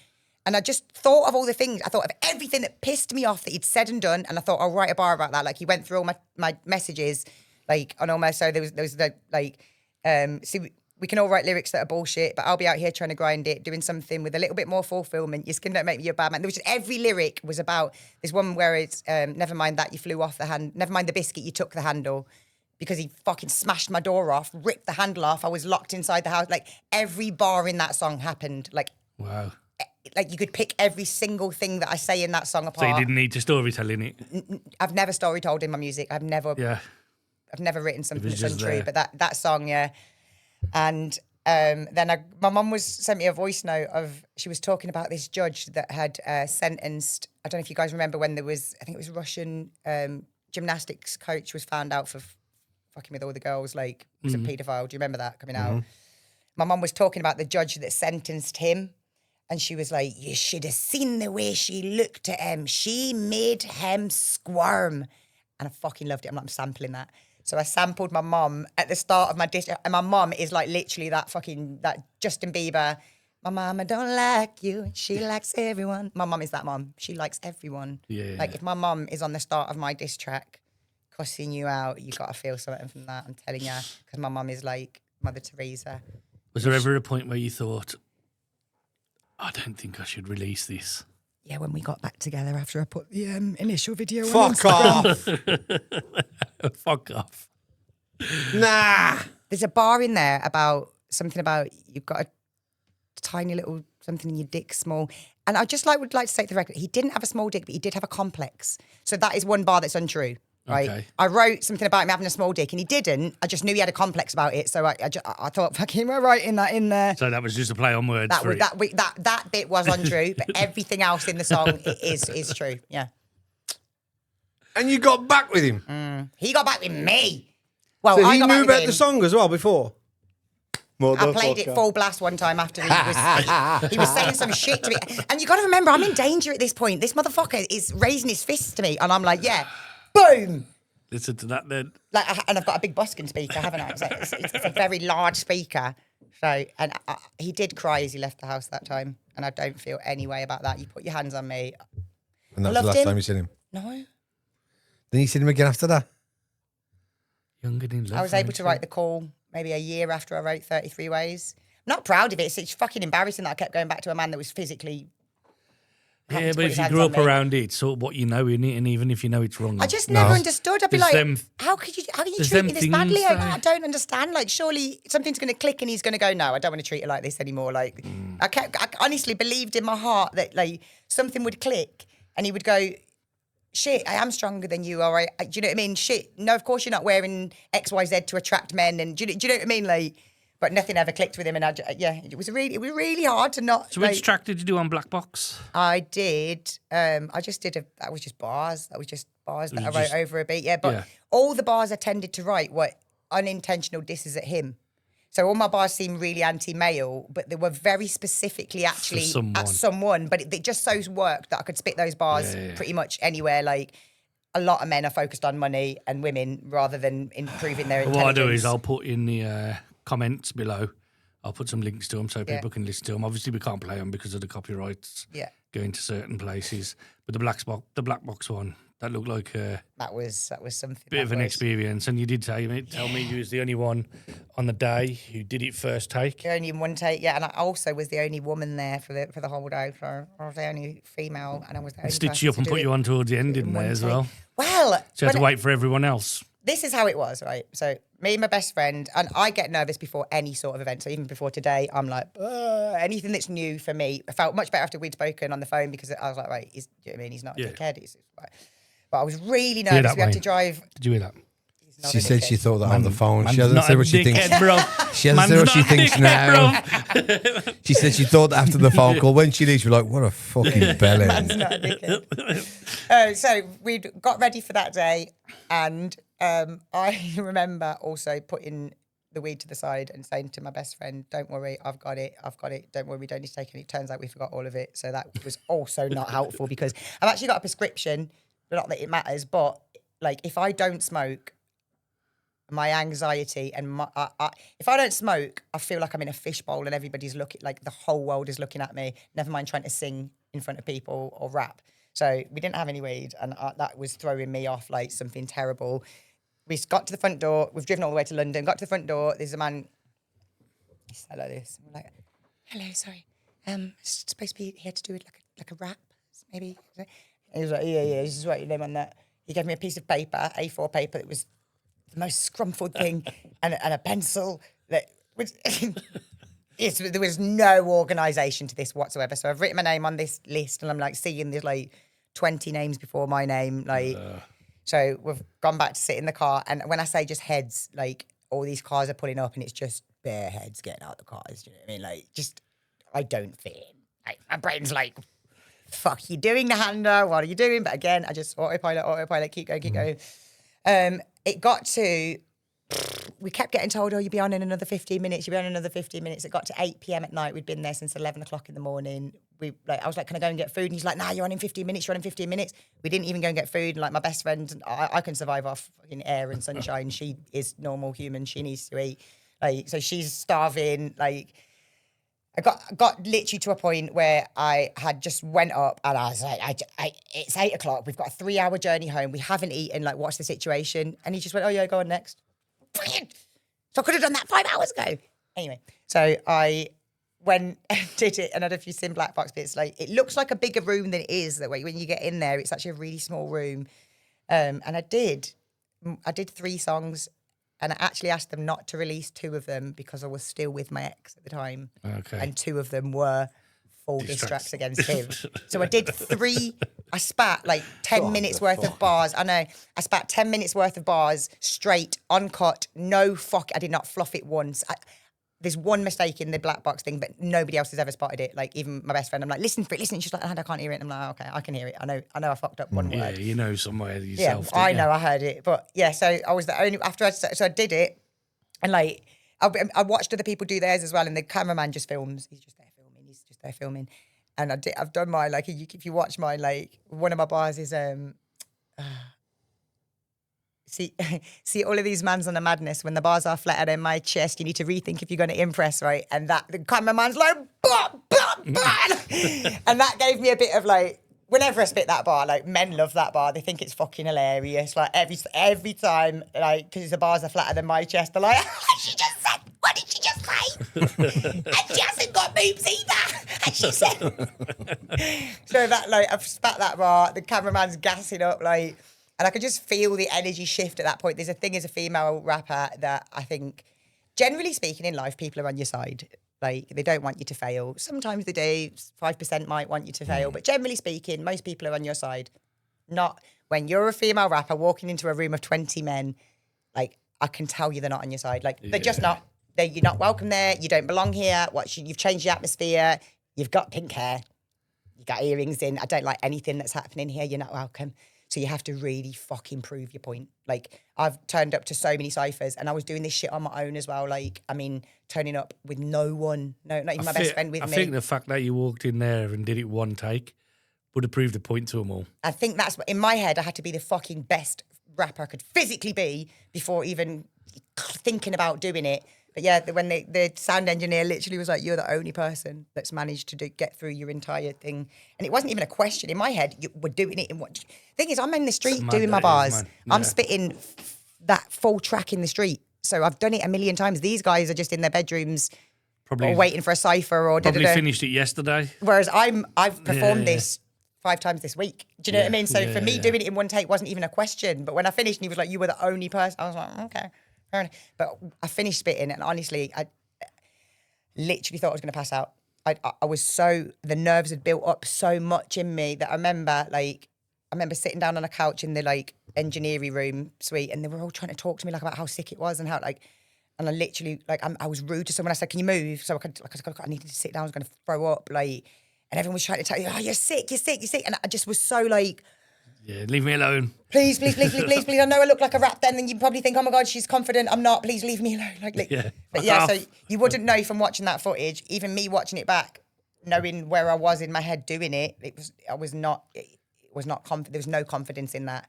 and I just thought of all the things. I thought of everything that pissed me off that he'd said and done, and I thought I'll write a bar about that. Like he went through all my messages, like on almost. So there was the like, see, we can all write lyrics that are bullshit, but I'll be out here trying to grind it, doing something with a little bit more fulfillment. Your skin don't make me a bad man. There was just, every lyric was about this one where it's never mind that you flew off the hand, never mind the biscuit you took the handle. Because he fucking smashed my door off, ripped the handle off. I was locked inside the house. Like every bar in that song happened. Like you could pick every single thing that I say in that song apart. So you didn't need to storytelling it. I've never story told in my music. I've never written something that's untrue. there. But that song, yeah. And then my mum sent me a voice note of, she was talking about this judge that had sentenced, I don't know if you guys remember when there was, I think it was Russian gymnastics coach was found out for fucking with all the girls, like was a paedophile. Do you remember that coming out? My mum was talking about the judge that sentenced him, and she was like, "You should have seen the way she looked at him. She made him squirm," and I fucking loved it. I'm sampling that. So I sampled my mum at the start of my dish, and my mum is like literally that Justin Bieber. My mama don't like you, she likes everyone. My mum is that mum. She likes everyone. Yeah. Like if my mum is on the start of my diss track, cussing you out, you got to feel something from that. I'm telling you, because my mum is like Mother Teresa. Was there ever a point where you thought, I don't think I should release this? Yeah, when we got back together after I put the initial video on Fuck Instagram. off. Fuck off. Nah. There's a bar in there about something about you've got a tiny little something in your dick small. And I just would like to say to the record, he didn't have a small dick, but he did have a complex. So that is one bar that's untrue. Right, Okay. I wrote something about him having a small dick, and he didn't. I just knew he had a complex about it, so I thought, fucking, we're writing that in there. So that was just a play on words. That bit was untrue, but everything else in the song is true. Yeah. And you got back with him. He got back with me. Well, So I he got back knew with about him. the song as well before. I played it full blast one time after he was saying some shit to me. And you got to remember, I'm in danger at this point. This motherfucker is raising his fists to me, and I'm like, yeah, boom. Listen to that then. And I've got a big Busking speaker, haven't I? It's a very large speaker. So, and he did cry as he left the house that time, and I don't feel any way about that. You put your hands on me. And that was the loved last him. time you seen him. No. Then you seen him again after that. Younger than love. I was able to write the call maybe a year after I wrote 33 Ways. I'm not proud of it. It's fucking embarrassing that I kept going back to a man that was physically. Yeah, but if you grew up around it, it's sort of what you know, innit? And even if you know it's wrong. I just never understood. I'd be There's like, them- how can you there's treat them me this badly? things, I don't understand. Like, surely something's going to click and he's going to go, no, I don't want to treat it like this anymore. Like, I honestly believed in my heart that like something would click and he would go, shit, I am stronger than you. Or do you know what I mean? Shit, no, of course you're not wearing XYZ to attract men. And do you know what I mean? Like, but nothing ever clicked with him. And it was really hard to not. So which track did you do on Blackbox? I did. I just did that was just bars. That was just bars that I wrote over a beat. Yeah, but all the bars I tended to write were unintentional disses at him. So all my bars seemed really anti-male, but they were very specifically actually at someone. But it just so worked that I could spit those bars pretty much anywhere. Like a lot of men are focused on money and women rather than improving their intelligence. What I do is I'll put in the comments below. I'll put some links to them so people can listen to them. Obviously, we can't play them because of the copyrights going to certain places. But the black box one, that looked like that was something. Bit of an experience. And you did tell me you was the only one on the day who did it first take. The only one take, yeah. And I also was the only woman there for the whole day. So I was the only female, and I was the only. Stitch you up and put you on towards the ending there as well. Well, so you had to wait for everyone else. This is how it was, right? So me and my best friend, and I get nervous before any sort of event. So even before today, I'm like, anything that's new for me. I felt much better after we'd spoken on the phone because I was like, right, do you know what I mean? He's not a dickhead. But I was really nervous. We had to drive. Did you hear that? not She a said she dickhead. thought that on the phone. She Man's hasn't not said a what she thinks. dickhead, bro. She hasn't Man's said what not she a thinks dickhead, now. bro. She said she thought after the phone call, when she leaves, she was like, what a fucking bellend. Man's not a dickhead. So we'd got ready for that day, and I remember also putting the weed to the side and saying to my best friend, don't worry, I've got it, don't worry, we don't need to take any. It turns out we forgot all of it, so that was also not helpful because I've actually got a prescription, not that it matters, but like if I don't smoke, my anxiety and if I don't smoke, I feel like I'm in a fishbowl and everybody's looking, like the whole world is looking at me, never mind trying to sing in front of people or rap. So we didn't have any weed, and that was throwing me off like something terrible. We got to the front door. We've driven all the way to London. Got to the front door. There's a man. He said like this. We're like, "Hello, sorry. Supposed to be here to do it like a rap, maybe." And he was like, "Yeah. This is write your name on that." He gave me a piece of paper, A4 paper. That was the most scrumpled thing, and a pencil. That was. There was no organisation to this whatsoever. So I've written my name on this list, and I'm like seeing there's like 20 names before my name, like. So we've gone back to sit in the car, and when I say just heads, like all these cars are pulling up, and it's just bare heads getting out of the cars. Do you know what I mean? Like, just I don't fit in. Like my brain's like, "Fuck you doing, Nehanda? What are you doing?" But again, I just autopilot, keep going. It got to, we kept getting told, "Oh, you'll be on in another 15 minutes. You'll be on in another 15 minutes." It got to 8 p.m. at night. We'd been there since 11 o'clock in the morning. I was like, "Can I go and get food?" And he's like, "Nah, you're on in 15 minutes. You're on in 15 minutes." We didn't even go and get food. And like my best friend, I can survive off fucking air and sunshine. She is normal human. She needs to eat. Like, so she's starving. Like, I got literally to a point where I had just went up and I was like, it's 8 o'clock. We've got a 3-hour journey home. We haven't eaten. Like, what's the situation? And he just went, "Oh yeah, go on next." Brilliant. So I could have done that 5 hours ago. Anyway, so I went and did it, and I don't know if you've seen Blackbox, but it's like, it looks like a bigger room than it is. That way, when you get in there, it's actually a really small room. And I did 3 songs, and I actually asked them not to release 2 of them because I was still with my ex at the time. Okay. And 2 of them were full distracts against him. So I did 3. I spat like 10 minutes worth of bars. I know. I spat 10 minutes worth of bars straight, uncut, no fuck. I did not fluff it once. There's one mistake in the Blackbox thing, but nobody else has ever spotted it. Like, even my best friend, I'm like, "Listen for it, listen." She's like, "I can't hear it." I'm like, "Oh, okay, I can hear it. I know I fucked up one Yeah, word." you know somewhere yourself. Yeah, I know, I heard it. But yeah, so I was the only, so I did it. And like, I watched other people do theirs as well. And the cameraman just films. He's just there filming. And I've done mine. Like, if you watch mine, like, one of my bars is, see all of these mans on the madness. When the bars are flatter than my chest, you need to rethink if you're going to impress, right? And that the cameraman's like, "Bah, bah, bah." And that gave me a bit of like, whenever I spit that bar, like, men love that bar. They think it's fucking hilarious. Like, every time, like, because the bars are flatter than my chest, they're like, "She just said, what did she just say?" And she hasn't got boobs either. And she said, so that, like, I've spat that bar. The cameraman's gassing up, like. And I could just feel the energy shift at that point. There's a thing as a female rapper that I think, generally speaking in life, people are on your side. Like, they don't want you to fail. Sometimes they do. 5% might want you to fail. But generally speaking, most people are on your side. Not when you're a female rapper walking into a room of 20 men, like, I can tell you they're not on your side. Like, they're just not. You're not welcome there. You don't belong here. You've changed the atmosphere. You've got pink hair. You got earrings in. I don't like anything that's happening here. You're not welcome. So you have to really fucking prove your point. Like, I've turned up to so many ciphers, and I was doing this shit on my own as well. Like, I mean, turning up with no one, not even my best friend with me. I think the fact that you walked in there and did it one take would have proved a point to them all. I think that's, in my head, I had to be the fucking best rapper I could physically be before even thinking about doing it. But yeah, when the sound engineer literally was like, "You're the only person that's managed to get through your entire thing." And it wasn't even a question. In my head, we're doing it in what... Thing is, I'm in the street doing my bars. I'm spitting that full track in the street. So I've done it a million times. These guys are just in their bedrooms probably waiting for a cypher or... Probably finished it yesterday. Whereas I've performed this 5 times this week. Do you know what I mean? So for me, doing it in one take wasn't even a question. But when I finished and he was like, "You were the only person," I was like, "Okay." But I finished spitting, and honestly, I literally thought I was going to pass out. I was so, the nerves had built up so much in me that I remember sitting down on a couch in the like engineering room suite, and they were all trying to talk to me like about how sick it was and how like, and I literally like I was rude to someone. I said, "Can you move?" So I needed to sit down. I was going to throw up, like, and everyone was trying to tell you, "Oh, you're sick, and I just was so like. Yeah, leave me alone. Please. I know I look like a rat then, and you probably think, oh my God, she's confident. I'm not. Please leave me alone. Yeah. But yeah, so you wouldn't know from watching that footage, even me watching it back, knowing where I was in my head doing it. It was not confident. There was no confidence in that.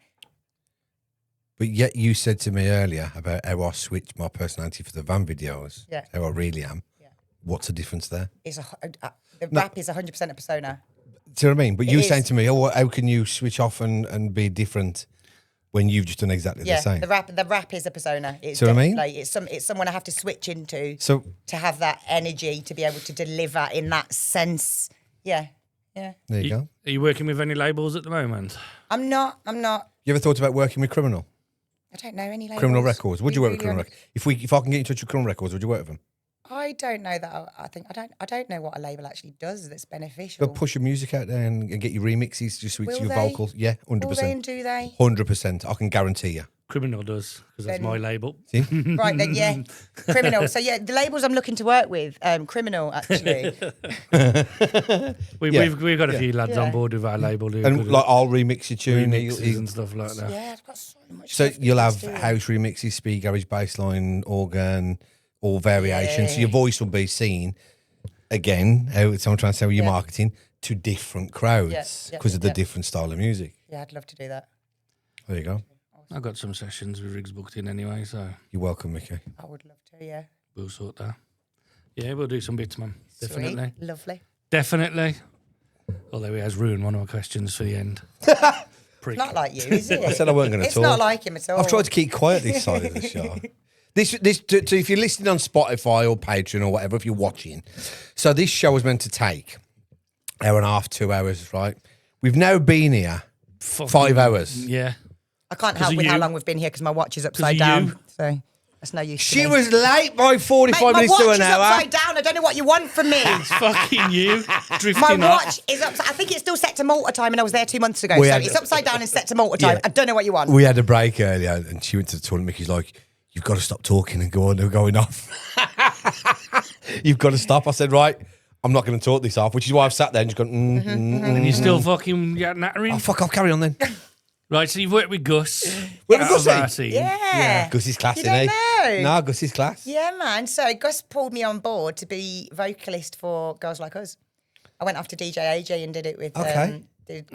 But yet you said to me earlier about how I switched my personality for the van videos. Yeah. How I really am. Yeah. What's the difference there? The rap is 100% a persona. Do you know what I mean? But you were is. saying to me, oh, how can you switch off and be different when you've just done exactly the same? The rap is a persona. It's what I mean? Like it's someone I have to switch into So to have that energy to be able to deliver in that sense. Yeah. there you go. Are you working with any labels at the moment? I'm not. You ever thought about working with Criminal? I don't know any labels. Criminal Records. Would you work with Really Criminal Records? If I can get in touch with Criminal Records, would you work with them? I don't know that. I don't know what a label actually does that's beneficial. They'll push your music out there and get your remixes, just switch Will your they? vocals. Yeah, 100%. Will they and do they? 100%. I can guarantee you. Criminal does, because that's Then- my label. Right then, yeah. Criminal. So yeah, the labels I'm looking to work with, Criminal actually. We've got a few lads Yeah. on board with our label who And do like, I'll remix your tune. remixes and stuff like that. Yeah, I've got so much. So stuff you'll that have needs doing. house remixes, speed, garage, bassline, organ, all variations. So your voice will be seen again. How someone trying to sell your Yeah. marketing to different crowds because of the different style of music. Yeah, I'd love to do that. There you go. I've got some sessions with rigs booked in anyway, so You're welcome, Mickey. I would love to. Yeah. we'll sort that. Yeah, we'll do some bits, man. Definitely. Sweet. Lovely. Definitely. Although he has ruined one of my questions for the end. Prick. Not like you, is it? I said I weren't going to It's talk. not like him at all. I've tried to keep quiet this side of the show. So if you're listening on Spotify or Patreon or whatever, if you're watching, so this show was meant to take hour and a half, 2 hours, right? We've now been here Fucking- 5 hours. Yeah. I can't 'Cause help of with how you. long we've been here because my watch is 'Cause upside of down. you. So that's no use. to She me. was late by 45 Mate, my minutes to watch an is hour. upside down. I don't know what you want from me. It's fucking you drifting My up. watch is upside. I think it's still set to Malta time, and I was there 2 months ago. We So had- it's upside down and set to Malta time. Yeah. I don't know what you want. We had a break earlier and she went to the toilet. Mickey's like, you've got to stop talking and go on. They're going off. You've got to stop. I said, right, I'm not going to talk this off, which is why I've sat there and just gone, And you're still fucking nattering. oh, fuck off, carry on then. Right, so you've worked with Gus. With out Gussy? of our scene. Yeah. Gussy's class, You isn't don't he? know? No, Gussy's class. Yeah, man. So Gus pulled me on board to be vocalist for Girls Like Us. I went off to DJ AJ and did it with. Okay.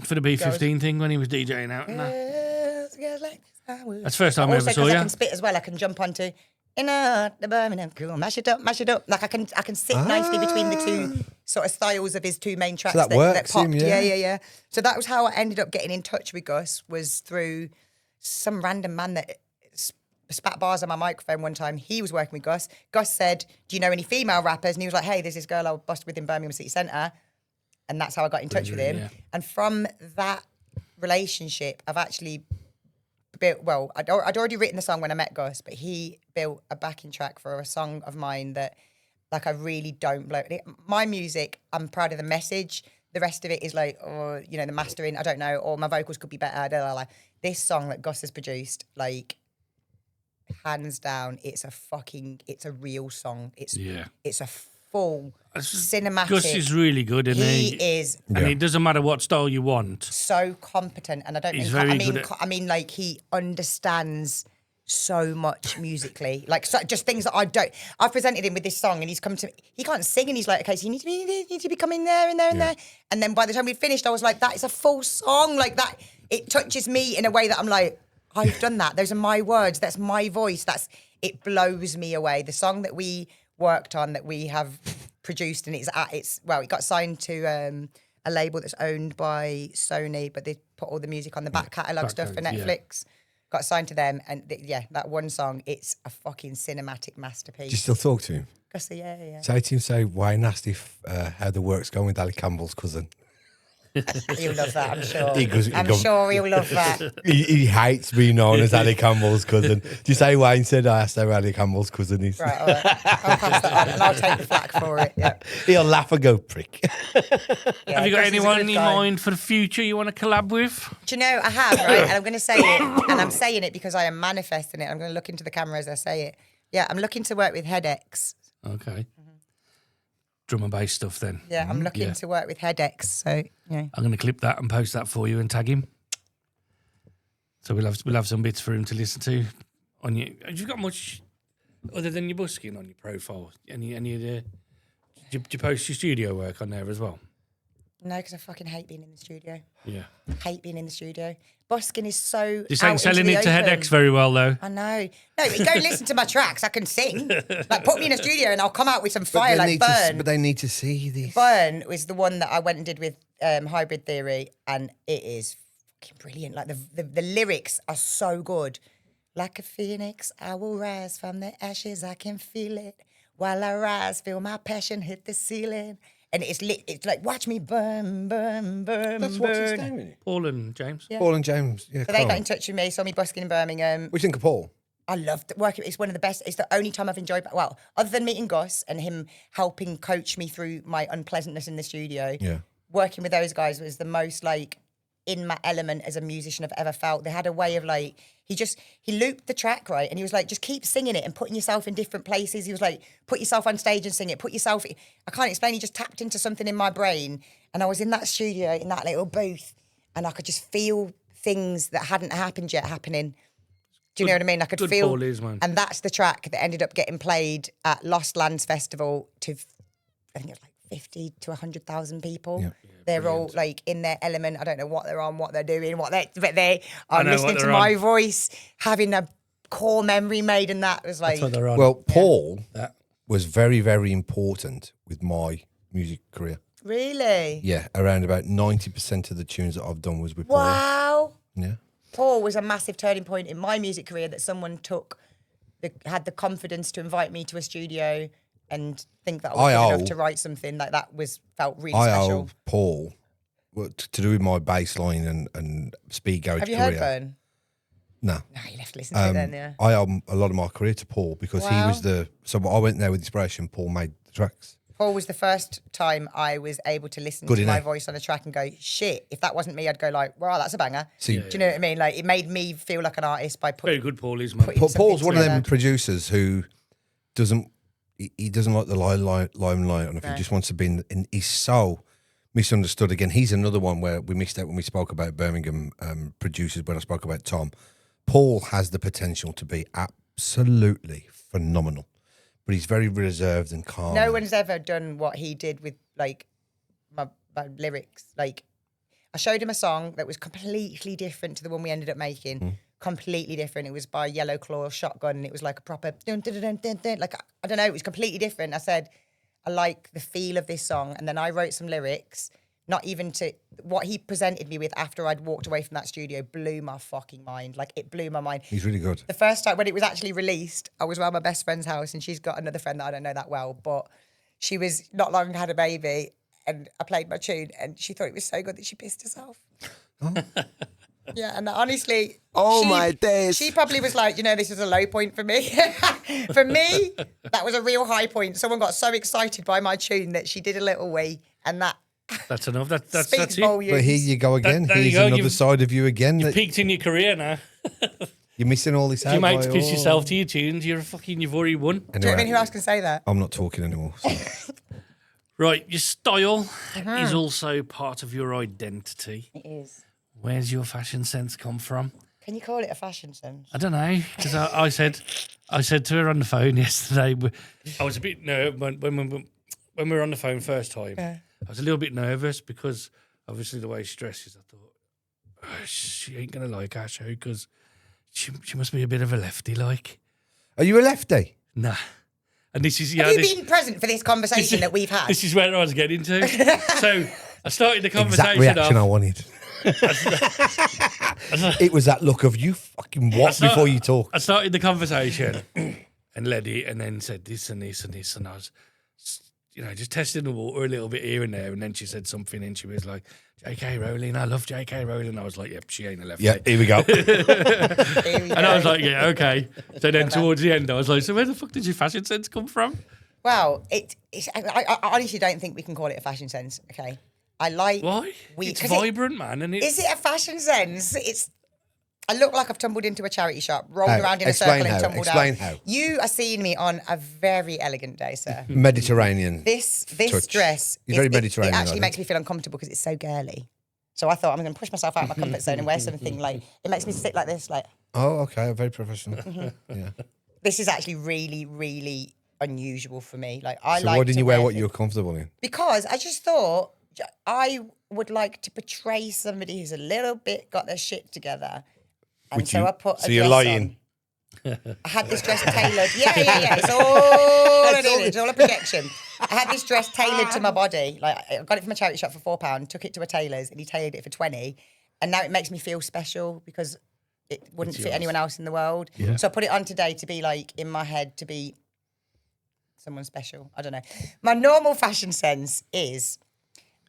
For the B15 thing when he was DJing out and that. Girls Like Us. That's the first time I Also, ever saw 'cause I you. can spit as well. I can jump onto the Birmingham cool, mash it up. Like I can sit nicely between the two sort of styles of his two main tracks that works, popped. yeah. Yeah. So that was how I ended up getting in touch with Gus, was through some random man that spat bars on my microphone one time. He was working with Gus. Gus said, "Do you know any female rappers?" And he was like, "Hey, there's this girl I busted with in Birmingham City Centre," and that's how I got in touch with him. Yeah. And from that relationship, I've actually built. Well, I'd already written the song when I met Gus, but he built a backing track for a song of mine that, like, I really don't blow. My music, I'm proud of the message. The rest of it is like, or the mastering, I don't know, or my vocals could be better. Blah, blah, blah. This song that Gus has produced, like, hands down, it's a real song. It's a full cinematic. Gus is really good, isn't he? He is And it doesn't matter what style you want. so competent, and I don't. He's mean, very I mean, good at- I mean, like, he understands so much musically, like, so, just things that I don't. I've presented him with this song, and he's come to me. He can't sing, and he's like, "Okay, so you need to be coming there and there and there." And then by the time we finished, I was like, "That is a full song, like that." It touches me in a way that I'm like, "I've done that. Those are my words. That's my voice. It blows me away." The song that we worked on, that we have produced, and it got signed to a label that's owned by Sony, but they put all the music on the back catalogue stuff for catalogue, yeah. Netflix. Got signed to them, and that one song, it's a fucking cinematic masterpiece. Do you still talk to him? Gussy, yeah. Say to him, why nasty how the work's going with Ali Campbell's cousin. He'll love that, I'm sure. I'm sure he'll love that. He hates being known as Ali Campbell's cousin. Do you say Wayne said I asked how Ali Campbell's cousin is? Right, all right. I'll pass that on and I'll take the flak for it. Yeah. He'll laugh and go, prick. Yeah, Have you got Guss is a anyone good in your guy. mind for the future you want to collab with? Do you know, I have, right? And I'm going to say it. And I'm saying it because I am manifesting it. I'm going to look into the camera as I say it. Yeah, I'm looking to work with HeadX. Okay. Drum and bass stuff then. Yeah, I'm looking to work with HeadX. So, yeah. I'm going to clip that and post that for you and tag him. So we'll have some bits for him to listen to. On your, have you got much other than your busking on your profile? Any of the? Do you post your studio work on there as well? No, because I fucking hate being in the studio. Yeah. Hate being in the studio. Busking is so. This out ain't selling into it the to open. HeadX very well though. I know. No, but go listen to my tracks. I can sing. Like, put me in a studio and I'll come out with some fire like Burn. But they need to see this. Burn was the one that I went and did with Hybrid Theory, and it is fucking brilliant. Like the lyrics are so good. Like a phoenix, I will rise from the ashes. I can feel it. While I rise, feel my passion hit the ceiling. And it's lit. It's like, watch me burn, burn, burn, That's burn. what's his name, isn't it? Paul and James. Yeah. Paul and James. Yeah, So they got in touch with me, saw me busking in Birmingham. What do you think of Paul? I loved working. It's one of the best. It's the only time I've enjoyed. Well, other than meeting Gus and him helping coach me through my unpleasantness in the studio. Yeah. Working with those guys was the most like in my element as a musician I've ever felt. They had a way of like he looped the track right, and he was like, just keep singing it and putting yourself in different places. He was like, put yourself on stage and sing it. Put yourself. I can't explain. He just tapped into something in my brain, and I was in that studio in that little booth, and I could just feel things that hadn't happened yet happening. Do you know what I mean? I could good feel, Paul is, man. and that's the track that ended up getting played at Lost Lands Festival to, I think it was like 50 to 100,000 people. Yeah. They're all like in their element. I don't know what they're on, what they're doing, but they are know listening what to they're my on. voice, having a core memory made, and that was like, That's what they're on. Well, Paul That. was very, very important with my music career. really? Yeah, around about 90% of the tunes that I've done was with Paul. Wow. Yeah. Paul was a massive turning point in my music career, that someone had the confidence to invite me to a studio and think that I was good enough to write something like that felt really I special. owe Paul to do with my bass line and speed garage Have you career. heard Burn? No. No, you have to listen to it then, yeah. I owe a lot of my career to Paul because he was so I went there with inspiration. Paul made the tracks. Paul was the first time I was able to listen Good to my enough. voice on a track and go, shit, if that wasn't me, I'd go like, wow, that's a banger. See, Do you know what I mean? Like, it made me feel like an artist by Very putting... good Paul is, man. putting Paul's one of them together. producers who doesn't like the limelight, and if he just wants to be in, he's so misunderstood. Again, he's another one where we missed out when we spoke about Birmingham producers. When I spoke about Tom, Paul has the potential to be absolutely phenomenal, but he's very reserved and calm. No one's ever done what he did with, like, my lyrics. Like, I showed him a song that was completely different to the one we ended up making. Completely different. It was by Yellow Claw Shotgun, and it was like a proper dun, dun, dun, dun, dun. Like, I don't know, it was completely different. I said, I like the feel of this song, and then I wrote some lyrics. Not even to what he presented me with after I'd walked away from that studio blew my fucking mind. Like, it blew my mind. He's really good. The first time when it was actually released, I was around my best friend's house, and she's got another friend that I don't know that well, but she was not long had a baby, and I played my tune, and she thought it was so good that she pissed herself. Yeah, and honestly, my days. She probably was like, this is a low point for me. For me, that was a real high point. Someone got so excited by my tune that she did a little wee, and that That's enough. That's speaks it. volumes. But here you go again. There you Here's go. another You've- side of you again. You That peaked in your career now. you're missing all this If out. you make by to piss all. yourself to your tunes, you've already won. Do you know what I mean? Who else can say that? I'm not talking anymore. so. Right, your style Mm-hmm. is also part of your identity. It is. Where's your fashion sense come from? Can you call it a fashion sense? I don't know, because I said to her on the phone yesterday. I was a bit nervous when we were on the phone first time. Yeah. I was a little bit nervous because obviously the way she dresses, I thought, oh, she ain't gonna like our show because she must be a bit of a lefty, like. Are you a lefty? Nah. And this is Have you been present for this conversation that we've had? This is where I was getting to. So I started the conversation Exact reaction I off. wanted. It was that look of you fucking what before you talk. I started the conversation and led it, and then said this and this and this, and I was, just testing the water a little bit here and there. And then she said something and she was like, J.K. Rowling, I love J.K. Rowling. I was like, yep, she ain't a lefty. Yeah, here we go. And I was like, yeah, okay. So then towards the end, I was like, so where the fuck did your fashion sense come from? Well, I honestly don't think we can call it a fashion sense. Okay, I like Why? It's 'cause vibrant, man. And Is it a fashion sense? I look like I've tumbled into a charity shop, rolled around in a circle and tumbled out. Explain how. You are seeing me on a very elegant day, sir. Mediterranean. This touch. dress, You're very Mediterranean. It I actually think. makes me feel uncomfortable because it's so girly. So I thought I'm going to push myself out of my comfort zone and wear something like, it makes me sit like this, like, Oh, okay. Very professional. Yeah. this is actually really, really unusual for me. Like, I So like why didn't to you wear wear what things- you were comfortable in? Because I just thought I would like to portray somebody who's a little bit got their shit together. And Which so you- I put a so you're dress lying. on. I had this dress tailored. Yeah. It's all it is. It's all a projection. I had this dress tailored to my body. Like, I got it from a charity shop for £4, took it to a tailor's, and he tailored it for 20. And now it makes me feel special because it wouldn't fit anyone else in the world. Yeah. So I put it on today to be like in my head to be someone special. I don't know. My normal fashion sense is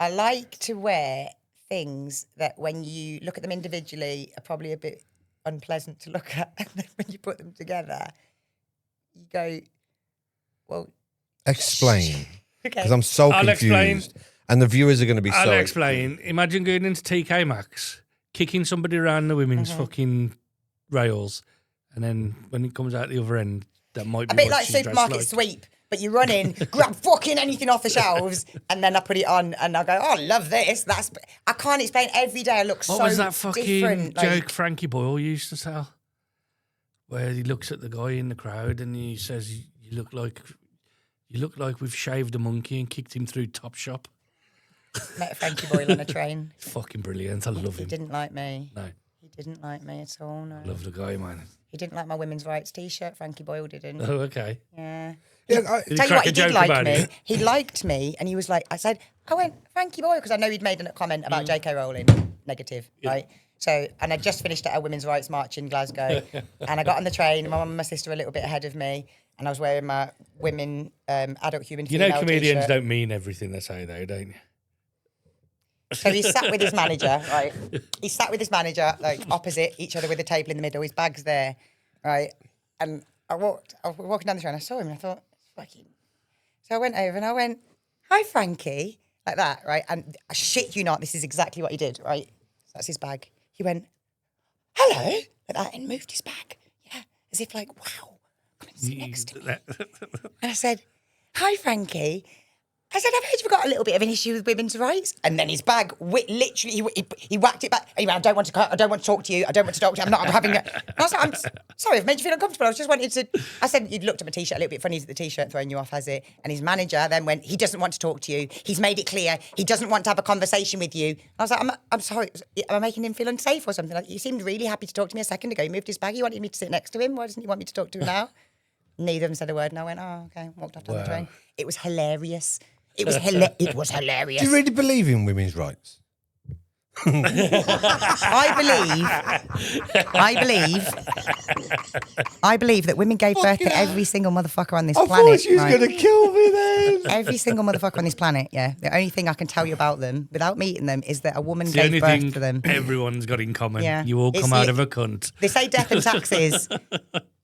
I like to wear things that when you look at them individually are probably a bit unpleasant to look at. And then when you put them together, you go, well, Explain. okay. Because I'm so I'll confused. explain. And the viewers are going to be I'll so... explain. Imagine going into TK Maxx, kicking somebody around the women's fucking rails, and then when it comes out the other end, that might be A bit what like she's dressed supermarket like. sweep, but you run in, grab fucking anything off the shelves, and then I put it on, and I go, "Oh, I love this." I can't explain. Every day I look What so was that fucking different. joke Frankie Boyle used to tell? Where he looks at the guy in the crowd and he says, "You look like we've shaved a monkey and kicked him through Topshop." Met Frankie Boyle on a train. Fucking brilliant. I love He him. didn't like me. No, He didn't like me at all. No. I love the guy, man. He didn't like my women's rights T-shirt. Frankie Boyle didn't. Oh, okay. Yeah. Yeah, Did he Tell you crack what, a he did joke like about me. it? He liked me, and he was like, I went, Frankie Boyle, because I know he'd made a comment about J.K. Rowling, negative, right? So, and I just finished at a women's rights march in Glasgow, and I got on the train, my mum and my sister were a little bit ahead of me, and I was wearing my women, adult human You know, female comedians T-shirt. don't mean everything they say, though, don't you? So he sat with his manager, right? He sat with his manager, like opposite each other with a table in the middle, his bag's there, right? And I was walking down the train, I saw him and I thought, fucking. So I went over and I went, "Hi, Frankie," like that, right? And I shit you not, this is exactly what he did, right? So that's his bag. He went, "Hello," like that, and moved his bag. Yeah, as if like, wow, come and sit next to me. And I said, "Hi, Frankie." I said, "I've heard you've got a little bit of an issue with women's rights." And then his bag, literally, he whacked it back. And he went, I don't want to talk to you. I don't want to talk to you. I'm having it. And I was like, I'm sorry, I've made you feel uncomfortable. I just wanted to. I said, "You looked at my T-shirt a little bit funny. Is the T-shirt throwing you off, has it?" And his manager then went, "He doesn't want to talk to you. He's made it clear. He doesn't want to have a conversation with you." I was like, I'm sorry. Am I making him feel unsafe or something? Like, he seemed really happy to talk to me a second ago. He moved his bag. He wanted me to sit next to him. Why doesn't he want me to talk to him now? Neither of them said a word. And I went, "Oh, okay." Walked off down the train. It was hilarious. It was hilarious. Do you really believe in women's rights? I believe that women gave birth to every single motherfucker on this I planet. thought she was right? going to kill me then. Every single motherfucker on this planet, yeah. The only thing I can tell you about them without meeting them is that a woman It's the only gave birth thing to them. everyone's got in common. Yeah. You all It's come out the- of a cunt. They say death and taxes.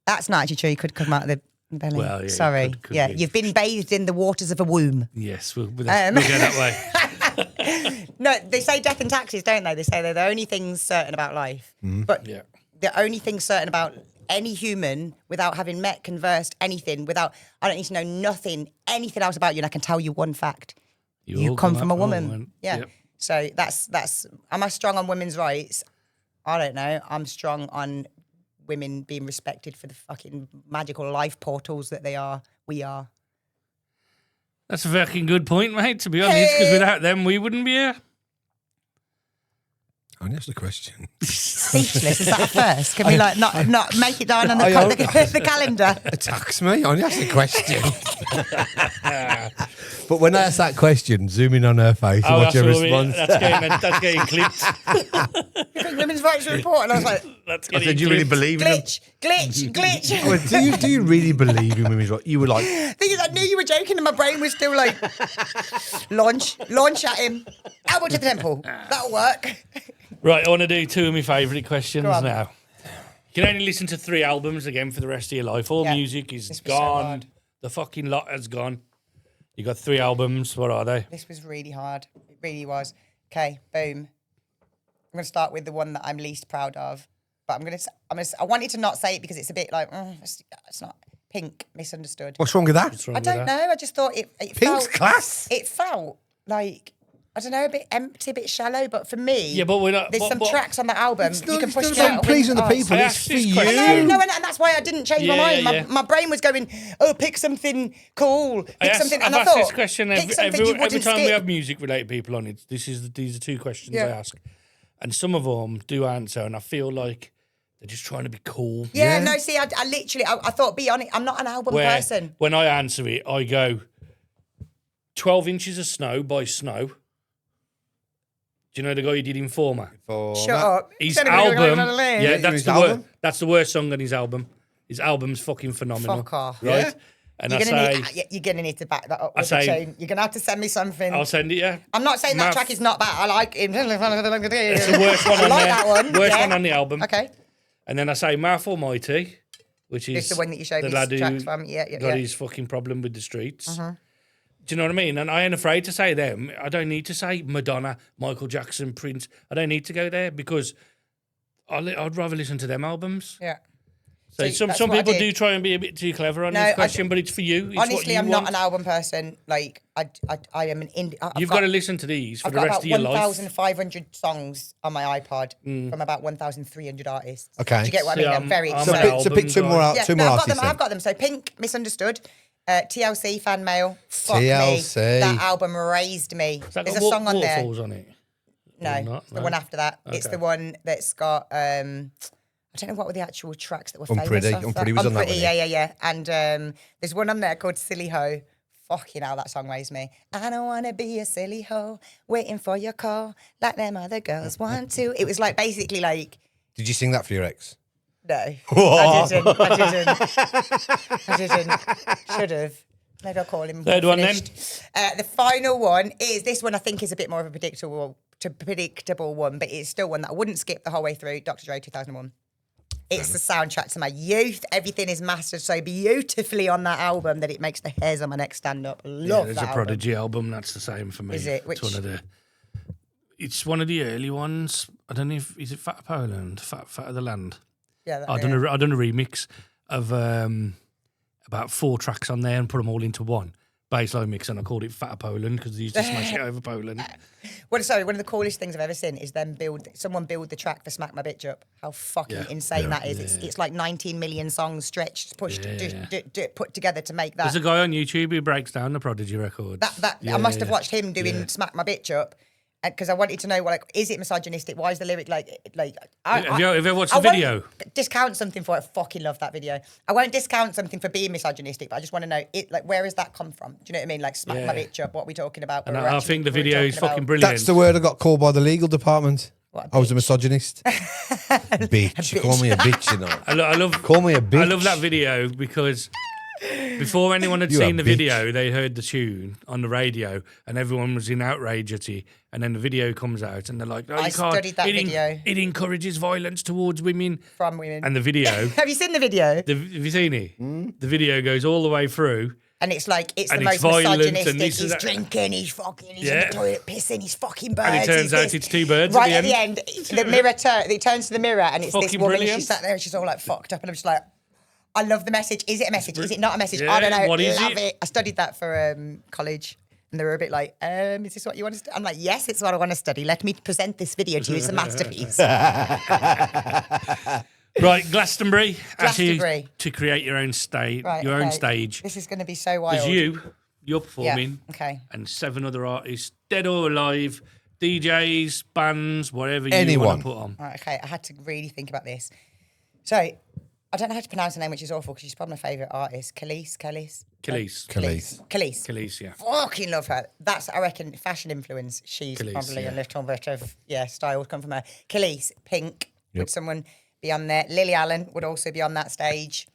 That's not actually true. You could come out of the belly. Well, yeah, Sorry. could yeah, be. you've been bathed in the waters of a womb. Yes, we'll go that way. No, they say death and taxes, don't they? They say they're the only things certain about life. But Yeah. the only thing certain about any human without having met, conversed, anything, I don't need to know nothing, anything else about you, and I can tell you one fact. You all come from a out woman. Yeah. Yep. So that's am I strong on women's rights? I don't know. I'm strong on women being respected for the fucking magical life portals that we are. That's a fucking good point, mate, to be honest, because without them, we wouldn't be here. only asked a question. Speechless. Is that a first? Can we not make it down on the calendar? Attacks me. I only asked a question. But when I asked that question, zoom in on her face and watch her response. That's getting clipped. You think women's rights are important? I was like, That's I getting said, do you really believe in them? glitch. Well, do you really believe in women's rights? You were like, Thing is, I knew you were joking, and my brain was still like, launch at him, elbow to the temple. That'll work. Right, I want to do two of my favourite questions Go on. now. You can only listen to 3 albums again for the rest of your life. All Yeah. music is This was so gone. hard. The fucking lot has gone. You got 3 albums. What are they? This was really hard. It really was. Okay, boom. I'm going to start with the one that I'm least proud of, but I wanted to not say it because it's a bit like it's not Pink. Misunderstood. what's wrong with that? What's wrong I with don't that? know. I just thought it Pink's felt class. It felt like I don't know, a bit empty, a bit shallow. But for me, Yeah, but we're not. there's some but- tracks on the album you can push It's out. not pleasing the people. I It's asked for this you. question. No, and that's why I didn't change my Yeah, mind. yeah. My brain was going, oh, pick something cool, pick something. And I've I asked thought, this question pick something you every wouldn't time we skip. have music-related people on it. These are 2 questions Yeah. I ask, and some of them do answer, and I feel like they're just trying to be cool. Yeah, no, see, I literally, I thought, be honest, I'm not an album Where person. when I answer it, I go 12 Inches of Snow by Snow. Do you know the guy who did Informer? Shut up. His Don't even go album, on a list. yeah, His that's the album? that's the worst song on his album. His album's fucking phenomenal. Fuck off. Right? Yeah. And You're I gonna, say, you're gonna need to back that up I with say- a chain. You're gonna have to send me something. I'll send it, yeah. I'm not saying that Math- track is not bad. I like it. It's the worst one I on like there. that one. Worst yeah. one on the album. Okay. And then I say Mouth Almighty, which is It's the one that you showed the me lad who tracks from. Yeah. got his fucking problem with the streets. Do you know what I mean? And I ain't afraid to say them. I don't need to say Madonna, Michael Jackson, Prince. I don't need to go there because I'd rather listen to them albums. Yeah. So See, some that's some what I people did. do try and be a bit too clever on No, this I question, but it's for you. It's what Honestly, you I'm want. not an album person. Like, I am an indie. You've got to listen to these for I've the got rest about of your life. 1,500 songs on my iPod from about 1,300 artists. Okay. Do you get what See, I mean? I'm very I'm So, an excited. pick, album two more guy. out. Yeah, Two no, more I've got artists. them. then. I've got them. So Pink, Misunderstood. TLC, Fan Mail. Fuck TLC. me. That album raised me. Has that There's a got song on there. Waterfalls on it. No, Or not? it's the No? one after that. It's Okay. the one that's got. I don't know what were the actual tracks that were Unpretty. famous. off Unpretty was on that Unpretty, one, yeah. And there's one on there called Silly Ho. Fucking hell, that song raised me. I don't want to be a silly ho, waiting for your call, like them other girls want to. It was like basically like, Did you sing that for your ex? no, I didn't. Should have. Maybe I'll call him. Third one then. The final one is, this one I think is a bit more of a predictable one, but it's still one that I wouldn't skip the whole way through. Dr. Dre 2001. It's the soundtrack to my youth. Everything is mastered so beautifully on that album that it makes the hairs on my neck stand up. Love There's that a album. Prodigy album. That's the same for me. Is it? Which- It's one of the. It's one of the early ones. I don't know if is it Fat Poland, Fat of the Land. Yeah, that, I done a remix of about 4 tracks on there and put them all into one baseline mix, and I called it Fat Poland because they used to smash it over Poland. one of the coolest things I've ever seen is someone build the track for Smack My Bitch Up. How fucking insane that is. It's like 19 million songs stretched, pushed, put together to make that. There's a guy on YouTube who breaks down the Prodigy records. I must have watched him doing Smack My Bitch Up. Because I wanted to know, is it misogynistic? Why is the lyric like? Have you ever watched I the video? won't discount something for it. I fucking love that video. I won't discount something for being misogynistic, but I just want to know where has that come from? Do you know what I mean? Like Smack My Bitch Up. What are we talking about? And We're I actually- think the we're video is talking fucking about- brilliant. That's the word I got called by the legal department. What, a I was a bitch? misogynist. bitch. You call me a bitch, you know. I love. Call me a bitch. I love that video because before anyone had You a seen the bitch. video, they heard the tune on the radio, and everyone was in outrage at it. And then the video comes out, and they're like, "Oh, you I can't." studied that it video. It encourages violence towards women. From women. And the video, Have you seen the video? have you seen it? The video goes all the way through. And it's like, it's And the it's most violent and misogynistic. this and He's that. drinking, he's fucking, he's in Yeah. the toilet pissing, he's fucking birds. And it turns he's out this. it's 2 birds Right at at the the end, the mirror it turns to the mirror and it's this Fucking woman, brilliant. she's sat there and she's all like fucked up and I'm just like, I love the message. Is it a message? Is it not a message? Yeah, I don't know. what is love it? it. I studied that for college. And they were a bit like, is this what you want to study? I'm like, yes, it's what I want to study. Let me present this video to you. It's a masterpiece. Right, Glastonbury. Ask you Glastonbury. to create your own stage. Right, your own okay. stage. This is going to be so wild. There's you're performing. okay. And 7 other artists, dead or alive, DJs, bands, whatever you Anyone. want to put on. Right, okay, I had to really think about this. So, I don't know how to pronounce her name, which is awful because she's probably my favourite artist. Khalees. Khalees, yeah. Fucking love her. That's, I reckon, fashion influence. She's Khalees, probably yeah. a little bit of, style would come from her. Khalees, Pink, would someone be on there? Lily Allen would also be on that stage.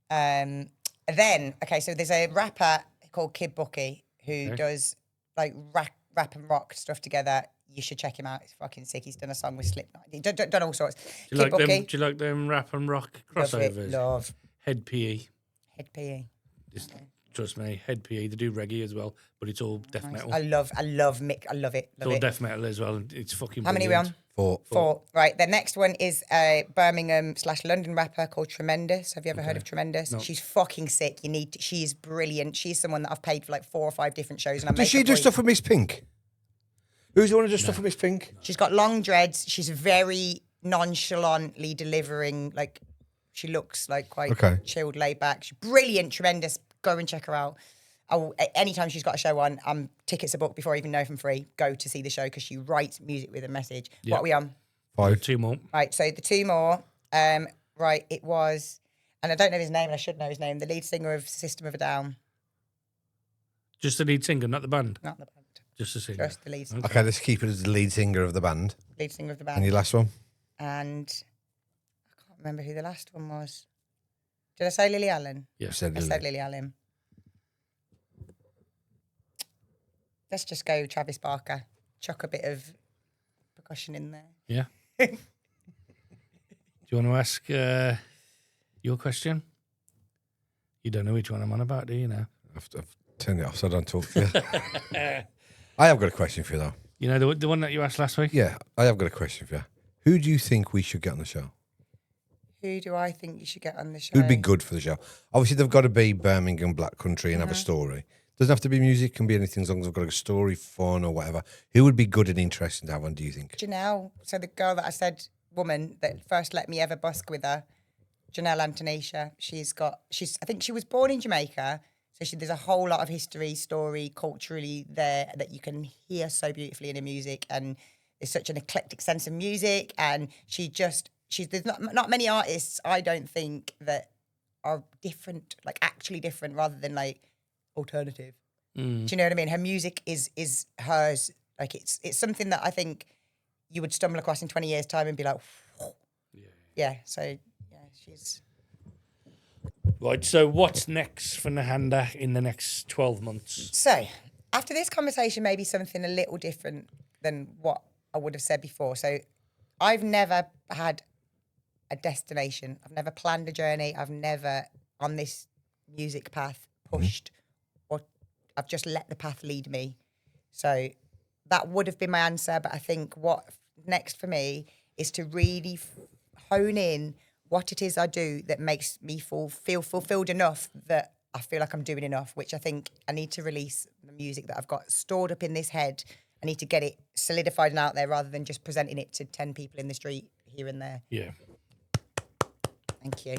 Then, okay, so there's a rapper called Kid Bucky who does like rap and rock stuff together. You should check him out. He's fucking sick. He's done a song with Slipknot. He's done all sorts. Do you like them rap and rock crossovers? Love. Head PE. Head PE. Just trust me, Head PE. They do reggae as well, but it's all death metal. I love Mick. I love it. It's all death metal as well. It's fucking How many are we brilliant. on? Four. Right. The next one is a Birmingham/London rapper called Tremendous. Have you ever heard of Tremendous? No. She's fucking sick. She's brilliant. She's someone that I've paid for like 4 or 5 different shows. And Does she do stuff with Miss Pink? Who's the one who does stuff with Miss Pink? She's got long dreads. She's very nonchalantly delivering. Like, she looks like quite chilled, laid back. She's brilliant, Tremendous. Go and check her out. Anytime she's got a show on, tickets are booked before I even know if I'm free. Go to see the show because she writes music with a message. Yep. What are we on? 5. 2 more. Right, so the 2 more. Right, it was, and I don't know his name, and I should know his name, the lead singer of System of a Down. Just the lead singer, not the band? Not the band. Just the singer. Just the lead singer. Okay, let's keep it as the lead singer of the band. Lead singer of the band. And your last one? And I can't remember who the last one was. Did I say Lily Allen? Yeah. I said Lily Allen. Let's just go Travis Barker. Chuck a bit of percussion in there. Yeah. Do you want to ask your question? You don't know which one I'm on about, do you now? I've turned it off so I don't talk to you. I have got a question for you, though. You know the one that you asked last week? Yeah, I have got a question for you. Who do you think we should get on the show? Who do I think you should get on the show? Who'd be good for the show? Obviously, they've got to be Birmingham, Black Country, and have a story. Doesn't have to be music, can be anything as long as they've got a story, fun, or whatever. Who would be good and interesting to have on, do you think? Janelle. So the girl that I said, woman, that first let me ever busk with her, Janelle Antonisha. I think she was born in Jamaica. So there's a whole lot of history, story, culturally there that you can hear so beautifully in her music. And there's such an eclectic sense of music. And there's not many artists, I don't think, that are different, like actually different rather than like alternative. Do you know what I mean? Her music is hers. Like it's something that I think you would stumble across in 20 years' time and be like, whoa. Yeah. So yeah, she's... Right, so what's next for Nehanda in the next 12 months? So, after this conversation, maybe something a little different than what I would have said before. So, I've never had a destination. I've never planned a journey. I've never, on this music path, pushed or I've just let the path lead me. So, that would have been my answer. But I think what next for me is to really hone in what it is I do that makes me feel fulfilled enough that I feel like I'm doing enough, which I think I need to release the music that I've got stored up in this head. I need to get it solidified and out there rather than just presenting it to 10 people in the street here and there. Yeah. Thank you.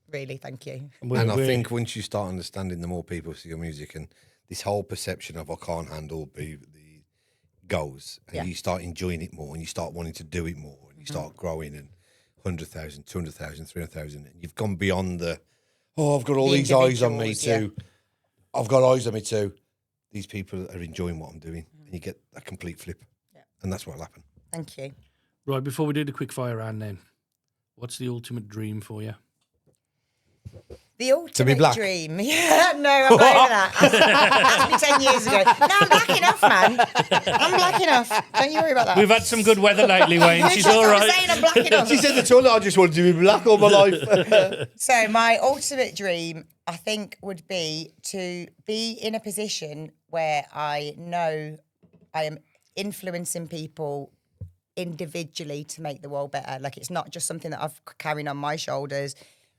Really, thank you. And I think once you start understanding, the more people see your music and this whole perception of I can't handle the goes, and you start enjoying it more and you start wanting to do it more and you start growing and 100,000, 200,000, 300,000, and you've gone beyond I've got all these eyes on me too. Yeah. I've got eyes on me too. These people are enjoying what I'm doing, and you get a complete flip. Yeah. And that's what'll happen. Thank you. Right, before we do the quick fire round then, what's the ultimate dream for you? The ultimate to be black. Dream. Yeah, no, I'm not over that. That's me 10 years ago. No, I'm black enough, man. I'm black enough. Don't you worry about that. We've had some good weather lately, Wayne. She's all right. I'm saying I'm black enough. She said the toilet, I just wanted to be black all my life. So my ultimate dream, I think, would be to be in a position where I know I am influencing people individually to make the world better. Like, it's not just something that I've carrying on my shoulders.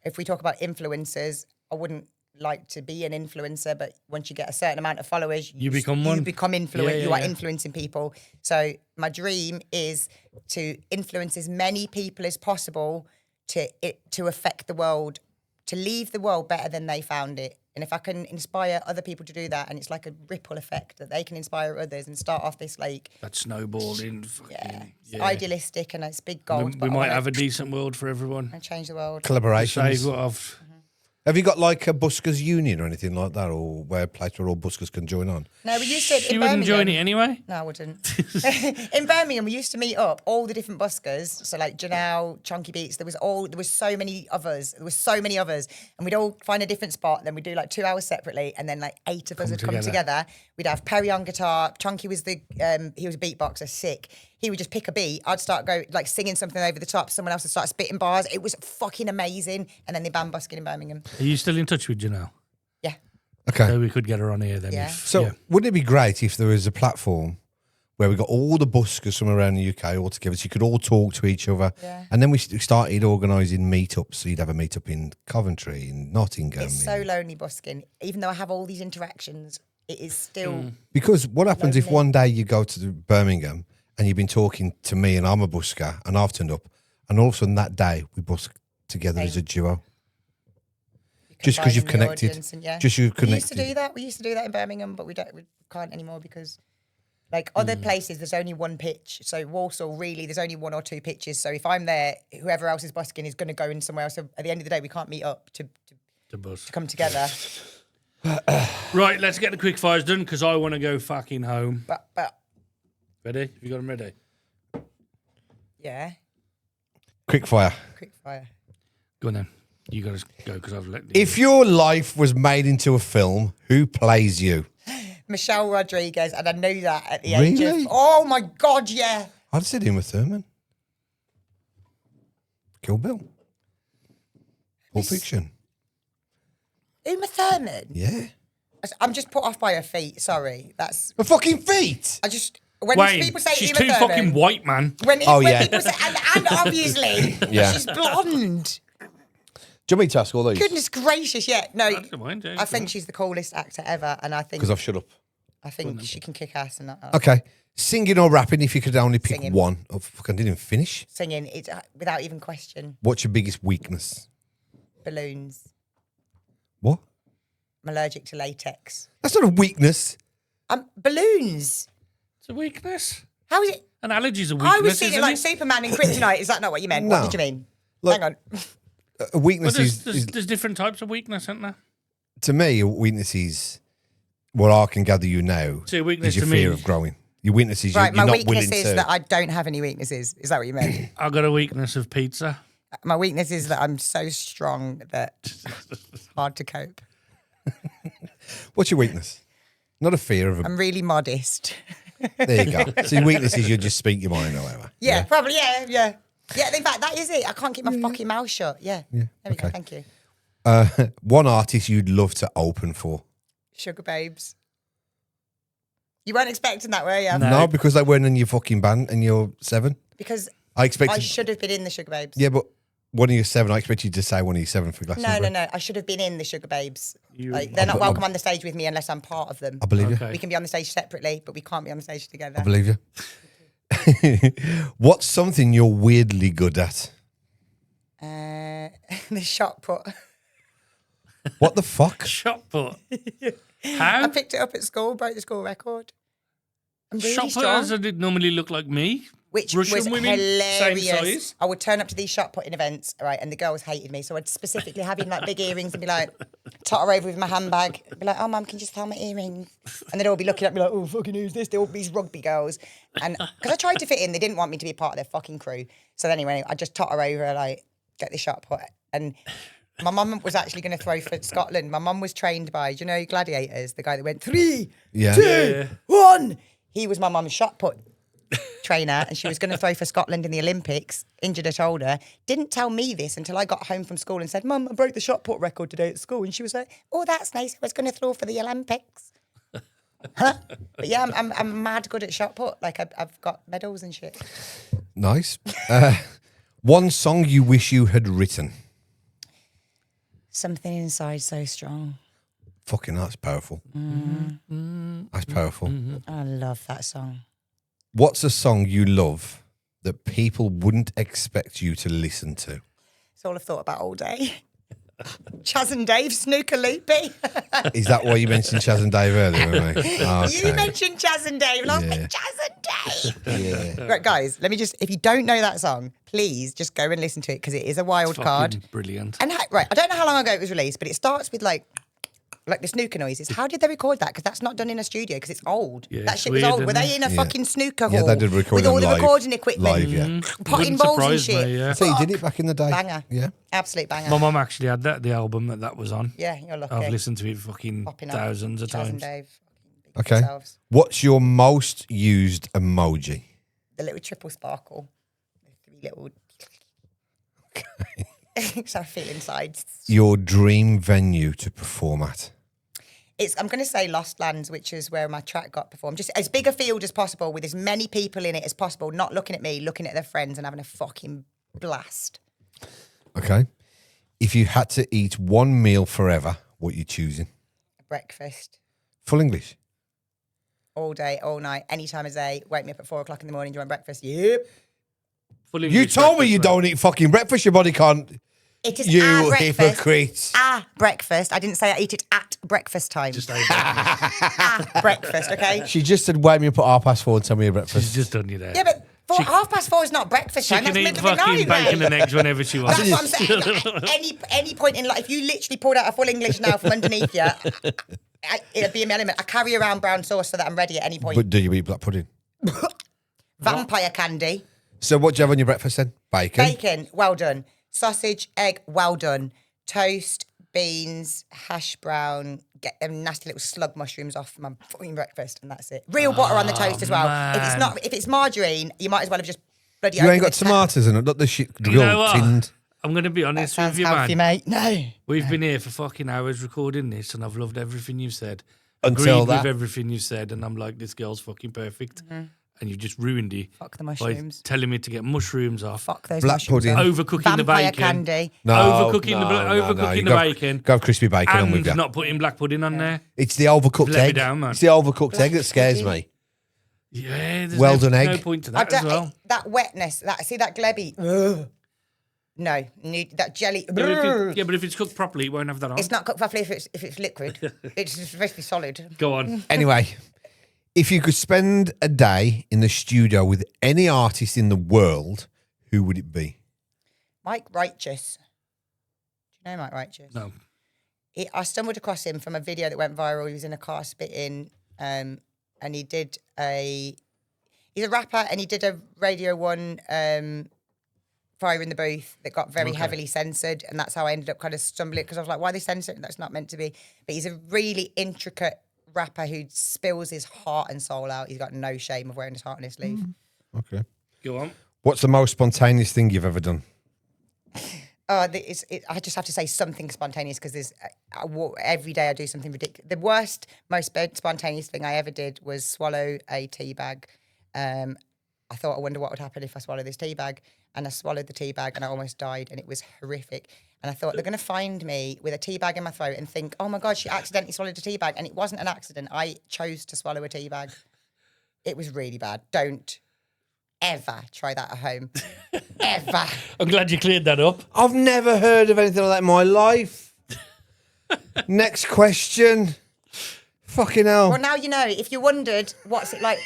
If we talk about influencers, I wouldn't like to be an influencer, but once you get a certain amount of followers, you become one. You become influential. You are influencing people. So my dream is to influence as many people as possible to affect the world, to leave the world better than they found it. And if I can inspire other people to do that, and it's like a ripple effect that they can inspire others and start off this like That snowballing. it's idealistic and it's big goals. We might have a decent world for everyone. and change the world. Save Collaborations. what I've. Have you got like a buskers union or anything like that, or where a place where all buskers can join on? No, we used to. She in wouldn't join it Birmingham- anyway. No, I wouldn't. In Birmingham, we used to meet up all the different buskers. So like Janelle, Chunky Beats. There was so many of us. And we'd all find a different spot. Then we'd do like 2 hours separately, and then like 8 of us would come together. We'd have Perry on guitar. Chunky was he was a beatboxer, sick. He would just pick a beat. I'd start singing something over the top. Someone else would start spitting bars. It was fucking amazing. And then they banned busking in Birmingham. Are you still in touch with Janelle? Yeah. Okay. So we could get her on here then. Yeah. So wouldn't it be great if there was a platform where we got all the buskers from around the UK all together, so you could all talk to each other, and then we started organising meetups. So you'd have a meetup in Coventry, in Nottingham. It's so lonely busking. Even though I have all these interactions, it is still... Because what happens if lonely. one day you go to Birmingham and you've been talking to me and I'm a busker and I've turned up, and all of a sudden that day we busk together as a duo. Just because you've combining the connected. audience and, Just you've We used connected. to do that. We used to do that in Birmingham, but we can't anymore because, like other places, there's only one pitch. So Walsall, really, there's only 1 or 2 pitches. So if I'm there, whoever else is busking is going to go in somewhere else. So at the end of the day, we can't meet up to bus. come together. Right, let's get the quick fires done because I want to go fucking home. But Ready? Have you got them ready? yeah, Quick fire. quick fire. Go on then. You got to go because I've let. If your life was made into a film, who plays you? Michelle Rodriguez, and I knew that at the age Really? of. Oh my God, yeah. I'd say Uma Thurman. Kill Bill. Pulp Fiction. Uma Thurman. Yeah. I'm just put off by her feet. Sorry, that's. Her fucking feet. I just when Wayne, people say she's Uma too Thurman, fucking white, man. When Oh, when yeah. people say, and obviously Yeah. she's blonde. Do you want me to ask all these? Goodness gracious, yeah. No, I don't mind, yeah, I think she's the coolest actor ever, and I think Because I've shut up. she can kick ass and Okay. Singing or rapping, if you could only pick Singing. one. Oh, fuck, I didn't even finish. singing. It's without even question. What's your biggest weakness? Balloons. What? I'm allergic to latex. That's not a weakness. Balloons. It's a weakness. How is it? An allergy's a weakness. I was thinking isn't like it? Superman and Kryptonite. Is that not what you meant? No. What did you mean? Look, Hang on. A weakness Well, is, there's different types of weakness, isn't there? to me, a weakness is what I can gather you now See, a weakness is your to fear me- of growing. Your weakness is Right, you're my not willing weakness is to. that I don't have any weaknesses. Is that what you meant? I've got a weakness of pizza. My weakness is that I'm so strong that it's hard to cope. What's your weakness? Not a fear of a. I'm really modest. There you go. So your weakness is you just speak your mind or whatever. Yeah, probably. Yeah. In fact, that is it. I can't keep my fucking mouth shut. Yeah. There we go. okay. Thank you. One artist you'd love to open for. Sugar Babes. You weren't expecting that, were you? No, because they weren't in your fucking band and you're 7. Because I expected. I should have been in the Sugar Babes. Yeah, but one of your 7. I expect you to say one of your 7 for Glass. No. I should have been in the Sugar Babes. They're not welcome on the stage with me unless I'm part of them. I believe you. Okay. We can be on the stage separately, but we can't be on the stage together. I believe you. What's something you're weirdly good at? The shot put. What the fuck? Shot put. I How? picked it up at school, broke the school record. I'm really Shot strong. putters that normally look like me. Which Russian was women, same hilarious. size. I would turn up to these shot putting events, right, and the girls hated me. So I'd specifically have in like big earrings and be like, totter over with my handbag, be like, "Oh, mum, can you just hold my earrings?" And they'd all be looking at me like, "Oh, fucking who's this?" They're all these rugby girls, and because I tried to fit in, they didn't want me to be a part of their fucking crew. So anyway, I just totter over, like, get the shot put, and my mum was actually going to throw for Scotland. My mum was trained by, do you know, Gladiators, the guy that went 3, Yeah. 2, 1. He was my mum's shot put trainer, and she was going to throw for Scotland in the Olympics, injured her shoulder. Didn't tell me this until I got home from school and said, "Mum, I broke the shot put record today at school." And she was like, "Oh, that's nice. I was going to throw for the Olympics." Huh? But yeah, I'm mad good at shot put. Like I've got medals and shit. Nice. One song you wish you had written. Something inside so strong. Fucking that's powerful. That's powerful. I love that song. What's a song you love that people wouldn't expect you to listen to? It's all I've thought about all day. Chaz and Dave, snooker loopy. Is that why you mentioned Chaz and Dave earlier, mate? You mentioned Chaz and Dave, and I was Yeah. like, Chaz and Dave. Yeah. Right, guys, let me just, if you don't know that song, please just go and listen to it because it is a wild card. Fucking brilliant. And right, I don't know how long ago it was released, but it starts with like the snooker noises. How did they record that? Because that's not done in a studio because it's old. Yeah, that it's shit was weird, old. Were isn't they in a fucking snooker hall? Yeah, they did record with them all the live. recording equipment, Live, yeah. potting Wouldn't bowls and surprise shit. me, yeah. So you did it back in the day? Banger. Yeah. Absolute banger. My mum actually had the album that was on. Yeah, you're lucky. I've listened to it fucking Popping up. thousands of Chaz and times. Dave. Okay. Themselves. What's your most used emoji? The little triple sparkle. The three little. So I feel inside. Your dream venue to perform at? I'm going to say Lost Lands, which is where my track got performed. Just as big a field as possible with as many people in it as possible, not looking at me, looking at their friends and having a fucking blast. Okay. If you had to eat one meal forever, what are you choosing? Breakfast. Full English? All day, all night, any time of day. Wake me up at 4 o'clock in the morning, do you want breakfast? Yep. Full You English told me breakfast, you mate. don't eat fucking breakfast. Your body can't. It is You breakfast. hypocrite. Breakfast. I didn't say I eat it at breakfast time. Just ate breakfast. Breakfast, okay? She just said, wake me up at 4:30 and tell me your She's breakfast. just done you there. Yeah, but 4:30 is not breakfast She time. can That's eat middle of the fucking night, bacon mate. and eggs whenever she wants. That's what I'm saying. Any point in life, if you literally pulled out a full English now from underneath you, it'd be an element. I carry around brown sauce so that I'm ready at any point. But do you eat black pudding? Vampire candy, So what do you have on your breakfast then? Bacon? bacon, well done. Sausage, egg, well done. Toast, beans, hash brown. Get them nasty little slug mushrooms off my fucking breakfast, and that's it. Real butter on the toast as well. If it's margarine, you might as well have just bloody. You ain't opened got the tap. tomatoes in it, not the shit You know grilled, what? tinned. I'm going to be That honest sounds with you, healthy, man. mate. No. We've been here for fucking hours recording this, and I've loved everything you've said. Until Agreed that. with everything you've said, and I'm like, this girl's fucking perfect. And you've just ruined it Fuck the by mushrooms. telling me to get mushrooms off. Fuck those Black mushrooms. pudding. off. Overcooking the Vampire bacon. candy. No, Overcooking no, the you bacon. Go have crispy bacon on with And you. not putting black pudding on there. It's the overcooked Let me egg. down, man. It's the overcooked egg that scares pudding. me. Yeah, there's Well no, done, egg. no point to I that as don't, well. that wetness, that glebby. Ugh. No, that jelly. Yeah, but if it's cooked properly, it won't have that on. It's not cooked properly if it's liquid. It's supposed to be solid. Go on. Anyway, if you could spend a day in the studio with any artist in the world, who would it be? Mike Righteous. Do you know Mike Righteous? No. I stumbled across him from a video that went viral. He was in a car spitting, and he did he's a rapper, and he did a Radio 1 Fire in the Booth that got very heavily censored, and that's how I ended up kind of stumbling, because I was like, why are they censoring? That's not meant to be. But he's a really intricate rapper who spills his heart and soul out. He's got no shame of wearing his heart on his sleeve. Okay. Go on. What's the most spontaneous thing you've ever done? I just have to say something spontaneous, because there's every day I do something ridiculous. The worst, most spontaneous thing I ever did was swallow a tea bag. I thought, I wonder what would happen if I swallow this tea bag. And I swallowed the tea bag and I almost died, and it was horrific. And I thought, they're going to find me with a tea bag in my throat and think, oh my God, she accidentally swallowed a tea bag. And it wasn't an accident. I chose to swallow a tea bag. It was really bad. Don't ever try that at home. Ever. I'm glad you cleared that up. I've never heard of anything like that in my life. Next question. Fucking hell. Well, now you know. If you wondered, what's it like?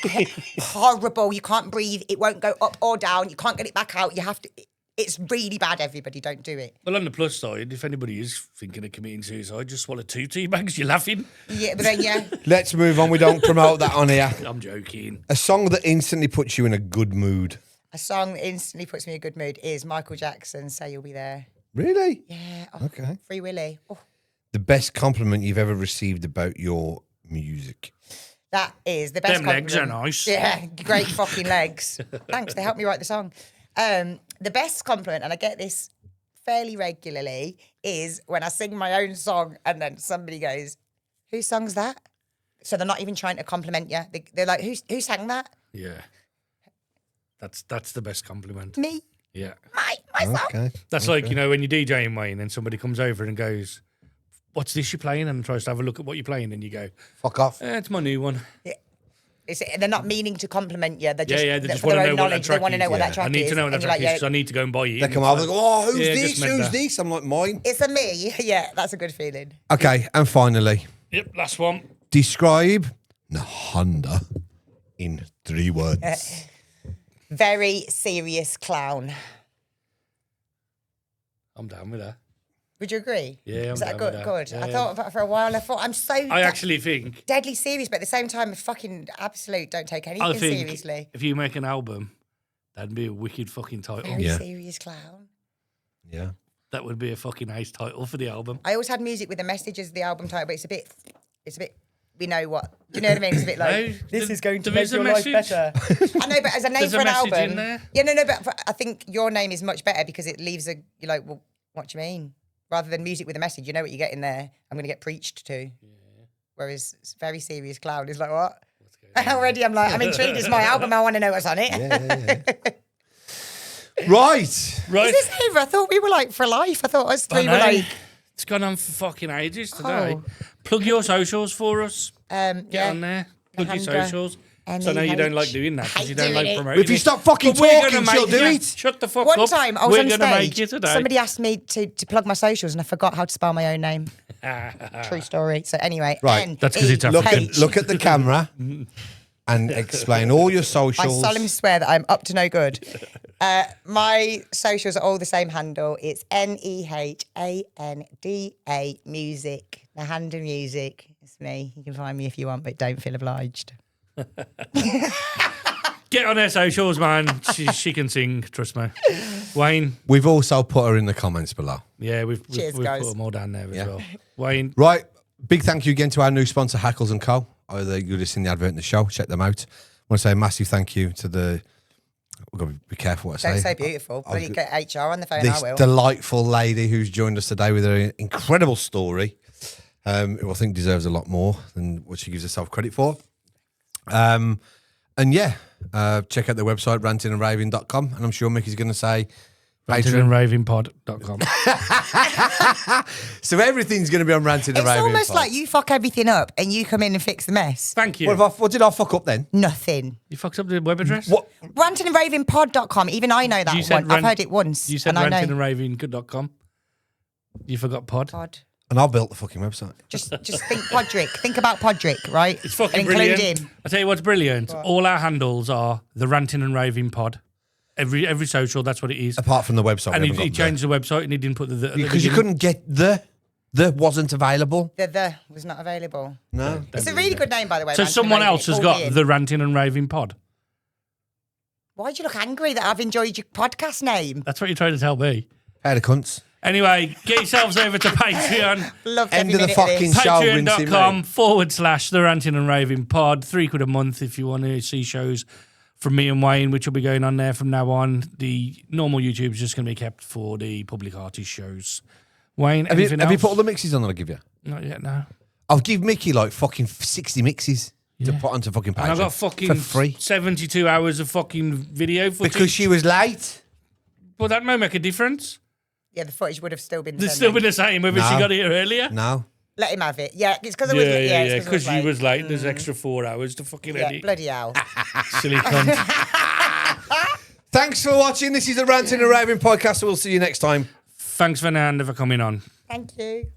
Horrible. You can't breathe. It won't go up or down. You can't get it back out. You have to. It's really bad, everybody. Don't do it. Well, on the plus side, if anybody is thinking of committing suicide, just swallow 2 tea bags. You're laughing. Yeah, but then, yeah. Let's move on. We don't promote that on here. I'm joking. A song that instantly puts you in a good mood. A song that instantly puts me in a good mood is Michael Jackson's Say You'll Be There. Really? Yeah. Okay. Free Willy. Oh, The best compliment you've ever received about your music. that is the best Them legs are compliment. nice. Yeah, great fucking legs. Thanks, they helped me write the song. The best compliment, and I get this fairly regularly, is when I sing my own song and then somebody goes, whose song's that? So they're not even trying to compliment you. They're like, who sang that? Yeah. That's the best compliment. Me? Yeah. My song? Okay. That's like, you know, when you're DJing, Wayne, and somebody comes over and goes, what's this you're playing? And tries to have a look at what you're playing, and you go, Fuck off. it's my new one. They're not meaning to compliment you. They're just, They just for want their to own know what that knowledge. They track want to know is. what that track I is. need to know what that and you're track like, is because I need to go and buy it. They come over and go, oh, who's Yeah, this? just meant Who's that. this? I'm like, mine. It's a me. Yeah, that's a good feeling. Okay, and finally, Yep, last one. describe Nehanda in 3 words. Very serious clown. I'm down with that. Would you agree? Yeah, I'm Is that down good? with that. Good. Yeah. I thought about it for a while. I thought I'm so I actually think. deadly serious, but at the same time, fucking absolute. Don't take anything I think seriously. if you make an album, that'd be a wicked fucking title. Very Yeah. serious clown. Yeah. That would be a fucking ace title for the album. I always had music with a message as the album title, but it's a bit. We know what. Do you know what I mean? It's a bit like No, this is going to there make is a your life message. better. I know, but as a name There's for a an message album, in there. yeah, no, but I think your name is much better because it leaves a. You're like, well, what do you mean? Rather than music with a message, you know what you get in there. I'm going to get preached to. Whereas it's very serious clown is like what? Already, I'm like, I'm intrigued. It's my album. I want to know what's on it. Right. Is this over? I thought we were like for life. I thought us three were like. It's gone on for fucking ages today. Oh. Plug your socials for us. Get yeah. on there. Plug your Nehanda, socials. So I know you don't like NEH. doing that because you Hate don't doing like it. promoting If you it. stop fucking But we're talking, gonna she'll make do you. it. Shut the fuck One up. time I was We're on gonna make stage. you today. Somebody asked me to plug my socials, and I forgot how to spell my own name. True story. So anyway, Right. That's 'cause it's Look African. at the camera and explain all your I socials. solemnly swear that I'm up to no good. My socials are all the same handle. It's NEHANDA music. Nehanda music. It's me. You can find me if you want, but don't feel obliged. Get on her socials, man. She can sing, trust me. Wayne. We've also put her in the comments below. Yeah, we've Cheers, put guys. them all down there as Yeah. well. Wayne. Right. Big thank you again to our new sponsor, Hackles & Co. Either you're listening to the advert in the show, check them out. I want to say a massive thank you to we've got to be careful what I Don't say. say beautiful. Bloody get HR on the phone, This I will. delightful lady who's joined us today with her incredible story, who I think deserves a lot more than what she gives herself credit for. And yeah, check out their website, rantingandraving.com. And I'm sure Mickey's going to say Patreon. RantingandRavingPod.com. So everything's going to be on Ranting and It's Raving. almost Pod. like you fuck everything up and you come in and fix the mess. Thank you. What did I fuck up then? Nothing. You fucked up the web address? What? Rantingandravingpod.com. Even I know that You said one. I've heard it once. You said and I know. rantingandraving.com. You forgot pod. Pod. And I built the fucking website. Just think Podrick. Think about Podrick, right? It's fucking and include brilliant. him. I'll tell you what's brilliant. All our handles are the Ranting and Raving Pod. Every social, that's what it is. Apart from the website. And we he haven't got changed the website and he didn't put the because you couldn't get the wasn't available. The was not available. No. It's a really good name, by the way. So Ranting someone and Raving. else has Call got me in. the Ranting and Raving Pod. Why'd you look angry that I've enjoyed your podcast name? That's what you're trying to tell me. How the cunts. Anyway, get yourselves over to Patreon. Loved End every of the minute of fucking this. show, rinsing, Patreon.com/the Ranting and Raving Pod. £3 a month if you want to see shows from me and Wayne, which will be going on there from now on. The normal YouTube is just going to be kept for the public artist shows. Wayne, Have anything else? you put all the mixes on that I give you? Not yet, no. I'll give Mickey like fucking 60 mixes to put onto fucking Patreon. And I got fucking for free 72 hours of fucking video footage. because she was late. But that might make a difference. Yeah, the footage would have still been the It's same. still been the same whether she No. got here earlier. No. Let him have it. Yeah, it's because I was late. Yeah, it's because I she was late. There's extra 4 hours to fucking Yeah, edit. bloody hell. Silly cunt. Thanks for watching. This is the Ranting and Raving podcast. We'll see you next time. Thanks for Nehanda for coming on. Thank you.